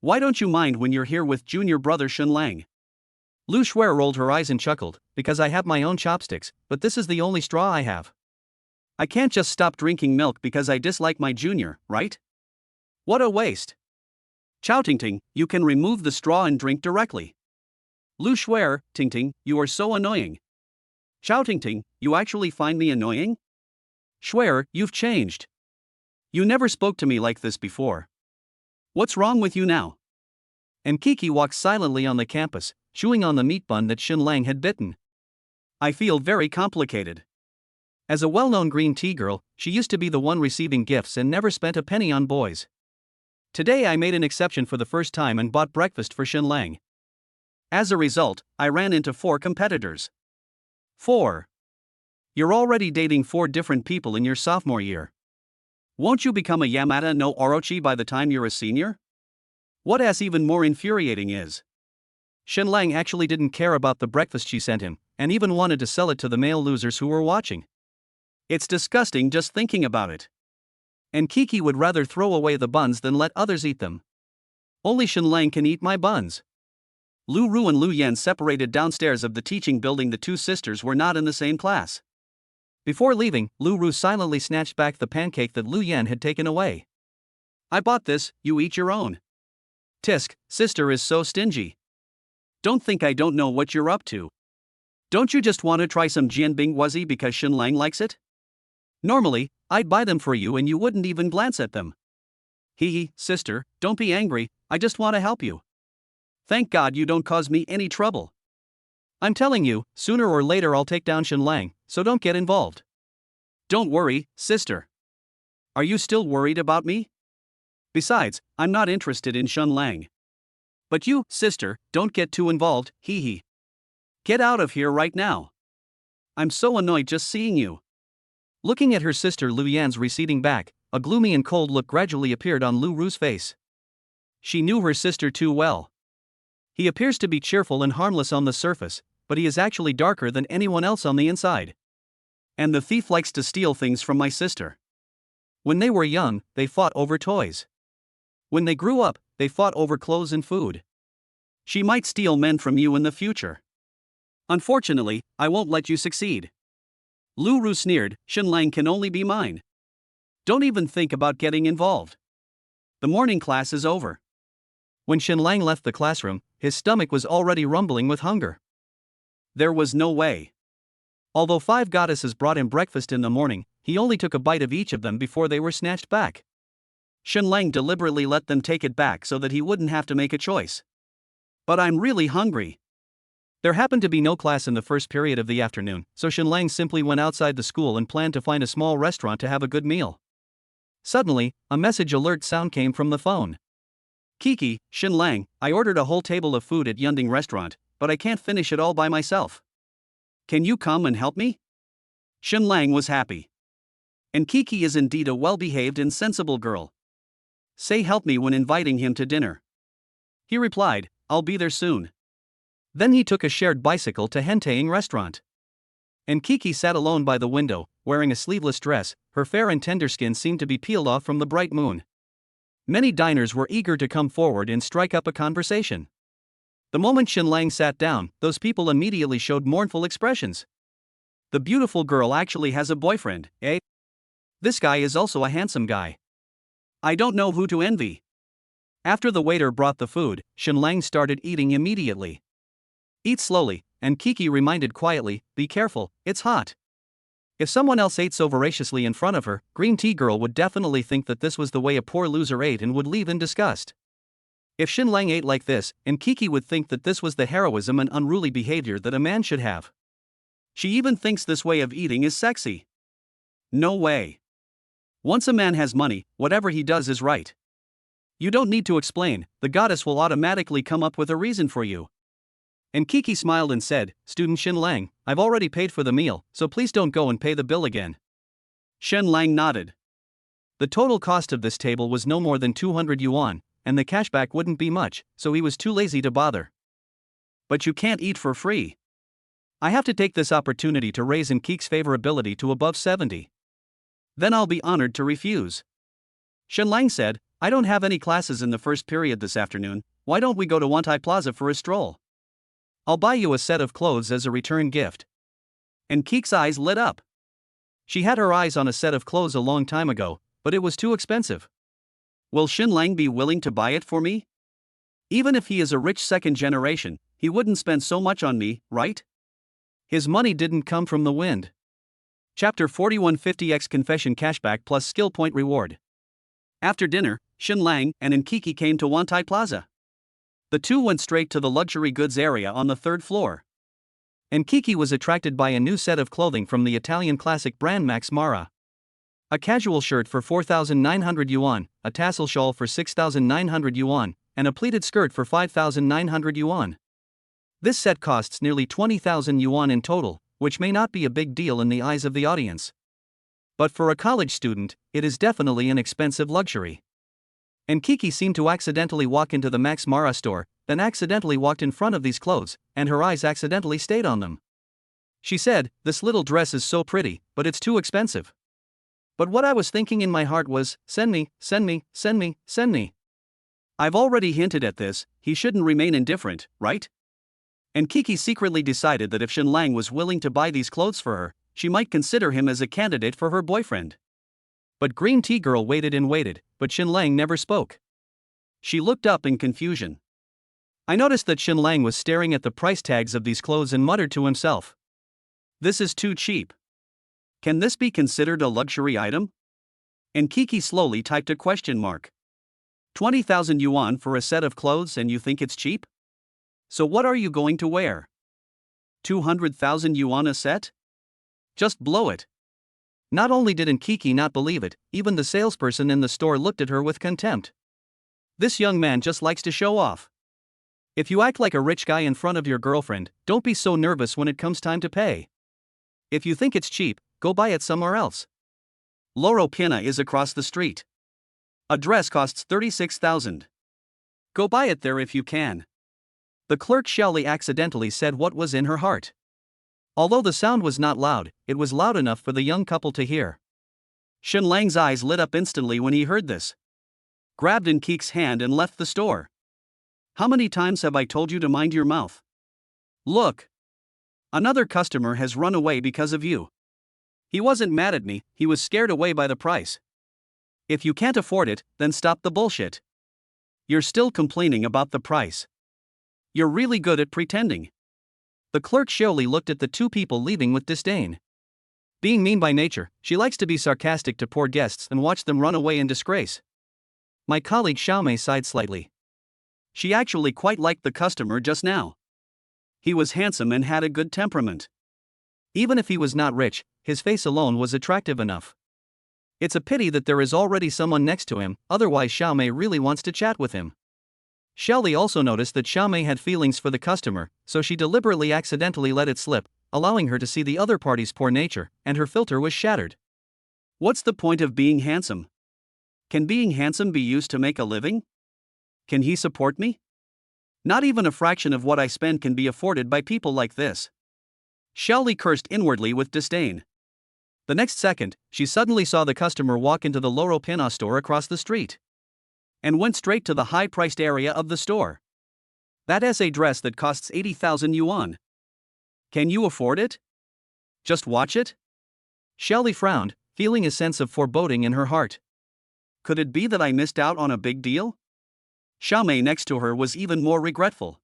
Why don't you mind when you're here with junior brother Shenlang? Lu Shuer rolled her eyes and chuckled, because I have my own chopsticks, but this is the only straw I have. I can't just stop drinking milk because I dislike my junior, right? What a waste. Chao Dingding, you can remove the straw and drink directly. Lu Shuer, Dingding, you are so annoying. Chao Dingding, you actually find me annoying? Shuer, you've changed. You never spoke to me like this before. What's wrong with you now? And Kiki walked silently on the campus, chewing on the meat bun that Shenlang had bitten. I feel very complicated. As a well-known green tea girl, she used to be the one receiving gifts and never spent a penny on boys. Today I made an exception for the first time and bought breakfast for Shenlang. As a result, I ran into 4 competitors. 4. You're already dating 4 different people in your sophomore year. Won't you become a Yamada no Orochi by the time you're a senior? What's even more infuriating is, Shenlang actually didn't care about the breakfast she sent him, and even wanted to sell it to the male losers who were watching. It's disgusting just thinking about it. And Kiki would rather throw away the buns than let others eat them. Only Shenlang can eat my buns. Lu Ru and Lu Yan separated downstairs of the teaching building. The 2 sisters were not in the same class. Before leaving, Lu Ru silently snatched back the pancake that Lu Yan had taken away. I bought this, you eat your own. Tisk, sister is so stingy. Don't think I don't know what you're up to. Don't you just want to try some Jianbing Wazi because Shenlang likes it? Normally, I'd buy them for you and you wouldn't even glance at them. Hee, sister, don't be angry, I just want to help you. Thank God you don't cause me any trouble. I'm telling you, sooner or later I'll take down Shenlang, so don't get involved. Don't worry, sister. Are you still worried about me? Besides, I'm not interested in Shenlang. But you, sister, don't get too involved, hee. Get out of here right now. I'm so annoyed just seeing you. Looking at her sister Lu Yan's receding back, a gloomy and cold look gradually appeared on Lu Ru's face. She knew her sister too well. He appears to be cheerful and harmless on the surface, but he is actually darker than anyone else on the inside. And the thief likes to steal things from my sister. When they were young, they fought over toys. When they grew up, they fought over clothes and food. She might steal men from you in the future. Unfortunately, I won't let you succeed. Lu Ru sneered, Shenlang can only be mine. Don't even think about getting involved. The morning class is over. When Shenlang left the classroom, his stomach was already rumbling with hunger. There was no way. Although 5 goddesses brought him breakfast in the morning, he only took a bite of each of them before they were snatched back. Shenlang deliberately let them take it back so that he wouldn't have to make a choice. But I'm really hungry. There happened to be no class in the first period of the afternoon, so Shenlang simply went outside the school and planned to find a small restaurant to have a good meal. Suddenly, a message alert sound came from the phone. Kiki, Shenlang, I ordered a whole table of food at Yunding restaurant, but I can't finish it all by myself. Can you come and help me? Shenlang was happy. And Kiki is indeed a well-behaved and sensible girl. Say help me when inviting him to dinner. He replied, I'll be there soon. Then he took a shared bicycle to Henteing restaurant. And Kiki sat alone by the window, wearing a sleeveless dress. Her fair and tender skin seemed to be peeled off from the bright moon. Many diners were eager to come forward and strike up a conversation. The moment Shenlang sat down, those people immediately showed mournful expressions. The beautiful girl actually has a boyfriend, eh? This guy is also a handsome guy. I don't know who to envy. After the waiter brought the food, Shenlang started eating immediately. Eat slowly, and Kiki reminded quietly, be careful, it's hot. If someone else ate so voraciously in front of her, Green Tea Girl would definitely think that this was the way a poor loser ate and would leave in disgust. If Shenlang ate like this, and Kiki would think that this was the heroism and unruly behavior that a man should have. She even thinks this way of eating is sexy. No way. Once a man has money, whatever he does is right. You don't need to explain, the goddess will automatically come up with a reason for you. And Kiki smiled and said, Student Shenlang, I've already paid for the meal, so please don't go and pay the bill again. Shenlang nodded. The total cost of this table was no more than 200 yuan, and the cashback wouldn't be much, so he was too lazy to bother. But you can't eat for free. I have to take this opportunity to raise Kiki's favorability to above 70. Then I'll be honored to refuse. Shenlang said, I don't have any classes in the first period this afternoon, why don't we go to Wantai Plaza for a stroll? I'll buy you a set of clothes as a return gift. And Kiki's eyes lit up. She had her eyes on a set of clothes a long time ago, but it was too expensive. Will Shenlang be willing to buy it for me? Even if he is a rich second generation, he wouldn't spend so much on me, right? His money didn't come from the wind. Chapter 4150x Confession Cashback plus Skill Point Reward. After dinner, Shenlang and Kiki came to Wantai Plaza. The two went straight to the luxury goods area on the third floor. And Kiki was attracted by a new set of clothing from the Italian classic brand Max Mara. A casual shirt for 4,900 yuan, a tassel shawl for 6,900 yuan, and a pleated skirt for 5,900 yuan. This set costs nearly 20,000 yuan in total, which may not be a big deal in the eyes of the audience. But for a college student, it is definitely an expensive luxury. And Kiki seemed to accidentally walk into the Max Mara store, then accidentally walked in front of these clothes, and her eyes accidentally stayed on them. She said, this little dress is so pretty, but it's too expensive. But what I was thinking in my heart was, send me, send me, send me, send me. I've already hinted at this, he shouldn't remain indifferent, right? And Kiki secretly decided that if Shenlang was willing to buy these clothes for her, she might consider him as a candidate for her boyfriend. But Green Tea Girl waited and waited, but Shenlang never spoke. She looked up in confusion. I noticed that Shenlang was staring at the price tags of these clothes and muttered to himself. This is too cheap. Can this be considered a luxury item? And Kiki slowly typed a question mark. 20,000 yuan for a set of clothes and you think it's cheap? So what are you going to wear? 200,000 yuan a set? Just blow it. Not only didn't Kiki not believe it, even the salesperson in the store looked at her with contempt. This young man just likes to show off. If you act like a rich guy in front of your girlfriend, don't be so nervous when it comes time to pay. If you think it's cheap, go buy it somewhere else. Loro Pina is across the street. A dress costs 36,000. Go buy it there if you can. The clerk Xiaoli accidentally said what was in her heart. Although the sound was not loud, it was loud enough for the young couple to hear. Shenlang's eyes lit up instantly when he heard this. Grabbed Kiki's hand and left the store. How many times have I told you to mind your mouth? Look. Another customer has run away because of you. He wasn't mad at me, he was scared away by the price. If you can't afford it, then stop the bullshit. You're still complaining about the price. You're really good at pretending. The clerk Xiaoli looked at the two people leaving with disdain. Being mean by nature, she likes to be sarcastic to poor guests and watch them run away in disgrace. My colleague Xiaomei sighed slightly. She actually quite liked the customer just now. He was handsome and had a good temperament. Even if he was not rich, his face alone was attractive enough. It's a pity that there is already someone next to him, otherwise Xiaomei really wants to chat with him. Xiaoli also noticed that Xiaomei had feelings for the customer, so she deliberately accidentally let it slip, allowing her to see the other party's poor nature, and her filter was shattered. What's the point of being handsome? Can being handsome be used to make a living? Can he support me? Not even a fraction of what I spend can be afforded by people like this. Xiaoli cursed inwardly with disdain. The next second, she suddenly saw the customer walk into the Loro Pinna store across the street. And went straight to the high-priced area of the store. That's a dress that costs 80,000 yuan. Can you afford it? Just watch it? Xiaoli frowned, feeling a sense of foreboding in her heart. Could it be that I missed out on a big deal? Xiaomei next to her was even more regretful.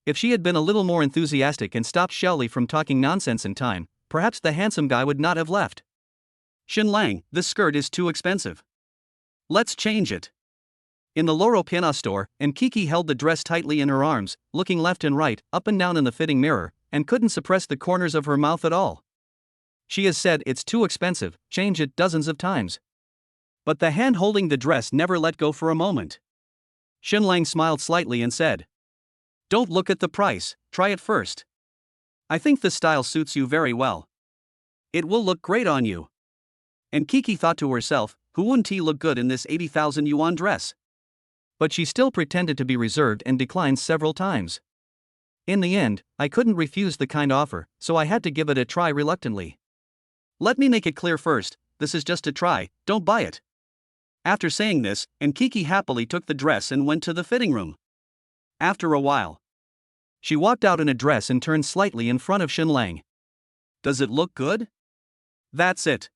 If she had been a little more enthusiastic and stopped Xiaoli from talking nonsense in time, perhaps the handsome guy would not have left. Xinlang, this skirt is too expensive. Let's change it. In the Loro Pinna store, Kiki held the dress tightly in her arms, looking left and right, up and down in the fitting mirror, and couldn't suppress the corners of her mouth at all. She has said it's too expensive, change it dozens of times. But the hand holding the dress never let go for a moment. Xinlang smiled slightly and said, "Don't look at the price, try it first. I think the style suits you very well. It will look great on you." And Kiki thought to herself, who wouldn't he look good in this 80,000 yuan dress? But she still pretended to be reserved and declined several times. In the end, I couldn't refuse the kind offer, so I had to give it a try reluctantly. Let me make it clear first, this is just a try, don't buy it. After saying this, Kiki happily took the dress and went to the fitting room. After a while, she walked out in a dress and turned slightly in front of Xinlang. Does it look good? That's it.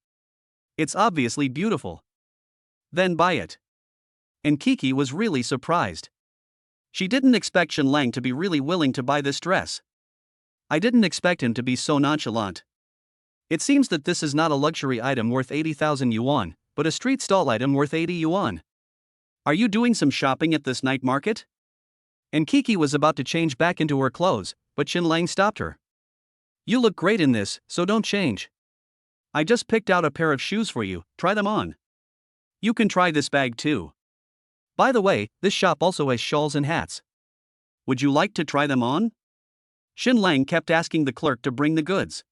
It's obviously beautiful. Then buy it. And Kiki was really surprised. She didn't expect Xinlang to be really willing to buy this dress. I didn't expect him to be so nonchalant. It seems that this is not a luxury item worth 80,000 yuan, but a street stall item worth 80 yuan. Are you doing some shopping at this night market? And Kiki was about to change back into her clothes, but Xinlang stopped her. You look great in this, so don't change. I just picked out a pair of shoes for you, try them on. You can try this bag too. By the way, this shop also has shawls and hats. Would you like to try them on? Xinlang kept asking the clerk to bring the goods.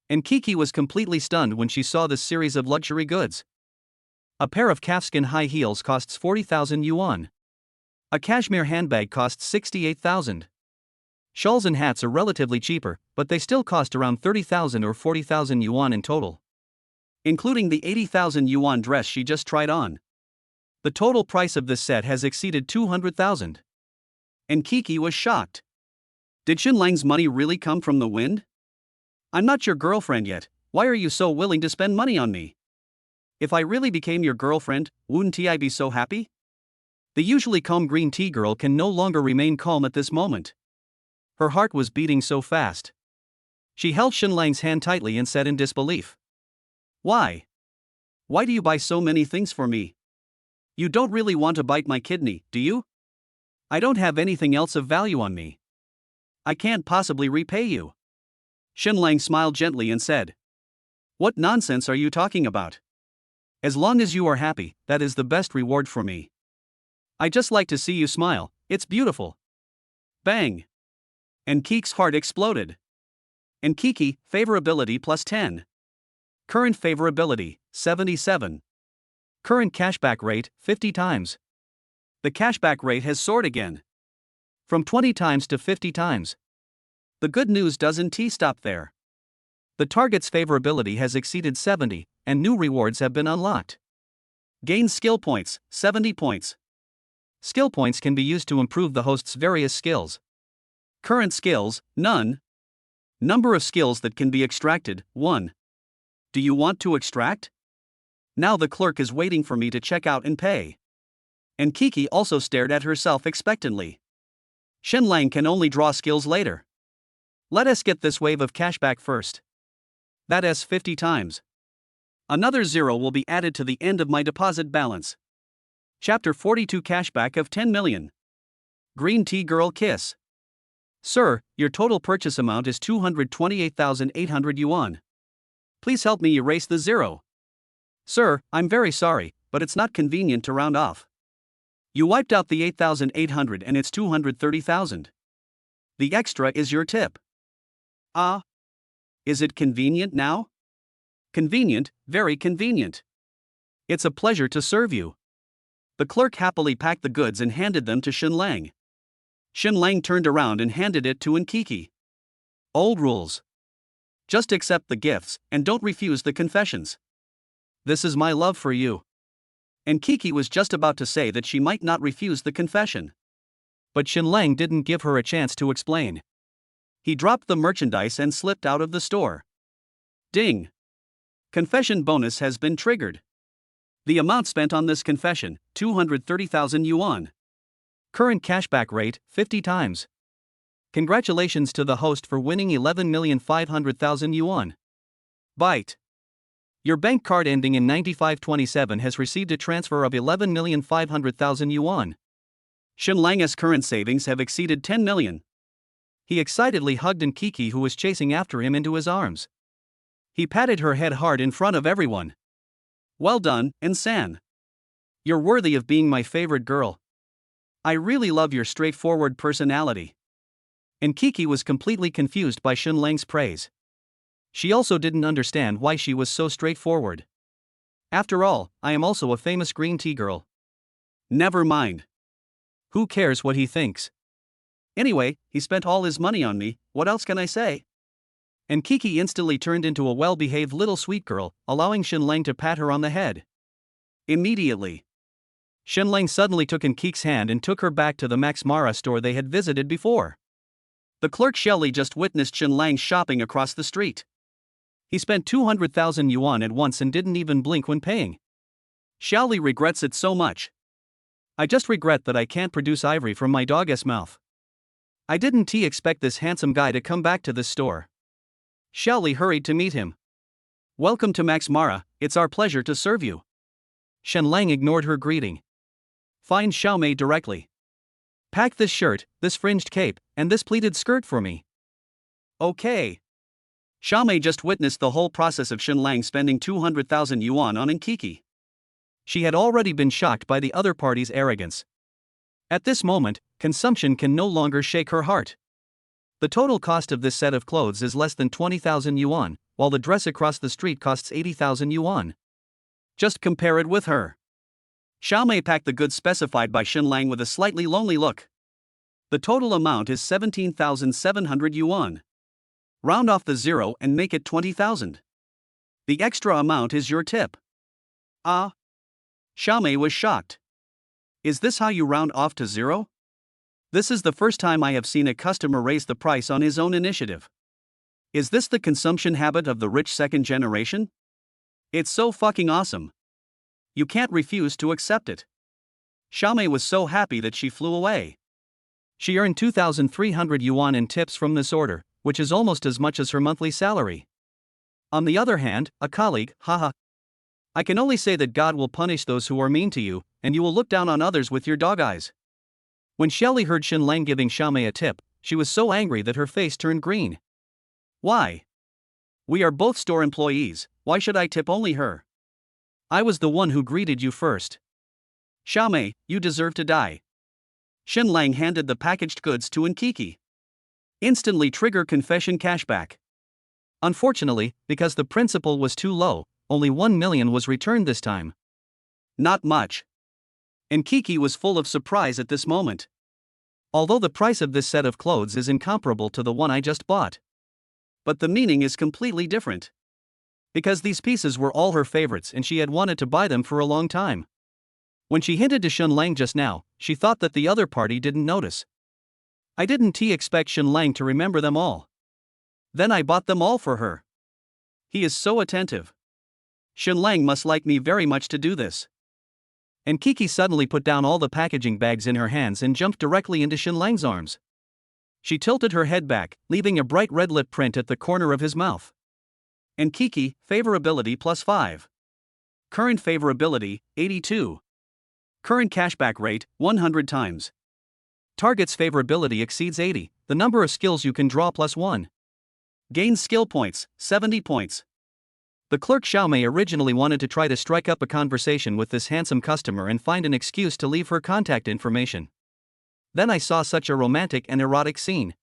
And Kiki was completely stunned when she saw this series of luxury goods. A pair of calfskin high heels costs 40,000 yuan. A cashmere handbag costs 68,000. Shawls and hats are relatively cheaper, but they still cost around 30,000 or 40,000 yuan in total. Including the 80,000 yuan dress she just tried on. The total price of this set has exceeded 200,000. And Kiki was shocked. Did Xinlang's money really come from the wind? I'm not your girlfriend yet, why are you so willing to spend money on me? If I really became your girlfriend, wouldn't I be so happy? The usually calm green tea girl can no longer remain calm at this moment. Her heart was beating so fast. She held Xinlang's hand tightly and said in disbelief. Why? Why do you buy so many things for me? You don't really want to bite my kidney, do you? I don't have anything else of value on me. I can't possibly repay you. Xinlang smiled gently and said. What nonsense are you talking about? As long as you are happy, that is the best reward for me. I just like to see you smile, it's beautiful. Bang! And Kiki's heart exploded. And Kiki, favorability plus 10. Current favorability, 77. Current cashback rate, 50 times. The cashback rate has soared again. From 20 times to 50 times. The good news doesn't stop there. The target's favorability has exceeded 70, and new rewards have been unlocked. Gain skill points, 70 points. Skill points can be used to improve the host's various skills. Current skills, none. Number of skills that can be extracted, 1. Do you want to extract? Now the clerk is waiting for me to check out and pay. And Kiki also stared at herself expectantly. Xinlang can only draw skills later. Let us get this wave of cashback first. That's 50 times. Another 0 will be added to the end of my deposit balance. Chapter 42 Cashback of 10 million. Green Tea Girl Kiss. Sir, your total purchase amount is 228,800 yuan. Please help me erase the 0. Sir, I'm very sorry, but it's not convenient to round off. You wiped out the 8,800 and it's 230,000. The extra is your tip. Ah. Is it convenient now? Convenient, very convenient. It's a pleasure to serve you. The clerk happily packed the goods and handed them to Xinlang. Xinlang turned around and handed it to Kiki. Old rules. Just accept the gifts, and don't refuse the confessions. This is my love for you. And Kiki was just about to say that she might not refuse the confession. But Shenlang didn't give her a chance to explain. He dropped the merchandise and slipped out of the store. Ding! Confession bonus has been triggered. The amount spent on this confession, 230,000 yuan. Current cashback rate, 50 times. Congratulations to the host for winning 11,500,000 yuan. Byte. Your bank card ending in 9527 has received a transfer of 11,500,000 yuan. Shenlang's current savings have exceeded 10 million. He excitedly hugged Kiki, who was chasing after him, into his arms. He patted her head hard in front of everyone. Well done, Insan. You're worthy of being my favorite girl. I really love your straightforward personality. And Kiki was completely confused by Shenlang's praise. She also didn't understand why she was so straightforward. After all, I am also a famous green tea girl. Never mind. Who cares what he thinks? Anyway, he spent all his money on me, what else can I say? And Kiki instantly turned into a well-behaved little sweet girl, allowing Shenlang to pat her on the head. Immediately, Shenlang suddenly took Kiki's hand and took her back to the Max Mara store they had visited before. The clerk Shelly just witnessed Shenlang shopping across the street. He spent 200,000 yuan at once and didn't even blink when paying. Xiaoli regrets it so much. I just regret that I can't produce ivory from my dog's mouth. I didn't expect this handsome guy to come back to this store. Xiaoli hurried to meet him. Welcome to Max Mara, it's our pleasure to serve you. Shenlang ignored her greeting. Find Xiaomei directly. Pack this shirt, this fringed cape, and this pleated skirt for me. Okay. Xiaomei just witnessed the whole process of Shenlang spending 200,000 yuan on Kiki. She had already been shocked by the other party's arrogance. At this moment, consumption can no longer shake her heart. The total cost of this set of clothes is less than 20,000 yuan, while the dress across the street costs 80,000 yuan. Just compare it with her. Xiaomei packed the goods specified by Shenlang with a slightly lonely look. The total amount is 17,700 yuan. Round off the zero and make it 20,000. The extra amount is your tip. Ah. Xiaomei was shocked. Is this how you round off to zero? This is the first time I have seen a customer raise the price on his own initiative. Is this the consumption habit of the rich second generation? It's so fucking awesome. You can't refuse to accept it. Xiaomei was so happy that she flew away. She earned 2,300 yuan in tips from this order, which is almost as much as her monthly salary. On the other hand, a colleague, haha. I can only say that God will punish those who are mean to you, and you will look down on others with your dog eyes. When Shelly heard Shenlang giving Xiaomei a tip, she was so angry that her face turned green. Why? We are both store employees, why should I tip only her? I was the one who greeted you first. Xiaomei, you deserve to die. Shenlang handed the packaged goods to Kiki. Instantly trigger confession cashback. Unfortunately, because the principal was too low, only 1 million was returned this time. Not much. Kiki was full of surprise at this moment. Although the price of this set of clothes is incomparable to the one I just bought. But the meaning is completely different. Because these pieces were all her favorites and she had wanted to buy them for a long time. When she hinted to Shenlang just now, she thought that the other party didn't notice. I didn't expect Shenlang to remember them all. Then I bought them all for her. He is so attentive. Shenlang must like me very much to do this. Kiki suddenly put down all the packaging bags in her hands and jumped directly into Shenlang's arms. She tilted her head back, leaving a bright red lip print at the corner of his mouth. Kiki, favorability +5. Current favorability, 82. Current cashback rate, 100 times. Target's favorability exceeds 80, the number of skills you can draw +1. Gains skill points, 70 points. The clerk Xiaomei originally wanted to try to strike up a conversation with this handsome customer and find an excuse to leave her contact information. Then I saw such a romantic and erotic scene.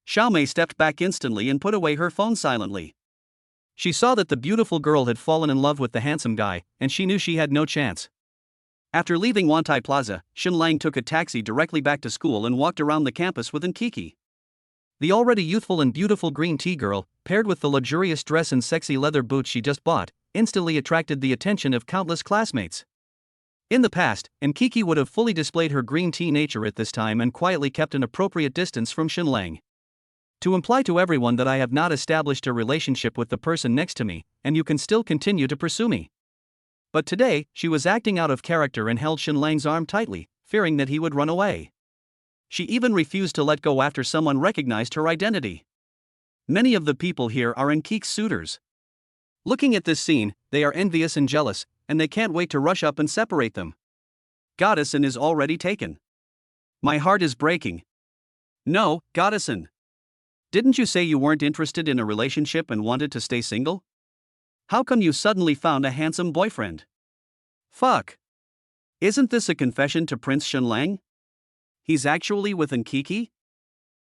Xiaomei stepped back instantly and put away her phone silently. She saw that the beautiful girl had fallen in love with the handsome guy, and she knew she had no chance. After leaving Wantai Plaza, Shenlang took a taxi directly back to school and walked around the campus with Kiki. The already youthful and beautiful green tea girl, paired with the luxurious dress and sexy leather boots she just bought, instantly attracted the attention of countless classmates. In the past, Kiki would have fully displayed her green tea nature at this time and quietly kept an appropriate distance from Shenlang. To imply to everyone that I have not established a relationship with the person next to me, and you can still continue to pursue me. But today, she was acting out of character and held Shenlang's arm tightly, fearing that he would run away. She even refused to let go after someone recognized her identity. Many of the people here are Kik's suitors. Looking at this scene, they are envious and jealous, and they can't wait to rush up and separate them. Goddessin is already taken. My heart is breaking. No, Goddessin. Didn't you say you weren't interested in a relationship and wanted to stay single? How come you suddenly found a handsome boyfriend? Fuck. Isn't this a confession to Prince Shenlang? He's actually with Kiki?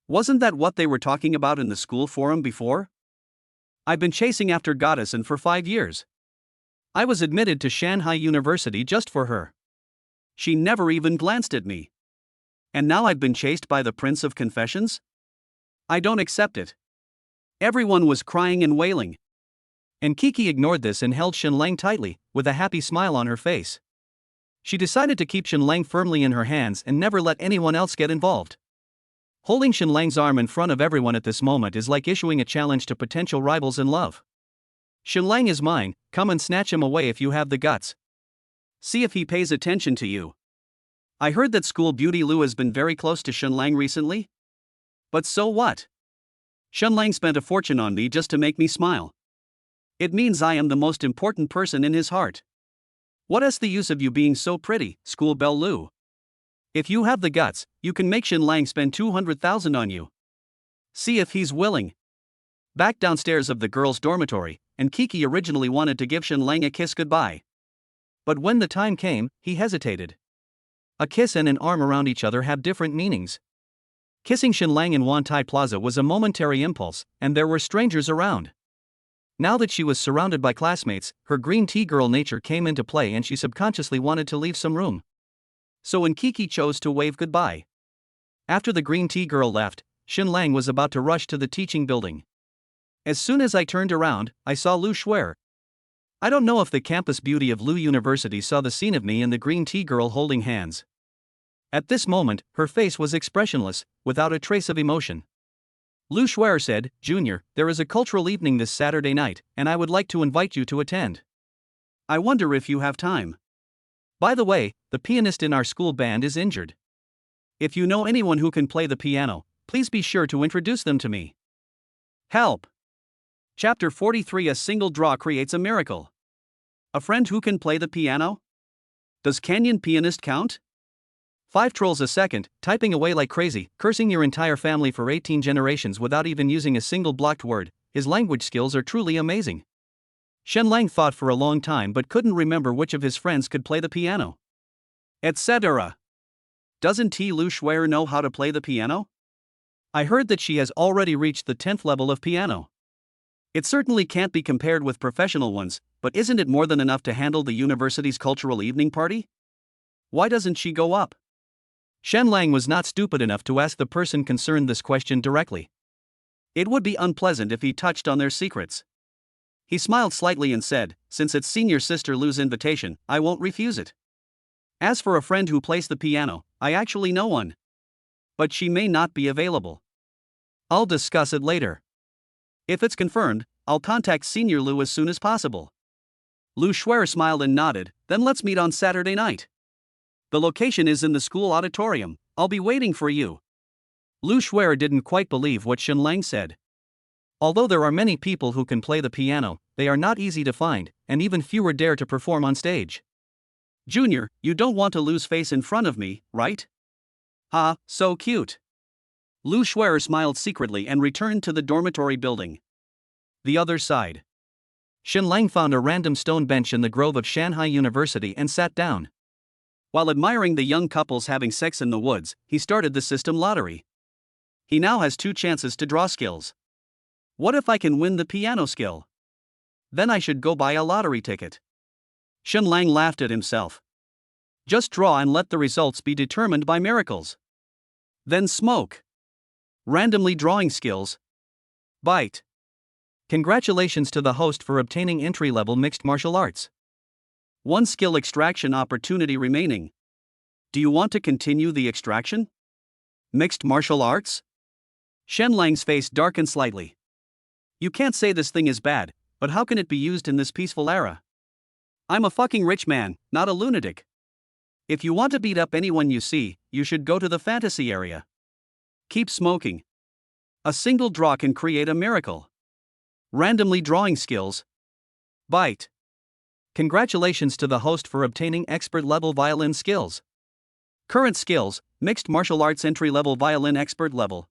Wasn't that what they were talking about in the school forum before? I've been chasing after Goddessin for 5 years. I was admitted to Shanghai University just for her. She never even glanced at me. And now I've been chased by the Prince of Confessions? I don't accept it. Everyone was crying and wailing. And Kiki ignored this and held Shenlang tightly, with a happy smile on her face. She decided to keep Shenlang firmly in her hands and never let anyone else get involved. Holding Shenlang's arm in front of everyone at this moment is like issuing a challenge to potential rivals in love. Shenlang is mine, come and snatch him away if you have the guts. See if he pays attention to you. I heard that school beauty Lu has been very close to Shenlang recently. But so what? Shenlang spent a fortune on me just to make me smile. It means I am the most important person in his heart. What is the use of you being so pretty, school belle Lu? If you have the guts, you can make Shenlang spend 200,000 on you. See if he's willing. Back downstairs of the girls' dormitory, Kiki originally wanted to give Shenlang a kiss goodbye. But when the time came, he hesitated. A kiss and an arm around each other have different meanings. Kissing Shenlang in Wantai Plaza was a momentary impulse, and there were strangers around. Now that she was surrounded by classmates, her green tea girl nature came into play and she subconsciously wanted to leave some room. So Kiki chose to wave goodbye. After the green tea girl left, Shenlang was about to rush to the teaching building. As soon as I turned around, I saw Lu Shuer. I don't know if the campus beauty of Lu University saw the scene of me and the green tea girl holding hands. At this moment, her face was expressionless, without a trace of emotion. Lu Shuer said, "Junior, there is a cultural evening this Saturday night, and I would like to invite you to attend. I wonder if you have time. By the way, the pianist in our school band is injured. If you know anyone who can play the piano, please be sure to introduce them to me. Help!" Chapter 43: A single draw creates a miracle. A friend who can play the piano? Does Canyon pianist count? 5 trolls a second, typing away like crazy, cursing your entire family for 18 generations without even using a single blocked word. His language skills are truly amazing. Shenlang thought for a long time but couldn't remember which of his friends could play the piano. Etc. Doesn't Lu Shuer know how to play the piano? I heard that she has already reached the 10th level of piano. It certainly can't be compared with professional ones, but isn't it more than enough to handle the university's cultural evening party? Why doesn't she go up? Shenlang was not stupid enough to ask the person concerned this question directly. It would be unpleasant if he touched on their secrets. He smiled slightly and said, "Since it's senior sister Lu's invitation, I won't refuse it. As for a friend who plays the piano, I actually know one. But she may not be available. I'll discuss it later. If it's confirmed, I'll contact Senior Lu as soon as possible." Lu Shuer smiled and nodded, "Then let's meet on Saturday night. The location is in the school auditorium. I'll be waiting for you." Lu Shuer didn't quite believe what Shenlang said. Although there are many people who can play the piano, they are not easy to find, and even fewer dare to perform on stage. "Junior, you don't want to lose face in front of me, right? Ha, so cute." Lu Shuer smiled secretly and returned to the dormitory building. The other side. Shenlang found a random stone bench in the grove of Shanghai University and sat down. While admiring the young couples having sex in the woods, he started the system lottery. He now has 2 chances to draw skills. What if I can win the piano skill? Then I should go buy a lottery ticket. Shenlang laughed at himself. Just draw and let the results be determined by miracles. Then smoke. Randomly drawing skills. Bite. Congratulations to the host for obtaining entry-level mixed martial arts. One skill extraction opportunity remaining. Do you want to continue the extraction? Mixed martial arts? Shenlang's face darkened slightly. You can't say this thing is bad, but how can it be used in this peaceful era? I'm a fucking rich man, not a lunatic. If you want to beat up anyone you see, you should go to the fantasy area. Keep smoking. A single draw can create a miracle. Randomly drawing skills. Bite. Congratulations to the host for obtaining expert-level violin skills. Current skills, mixed martial arts entry-level violin expert level.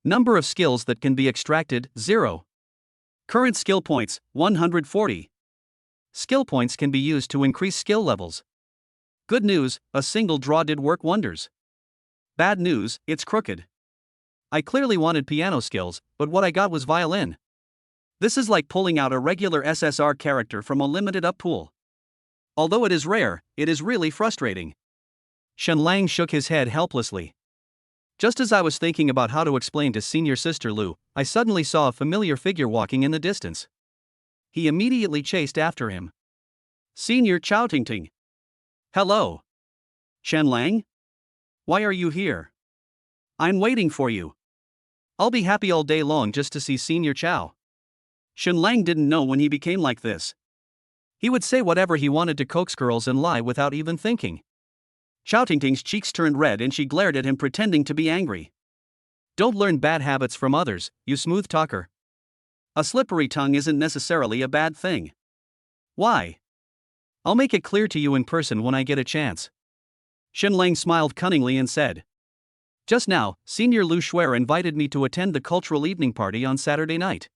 Number of skills that can be extracted, 0. Current skill points, 140. Skill points can be used to increase skill levels. Good news, a single draw did work wonders. Bad news, it's crooked. I clearly wanted piano skills, but what I got was violin. This is like pulling out a regular SSR character from a limited up pool. Although it is rare, it is really frustrating. Shenlang shook his head helplessly. Just as I was thinking about how to explain to senior sister Lu, I suddenly saw a familiar figure walking in the distance. He immediately chased after him. Senior Chao Tingting. Hello. Shenlang? Why are you here? I'm waiting for you. I'll be happy all day long just to see Senior Chao. Shenlang didn't know when he became like this. He would say whatever he wanted to coax girls and lie without even thinking. Chao Tingting's cheeks turned red and she glared at him pretending to be angry. Don't learn bad habits from others, you smooth talker. A slippery tongue isn't necessarily a bad thing. Why? I'll make it clear to you in person when I get a chance. Shenlang smiled cunningly and said. Just now, Senior Lu Shuer invited me to attend the cultural evening party on Saturday night.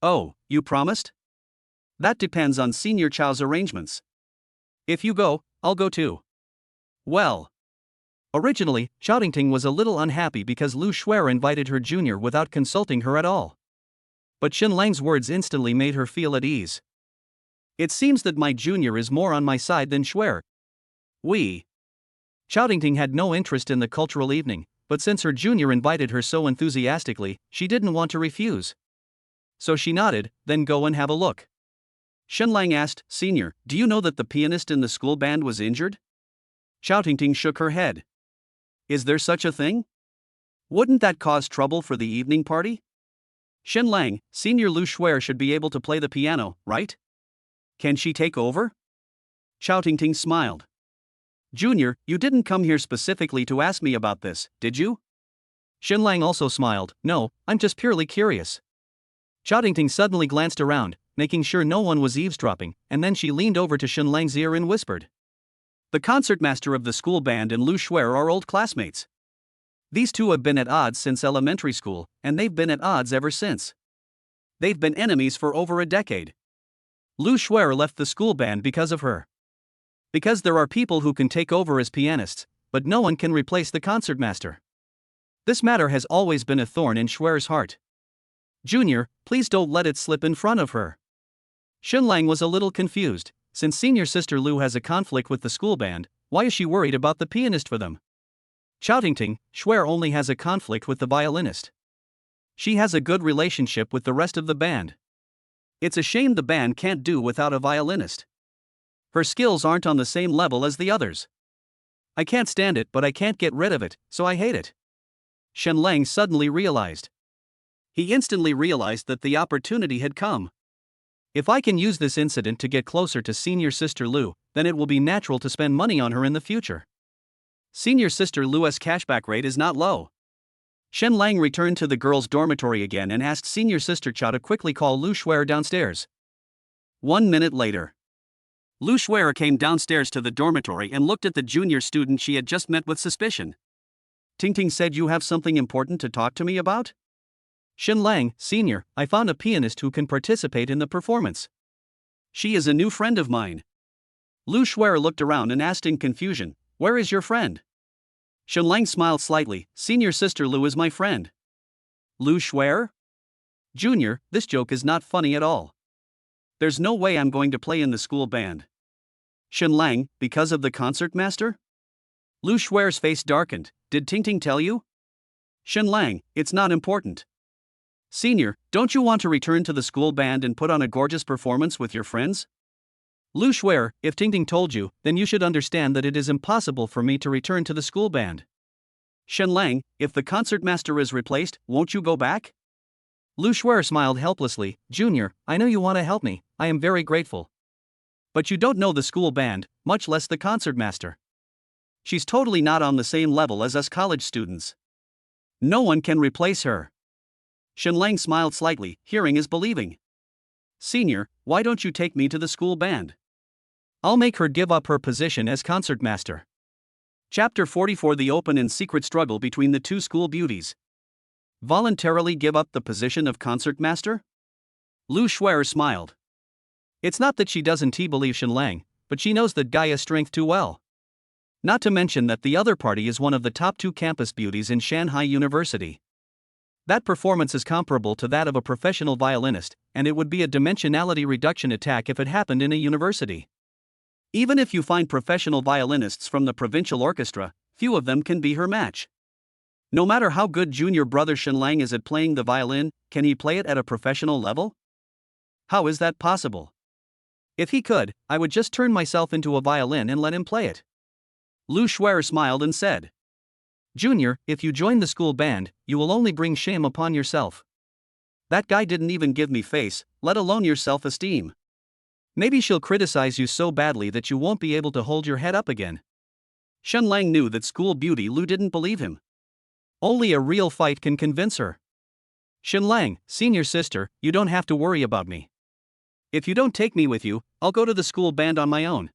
Oh, you promised? That depends on Senior Chao's arrangements. If you go, I'll go too. Well. Originally, Chao Tingting was a little unhappy because Lu Shuer invited her junior without consulting her at all. But Shenlang's words instantly made her feel at ease. It seems that my junior is more on my side than Shuer. Chao Tingting had no interest in the cultural evening, but since her junior invited her so enthusiastically, she didn't want to refuse. So she nodded, then go and have a look. Shenlang asked, Senior, do you know that the pianist in the school band was injured? Chao Tingting shook her head. Is there such a thing? Wouldn't that cause trouble for the evening party? Shenlang, Senior Lu Shuer should be able to play the piano, right? Can she take over? Chao Tingting smiled. Junior, you didn't come here specifically to ask me about this, did you? Shenlang also smiled. No, I'm just purely curious. Chao Tingting suddenly glanced around, making sure no one was eavesdropping, and then she leaned over to Shenlang's ear and whispered. The concertmaster of the school band and Lu Shuer are old classmates. These two have been at odds since elementary school, and they've been at odds ever since. They've been enemies for over a decade. Lu Shuer left the school band because of her. Because there are people who can take over as pianists, but no one can replace the concertmaster. This matter has always been a thorn in Shuer's heart. Junior, please don't let it slip in front of her. Shenlang was a little confused. Since senior sister Lu has a conflict with the school band, why is she worried about the pianist for them? Chao Tingting, Shuer only has a conflict with the violinist. She has a good relationship with the rest of the band. It's a shame the band can't do without a violinist. Her skills aren't on the same level as the others. I can't stand it, but I can't get rid of it, so I hate it. Shenlang suddenly realized. He instantly realized that the opportunity had come. If I can use this incident to get closer to senior sister Lu, then it will be natural to spend money on her in the future. Senior sister Lu's cashback rate is not low. Shenlang returned to the girls' dormitory again and asked senior sister Chao to quickly call Lu Shuer downstairs. 1 minute later. Lu Shuer came downstairs to the dormitory and looked at the junior student she had just met with suspicion. Tingting said you have something important to talk to me about? Shenlang, Senior, I found a pianist who can participate in the performance. She is a new friend of mine. Lu Shuer looked around and asked in confusion, where is your friend? Shenlang smiled slightly, senior sister Lu is my friend. Lu Shuer? Junior, this joke is not funny at all. There's no way I'm going to play in the school band. Shenlang, because of the concertmaster? Lu Shuer's face darkened. Did Tingting tell you? Shenlang, it's not important. Senior, don't you want to return to the school band and put on a gorgeous performance with your friends? Lu Shuer, if Tingting told you, then you should understand that it is impossible for me to return to the school band. Shenlang, if the concertmaster is replaced, won't you go back? Lu Shuer smiled helplessly. Junior, I know you want to help me, I am very grateful. But you don't know the school band, much less the concertmaster. She's totally not on the same level as us college students. No one can replace her. Shenlang smiled slightly. Hearing is believing. Senior, why don't you take me to the school band? I'll make her give up her position as concertmaster. Chapter 44: The open and secret struggle between the two school beauties. Voluntarily give up the position of concertmaster? Lu Shuer smiled. It's not that she doesn't believe Shenlang, but she knows that Gaia's strength too well. Not to mention that the other party is one of the top 2 campus beauties in Shanghai University. That performance is comparable to that of a professional violinist, and it would be a dimensionality reduction attack if it happened in a university. Even if you find professional violinists from the provincial orchestra, few of them can be her match. No matter how good junior brother Shenlang is at playing the violin, can he play it at a professional level? How is that possible? If he could, I would just turn myself into a violin and let him play it. Lu Shuer smiled and said, Junior, if you join the school band, you will only bring shame upon yourself. That guy didn't even give me face, let alone your self-esteem. Maybe she'll criticize you so badly that you won't be able to hold your head up again. Shenlang knew that school beauty Lu didn't believe him. Only a real fight can convince her. Shenlang, senior sister, you don't have to worry about me. If you don't take me with you, I'll go to the school band on my own.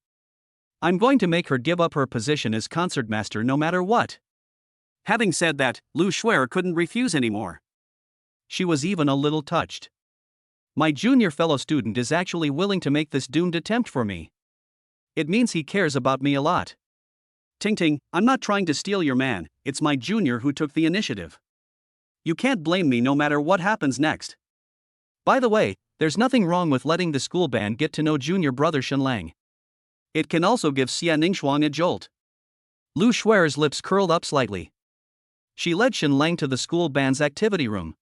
I'm going to make her give up her position as concertmaster no matter what. Having said that, Lu Shuer couldn't refuse anymore. She was even a little touched. My junior fellow student is actually willing to make this doomed attempt for me. It means he cares about me a lot. Tingting, I'm not trying to steal your man, it's my junior who took the initiative. You can't blame me no matter what happens next. By the way, there's nothing wrong with letting the school band get to know junior brother Shenlang. It can also give Xia Ningxuang a jolt. Lu Shuer's lips curled up slightly. She led Shenlang to the school band's activity room.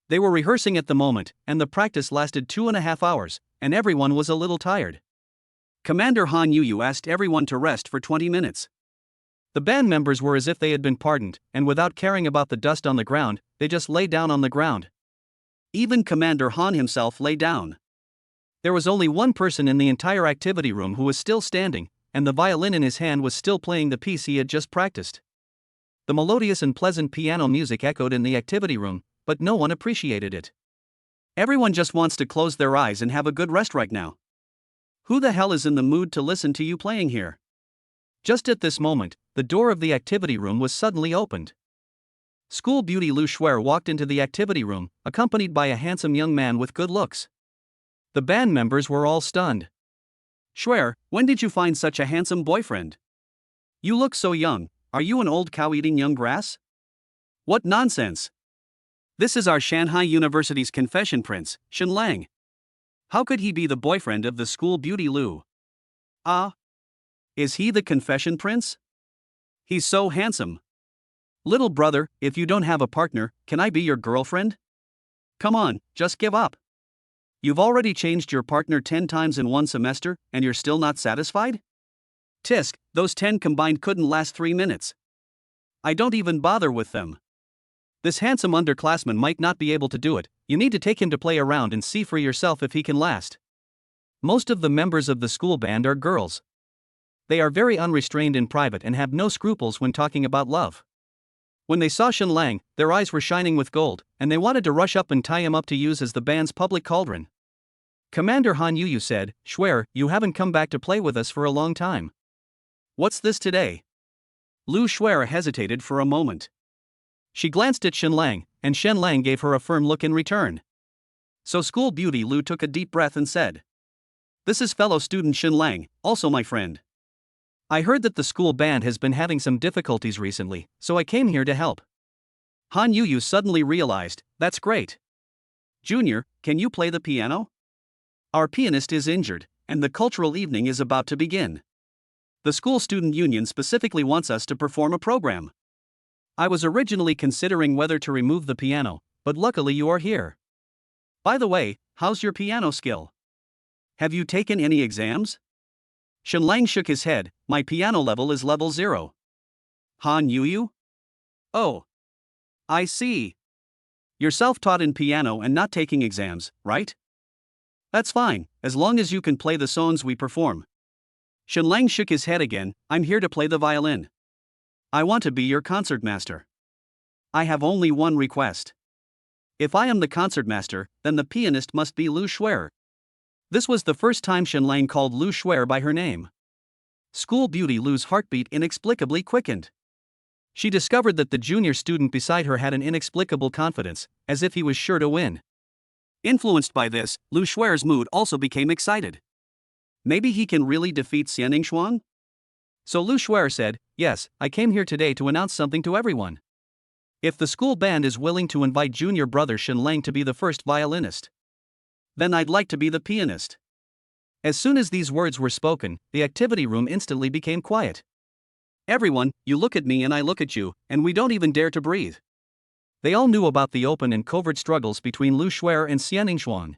They were rehearsing at the moment, and the practice lasted 2.5 hours, and everyone was a little tired. Commander Han Yuyu asked everyone to rest for 20 minutes. The band members were as if they had been pardoned, and without caring about the dust on the ground, they just lay down on the ground. Even Commander Han himself lay down. There was only one person in the entire activity room who was still standing, and the violin in his hand was still playing the piece he had just practiced. The melodious and pleasant piano music echoed in the activity room, but no one appreciated it. Everyone just wants to close their eyes and have a good rest right now. Who the hell is in the mood to listen to you playing here? Just at this moment, the door of the activity room was suddenly opened. School beauty Lu Shuer walked into the activity room, accompanied by a handsome young man with good looks. The band members were all stunned. Shuer, when did you find such a handsome boyfriend? You look so young, are you an old cow eating young grass? What nonsense! This is our Shanghai University's confession prince, Shenlang. How could he be the boyfriend of the school beauty Lu? Is he the confession prince? He's so handsome. Little brother, if you don't have a partner, can I be your girlfriend? Come on, just give up. You've already changed your partner 10 times in 1 semester, and you're still not satisfied? Tisk, those 10 combined couldn't last 3 minutes. I don't even bother with them. This handsome underclassman might not be able to do it, you need to take him to play around and see for yourself if he can last. Most of the members of the school band are girls. They are very unrestrained in private and have no scruples when talking about love. When they saw Shenlang, their eyes were shining with gold, and they wanted to rush up and tie him up to use as the band's public cauldron. Commander Han Yuyu said, Shuer, you haven't come back to play with us for a long time. What's this today? Lu Shuer hesitated for a moment. She glanced at Shenlang, and Shenlang gave her a firm look in return. So school beauty Lu took a deep breath and said, This is fellow student Shenlang, also my friend. I heard that the school band has been having some difficulties recently, so I came here to help. Han Yuyu suddenly realized, that's great. Junior, can you play the piano? Our pianist is injured, and the cultural evening is about to begin. The school student union specifically wants us to perform a program. I was originally considering whether to remove the piano, but luckily you are here. By the way, how's your piano skill? Have you taken any exams? Shenlang shook his head. My piano level is level 0. Han Yuyu? Oh. I see. You're self-taught in piano and not taking exams, right? That's fine, as long as you can play the songs we perform. Shenlang shook his head again. I'm here to play the violin. I want to be your concertmaster. I have only one request. If I am the concertmaster, then the pianist must be Lu Shuer. This was the first time Shenlang called Lu Shuer by her name. School beauty Lu's heartbeat inexplicably quickened. She discovered that the junior student beside her had an inexplicable confidence, as if he was sure to win. Influenced by this, Lu Shuer's mood also became excited. Maybe he can really defeat Xianing Xuan? So Lu Shuer said, yes, I came here today to announce something to everyone. If the school band is willing to invite junior brother Shenlang to be the first violinist, then I'd like to be the pianist. As soon as these words were spoken, the activity room instantly became quiet. Everyone, you look at me and I look at you, and we don't even dare to breathe. They all knew about the open and covert struggles between Lu Shuer and Xianing Xuan.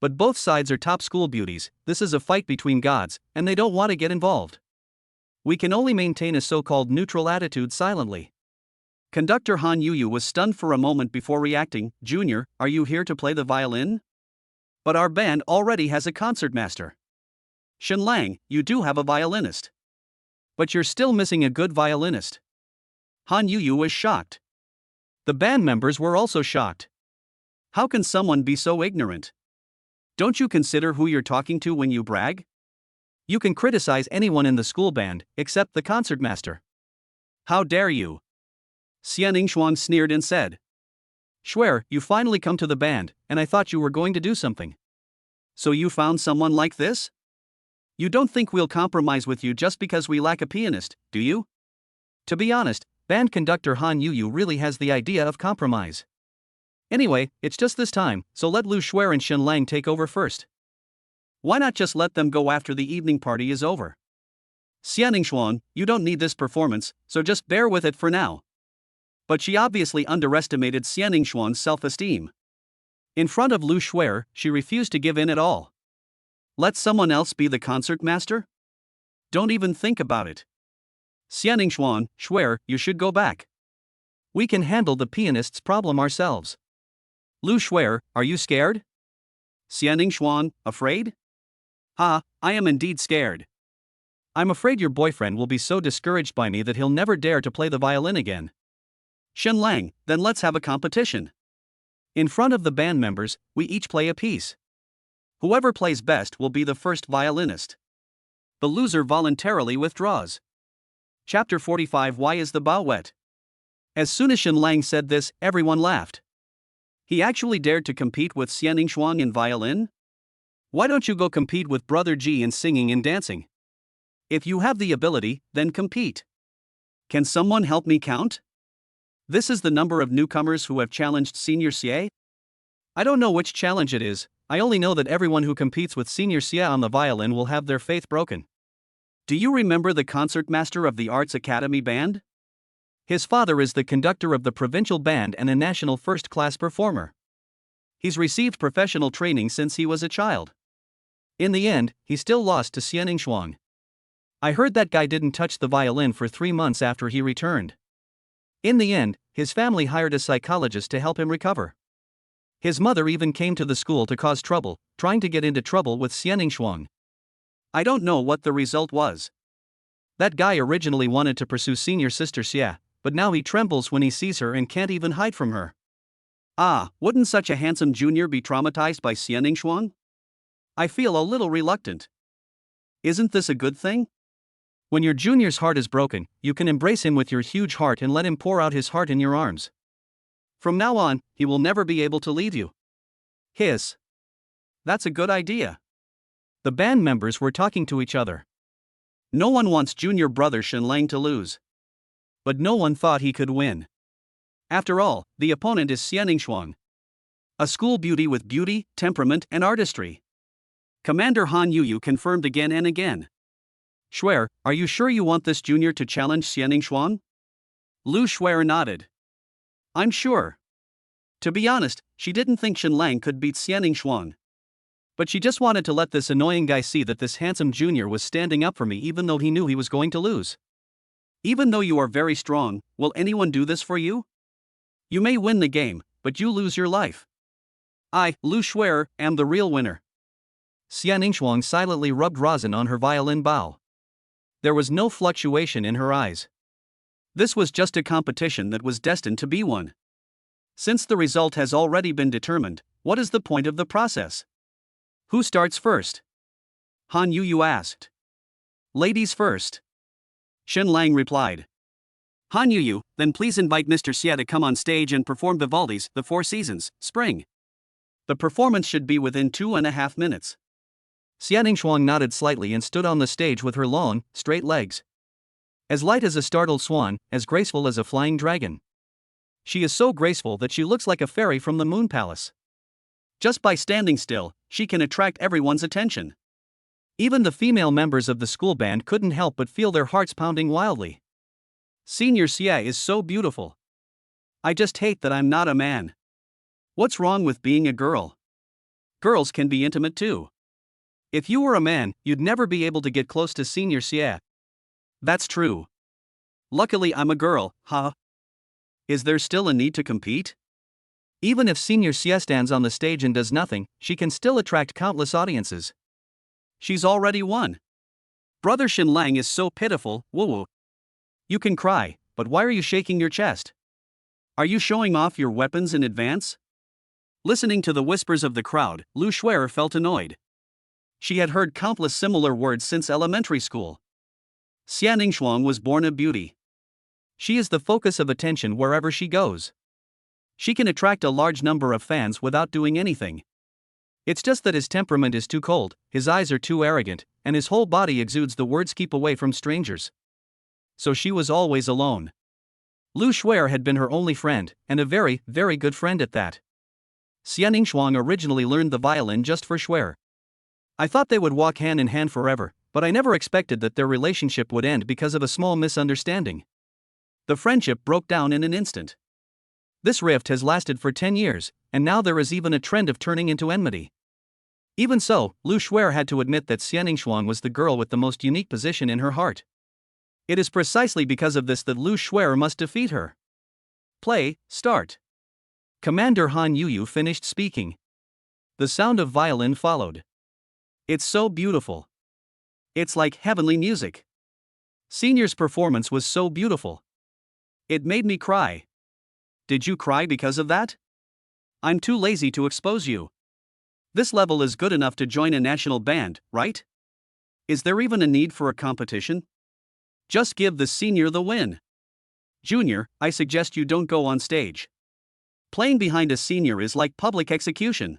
But both sides are top school beauties, this is a fight between gods, and they don't want to get involved. We can only maintain a so-called neutral attitude silently. Conductor Han Yuyu was stunned for a moment before reacting. Junior, are you here to play the violin? But our band already has a concertmaster. Shenlang, you do have a violinist. But you're still missing a good violinist. Han Yuyu was shocked. The band members were also shocked. How can someone be so ignorant? Don't you consider who you're talking to when you brag? You can criticize anyone in the school band, except the concertmaster. How dare you? Xianing Xuan sneered and said. Shuer, you finally come to the band, and I thought you were going to do something. So you found someone like this? You don't think we'll compromise with you just because we lack a pianist, do you? To be honest, band conductor Han Yuyu really has the idea of compromise. Anyway, it's just this time, so let Lu Shuer and Shenlang take over first. Why not just let them go after the evening party is over? Xianing Xuan, you don't need this performance, so just bear with it for now. But she obviously underestimated Xianing Xuan's self-esteem. In front of Lu Shuer, she refused to give in at all. Let someone else be the concertmaster? Don't even think about it. Xianing Xuan, Shuer, you should go back. We can handle the pianist's problem ourselves. Lu Shuer, are you scared? Xianing Xuan, afraid? Ha, I am indeed scared. I'm afraid your boyfriend will be so discouraged by me that he'll never dare to play the violin again. Shenlang, then let's have a competition. In front of the band members, we each play a piece. Whoever plays best will be the first violinist. The loser voluntarily withdraws. Chapter 45 Why is the bow wet? As soon as Shenlang said this, everyone laughed. He actually dared to compete with Xianing Xuan in violin? Why don't you go compete with Brother Ji in singing and dancing? If you have the ability, then compete. Can someone help me count? This is the number of newcomers who have challenged Senior Xie? I don't know which challenge it is, I only know that everyone who competes with Senior Xie on the violin will have their faith broken. Do you remember the concertmaster of the Arts Academy band? His father is the conductor of the provincial band and a national first-class performer. He's received professional training since he was a child. In the end, he still lost to Xianing Xuan. I heard that guy didn't touch the violin for 3 months after he returned. In the end, his family hired a psychologist to help him recover. His mother even came to the school to cause trouble, trying to get into trouble with Xianing Xuan. I don't know what the result was. That guy originally wanted to pursue senior sister Xia, but now he trembles when he sees her and can't even hide from her. Ah, wouldn't such a handsome junior be traumatized by Xianing Xuan? I feel a little reluctant. Isn't this a good thing? When your junior's heart is broken, you can embrace him with your huge heart and let him pour out his heart in your arms. From now on, he will never be able to leave you. Hiss. That's a good idea. The band members were talking to each other. No one wants junior brother Shenlang to lose. But no one thought he could win. After all, the opponent is Xianing Xuan. A school beauty with beauty, temperament, and artistry. Commander Han Yuyu confirmed again and again. Shuer, are you sure you want this junior to challenge Xianing Xuan? Lu Shuer nodded. I'm sure. To be honest, she didn't think Shen Lang could beat Xianing Shuang. But she just wanted to let this annoying guy see that this handsome junior was standing up for me even though he knew he was going to lose. Even though you are very strong, will anyone do this for you? You may win the game, but you lose your life. I, Lu Shuer, am the real winner. Xianing Shuang silently rubbed rosin on her violin bow. There was no fluctuation in her eyes. This was just a competition that was destined to be won. Since the result has already been determined, what is the point of the process? Who starts first? Han Yu asked. Ladies first. Shen Lang replied. Han Yu, then please invite Mr. Xie to come on stage and perform Vivaldi's The Four Seasons, Spring. The performance should be within 2.5 minutes. Xianing Shuang nodded slightly and stood on the stage with her long, straight legs. As light as a startled swan, as graceful as a flying dragon. She is so graceful that she looks like a fairy from the Moon Palace. Just by standing still, she can attract everyone's attention. Even the female members of the school band couldn't help but feel their hearts pounding wildly. Senior Xie is so beautiful. I just hate that I'm not a man. What's wrong with being a girl? Girls can be intimate too. If you were a man, you'd never be able to get close to Senior Xie. That's true. Luckily I'm a girl, huh? Is there still a need to compete? Even if Senior Xie stands on the stage and does nothing, she can still attract countless audiences. She's already won. Brother Shen Lang is so pitiful, woo-woo. You can cry, but why are you shaking your chest? Are you showing off your weapons in advance? Listening to the whispers of the crowd, Lu Shuer felt annoyed. She had heard countless similar words since elementary school. Xianing Shuang was born a beauty. She is the focus of attention wherever she goes. She can attract a large number of fans without doing anything. It's just that his temperament is too cold, his eyes are too arrogant, and his whole body exudes the words "keep away from strangers." So she was always alone. Lu Shuer had been her only friend, and a very, very good friend at that. Xianing Shuang originally learned the violin just for Shuer. I thought they would walk hand in hand forever, but I never expected that their relationship would end because of a small misunderstanding. The friendship broke down in an instant. This rift has lasted for 10 years, and now there is even a trend of turning into enmity. Even so, Lu Shuer had to admit that Xianing Shuang was the girl with the most unique position in her heart. It is precisely because of this that Lu Shuer must defeat her. Play, start. Commander Han Yu finished speaking. The sound of violin followed. It's so beautiful. It's like heavenly music. Senior's performance was so beautiful. It made me cry. Did you cry because of that? I'm too lazy to expose you. This level is good enough to join a national band, right? Is there even a need for a competition? Just give the senior the win. Junior, I suggest you don't go on stage. Playing behind a senior is like public execution.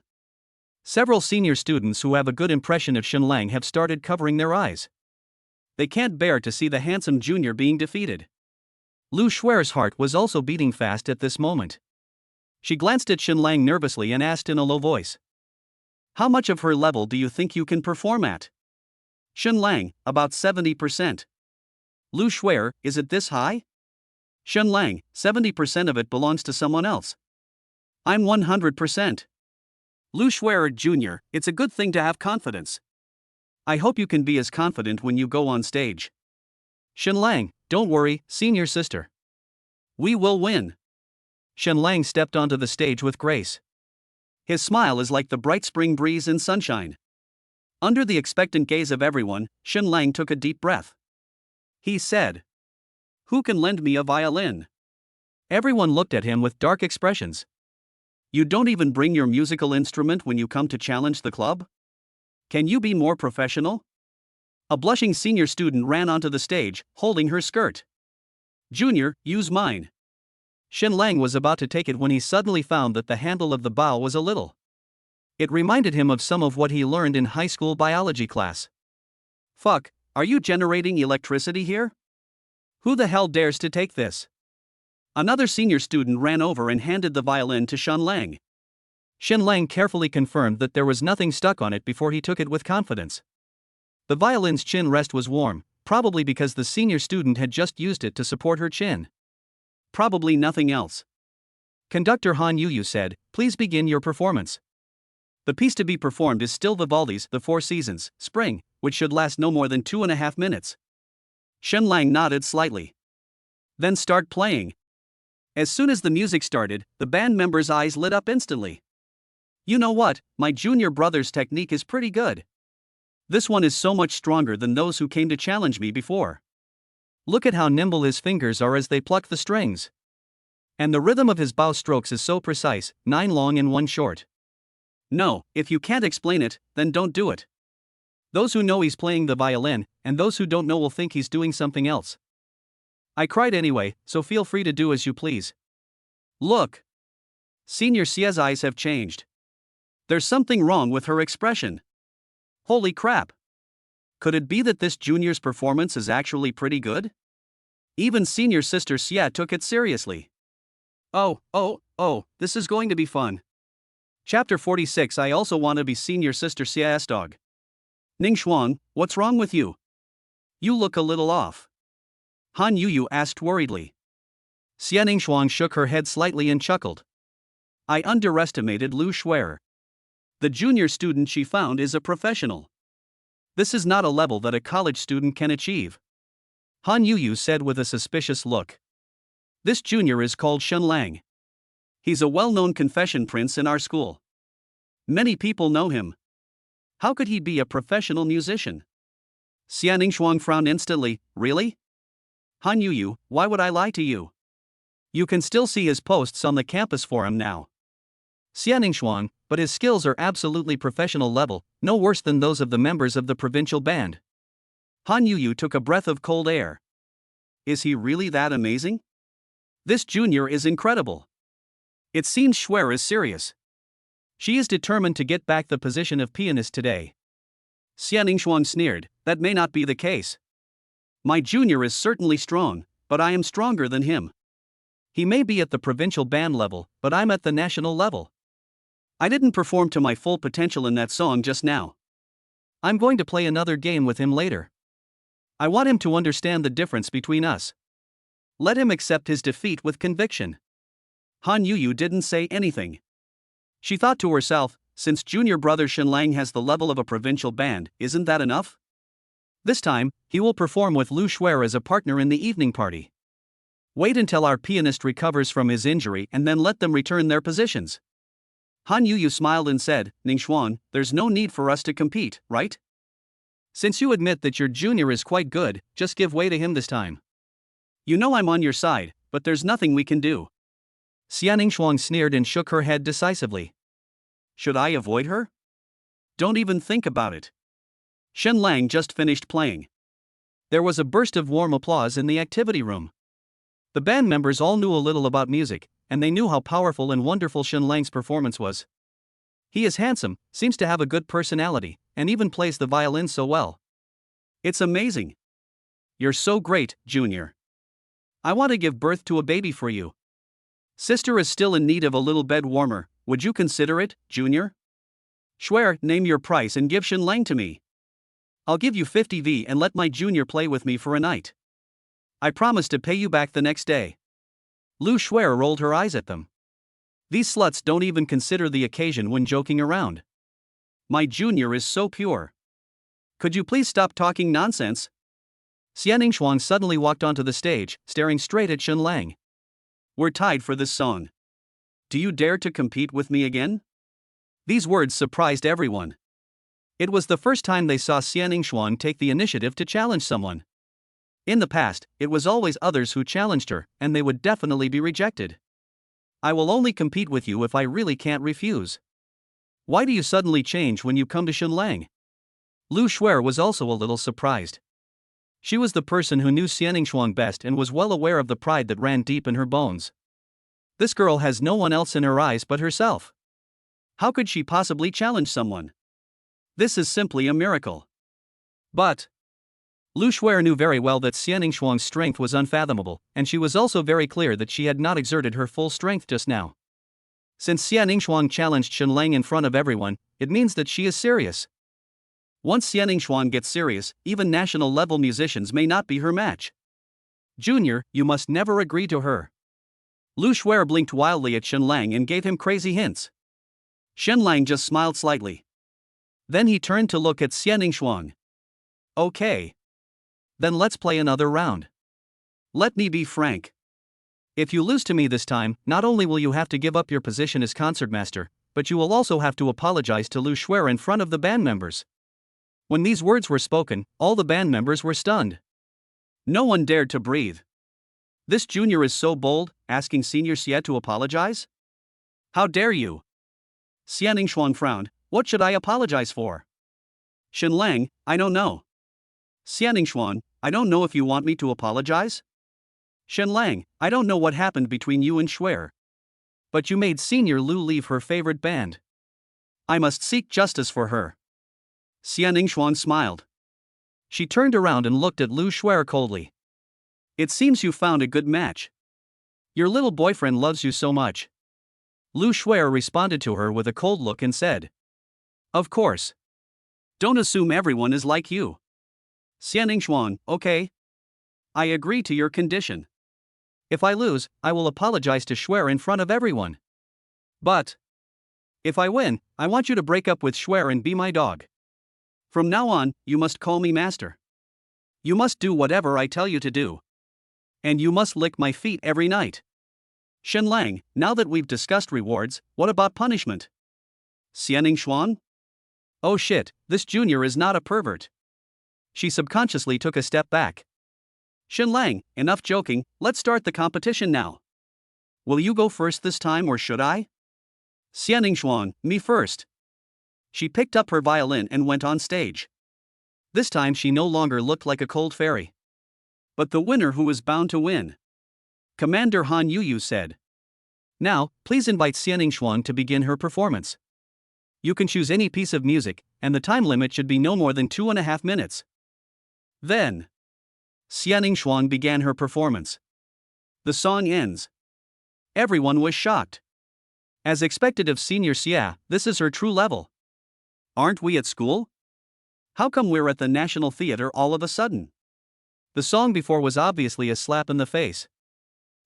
Several senior students who have a good impression of Shen Lang have started covering their eyes. They can't bear to see the handsome junior being defeated. Lu Shuer's heart was also beating fast at this moment. She glanced at Shen Lang nervously and asked in a low voice. How much of her level do you think you can perform at? Shen Lang, about 70%. Lu Shuer, is it this high? Shen Lang, 70% of it belongs to someone else. I'm 100%. Lu Shuer Jr., it's a good thing to have confidence. I hope you can be as confident when you go on stage. Shen Lang, don't worry, senior sister. We will win. Shen Lang stepped onto the stage with grace. His smile is like the bright spring breeze in sunshine. Under the expectant gaze of everyone, Shen Lang took a deep breath. He said, "Who can lend me a violin?" Everyone looked at him with dark expressions. You don't even bring your musical instrument when you come to challenge the club? Can you be more professional? A blushing senior student ran onto the stage, holding her skirt. Junior, use mine. Shen Lang was about to take it when he suddenly found that the handle of the bow was a little. It reminded him of some of what he learned in high school biology class. Fuck, are you generating electricity here? Who the hell dares to take this? Another senior student ran over and handed the violin to Shen Lang. Shen Lang carefully confirmed that there was nothing stuck on it before he took it with confidence. The violin's chin rest was warm, probably because the senior student had just used it to support her chin. probably nothing else. Conductor Han Yu said, "Please begin your performance." The piece to be performed is still Vivaldi's The Four Seasons, Spring, which should last no more than 2.5 minutes. Shen Lang nodded slightly. Then start playing. As soon as the music started, the band members' eyes lit up instantly. You know what, my junior brother's technique is pretty good. This one is so much stronger than those who came to challenge me before. Look at how nimble his fingers are as they pluck the strings. And the rhythm of his bow strokes is so precise, 9 long and 1 short. No, if you can't explain it, then don't do it. Those who know he's playing the violin, and those who don't know will think he's doing something else. I cried anyway, so feel free to do as you please. Look. Senior Xia's eyes have changed. There's something wrong with her expression. Holy crap. Could it be that this junior's performance is actually pretty good? Even senior sister Xia took it seriously. Oh, this is going to be fun. Chapter 46. I also want to be senior sister Xia's dog. Ning Xuan, what's wrong with you? You look a little off. Han Yu asked worriedly. Xia Ningxuang shook her head slightly and chuckled. I underestimated Lu Shuer. The junior student she found is a professional. This is not a level that a college student can achieve. Han Yu said with a suspicious look. This junior is called Shen Lang. He's a well-known confession prince in our school. Many people know him. How could he be a professional musician? Xia Ningxuang frowned instantly. Really? Han Yu, why would I lie to you? You can still see his posts on the campus forum now. Xia Ningxuang, but his skills are absolutely professional level, no worse than those of the members of the provincial band. Han Yu took a breath of cold air. Is he really that amazing? This junior is incredible. It seems Shuer is serious. She is determined to get back the position of pianist today. Xia Ningxuang sneered, that may not be the case. My junior is certainly strong, but I am stronger than him. He may be at the provincial band level, but I'm at the national level. I didn't perform to my full potential in that song just now. I'm going to play another game with him later. I want him to understand the difference between us. Let him accept his defeat with conviction. Han Yu didn't say anything. She thought to herself, since junior brother Shen Lang has the level of a provincial band, isn't that enough? This time, he will perform with Lu Shuer as a partner in the evening party. Wait until our pianist recovers from his injury and then let them return their positions. Han Yu smiled and said, Ningxuan, there's no need for us to compete, right? Since you admit that your junior is quite good, just give way to him this time. You know I'm on your side, but there's nothing we can do. Xia Ningxuang sneered and shook her head decisively. Should I avoid her? Don't even think about it. Shen Lang just finished playing. There was a burst of warm applause in the activity room. The band members all knew a little about music, and they knew how powerful and wonderful Shen Lang's performance was. He is handsome, seems to have a good personality, and even plays the violin so well. It's amazing. You're so great, Junior. I want to give birth to a baby for you. Sister is still in need of a little bed warmer, would you consider it, Junior? Shuer, name your price and give Shen Lang to me. I'll give you 50 V and let my junior play with me for a night. I promise to pay you back the next day. Lu Shuer rolled her eyes at them. These sluts don't even consider the occasion when joking around. My junior is so pure. Could you please stop talking nonsense? Xia Ningxuang suddenly walked onto the stage, staring straight at Shen Lang. We're tied for this song. Do you dare to compete with me again? These words surprised everyone. It was the first time they saw Xia Ningxuang take the initiative to challenge someone. In the past, it was always others who challenged her, and they would definitely be rejected. I will only compete with you if I really can't refuse. Why do you suddenly change when you come to Shen Lang? Lu Shuer was also a little surprised. She was the person who knew Xia Ningxuang best and was well aware of the pride that ran deep in her bones. This girl has no one else in her eyes but herself. How could she possibly challenge someone? This is simply a miracle. But Lu Shuer knew very well that Xia Ningxuang's strength was unfathomable, and she was also very clear that she had not exerted her full strength just now. Since Xia Ningxuang challenged Shen Lang in front of everyone, it means that she is serious. Once Xia Ningxuang gets serious, even national-level musicians may not be her match. Junior, you must never agree to her. Lu Shuer blinked wildly at Shen Lang and gave him crazy hints. Shen Lang just smiled slightly. Then he turned to look at Xianing Shuang. Okay. Then let's play another round. Let me be frank. If you lose to me this time, not only will you have to give up your position as concertmaster, but you will also have to apologize to Lu Shuer in front of the band members. When these words were spoken, all the band members were stunned. No one dared to breathe. This junior is so bold, asking Senior Xie to apologize? How dare you? Xianing Shuang frowned. What should I apologize for? Shen Lang, I don't know. Xianing Shuang, I don't know if you want me to apologize? Shen Lang, I don't know what happened between you and Shuer. But you made Senior Lu leave her favorite band. I must seek justice for her. Xianing Shuang smiled. She turned around and looked at Lu Shuer coldly. It seems you found a good match. Your little boyfriend loves you so much. Lu Shuer responded to her with a cold look and said. Of course. Don't assume everyone is like you. Xianing Shuang, okay. I agree to your condition. If I lose, I will apologize to Shuer in front of everyone. But if I win, I want you to break up with Shuer and be my dog. From now on, you must call me master. You must do whatever I tell you to do. And you must lick my feet every night. Shen Lang, now that we've discussed rewards, what about punishment? Xianing Shuang? Oh shit, this junior is not a pervert. She subconsciously took a step back. Shen Lang, enough joking, let's start the competition now. Will you go first this time or should I? Xianing Shuang, me first. She picked up her violin and went on stage. This time she no longer looked like a cold fairy. But the winner who was bound to win. Commander Han Yuyu said. Now, please invite Xianing Shuang to begin her performance. You can choose any piece of music, and the time limit should be no more than 2.5 minutes. Then, Xianing Shuang began her performance. The song ends. Everyone was shocked. As expected of Senior Xie, this is her true level. Aren't we at school? How come we're at the National Theater all of a sudden? The song before was obviously a slap in the face.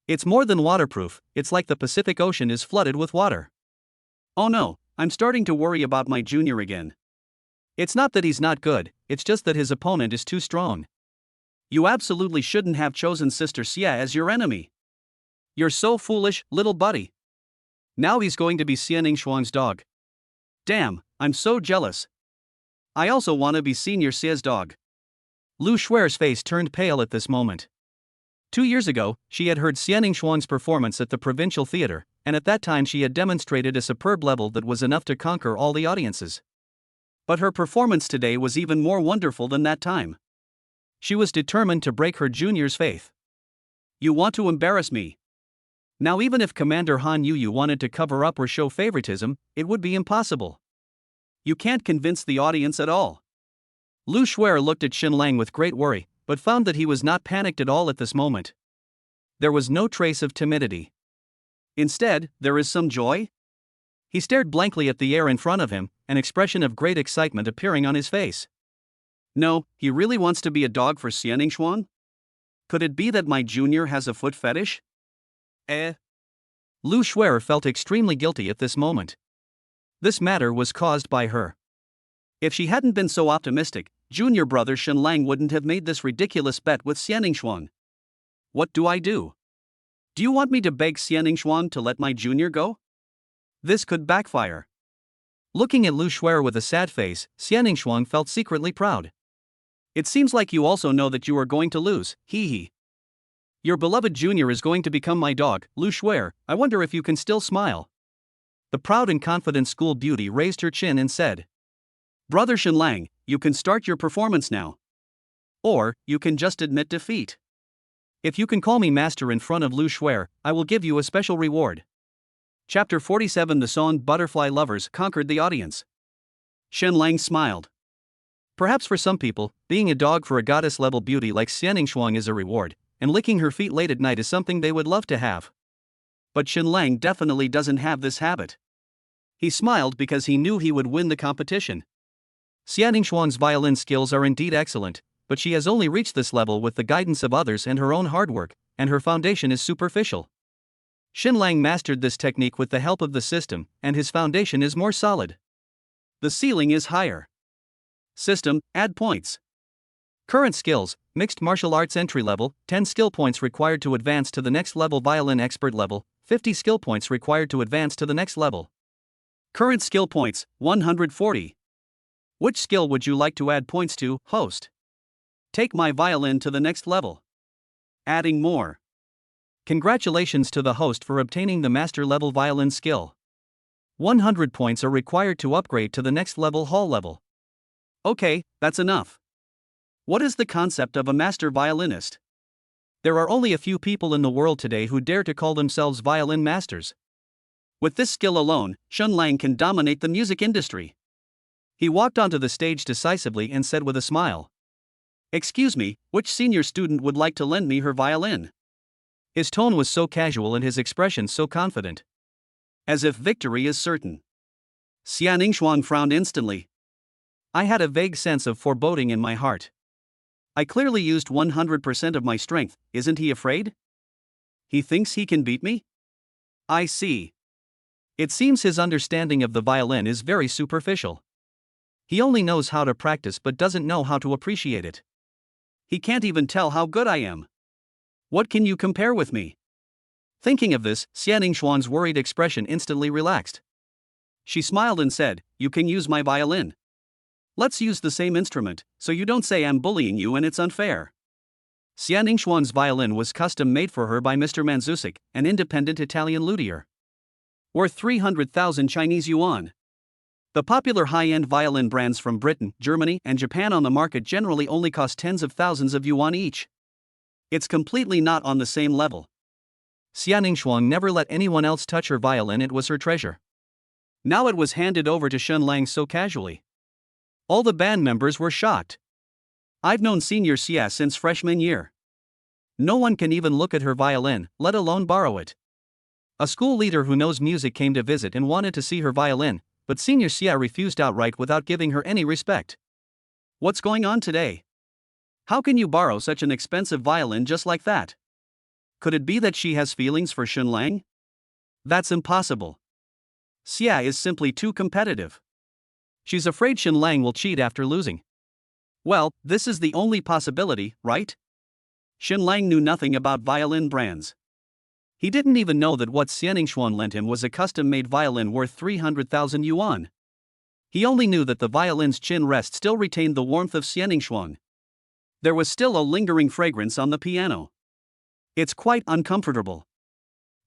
It's more than waterproof, it's like the Pacific Ocean is flooded with water. Oh no, I'm starting to worry about my junior again. It's not that he's not good, it's just that his opponent is too strong. You absolutely shouldn't have chosen Sister Xie as your enemy. You're so foolish, little buddy. Now he's going to be Xianing Shuang's dog. Damn, I'm so jealous. I also want to be Senior Xie's dog. Lu Shuer's face turned pale at this moment. 2 years ago, she had heard Xianing Shuang's performance at the provincial theater, and at that time she had demonstrated a superb level that was enough to conquer all the audiences. But her performance today was even more wonderful than that time. She was determined to break her junior's faith. You want to embarrass me? Now even if Commander Han Yuyu wanted to cover up or show favoritism, it would be impossible. You can't convince the audience at all. Lu Shuer looked at Shen Lang with great worry, but found that he was not panicked at all at this moment. There was no trace of timidity. Instead, there is some joy? He stared blankly at the air in front of him, an expression of great excitement appearing on his face. No, he really wants to be a dog for Xianing Shuang? Could it be that my junior has a foot fetish? Lu Shuer felt extremely guilty at this moment. This matter was caused by her. If she hadn't been so optimistic, junior brother Shen Lang wouldn't have made this ridiculous bet with Xianing Shuang. What do I do? Do you want me to beg Xianing Shuang to let my junior go? This could backfire. Looking at Lu Shuer with a sad face, Xianing Shuang felt secretly proud. It seems like you also know that you are going to lose, hee hee. Your beloved junior is going to become my dog, Lu Shuer, I wonder if you can still smile. The proud and confident school beauty raised her chin and said. Brother Shen Lang, you can start your performance now. Or, you can just admit defeat. If you can call me master in front of Lu Shuer, I will give you a special reward. Chapter 47. The song Butterfly Lovers conquered the audience. Shen Lang smiled. Perhaps for some people, being a dog for a goddess-level beauty like Xianing Shuang is a reward, and licking her feet late at night is something they would love to have. But Shen Lang definitely doesn't have this habit. He smiled because he knew he would win the competition. Xianing Shuang's violin skills are indeed excellent, but she has only reached this level with the guidance of others and her own hard work, and her foundation is superficial. Xinlang mastered this technique with the help of the system, and his foundation is more solid. The ceiling is higher. System, add points. Current skills: mixed martial arts entry level, 10 skill points required to advance to the next level. Violin expert level, 50 skill points required to advance to the next level. Current skill points, 140. Which skill would you like to add points to, host? Take my violin to the next level. Adding more. Congratulations to the host for obtaining the master level violin skill. 100 points are required to upgrade to the next level, hall level. Okay, that's enough. What is the concept of a master violinist? There are only a few people in the world today who dare to call themselves violin masters. With this skill alone, Xinlang can dominate the music industry. He walked onto the stage decisively and said with a smile, "Excuse me, which senior student would like to lend me her violin?" His tone was so casual and his expression so confident. As if victory is certain. Xian Ningxuan frowned instantly. I had a vague sense of foreboding in my heart. I clearly used 100% of my strength, isn't he afraid? He thinks he can beat me? I see. It seems his understanding of the violin is very superficial. He only knows how to practice but doesn't know how to appreciate it. He can't even tell how good I am. What can you compare with me? Thinking of this, Xian Ningxuan's worried expression instantly relaxed. She smiled and said, "You can use my violin. Let's use the same instrument, so you don't say I'm bullying you and it's unfair." Xian Ningxuan's violin was custom made for her by Mr. Manzusik, an independent Italian luthier. Worth 300,000 Chinese yuan. The popular high-end violin brands from Britain, Germany, and Japan on the market generally only cost tens of thousands of yuan each. It's completely not on the same level. Xian Ningxuan never let anyone else touch her violin, it was her treasure. Now it was handed over to Xinlang so casually. All the band members were shocked. I've known Senior Xia since freshman year. No one can even look at her violin, let alone borrow it. A school leader who knows music came to visit and wanted to see her violin, but Senior Xia refused outright without giving her any respect. What's going on today? How can you borrow such an expensive violin just like that? Could it be that she has feelings for Xinlang? That's impossible. Xia is simply too competitive. She's afraid Xinlang will cheat after losing. Well, this is the only possibility, right? Xinlang knew nothing about violin brands. He didn't even know that what Xian Ningxuan lent him was a custom-made violin worth 300,000 yuan. He only knew that the violin's chin rest still retained the warmth of Xian Ningxuan. There was still a lingering fragrance on the piano. It's quite uncomfortable.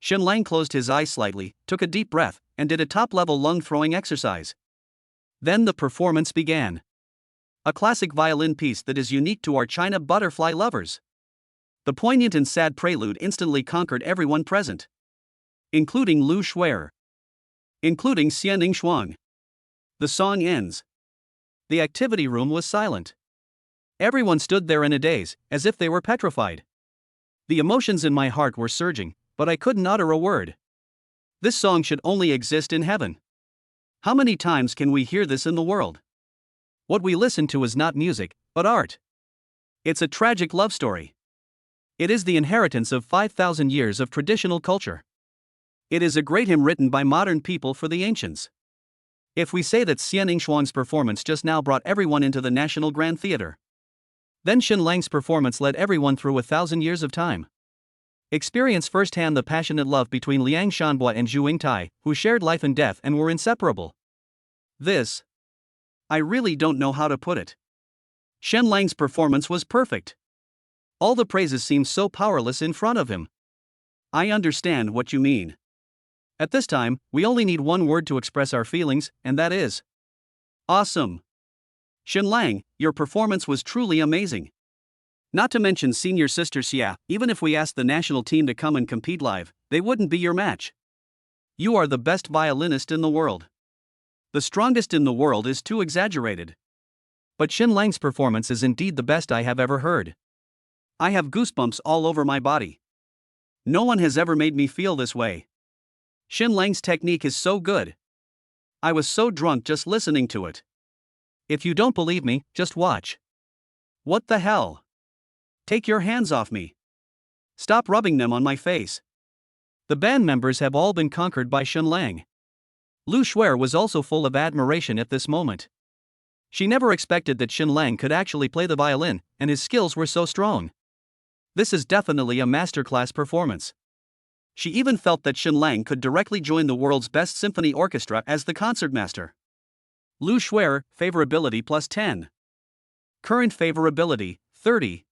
Xinlang closed his eyes slightly, took a deep breath, and did a top-level lung-throwing exercise. Then the performance began. A classic violin piece that is unique to our China butterfly lovers. The poignant and sad prelude instantly conquered everyone present. Including Lu Shuer. Including Xian Ningxuan. The song ends. The activity room was silent. Everyone stood there in a daze, as if they were petrified. The emotions in my heart were surging, but I couldn't utter a word. This song should only exist in heaven. How many times can we hear this in the world? What we listen to is not music, but art. It's a tragic love story. It is the inheritance of 5,000 years of traditional culture. It is a great hymn written by modern people for the ancients. If we say that Xian Ningxuan's performance just now brought everyone into the National Grand Theater, then Xinlang's performance led everyone through 1,000 years of time. Experience firsthand the passionate love between Liang Shanbua and Zhu Yingtai, who shared life and death and were inseparable. This. I really don't know how to put it. Xinlang's performance was perfect. All the praises seemed so powerless in front of him. I understand what you mean. At this time, we only need one word to express our feelings, and that is awesome. Xinlang, your performance was truly amazing. Not to mention senior sister Xia, even if we asked the national team to come and compete live, they wouldn't be your match. You are the best violinist in the world. The strongest in the world is too exaggerated. But Xinlang's performance is indeed the best I have ever heard. I have goosebumps all over my body. No one has ever made me feel this way. Xinlang's technique is so good. I was so drunk just listening to it. If you don't believe me, just watch. What the hell? Take your hands off me. Stop rubbing them on my face. The band members have all been conquered by Shen Lang. Lu Shuer was also full of admiration at this moment. She never expected that Shen Lang could actually play the violin, and his skills were so strong. This is definitely a masterclass performance. She even felt that Shen Lang could directly join the world's best symphony orchestra as the concertmaster. Lu Shuer, favorability plus 10. Current favorability, 30.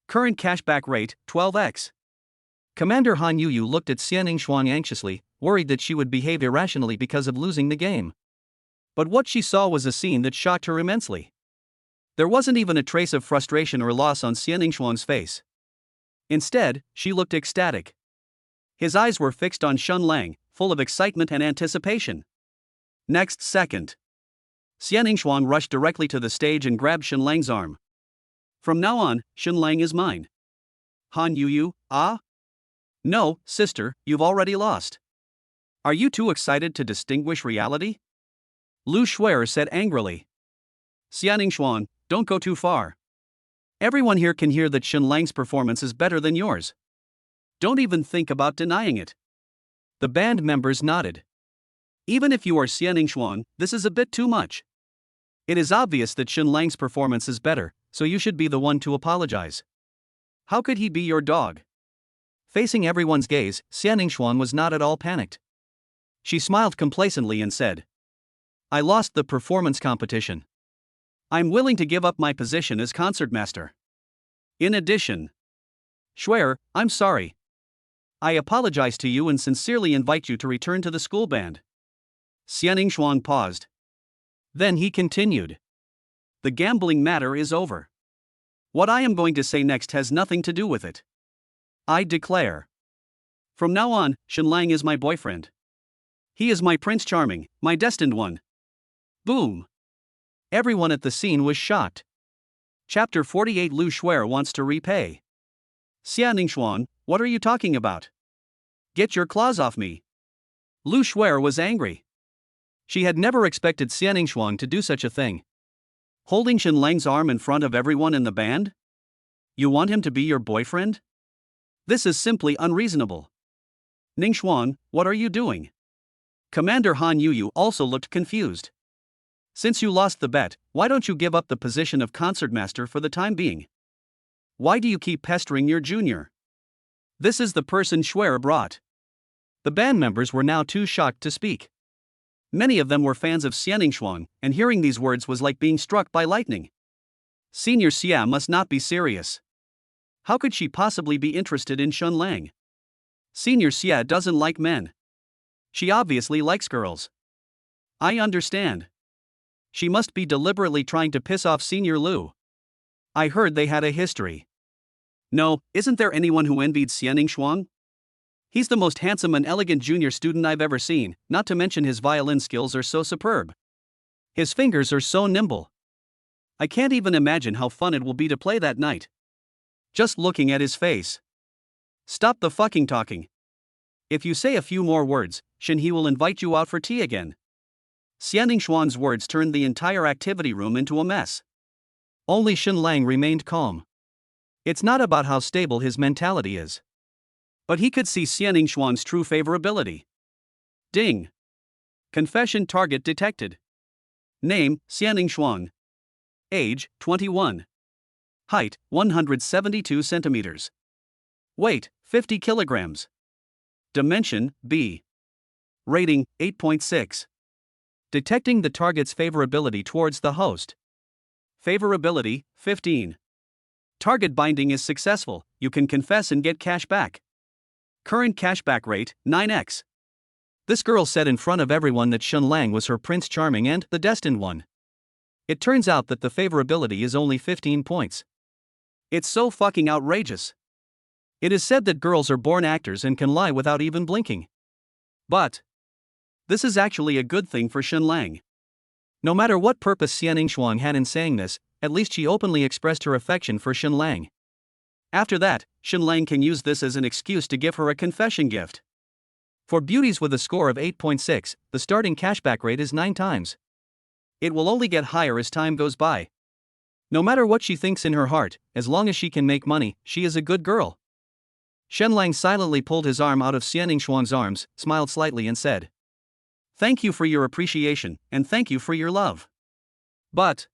Current cashback rate, 12x. Commander Han Yuyu looked at Xianing Shuang anxiously, worried that she would behave irrationally because of losing the game. But what she saw was a scene that shocked her immensely. There wasn't even a trace of frustration or loss on Xianing Shuang's face. Instead, she looked ecstatic. His eyes were fixed on Shen Lang, full of excitement and anticipation. Next second, Xianing Shuang rushed directly to the stage and grabbed Shen Lang's arm. From now on, Shen Lang is mine. Han Yuyu, ah? No, sister, you've already lost. Are you too excited to distinguish reality? Lu Shuer said angrily. Xianing Shuang, don't go too far. Everyone here can hear that Shen Lang's performance is better than yours. Don't even think about denying it. The band members nodded. Even if you are Xianing Shuang, this is a bit too much. It is obvious that Shen Lang's performance is better, so you should be the one to apologize. How could he be your dog? Facing everyone's gaze, Xianing Shuang was not at all panicked. She smiled complacently and said, I lost the performance competition. I'm willing to give up my position as concertmaster. In addition, Shuer, I'm sorry. I apologize to you and sincerely invite you to return to the school band. Xianing Shuang paused. Then he continued. The gambling matter is over. What I am going to say next has nothing to do with it. I declare. From now on, Shen Lang is my boyfriend. He is my Prince Charming, my destined one. Boom. Everyone at the scene was shocked. Chapter 48 Lu Shuer wants to repay. Xianing Shuang, what are you talking about? Get your claws off me. Lu Shuer was angry. She had never expected Xianing Shuang to do such a thing. Holding Shen Lang's arm in front of everyone in the band? You want him to be your boyfriend? This is simply unreasonable. Ning Shuang, what are you doing? Commander Han Yuyu also looked confused. Since you lost the bet, why don't you give up the position of concertmaster for the time being? Why do you keep pestering your junior? This is the person Shuer brought. The band members were now too shocked to speak. Many of them were fans of Xianing Shuang, and hearing these words was like being struck by lightning. Senior Xia must not be serious. How could she possibly be interested in Shen Lang? Senior Xia doesn't like men. She obviously likes girls. I understand. She must be deliberately trying to piss off Senior Lu. I heard they had a history. No, isn't there anyone who envied Xianing Shuang? He's the most handsome and elegant junior student I've ever seen, not to mention his violin skills are so superb. His fingers are so nimble. I can't even imagine how fun it will be to play that night. Just looking at his face. Stop the fucking talking. If you say a few more words, Shen He will invite you out for tea again. Xianing Shuang's words turned the entire activity room into a mess. Only Shen Lang remained calm. It's not about how stable his mentality is. But he could see Xianing Shuang's true favorability. Ding. Confession target detected. Name, Xianing Shuang. Age, 21. Height, 172 centimeters. Weight, 50 kilograms. Dimension, B. Rating, 8.6. Detecting the target's favorability towards the host. Favorability, 15. Target binding is successful, you can confess and get cash back. Current cashback rate, 9x. This girl said in front of everyone that Shen Lang was her Prince Charming and the destined one. It turns out that the favorability is only 15 points. It's so fucking outrageous. It is said that girls are born actors and can lie without even blinking. But this is actually a good thing for Shen Lang. No matter what purpose Xianing Shuang had in saying this, at least she openly expressed her affection for Shen Lang. After that, Shen Lang can use this as an excuse to give her a confession gift. For beauties with a score of 8.6, the starting cashback rate is 9 times. It will only get higher as time goes by. No matter what she thinks in her heart, as long as she can make money, she is a good girl. Shen Lang silently pulled his arm out of Xianing Shuang's arms, smiled slightly and said, Thank you for your appreciation, and thank you for your love. But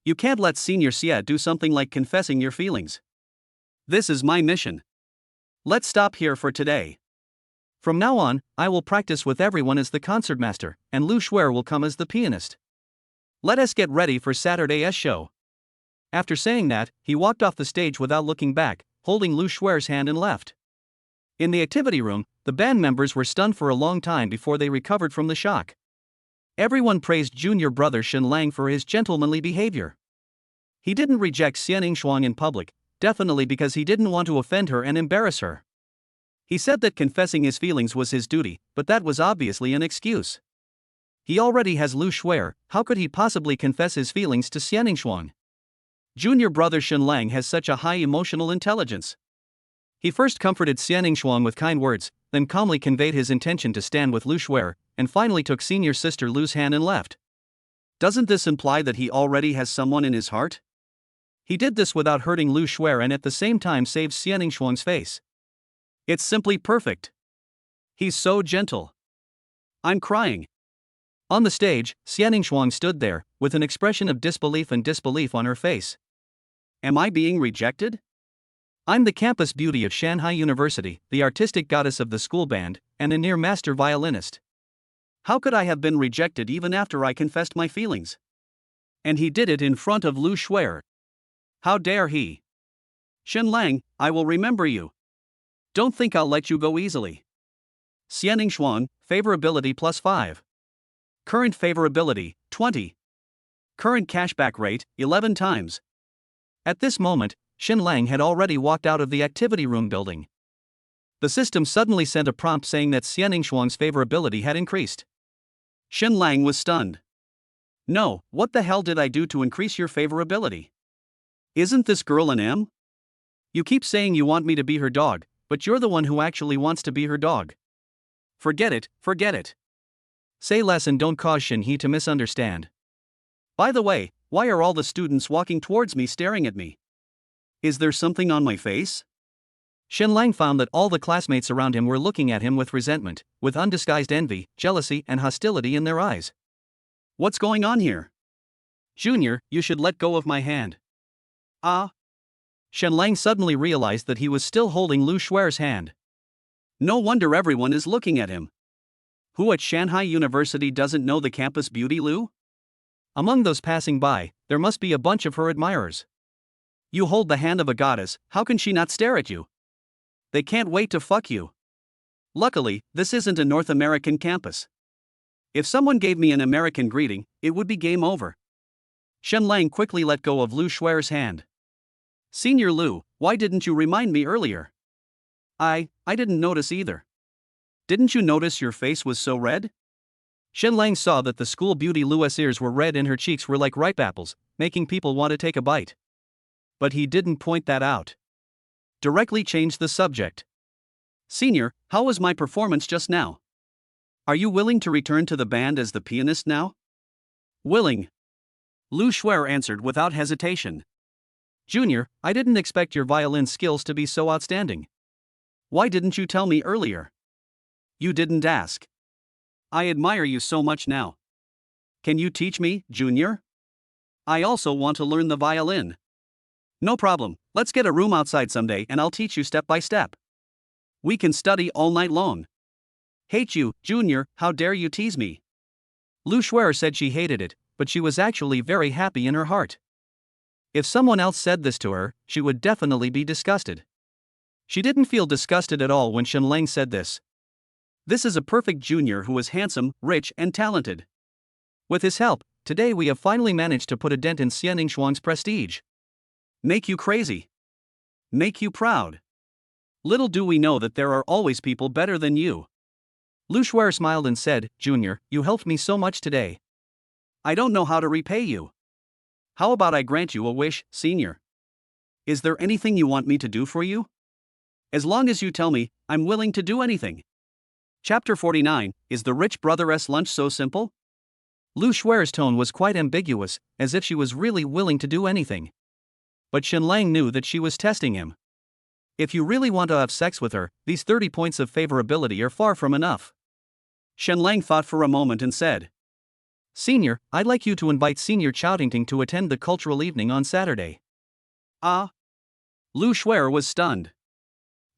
you can't let Senior Xia do something like confessing your feelings. This is my mission. Let's stop here for today. From now on, I will practice with everyone as the concertmaster, and Lu Shuer will come as the pianist. Let us get ready for Saturday's show. After saying that, he walked off the stage without looking back, holding Lu Shuer's hand and left. In the activity room, the band members were stunned for a long time before they recovered from the shock. Everyone praised junior brother Shen Lang for his gentlemanly behavior. He didn't reject Xianing Shuang in public, definitely because he didn't want to offend her and embarrass her. He said that confessing his feelings was his duty, but that was obviously an excuse. He already has Lu Shuer, how could he possibly confess his feelings to Xianing Shuang? Junior brother Shen Lang has such a high emotional intelligence. He first comforted Xianing Shuang with kind words, then calmly conveyed his intention to stand with Lu Shuer, and finally took senior sister Lu's hand and left. Doesn't this imply that he already has someone in his heart? He did this without hurting Lu Shuer and at the same time saved Xianing Shuang's face. It's simply perfect. He's so gentle. I'm crying. On the stage, Xianing Shuang stood there, with an expression of disbelief on her face. Am I being rejected? I'm the campus beauty of Shanghai University, the artistic goddess of the school band, and a near master violinist. How could I have been rejected even after I confessed my feelings? And he did it in front of Lu Shuer. How dare he? Shen Lang, I will remember you. Don't think I'll let you go easily. Xianing Shuang, favorability +5. Current favorability, 20. Current cashback rate, 11 times. At this moment, Shen Lang had already walked out of the activity room building. The system suddenly sent a prompt saying that Xianing Shuang's favorability had increased. Shen Lang was stunned. No, what the hell did I do to increase your favorability? Isn't this girl an M? You keep saying you want me to be her dog, but you're the one who actually wants to be her dog. Forget it, forget it. Say less and don't cause Shen He to misunderstand. By the way, why are all the students walking towards me staring at me? Is there something on my face? Shen Lang found that all the classmates around him were looking at him with resentment, with undisguised envy, jealousy, and hostility in their eyes. What's going on here? Junior, you should let go of my hand. Ah. Shen Lang suddenly realized that he was still holding Lu Shuer's hand. No wonder everyone is looking at him. Who at Shanghai University doesn't know the campus beauty Lu? Among those passing by, there must be a bunch of her admirers. You hold the hand of a goddess, how can she not stare at you? They can't wait to fuck you. Luckily, this isn't a North American campus. If someone gave me an American greeting, it would be game over. Shen Lang quickly let go of Lu Shuer's hand. Senior Lu, why didn't you remind me earlier? I didn't notice either. Didn't you notice your face was so red? Shen Lang saw that the school beauty Lu's ears were red and her cheeks were like ripe apples, making people want to take a bite. But he didn't point that out. Directly changed the subject. Senior, how was my performance just now? Are you willing to return to the band as the pianist now? Willing. Lu Shuer answered without hesitation. Junior, I didn't expect your violin skills to be so outstanding. Why didn't you tell me earlier? You didn't ask. I admire you so much now. Can you teach me, Junior? I also want to learn the violin. No problem, let's get a room outside someday and I'll teach you step by step. We can study all night long. Hate you, Junior, how dare you tease me? Lu Shuer said she hated it, but she was actually very happy in her heart. If someone else said this to her, she would definitely be disgusted. She didn't feel disgusted at all when Shen Lang said this. This is a perfect junior who is handsome, rich, and talented. With his help, today we have finally managed to put a dent in Xianing Shuang's prestige. Make you crazy. Make you proud. Little do we know that there are always people better than you. Lu Shuer smiled and said, Junior, you helped me so much today. I don't know how to repay you. How about I grant you a wish, Senior? Is there anything you want me to do for you? As long as you tell me, I'm willing to do anything. Chapter 49, Is the Rich Brother's Lunch So Simple? Lu Shuer's tone was quite ambiguous, as if she was really willing to do anything. But Shen Lang knew that she was testing him. If you really want to have sex with her, these 30 points of favorability are far from enough. Shenlang thought for a moment and said, Senior, I'd like you to invite Senior Chowdingting to attend the cultural evening on Saturday. Ah? Lu Shuer was stunned.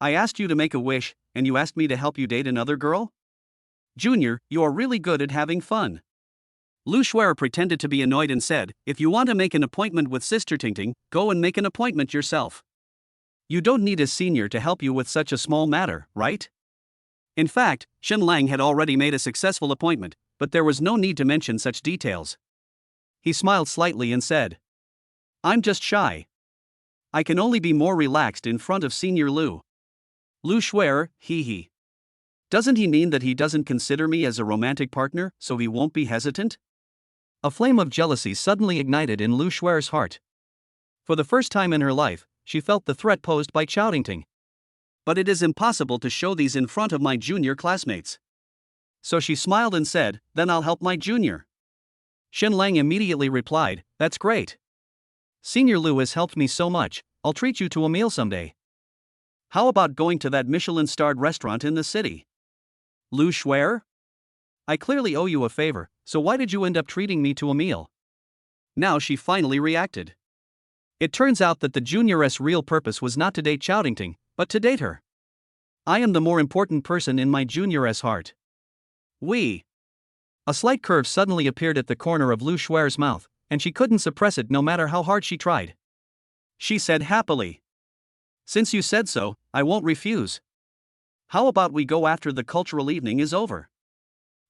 I asked you to make a wish, and you asked me to help you date another girl? Junior, you are really good at having fun. Lu Shuer pretended to be annoyed and said, if you want to make an appointment with Sister Tingting, go and make an appointment yourself. You don't need a senior to help you with such a small matter, right? In fact, Shenlang had already made a successful appointment, but there was no need to mention such details. He smiled slightly and said, I'm just shy. I can only be more relaxed in front of Senior Lu. Lu Shuer, hee. Doesn't he mean that he doesn't consider me as a romantic partner, so he won't be hesitant? A flame of jealousy suddenly ignited in Lu Shuer's heart. For the first time in her life, she felt the threat posed by Chowdingting. But it is impossible to show these in front of my junior classmates. So she smiled and said, then I'll help my junior. Shenlang immediately replied, that's great. Senior Lu has helped me so much, I'll treat you to a meal someday. How about going to that Michelin-starred restaurant in the city? Lu Shuer? I clearly owe you a favor, so why did you end up treating me to a meal? Now she finally reacted. It turns out that the junioress' real purpose was not to date Chowdingting, but to date her. I am the more important person in my junioress' heart. A slight curve suddenly appeared at the corner of Lu Shuer's mouth, and she couldn't suppress it no matter how hard she tried. She said happily, since you said so, I won't refuse. How about we go after the cultural evening is over?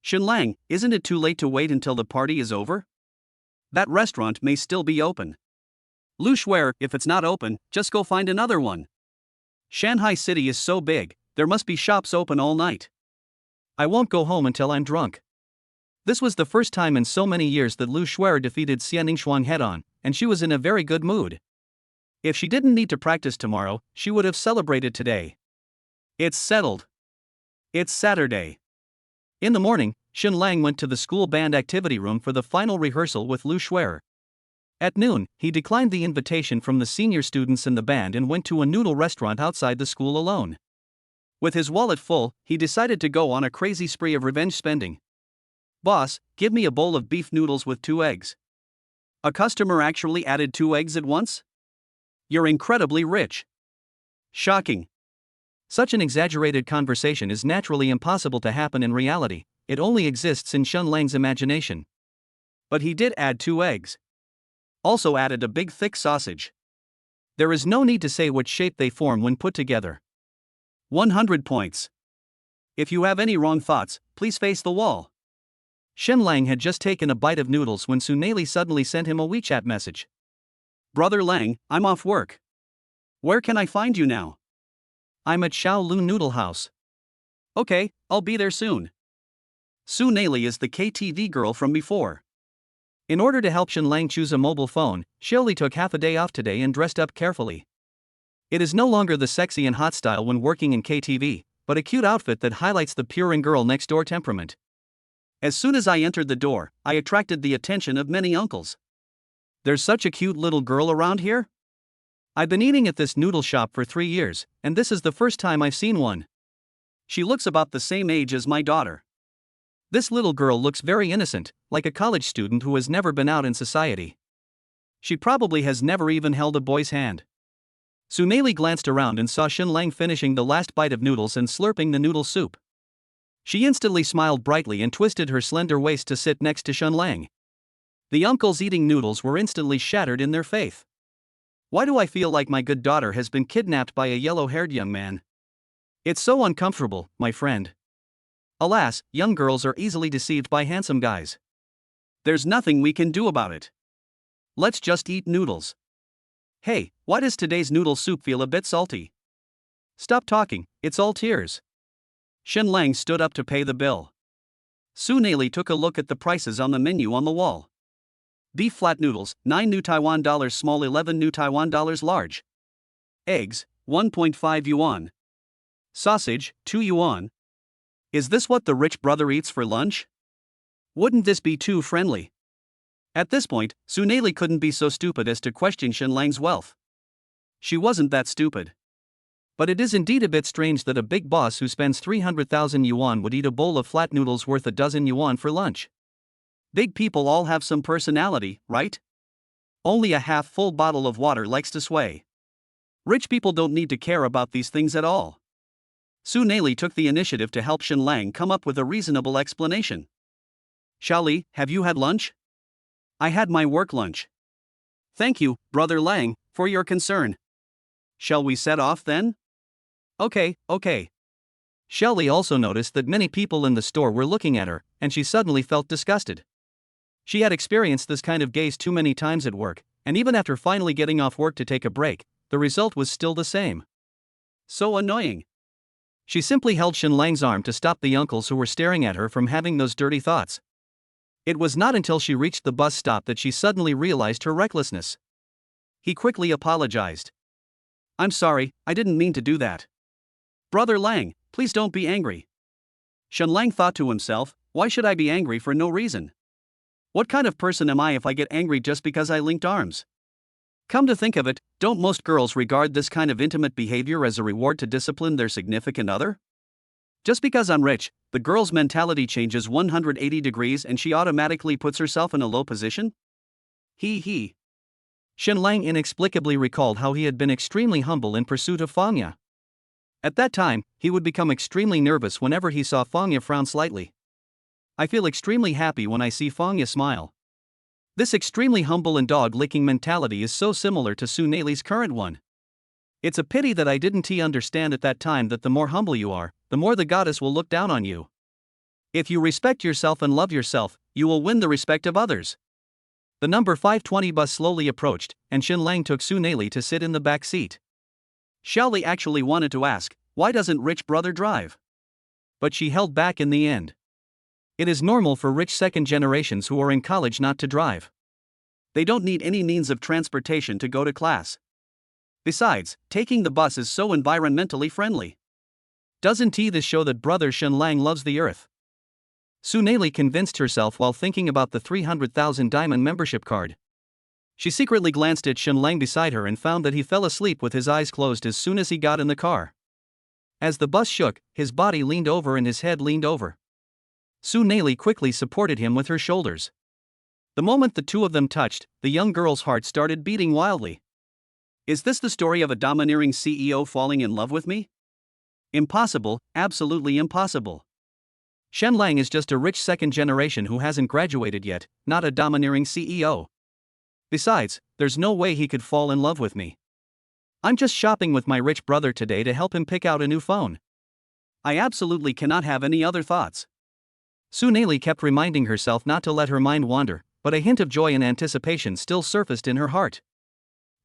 Shenlang, isn't it too late to wait until the party is over? That restaurant may still be open. Lu Shuer, if it's not open, just go find another one. Shanghai City is so big, there must be shops open all night. I won't go home until I'm drunk. This was the first time in so many years that Lu Shuer defeated Xian Ningxuang head-on, and she was in a very good mood. If she didn't need to practice tomorrow, she would have celebrated today. It's settled. It's Saturday. In the morning, Shenlang went to the school band activity room for the final rehearsal with Lu Shuer. At noon, he declined the invitation from the senior students in the band and went to a noodle restaurant outside the school alone. With his wallet full, he decided to go on a crazy spree of revenge spending. Boss, give me a bowl of beef noodles with 2 eggs. A customer actually added 2 eggs at once? You're incredibly rich. Shocking. Such an exaggerated conversation is naturally impossible to happen in reality, it only exists in Shenlang's imagination. But he did add 2 eggs. Also added a big thick sausage. There is no need to say what shape they form when put together. 100 points. If you have any wrong thoughts, please face the wall. Shenlang had just taken a bite of noodles when Suneli suddenly sent him a WeChat message. Brother Lang, I'm off work. Where can I find you now? I'm at Shaolun Noodle House. Okay, I'll be there soon. Suneli is the KTV girl from before. In order to help Shenlang choose a mobile phone, Shirley took half a day off today and dressed up carefully. It is no longer the sexy and hot style when working in KTV, but a cute outfit that highlights the pure and girl next door temperament. As soon as I entered the door, I attracted the attention of many uncles. There's such a cute little girl around here? I've been eating at this noodle shop for 3 years, and this is the first time I've seen one. She looks about the same age as my daughter. This little girl looks very innocent, like a college student who has never been out in society. She probably has never even held a boy's hand. Suneli glanced around and saw Shenlang finishing the last bite of noodles and slurping the noodle soup. She instantly smiled brightly and twisted her slender waist to sit next to Shenlang. The uncles eating noodles were instantly shattered in their faith. Why do I feel like my good daughter has been kidnapped by a yellow-haired young man? It's so uncomfortable, my friend. Alas, young girls are easily deceived by handsome guys. There's nothing we can do about it. Let's just eat noodles. Hey, why does today's noodle soup feel a bit salty? Stop talking, it's all tears. Shenlang stood up to pay the bill. Suneli took a look at the prices on the menu on the wall. Beef flat noodles, 9 new Taiwan dollars small, 11 new Taiwan dollars large. Eggs, 1.5 yuan. Sausage, 2 yuan. Is this what the rich brother eats for lunch? Wouldn't this be too friendly? At this point, Suneli couldn't be so stupid as to question Shenlang's wealth. She wasn't that stupid. But it is indeed a bit strange that a big boss who spends 300,000 yuan would eat a bowl of flat noodles worth a dozen yuan for lunch. Big people all have some personality, right? Only a half-full bottle of water likes to sway. Rich people don't need to care about these things at all. Su Neili took the initiative to help Shen Lang come up with a reasonable explanation. Xiaoli, have you had lunch? I had my work lunch. Thank you, Brother Lang, for your concern. Shall we set off then? Okay. Xiaoli also noticed that many people in the store were looking at her, and she suddenly felt disgusted. She had experienced this kind of gaze too many times at work, and even after finally getting off work to take a break, the result was still the same. So annoying. She simply held Shen Lang's arm to stop the uncles who were staring at her from having those dirty thoughts. It was not until she reached the bus stop that she suddenly realized her recklessness. He quickly apologized. I'm sorry, I didn't mean to do that. Brother Lang, please don't be angry. Shen Lang thought to himself, why should I be angry for no reason? What kind of person am I if I get angry just because I linked arms? Come to think of it, don't most girls regard this kind of intimate behavior as a reward to discipline their significant other? Just because I'm rich, the girl's mentality changes 180 degrees and she automatically puts herself in a low position? He. Shen Lang inexplicably recalled how he had been extremely humble in pursuit of Fangya. At that time, he would become extremely nervous whenever he saw Fangya frown slightly. I feel extremely happy when I see Fangya smile. This extremely humble and dog-licking mentality is so similar to Su Neili's current one. It's a pity that I didn't understand at that time that the more humble you are, the more the goddess will look down on you. If you respect yourself and love yourself, you will win the respect of others. The number 520 bus slowly approached, and Shen Lang took Su Neili to sit in the back seat. Xiaoli actually wanted to ask, why doesn't rich brother drive? But she held back in the end. It is normal for rich second generations who are in college not to drive. They don't need any means of transportation to go to class. Besides, taking the bus is so environmentally friendly. Doesn't this show that brother Shen Lang loves the earth? Su Neili convinced herself while thinking about the 300,000 diamond membership card. She secretly glanced at Shen Lang beside her and found that he fell asleep with his eyes closed as soon as he got in the car. As the bus shook, his body leaned over and his head leaned over. Su Neili quickly supported him with her shoulders. The moment the two of them touched, the young girl's heart started beating wildly. Is this the story of a domineering CEO falling in love with me? Impossible, absolutely impossible. Shen Lang is just a rich second generation who hasn't graduated yet, not a domineering CEO. Besides, there's no way he could fall in love with me. I'm just shopping with my rich brother today to help him pick out a new phone. I absolutely cannot have any other thoughts. Su Neili kept reminding herself not to let her mind wander, but a hint of joy and anticipation still surfaced in her heart.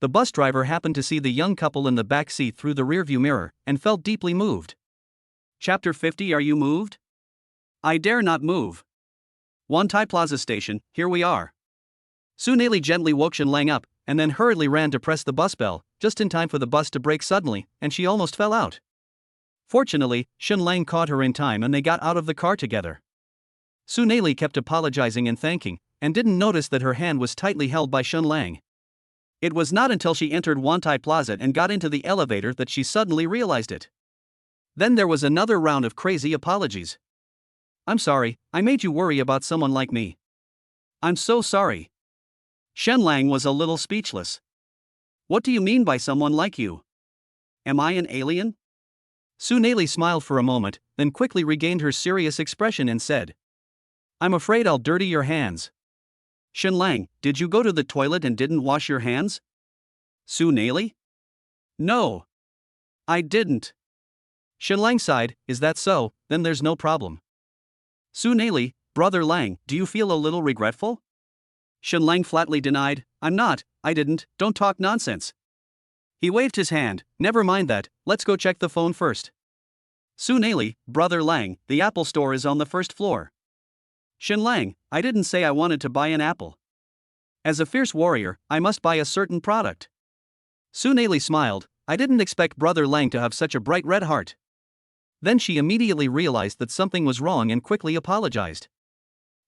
The bus driver happened to see the young couple in the back seat through the rearview mirror, and felt deeply moved. Chapter 50. Are you moved? I dare not move. Wantai Plaza Station, here we are. Su Neili gently woke Shen Lang up, and then hurriedly ran to press the bus bell, just in time for the bus to brake suddenly, and she almost fell out. Fortunately, Shen Lang caught her in time and they got out of the car together. Su Neili kept apologizing and thanking, and didn't notice that her hand was tightly held by Shen Lang. It was not until she entered Wantai Plaza and got into the elevator that she suddenly realized it. Then there was another round of crazy apologies. I'm sorry, I made you worry about someone like me. I'm so sorry. Shen Lang was a little speechless. What do you mean by someone like you? Am I an alien? Su Neili smiled for a moment, then quickly regained her serious expression and said, I'm afraid I'll dirty your hands. Shen Lang, did you go to the toilet and didn't wash your hands? Su Neili? No. I didn't. Shen Lang sighed, is that so, then there's no problem. Su Neili, Brother Lang, do you feel a little regretful? Shen Lang flatly denied, I'm not, I didn't, don't talk nonsense. He waved his hand, never mind that, let's go check the phone first. Su Neili, Brother Lang, the Apple store is on the first floor. Shen Lang, I didn't say I wanted to buy an apple. As a fierce warrior, I must buy a certain product. Su Neili smiled, I didn't expect Brother Lang to have such a bright red heart. Then she immediately realized that something was wrong and quickly apologized.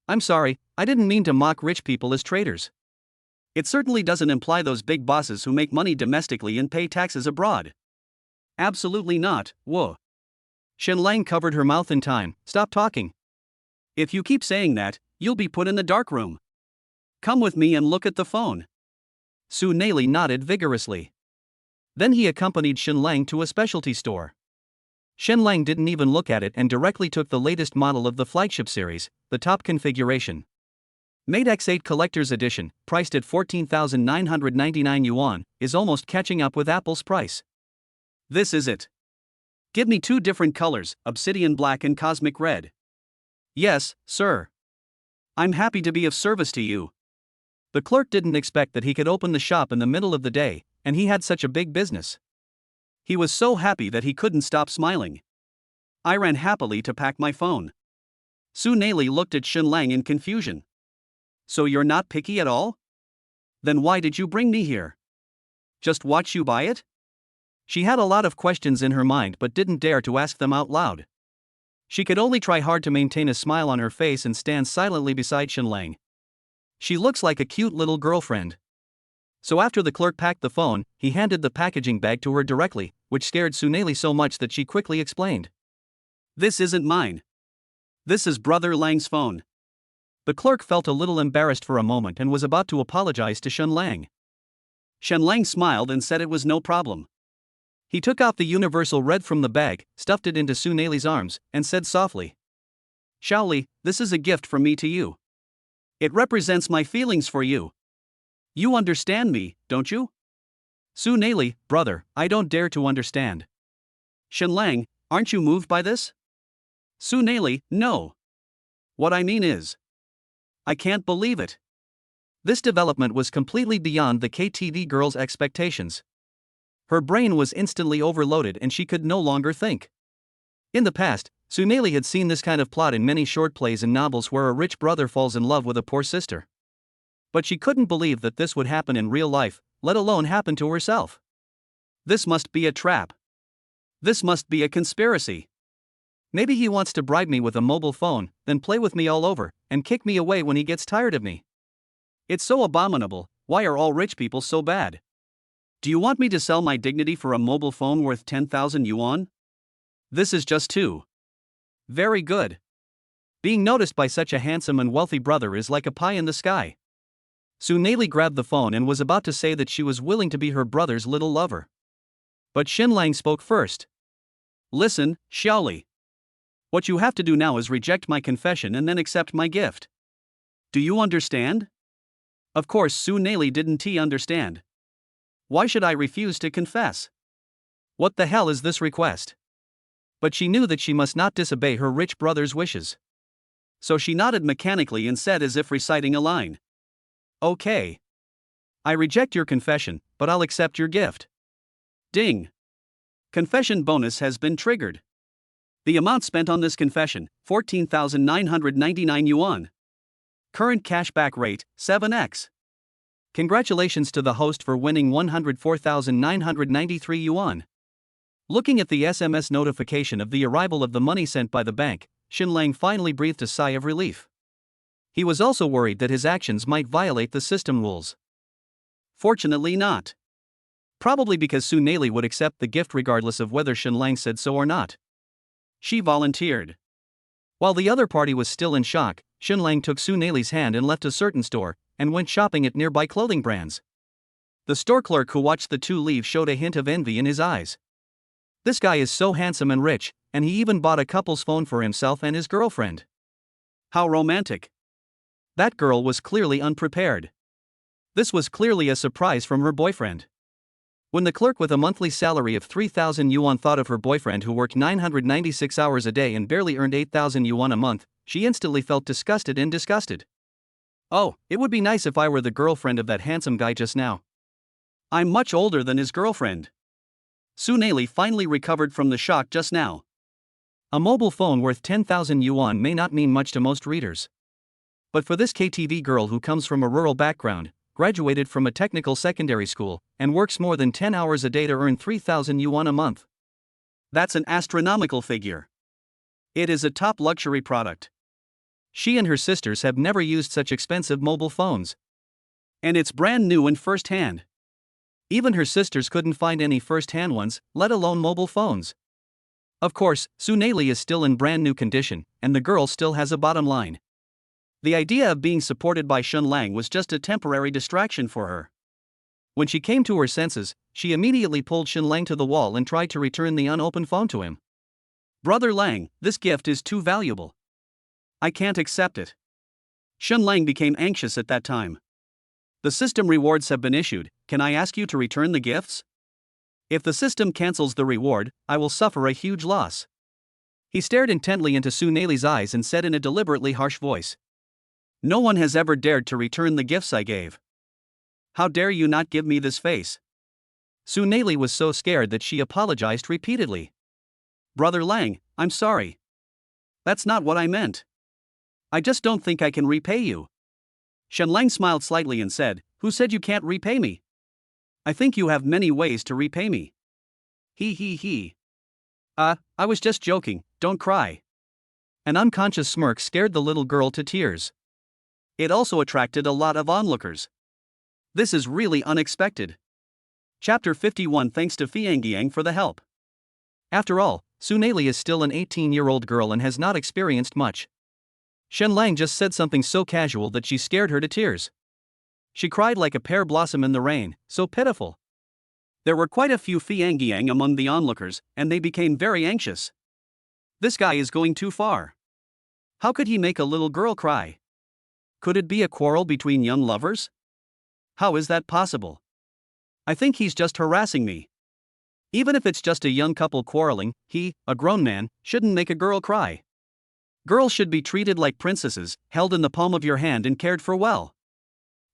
I'm sorry, I didn't mean to mock rich people as traitors. It certainly doesn't imply those big bosses who make money domestically and pay taxes abroad. Absolutely not, whoa. Shenlang covered her mouth in time. Stop talking. If you keep saying that, you'll be put in the dark room. Come with me and look at the phone. Su Neili nodded vigorously. Then he accompanied Shenlang to a specialty store. Shenlang didn't even look at it and directly took the latest model of the flagship series, the top configuration. Mate X8 Collector's Edition, priced at 14,999 yuan, is almost catching up with Apple's price. This is it. Give me 2 different colors, obsidian black and cosmic red. Yes, sir. I'm happy to be of service to you. The clerk didn't expect that he could open the shop in the middle of the day, and he had such a big business. He was so happy that he couldn't stop smiling. I ran happily to pack my phone. Su Neili looked at Shenlang in confusion. So you're not picky at all? Then why did you bring me here? Just watch you buy it? She had a lot of questions in her mind but didn't dare to ask them out loud. She could only try hard to maintain a smile on her face and stand silently beside Shenlang. She looks like a cute little girlfriend. So after the clerk packed the phone, he handed the packaging bag to her directly, which scared Su Neili so much that she quickly explained. This isn't mine. This is Brother Lang's phone. The clerk felt a little embarrassed for a moment and was about to apologize to Shenlang. Shenlang smiled and said it was no problem. He took out the universal red from the bag, stuffed it into Su Neili's arms, and said softly, Shaoli, this is a gift from me to you. It represents my feelings for you. You understand me, don't you? Su Neili, brother, I don't dare to understand. Shenlang, aren't you moved by this? Su Neili, no. What I mean is, I can't believe it. This development was completely beyond the KTV girl's expectations. Her brain was instantly overloaded and she could no longer think. In the past, Su Neili had seen this kind of plot in many short plays and novels where a rich brother falls in love with a poor sister. But she couldn't believe that this would happen in real life, let alone happen to herself. This must be a trap. This must be a conspiracy. Maybe he wants to bribe me with a mobile phone, then play with me all over, and kick me away when he gets tired of me. It's so abominable. Why are all rich people so bad? Do you want me to sell my dignity for a mobile phone worth 10,000 yuan? This is just too very good. Being noticed by such a handsome and wealthy brother is like a pie in the sky. Su Neili grabbed the phone and was about to say that she was willing to be her brother's little lover. But Shenlang spoke first. Listen, Shaoli. What you have to do now is reject my confession and then accept my gift. Do you understand? Of course Su Neili didn't understand. Why should I refuse to confess? What the hell is this request? But she knew that she must not disobey her rich brother's wishes. So she nodded mechanically and said as if reciting a line. Okay. I reject your confession, but I'll accept your gift. Ding. Confession bonus has been triggered. The amount spent on this confession, 14,999 yuan. Current cashback rate, 7x. Congratulations to the host for winning 104,993 yuan. Looking at the SMS notification of the arrival of the money sent by the bank, Shenlang finally breathed a sigh of relief. He was also worried that his actions might violate the system rules. Fortunately not. Probably because Su Neili would accept the gift regardless of whether Shenlang said so or not. She volunteered. While the other party was still in shock, Shenlang took Su Neili's hand and left a certain store, and went shopping at nearby clothing brands. The store clerk who watched the two leave showed a hint of envy in his eyes. This guy is so handsome and rich, and he even bought a couple's phone for himself and his girlfriend. How romantic. That girl was clearly unprepared. This was clearly a surprise from her boyfriend. When the clerk with a monthly salary of 3,000 yuan thought of her boyfriend who worked 996 hours a day and barely earned 8,000 yuan a month, she instantly felt disgusted and disgusted. Oh, it would be nice if I were the girlfriend of that handsome guy just now. I'm much older than his girlfriend. Su Neili finally recovered from the shock just now. A mobile phone worth 10,000 yuan may not mean much to most readers. But for this KTV girl who comes from a rural background, graduated from a technical secondary school, and works more than 10 hours a day to earn 3,000 yuan a month. That's an astronomical figure. It is a top luxury product. She and her sisters have never used such expensive mobile phones. And it's brand new and first hand. Even her sisters couldn't find any first-hand ones, let alone mobile phones. Of course, Suneli is still in brand new condition, and the girl still has a bottom line. The idea of being supported by Shun Lang was just a temporary distraction for her. When she came to her senses, she immediately pulled Shun Lang to the wall and tried to return the unopened phone to him. "Brother Lang, this gift is too valuable. I can't accept it." Shun Lang became anxious at that time. "The system rewards have been issued, can I ask you to return the gifts? If the system cancels the reward, I will suffer a huge loss." He stared intently into Suneli's eyes and said in a deliberately harsh voice, "No one has ever dared to return the gifts I gave. How dare you not give me this face?" Suneli was so scared that she apologized repeatedly. "Brother Lang, I'm sorry. That's not what I meant. I just don't think I can repay you." Shun Lang smiled slightly and said, "Who said you can't repay me? I think you have many ways to repay me." He. I was just joking, don't cry." An unconscious smirk scared the little girl to tears. It also attracted a lot of onlookers. This is really unexpected. Chapter 51. Thanks to Fiangyang for the help. After all, Suneli is still an 18-year-old girl and has not experienced much. Shun Lang just said something so casual that she scared her to tears. She cried like a pear blossom in the rain, so pitiful. There were quite a few Fiangyang among the onlookers, and they became very anxious. This guy is going too far. How could he make a little girl cry? Could it be a quarrel between young lovers? How is that possible? I think he's just harassing me. Even if it's just a young couple quarreling, he, a grown man, shouldn't make a girl cry. Girls should be treated like princesses, held in the palm of your hand and cared for well.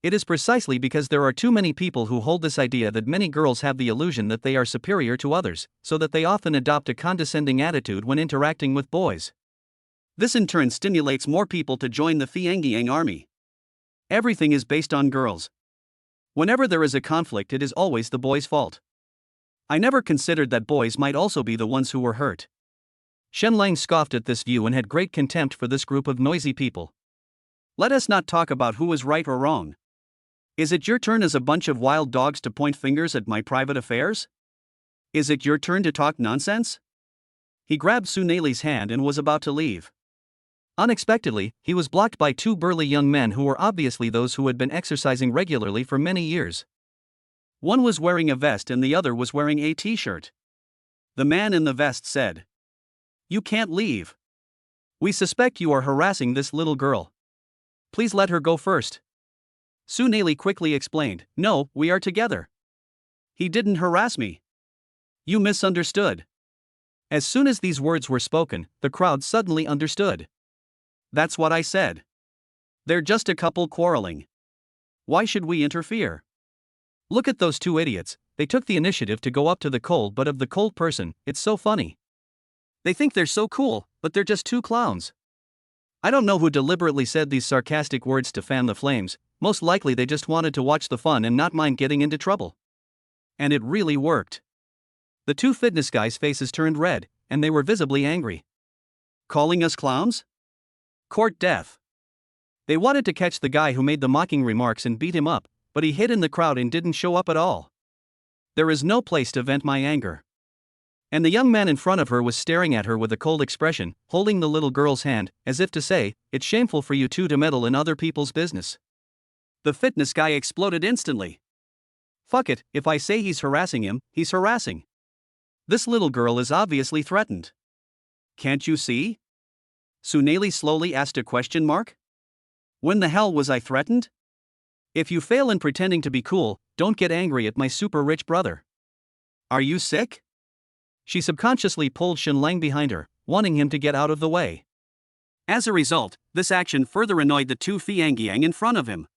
It is precisely because there are too many people who hold this idea that many girls have the illusion that they are superior to others, so that they often adopt a condescending attitude when interacting with boys. This in turn stimulates more people to join the Fiangyang army. Everything is based on girls. Whenever there is a conflict, it is always the boy's fault. I never considered that boys might also be the ones who were hurt. Shun Lang scoffed at this view and had great contempt for this group of noisy people. Let us not talk about who is right or wrong. Is it your turn as a bunch of wild dogs to point fingers at my private affairs? Is it your turn to talk nonsense? He grabbed Suneli's hand and was about to leave. Unexpectedly, he was blocked by two burly young men who were obviously those who had been exercising regularly for many years. One was wearing a vest and the other was wearing a t-shirt. The man in the vest said, "You can't leave. We suspect you are harassing this little girl. Please let her go first." Suneli quickly explained, "No, we are together. He didn't harass me. You misunderstood." As soon as these words were spoken, the crowd suddenly understood. That's what I said. They're just a couple quarreling. Why should we interfere? Look at those two idiots, they took the initiative to go up to the cold butt of the cold person, it's so funny. They think they're so cool, but they're just two clowns. I don't know who deliberately said these sarcastic words to fan the flames, most likely they just wanted to watch the fun and not mind getting into trouble. And it really worked. The two fitness guys' faces turned red, and they were visibly angry. Calling us clowns? Court death. They wanted to catch the guy who made the mocking remarks and beat him up, but he hid in the crowd and didn't show up at all. There is no place to vent my anger. And the young man in front of her was staring at her with a cold expression, holding the little girl's hand, as if to say, "It's shameful for you two to meddle in other people's business." The fitness guy exploded instantly. Fuck it, if I say he's harassing him, he's harassing. This little girl is obviously threatened. Can't you see? Suneli slowly asked a question mark. When the hell was I threatened? If you fail in pretending to be cool, don't get angry at my super rich brother. Are you sick? She subconsciously pulled Shun Lang behind her, wanting him to get out of the way. As a result, this action further annoyed the two Fiangyang in front of him.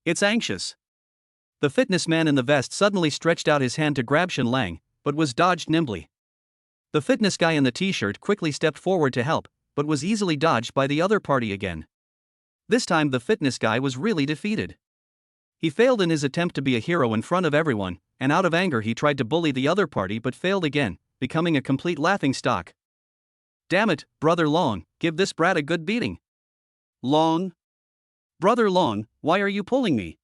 It's anxious. The fitness man in the vest suddenly stretched out his hand to grab Shun Lang, but was dodged nimbly. The fitness guy in the t-shirt quickly stepped forward to help, but was easily dodged by the other party again. This time the fitness guy was really defeated. He failed in his attempt to be a hero in front of everyone, and out of anger he tried to bully the other party but failed again, becoming a complete laughingstock. Damn it, Brother Long, give this brat a good beating. Long? Brother Long, why are you pulling me?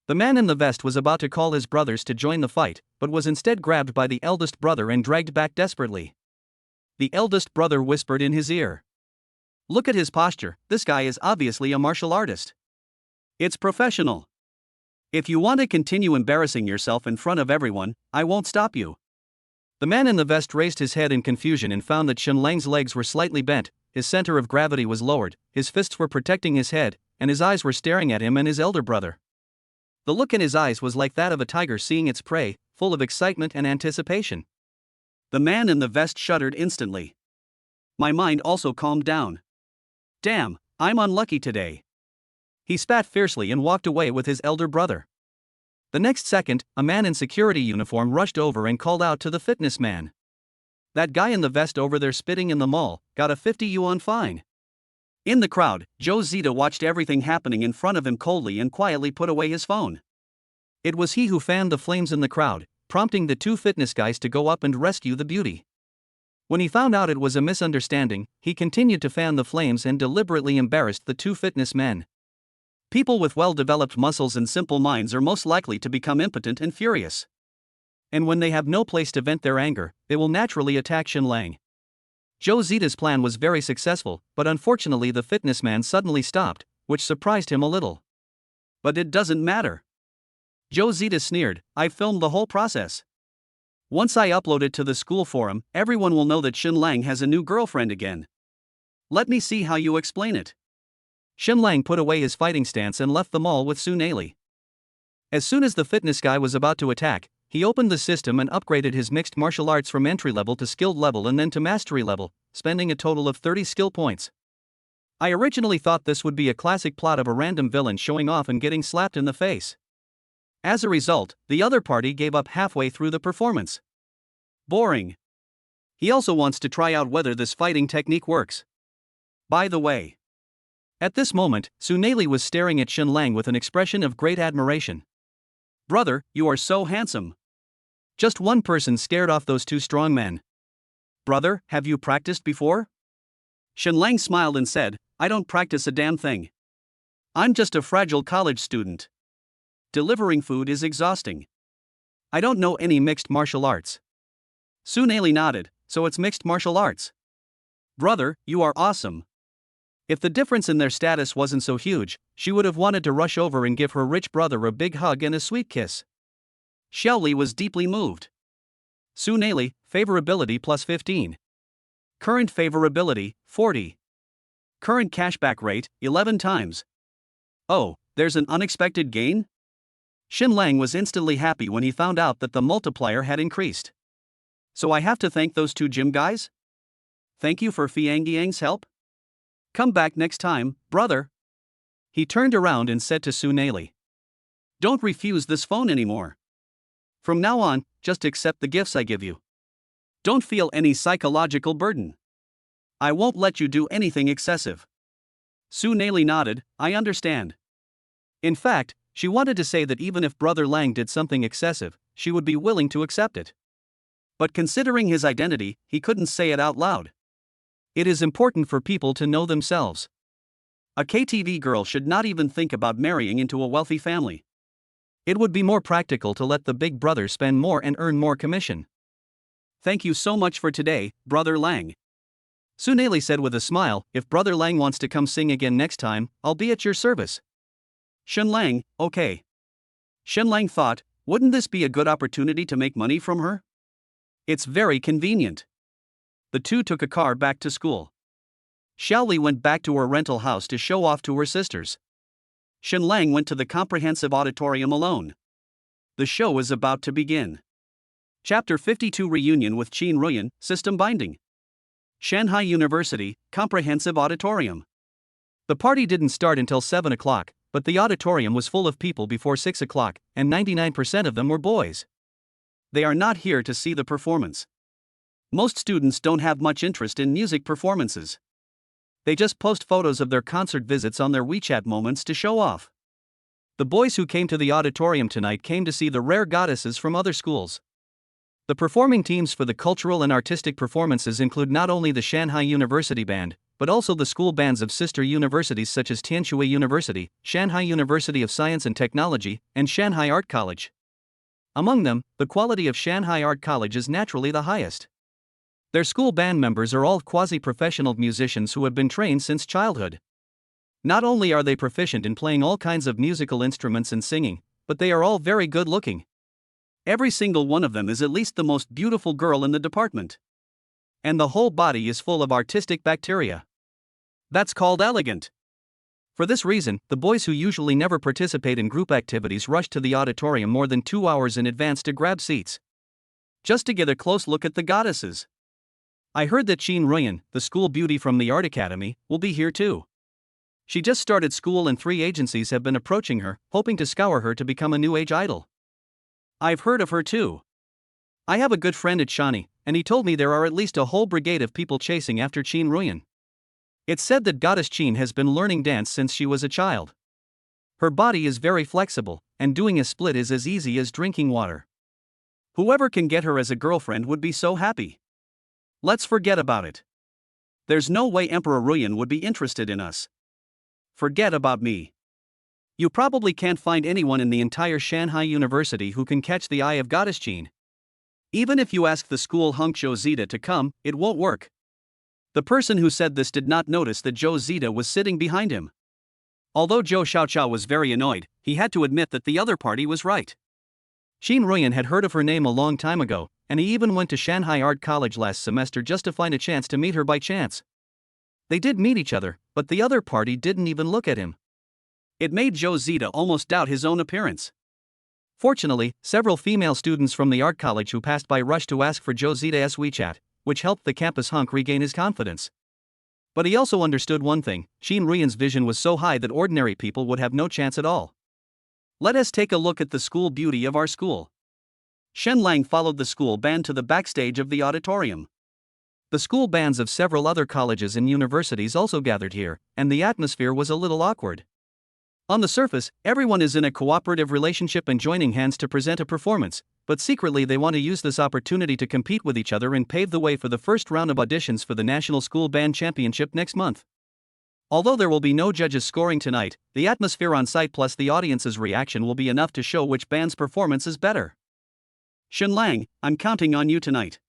The man in the vest was about to call his brothers to join the fight, but was instead grabbed by the eldest brother and dragged back desperately. The eldest brother whispered in his ear, "Look at his posture, this guy is obviously a martial artist. It's professional. If you want to continue embarrassing yourself in front of everyone, I won't stop you." The man in the vest raised his head in confusion and found that Shenlang's legs were slightly bent, his center of gravity was lowered, his fists were protecting his head, and his eyes were staring at him and his elder brother. The look in his eyes was like that of a tiger seeing its prey, full of excitement and anticipation. The man in the vest shuddered instantly. My mind also calmed down. Damn, I'm unlucky today. He spat fiercely and walked away with his elder brother. The next second, a man in security uniform rushed over and called out to the fitness man. "That guy in the vest over there spitting in the mall got a 50 yuan fine." In the crowd, Joe Zeta watched everything happening in front of him coldly and quietly put away his phone. It was he who fanned the flames in the crowd, prompting the two fitness guys to go up and rescue the beauty. When he found out it was a misunderstanding, he continued to fan the flames and deliberately embarrassed the two fitness men. People with well-developed muscles and simple minds are most likely to become impotent and furious. And when they have no place to vent their anger, they will naturally attack Shenlang. Joe Zeta's plan was very successful, but unfortunately the fitness man suddenly stopped, which surprised him a little. But it doesn't matter. Joe Zeta sneered, "I filmed the whole process. Once I upload it to the school forum, everyone will know that Shenlang has a new girlfriend again. Let me see how you explain it." Shenlang put away his fighting stance and left the mall with Suneli. As soon as the fitness guy was about to attack, he opened the system and upgraded his mixed martial arts from entry level to skilled level and then to mastery level, spending a total of 30 skill points. I originally thought this would be a classic plot of a random villain showing off and getting slapped in the face. As a result, the other party gave up halfway through the performance. Boring. He also wants to try out whether this fighting technique works. By the way. At this moment, Suneli was staring at Shenlang with an expression of great admiration. "Brother, you are so handsome." Just one person scared off those two strong men. "Brother, have you practiced before?" Shenlang smiled and said, "I don't practice a damn thing. I'm just a fragile college student. Delivering food is exhausting. I don't know any mixed martial arts." Suneli nodded, "So it's mixed martial arts." "Brother, you are awesome." If the difference in their status wasn't so huge, she would have wanted to rush over and give her rich brother a big hug and a sweet kiss. Xiaoli was deeply moved. Suneli, favorability plus 15. Current favorability, 40. Current cashback rate, 11 times. Oh, there's an unexpected gain? Shenlang was instantly happy when he found out that the multiplier had increased. So I have to thank those two gym guys? Thank you for Fiangyang's help? Come back next time, brother." He turned around and said to Suneli, "Don't refuse this phone anymore. From now on, just accept the gifts I give you. Don't feel any psychological burden. I won't let you do anything excessive." Suneli nodded, "I understand." In fact, she wanted to say that even if Brother Lang did something excessive, she would be willing to accept it. But considering his identity, he couldn't say it out loud. It is important for people to know themselves. A KTV girl should not even think about marrying into a wealthy family. It would be more practical to let the big brother spend more and earn more commission. "Thank you so much for today, Brother Lang," Suneli said with a smile. "If Brother Lang wants to come sing again next time, I'll be at your service." Shenlang, okay. Shenlang thought, wouldn't this be a good opportunity to make money from her? It's very convenient. The two took a car back to school. Xiaoli went back to her rental house to show off to her sisters. Shenlang went to the comprehensive auditorium alone. The show is about to begin. Chapter 52 Reunion with Qin Ruyan, System Binding. Shanghai University, Comprehensive Auditorium. The party didn't start until 7 o'clock, but the auditorium was full of people before 6 o'clock, and 99% of them were boys. They are not here to see the performance. Most students don't have much interest in music performances. They just post photos of their concert visits on their WeChat moments to show off. The boys who came to the auditorium tonight came to see the rare goddesses from other schools. The performing teams for the cultural and artistic performances include not only the Shanghai University Band, but also the school bands of sister universities such as Tianjin University, Shanghai University of Science and Technology, and Shanghai Art College. Among them, the quality of Shanghai Art College is naturally the highest. Their school band members are all quasi-professional musicians who have been trained since childhood. Not only are they proficient in playing all kinds of musical instruments and singing, but they are all very good-looking. Every single one of them is at least the most beautiful girl in the department. And the whole body is full of artistic bacteria. That's called elegant. For this reason, the boys who usually never participate in group activities rush to the auditorium more than 2 hours in advance to grab seats, just to get a close look at the goddesses. I heard that Qin Ruyan, the school beauty from the art academy, will be here too. She just started school and 3 agencies have been approaching her, hoping to scour her to become a new age idol. I've heard of her too. I have a good friend at Shani, and he told me there are at least a whole brigade of people chasing after Qin Ruyan. It's said that goddess Qin has been learning dance since she was a child. Her body is very flexible, and doing a split is as easy as drinking water. Whoever can get her as a girlfriend would be so happy. Let's forget about it. There's no way Emperor Ruyan would be interested in us. Forget about me. You probably can't find anyone in the entire Shanghai University who can catch the eye of goddess Qin. Even if you ask the school hunk Zhou Zida to come, it won't work. The person who said this did not notice that Zhou Zida was sitting behind him. Although Zhou Xiaoqiao was very annoyed, he had to admit that the other party was right. Qin Ruyan had heard of her name a long time ago, and he even went to Shanghai Art College last semester just to find a chance to meet her by chance. They did meet each other, but the other party didn't even look at him. It made Zhou Zida almost doubt his own appearance. Fortunately, several female students from the art college who passed by rushed to ask for Zhou Zida's WeChat, which helped the campus hunk regain his confidence. But he also understood one thing: Qin Ruyan's vision was so high that ordinary people would have no chance at all. Let us take a look at the school beauty of our school. Shen Lang followed the school band to the backstage of the auditorium. The school bands of several other colleges and universities also gathered here, and the atmosphere was a little awkward. On the surface, everyone is in a cooperative relationship and joining hands to present a performance, but secretly they want to use this opportunity to compete with each other and pave the way for the first round of auditions for the National School Band Championship next month. Although there will be no judges scoring tonight, the atmosphere on site plus the audience's reaction will be enough to show which band's performance is better. Shen Lang, I'm counting on you tonight.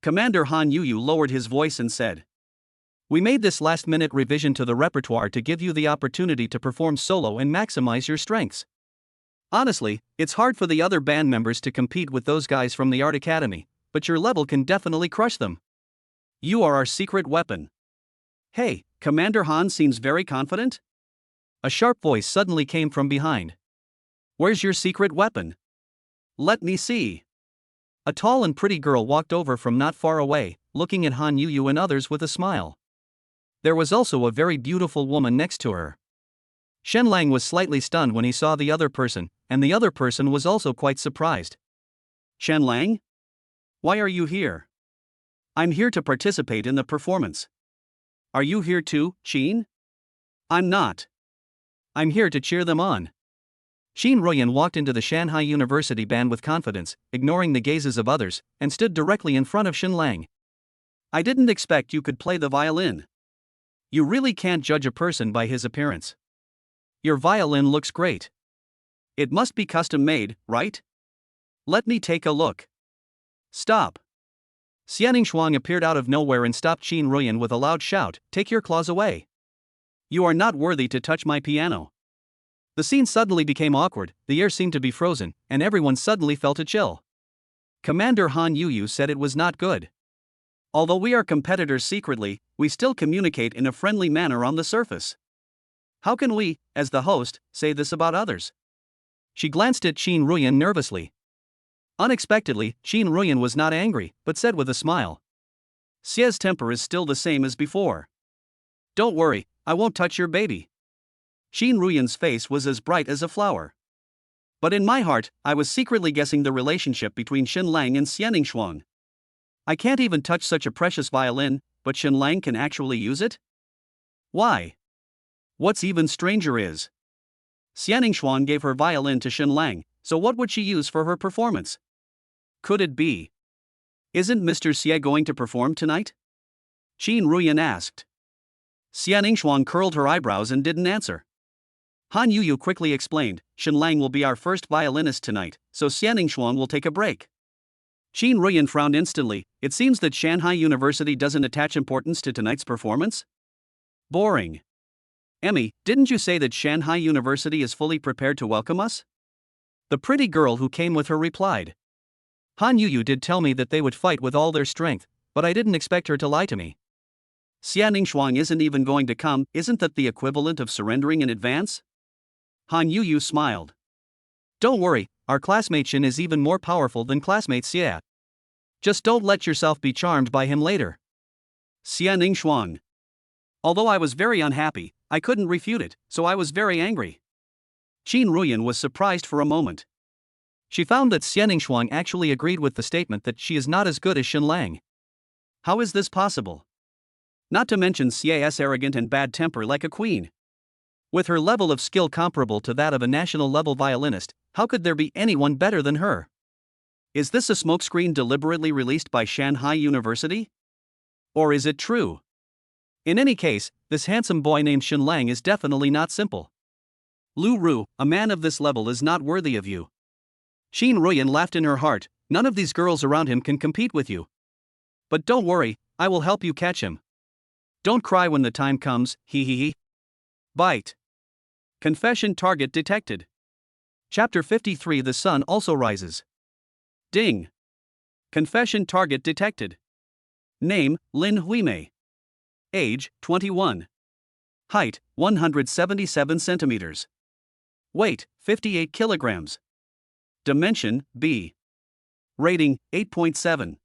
Commander Han Yuyu lowered his voice and said. We made this last-minute revision to the repertoire to give you the opportunity to perform solo and maximize your strengths. Honestly, it's hard for the other band members to compete with those guys from the Art Academy, but your level can definitely crush them. You are our secret weapon. Hey, Commander Han seems very confident? A sharp voice suddenly came from behind. Where's your secret weapon? Let me see. A tall and pretty girl walked over from not far away, looking at Han Yuyu and others with a smile. There was also a very beautiful woman next to her. Shen Lang was slightly stunned when he saw the other person, and the other person was also quite surprised. Shen Lang? Why are you here? I'm here to participate in the performance. Are you here too, Qin? I'm not. I'm here to cheer them on. Qin Ruyan walked into the Shanghai University band with confidence, ignoring the gazes of others, and stood directly in front of Shen Lang. I didn't expect you could play the violin. You really can't judge a person by his appearance. Your violin looks great. It must be custom made, right? Let me take a look. Stop. Xianing Shuang appeared out of nowhere and stopped Qin Ruyan with a loud shout, Take your claws away. You are not worthy to touch my piano. The scene suddenly became awkward, the air seemed to be frozen, and everyone suddenly felt a chill. Commander Han Yuyu said it was not good. Although we are competitors secretly, we still communicate in a friendly manner on the surface. How can we, as the host, say this about others? She glanced at Qin Ruyan nervously. Unexpectedly, Qin Ruyan was not angry, but said with a smile. Xie's temper is still the same as before. Don't worry, I won't touch your baby. Qin Ruyan's face was as bright as a flower. But in my heart, I was secretly guessing the relationship between Shen Lang and Xianing Shuang. I can't even touch such a precious violin, but Shen Lang can actually use it? Why? What's even stranger is, Xianing Shuang gave her violin to Shen Lang, so what would she use for her performance? Could it be? Isn't Mr. Xie going to perform tonight? Qin Ruyan asked. Xian Yingshuang curled her eyebrows and didn't answer. Han Yuyu quickly explained, Shen Lang will be our first violinist tonight, so Xian Yingshuang will take a break. Qin Ruyan frowned instantly. It seems that Shanghai University doesn't attach importance to tonight's performance? Boring. Emmy, didn't you say that Shanghai University is fully prepared to welcome us? The pretty girl who came with her replied. Han Yuyu did tell me that they would fight with all their strength, but I didn't expect her to lie to me. Xian Yingshuang isn't even going to come, isn't that the equivalent of surrendering in advance? Han Yuyu smiled. Don't worry, our classmate Shin is even more powerful than classmate Xie. Just don't let yourself be charmed by him later. Xian Yingshuang. Although I was very unhappy, I couldn't refute it, so I was very angry. Qin Ruyan was surprised for a moment. She found that Xian Yingshuang actually agreed with the statement that she is not as good as Shen Lang. How is this possible? Not to mention Xie's arrogant and bad temper like a queen. With her level of skill comparable to that of a national-level violinist, how could there be anyone better than her? Is this a smokescreen deliberately released by Shanghai University? Or is it true? In any case, this handsome boy named Shen Lang is definitely not simple. Lu Ru, a man of this level is not worthy of you. Qin Ruyan laughed in her heart, none of these girls around him can compete with you. But don't worry, I will help you catch him. Don't cry when the time comes, hee hee hee. Bite. Confession target detected. Chapter 53 The sun also rises. Ding. Confession target detected. Name, Lin Huimei. Age, 21. Height, 177 centimeters. Weight, 58 kilograms. Dimension, B. Rating, 8.7.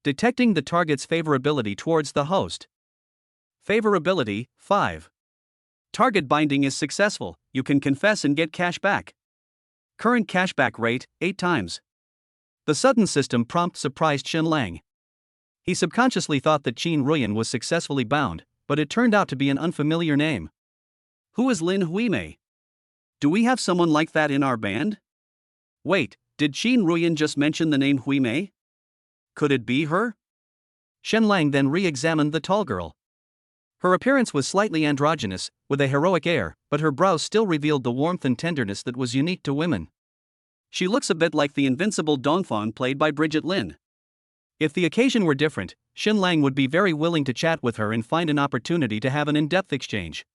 Detecting the target's favorability towards the host. Favorability, 5. Target binding is successful, you can confess and get cash back. Current cashback rate, 8 times. The sudden system prompt surprised Shen Lang. He subconsciously thought that Qin Ruyan was successfully bound, but it turned out to be an unfamiliar name. Who is Lin Huimei? Do we have someone like that in our band? Wait, did Qin Ruyan just mention the name Huimei? Could it be her? Shen Lang then re-examined the tall girl. Her appearance was slightly androgynous, with a heroic air, but her brows still revealed the warmth and tenderness that was unique to women. She looks a bit like the invincible Dongfang played by Brigitte Lin. If the occasion were different, Shen Lang would be very willing to chat with her and find an opportunity to have an in-depth exchange.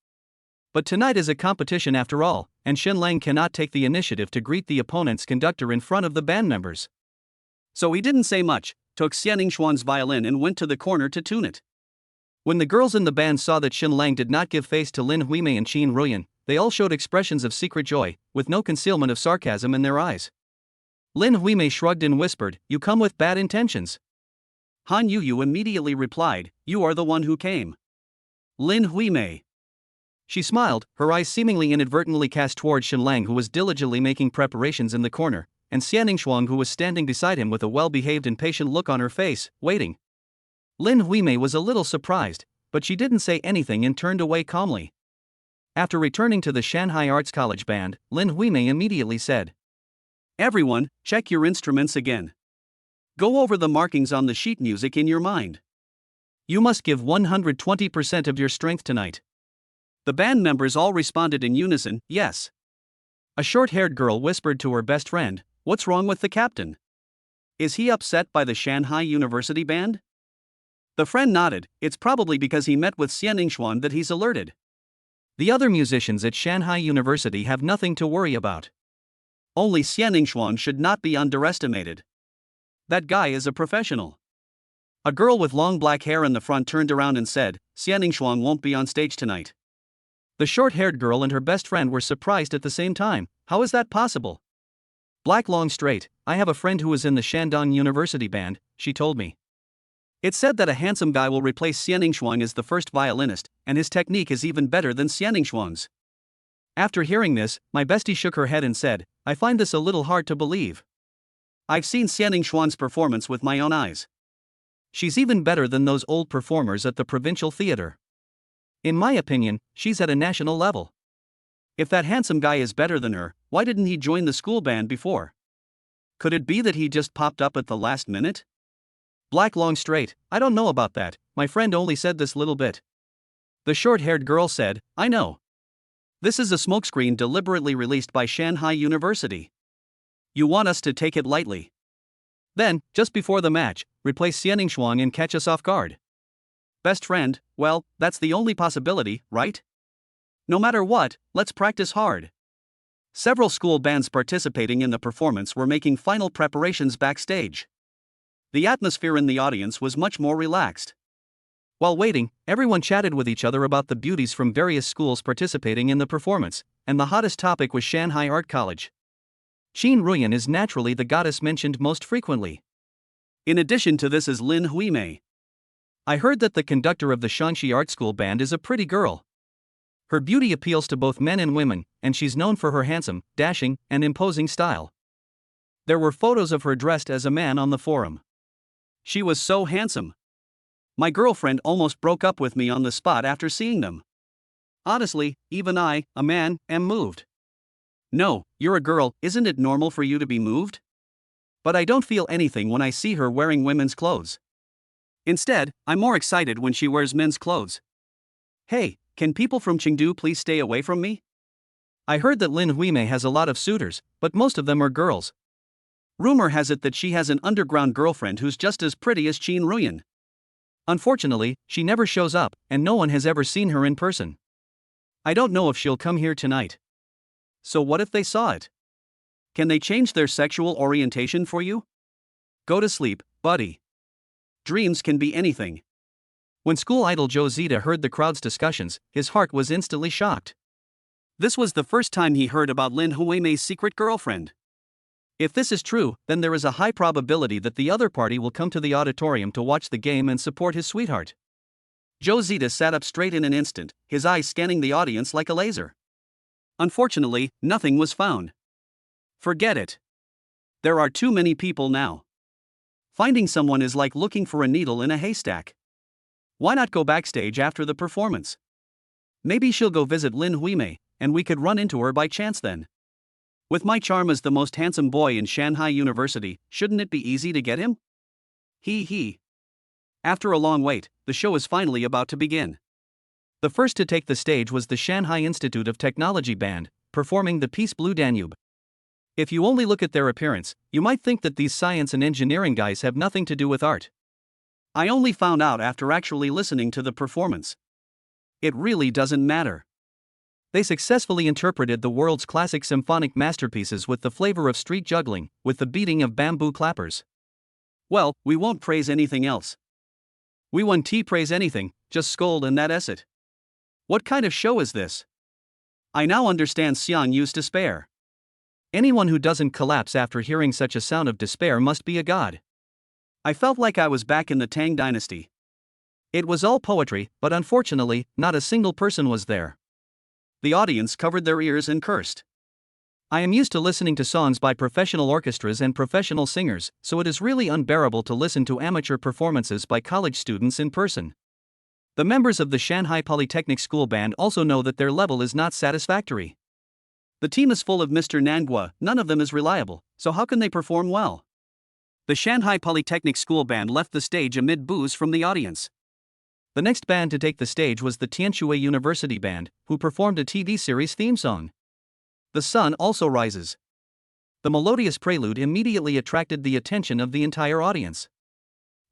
But tonight is a competition after all, and Shen Lang cannot take the initiative to greet the opponent's conductor in front of the band members. So he didn't say much, took Xian Yingshuang's violin and went to the corner to tune it. When the girls in the band saw that Shen Lang did not give face to Lin Huimei and Qin Ruyan, they all showed expressions of secret joy, with no concealment of sarcasm in their eyes. Lin Huimei shrugged and whispered, "You come with bad intentions." Han Yuyu immediately replied, "You are the one who came." Lin Huimei. She smiled, her eyes seemingly inadvertently cast toward Shen Lang, who was diligently making preparations in the corner, and Xian Yingshuang, who was standing beside him with a well-behaved and patient look on her face, waiting. Lin Huimei was a little surprised, but she didn't say anything and turned away calmly. After returning to the Shanghai Arts College band, Lin Huimei immediately said, "Everyone, check your instruments again. Go over the markings on the sheet music in your mind. You must give 120% of your strength tonight." The band members all responded in unison, "Yes." A short-haired girl whispered to her best friend, "What's wrong with the captain? Is he upset by the Shanghai University band?" The friend nodded, "It's probably because he met with Xian Yingshuang that he's alerted. The other musicians at Shanghai University have nothing to worry about. Only Xian Yingshuang should not be underestimated. That guy is a professional." A girl with long black hair in the front turned around and said, "Xian Yingshuang won't be on stage tonight." The short-haired girl and her best friend were surprised at the same time. How is that possible? "Black long straight, I have a friend who is in the Shandong University band," she told me. "It's said that a handsome guy will replace Xian Yingshuang as the first violinist, and his technique is even better than Xian Yingshuang's." After hearing this, my bestie shook her head and said, "I find this a little hard to believe. I've seen Xian Yingshuang's performance with my own eyes. She's even better than those old performers at the provincial theater. In my opinion, she's at a national level. If that handsome guy is better than her, why didn't he join the school band before? Could it be that he just popped up at the last minute? Black long straight, I don't know about that, my friend only said this little bit." The short-haired girl said, I know. This is a smokescreen deliberately released by Shanghai University. You want us to take it lightly. Then, just before the match, replace Xianing Shuang and catch us off guard. Best friend, well, that's the only possibility, right? No matter what, let's practice hard. Several school bands participating in the performance were making final preparations backstage. The atmosphere in the audience was much more relaxed. While waiting, everyone chatted with each other about the beauties from various schools participating in the performance, and the hottest topic was Shanghai Art College. Qin Ruyan is naturally the goddess mentioned most frequently. In addition to this is Lin Huimei. I heard that the conductor of the Shaanxi Art School band is a pretty girl. Her beauty appeals to both men and women, and she's known for her handsome, dashing, and imposing style. There were photos of her dressed as a man on the forum. She was so handsome. My girlfriend almost broke up with me on the spot after seeing them. Honestly, even I, a man, am moved. No, you're a girl, isn't it normal for you to be moved? But I don't feel anything when I see her wearing women's clothes. Instead, I'm more excited when she wears men's clothes. Hey, can people from Chengdu please stay away from me? I heard that Lin Huimei has a lot of suitors, but most of them are girls. Rumor has it that she has an underground girlfriend who's just as pretty as Qin Ruyan. Unfortunately, she never shows up, and no one has ever seen her in person. I don't know if she'll come here tonight. So what if they saw it? Can they change their sexual orientation for you? Go to sleep, buddy. Dreams can be anything. When school idol Joe Zeta heard the crowd's discussions, his heart was instantly shocked. This was the first time he heard about Lin Huimei's secret girlfriend. If this is true, then there is a high probability that the other party will come to the auditorium to watch the game and support his sweetheart. Joe Zeta sat up straight in an instant, his eyes scanning the audience like a laser. Unfortunately, nothing was found. Forget it. There are too many people now. Finding someone is like looking for a needle in a haystack. Why not go backstage after the performance? Maybe she'll go visit Lin Huimei, and we could run into her by chance then. With my charm as the most handsome boy in Shanghai University, shouldn't it be easy to get him? He. After a long wait, the show is finally about to begin. The first to take the stage was the Shanghai Institute of Technology Band, performing the piece Blue Danube. If you only look at their appearance, you might think that these science and engineering guys have nothing to do with art. I only found out after actually listening to the performance. It really doesn't matter. They successfully interpreted the world's classic symphonic masterpieces with the flavor of street juggling, with the beating of bamboo clappers. Well, we won't praise anything else. We won't praise anything, just scold and that's it. What kind of show is this? I now understand Xiang Yu's despair. Anyone who doesn't collapse after hearing such a sound of despair must be a god. I felt like I was back in the Tang dynasty. It was all poetry, but unfortunately, not a single person was there. The audience covered their ears and cursed. I am used to listening to songs by professional orchestras and professional singers, so it is really unbearable to listen to amateur performances by college students in person. The members of the Shanghai Polytechnic School Band also know that their level is not satisfactory. The team is full of Mr. Nanghua, none of them is reliable, so how can they perform well? The Shanghai Polytechnic School Band left the stage amid boos from the audience. The next band to take the stage was the Tianshui University Band, who performed a TV series theme song. The Sun Also Rises. The melodious prelude immediately attracted the attention of the entire audience.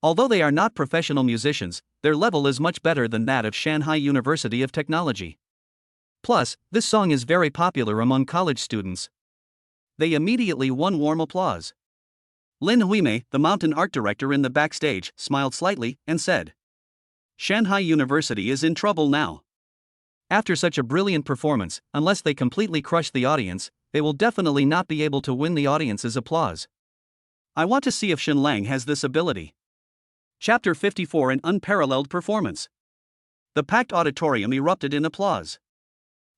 Although they are not professional musicians, their level is much better than that of Shanghai University of Technology. Plus, this song is very popular among college students. They immediately won warm applause. Lin Huimei, the mountain art director in the backstage, smiled slightly and said, Shanghai University is in trouble now. After such a brilliant performance, unless they completely crush the audience, they will definitely not be able to win the audience's applause. I want to see if Shen Lang has this ability. Chapter 54 An Unparalleled Performance. The packed auditorium erupted in applause.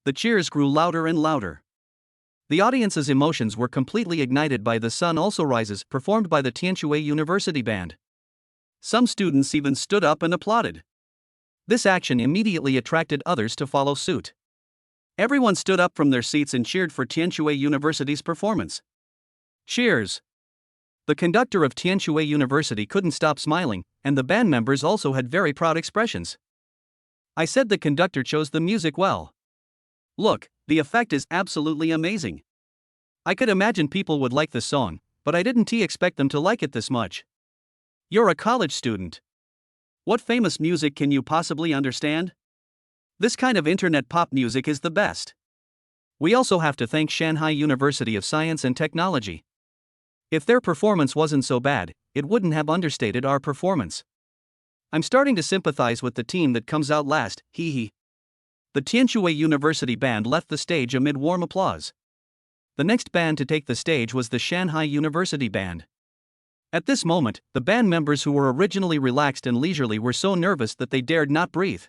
The cheers grew louder and louder. The audience's emotions were completely ignited by The Sun Also Rises, performed by the Tianshui University Band. Some students even stood up and applauded. This action immediately attracted others to follow suit. Everyone stood up from their seats and cheered for Tianshui University's performance. Cheers! The conductor of Tianshui University couldn't stop smiling, and the band members also had very proud expressions. I said the conductor chose the music well. Look, the effect is absolutely amazing. I could imagine people would like the song, but I didn't expect them to like it this much. You're a college student. What famous music can you possibly understand? This kind of internet pop music is the best. We also have to thank Shanghai University of Science and Technology. If their performance wasn't so bad, it wouldn't have understated our performance. I'm starting to sympathize with the team that comes out last, hee hee. The Tianshui University band left the stage amid warm applause. The next band to take the stage was the Shanghai University band. At this moment, the band members who were originally relaxed and leisurely were so nervous that they dared not breathe.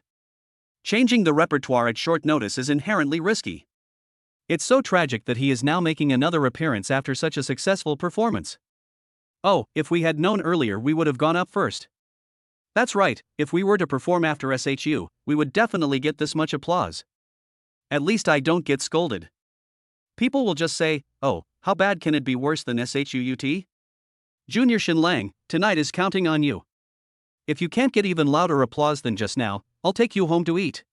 Changing the repertoire at short notice is inherently risky. It's so tragic that he is now making another appearance after such a successful performance. Oh, if we had known earlier, we would have gone up first. That's right, if we were to perform after SHU, we would definitely get this much applause. At least I don't get scolded. People will just say, oh, how bad can it be worse than SHUUT? Junior Shinlang, tonight is counting on you. If you can't get even louder applause than just now, I'll take you home to eat.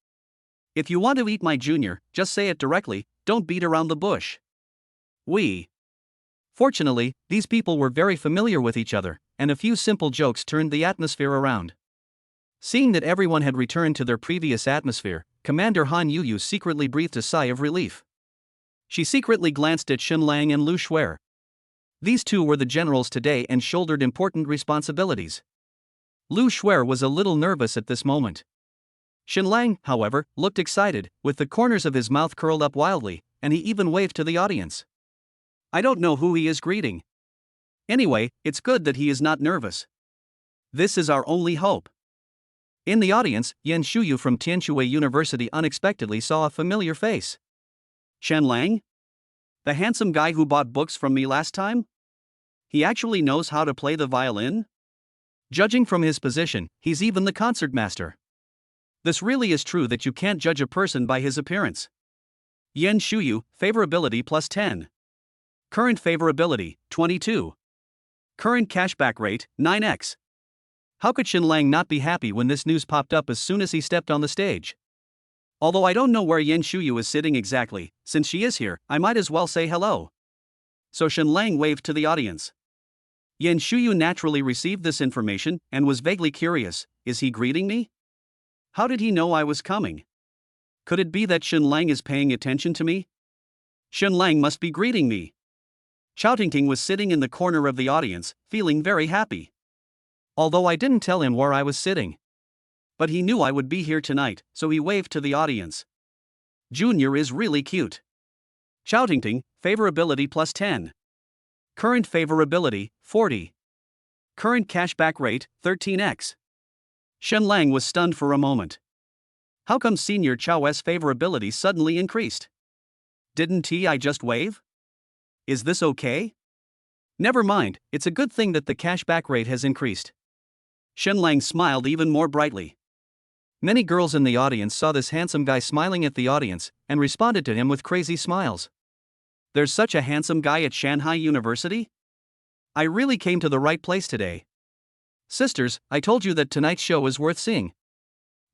If you want to eat my junior, just say it directly, don't beat around the bush. Fortunately, these people were very familiar with each other, and a few simple jokes turned the atmosphere around. Seeing that everyone had returned to their previous atmosphere, Commander Han Yuyu secretly breathed a sigh of relief. She secretly glanced at Shinlang and Lu Shuer. These two were the generals today and shouldered important responsibilities. Lu Shuer was a little nervous at this moment. Shinlang, however, looked excited, with the corners of his mouth curled up wildly, and he even waved to the audience. I don't know who he is greeting. Anyway, it's good that he is not nervous. This is our only hope. In the audience, Yan Shuyu from Tianshui University unexpectedly saw a familiar face. Shinlang? The handsome guy who bought books from me last time? He actually knows how to play the violin? Judging from his position, he's even the concertmaster. This really is true that you can't judge a person by his appearance. Yan Shuyu, favorability plus 10. Current favorability, 22. Current cashback rate, 9x. How could Shinlang not be happy when this news popped up as soon as he stepped on the stage? Although I don't know where Yan Shuyu is sitting exactly, since she is here, I might as well say hello. So Shinlang waved to the audience. Yan Shuyu naturally received this information and was vaguely curious, is he greeting me? How did he know I was coming? Could it be that Shinlang is paying attention to me? Shinlang must be greeting me. Chao Tingting was sitting in the corner of the audience, feeling very happy. Although I didn't tell him where I was sitting. But he knew I would be here tonight, so he waved to the audience. Junior is really cute. Chao Tingting, favorability plus 10. Current favorability, 40. Current cashback rate, 13x. Shinlang was stunned for a moment. How come Senior Chao's favorability suddenly increased? Didn't I just wave? Is this okay? Never mind, it's a good thing that the cashback rate has increased. Shinlang smiled even more brightly. Many girls in the audience saw this handsome guy smiling at the audience and responded to him with crazy smiles. There's such a handsome guy at Shanghai University? I really came to the right place today. Sisters, I told you that tonight's show is worth seeing.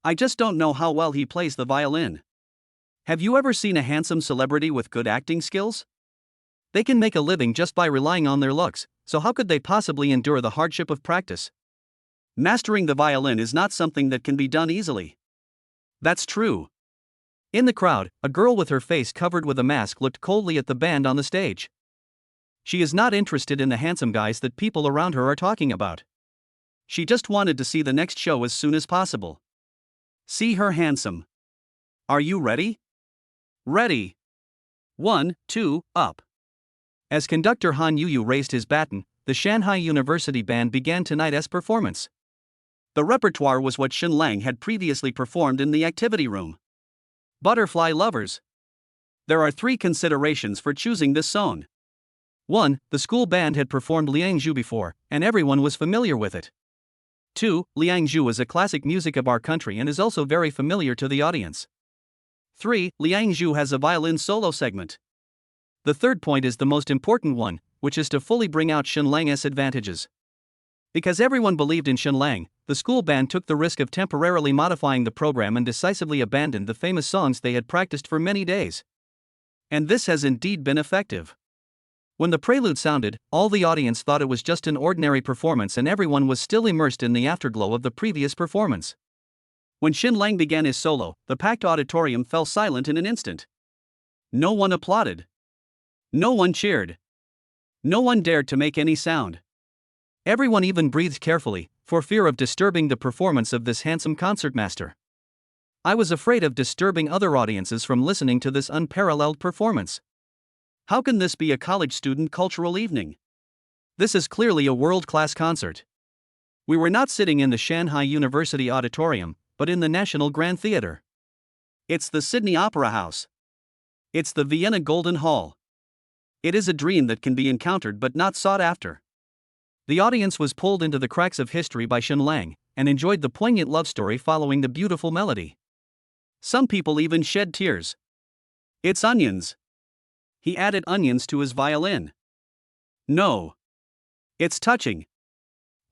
I just don't know how well he plays the violin. Have you ever seen a handsome celebrity with good acting skills? They can make a living just by relying on their looks, so how could they possibly endure the hardship of practice? Mastering the violin is not something that can be done easily. That's true. In the crowd, a girl with her face covered with a mask looked coldly at the band on the stage. She is not interested in the handsome guys that people around her are talking about. She just wanted to see the next show as soon as possible. See her handsome. Are you ready? Ready. 1, 2, up. As conductor Han Yuyu raised his baton, the Shanghai University band began tonight's performance. The repertoire was what Shinlang had previously performed in the activity room. Butterfly lovers. There are 3 considerations for choosing this song. 1. The school band had performed Liangzhu before, and everyone was familiar with it. 2. Liangzhu is a classic music of our country and is also very familiar to the audience. 3. Liangzhu has a violin solo segment. The third point is the most important one, which is to fully bring out Shinlang's advantages. Because everyone believed in Shenlang, the school band took the risk of temporarily modifying the program and decisively abandoned the famous songs they had practiced for many days. And this has indeed been effective. When the prelude sounded, all the audience thought it was just an ordinary performance and everyone was still immersed in the afterglow of the previous performance. When Shenlang began his solo, the packed auditorium fell silent in an instant. No one applauded. No one cheered. No one dared to make any sound. Everyone even breathed carefully, for fear of disturbing the performance of this handsome concertmaster. I was afraid of disturbing other audiences from listening to this unparalleled performance. How can this be a college student cultural evening? This is clearly a world-class concert. We were not sitting in the Shanghai University Auditorium, but in the National Grand Theatre. It's the Sydney Opera House. It's the Vienna Golden Hall. It is a dream that can be encountered but not sought after. The audience was pulled into the cracks of history by Shenlang, and enjoyed the poignant love story following the beautiful melody. Some people even shed tears. It's onions. He added onions to his violin. No. It's touching.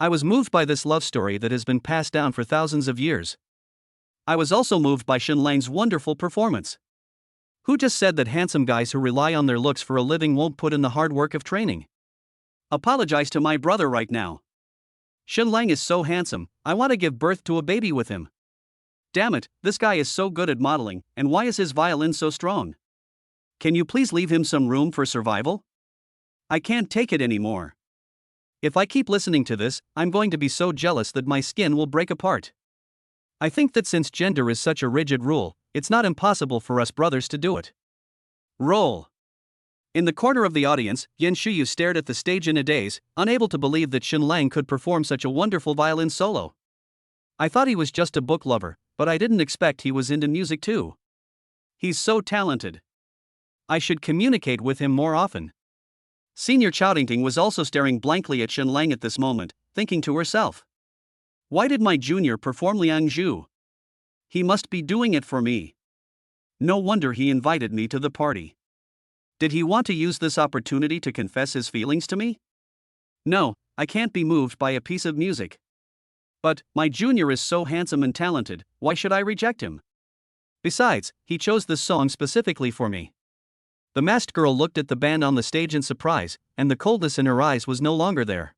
I was moved by this love story that has been passed down for thousands of years. I was also moved by Shenlang's wonderful performance. Who just said that handsome guys who rely on their looks for a living won't put in the hard work of training? Apologize to my brother right now. Shenlang is so handsome, I want to give birth to a baby with him. Damn it, this guy is so good at modeling, and why is his violin so strong? Can you please leave him some room for survival? I can't take it anymore. If I keep listening to this, I'm going to be so jealous that my skin will break apart. I think that since gender is such a rigid rule, it's not impossible for us brothers to do it. Roll. In the corner of the audience, Yan Shuyu stared at the stage in a daze, unable to believe that Shenlang could perform such a wonderful violin solo. I thought he was just a book lover, but I didn't expect he was into music too. He's so talented. I should communicate with him more often. Senior Chowdingting was also staring blankly at Shenlang at this moment, thinking to herself. Why did my junior perform Liang Zhu? He must be doing it for me. No wonder he invited me to the party. Did he want to use this opportunity to confess his feelings to me? No, I can't be moved by a piece of music. But, my junior is so handsome and talented, why should I reject him? Besides, he chose this song specifically for me. The masked girl looked at the band on the stage in surprise, and the coldness in her eyes was no longer there.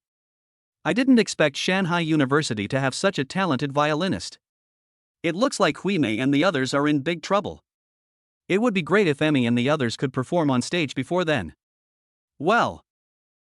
I didn't expect Shanghai University to have such a talented violinist. It looks like Hui Mei and the others are in big trouble. It would be great if Emmy and the others could perform on stage before then. Well,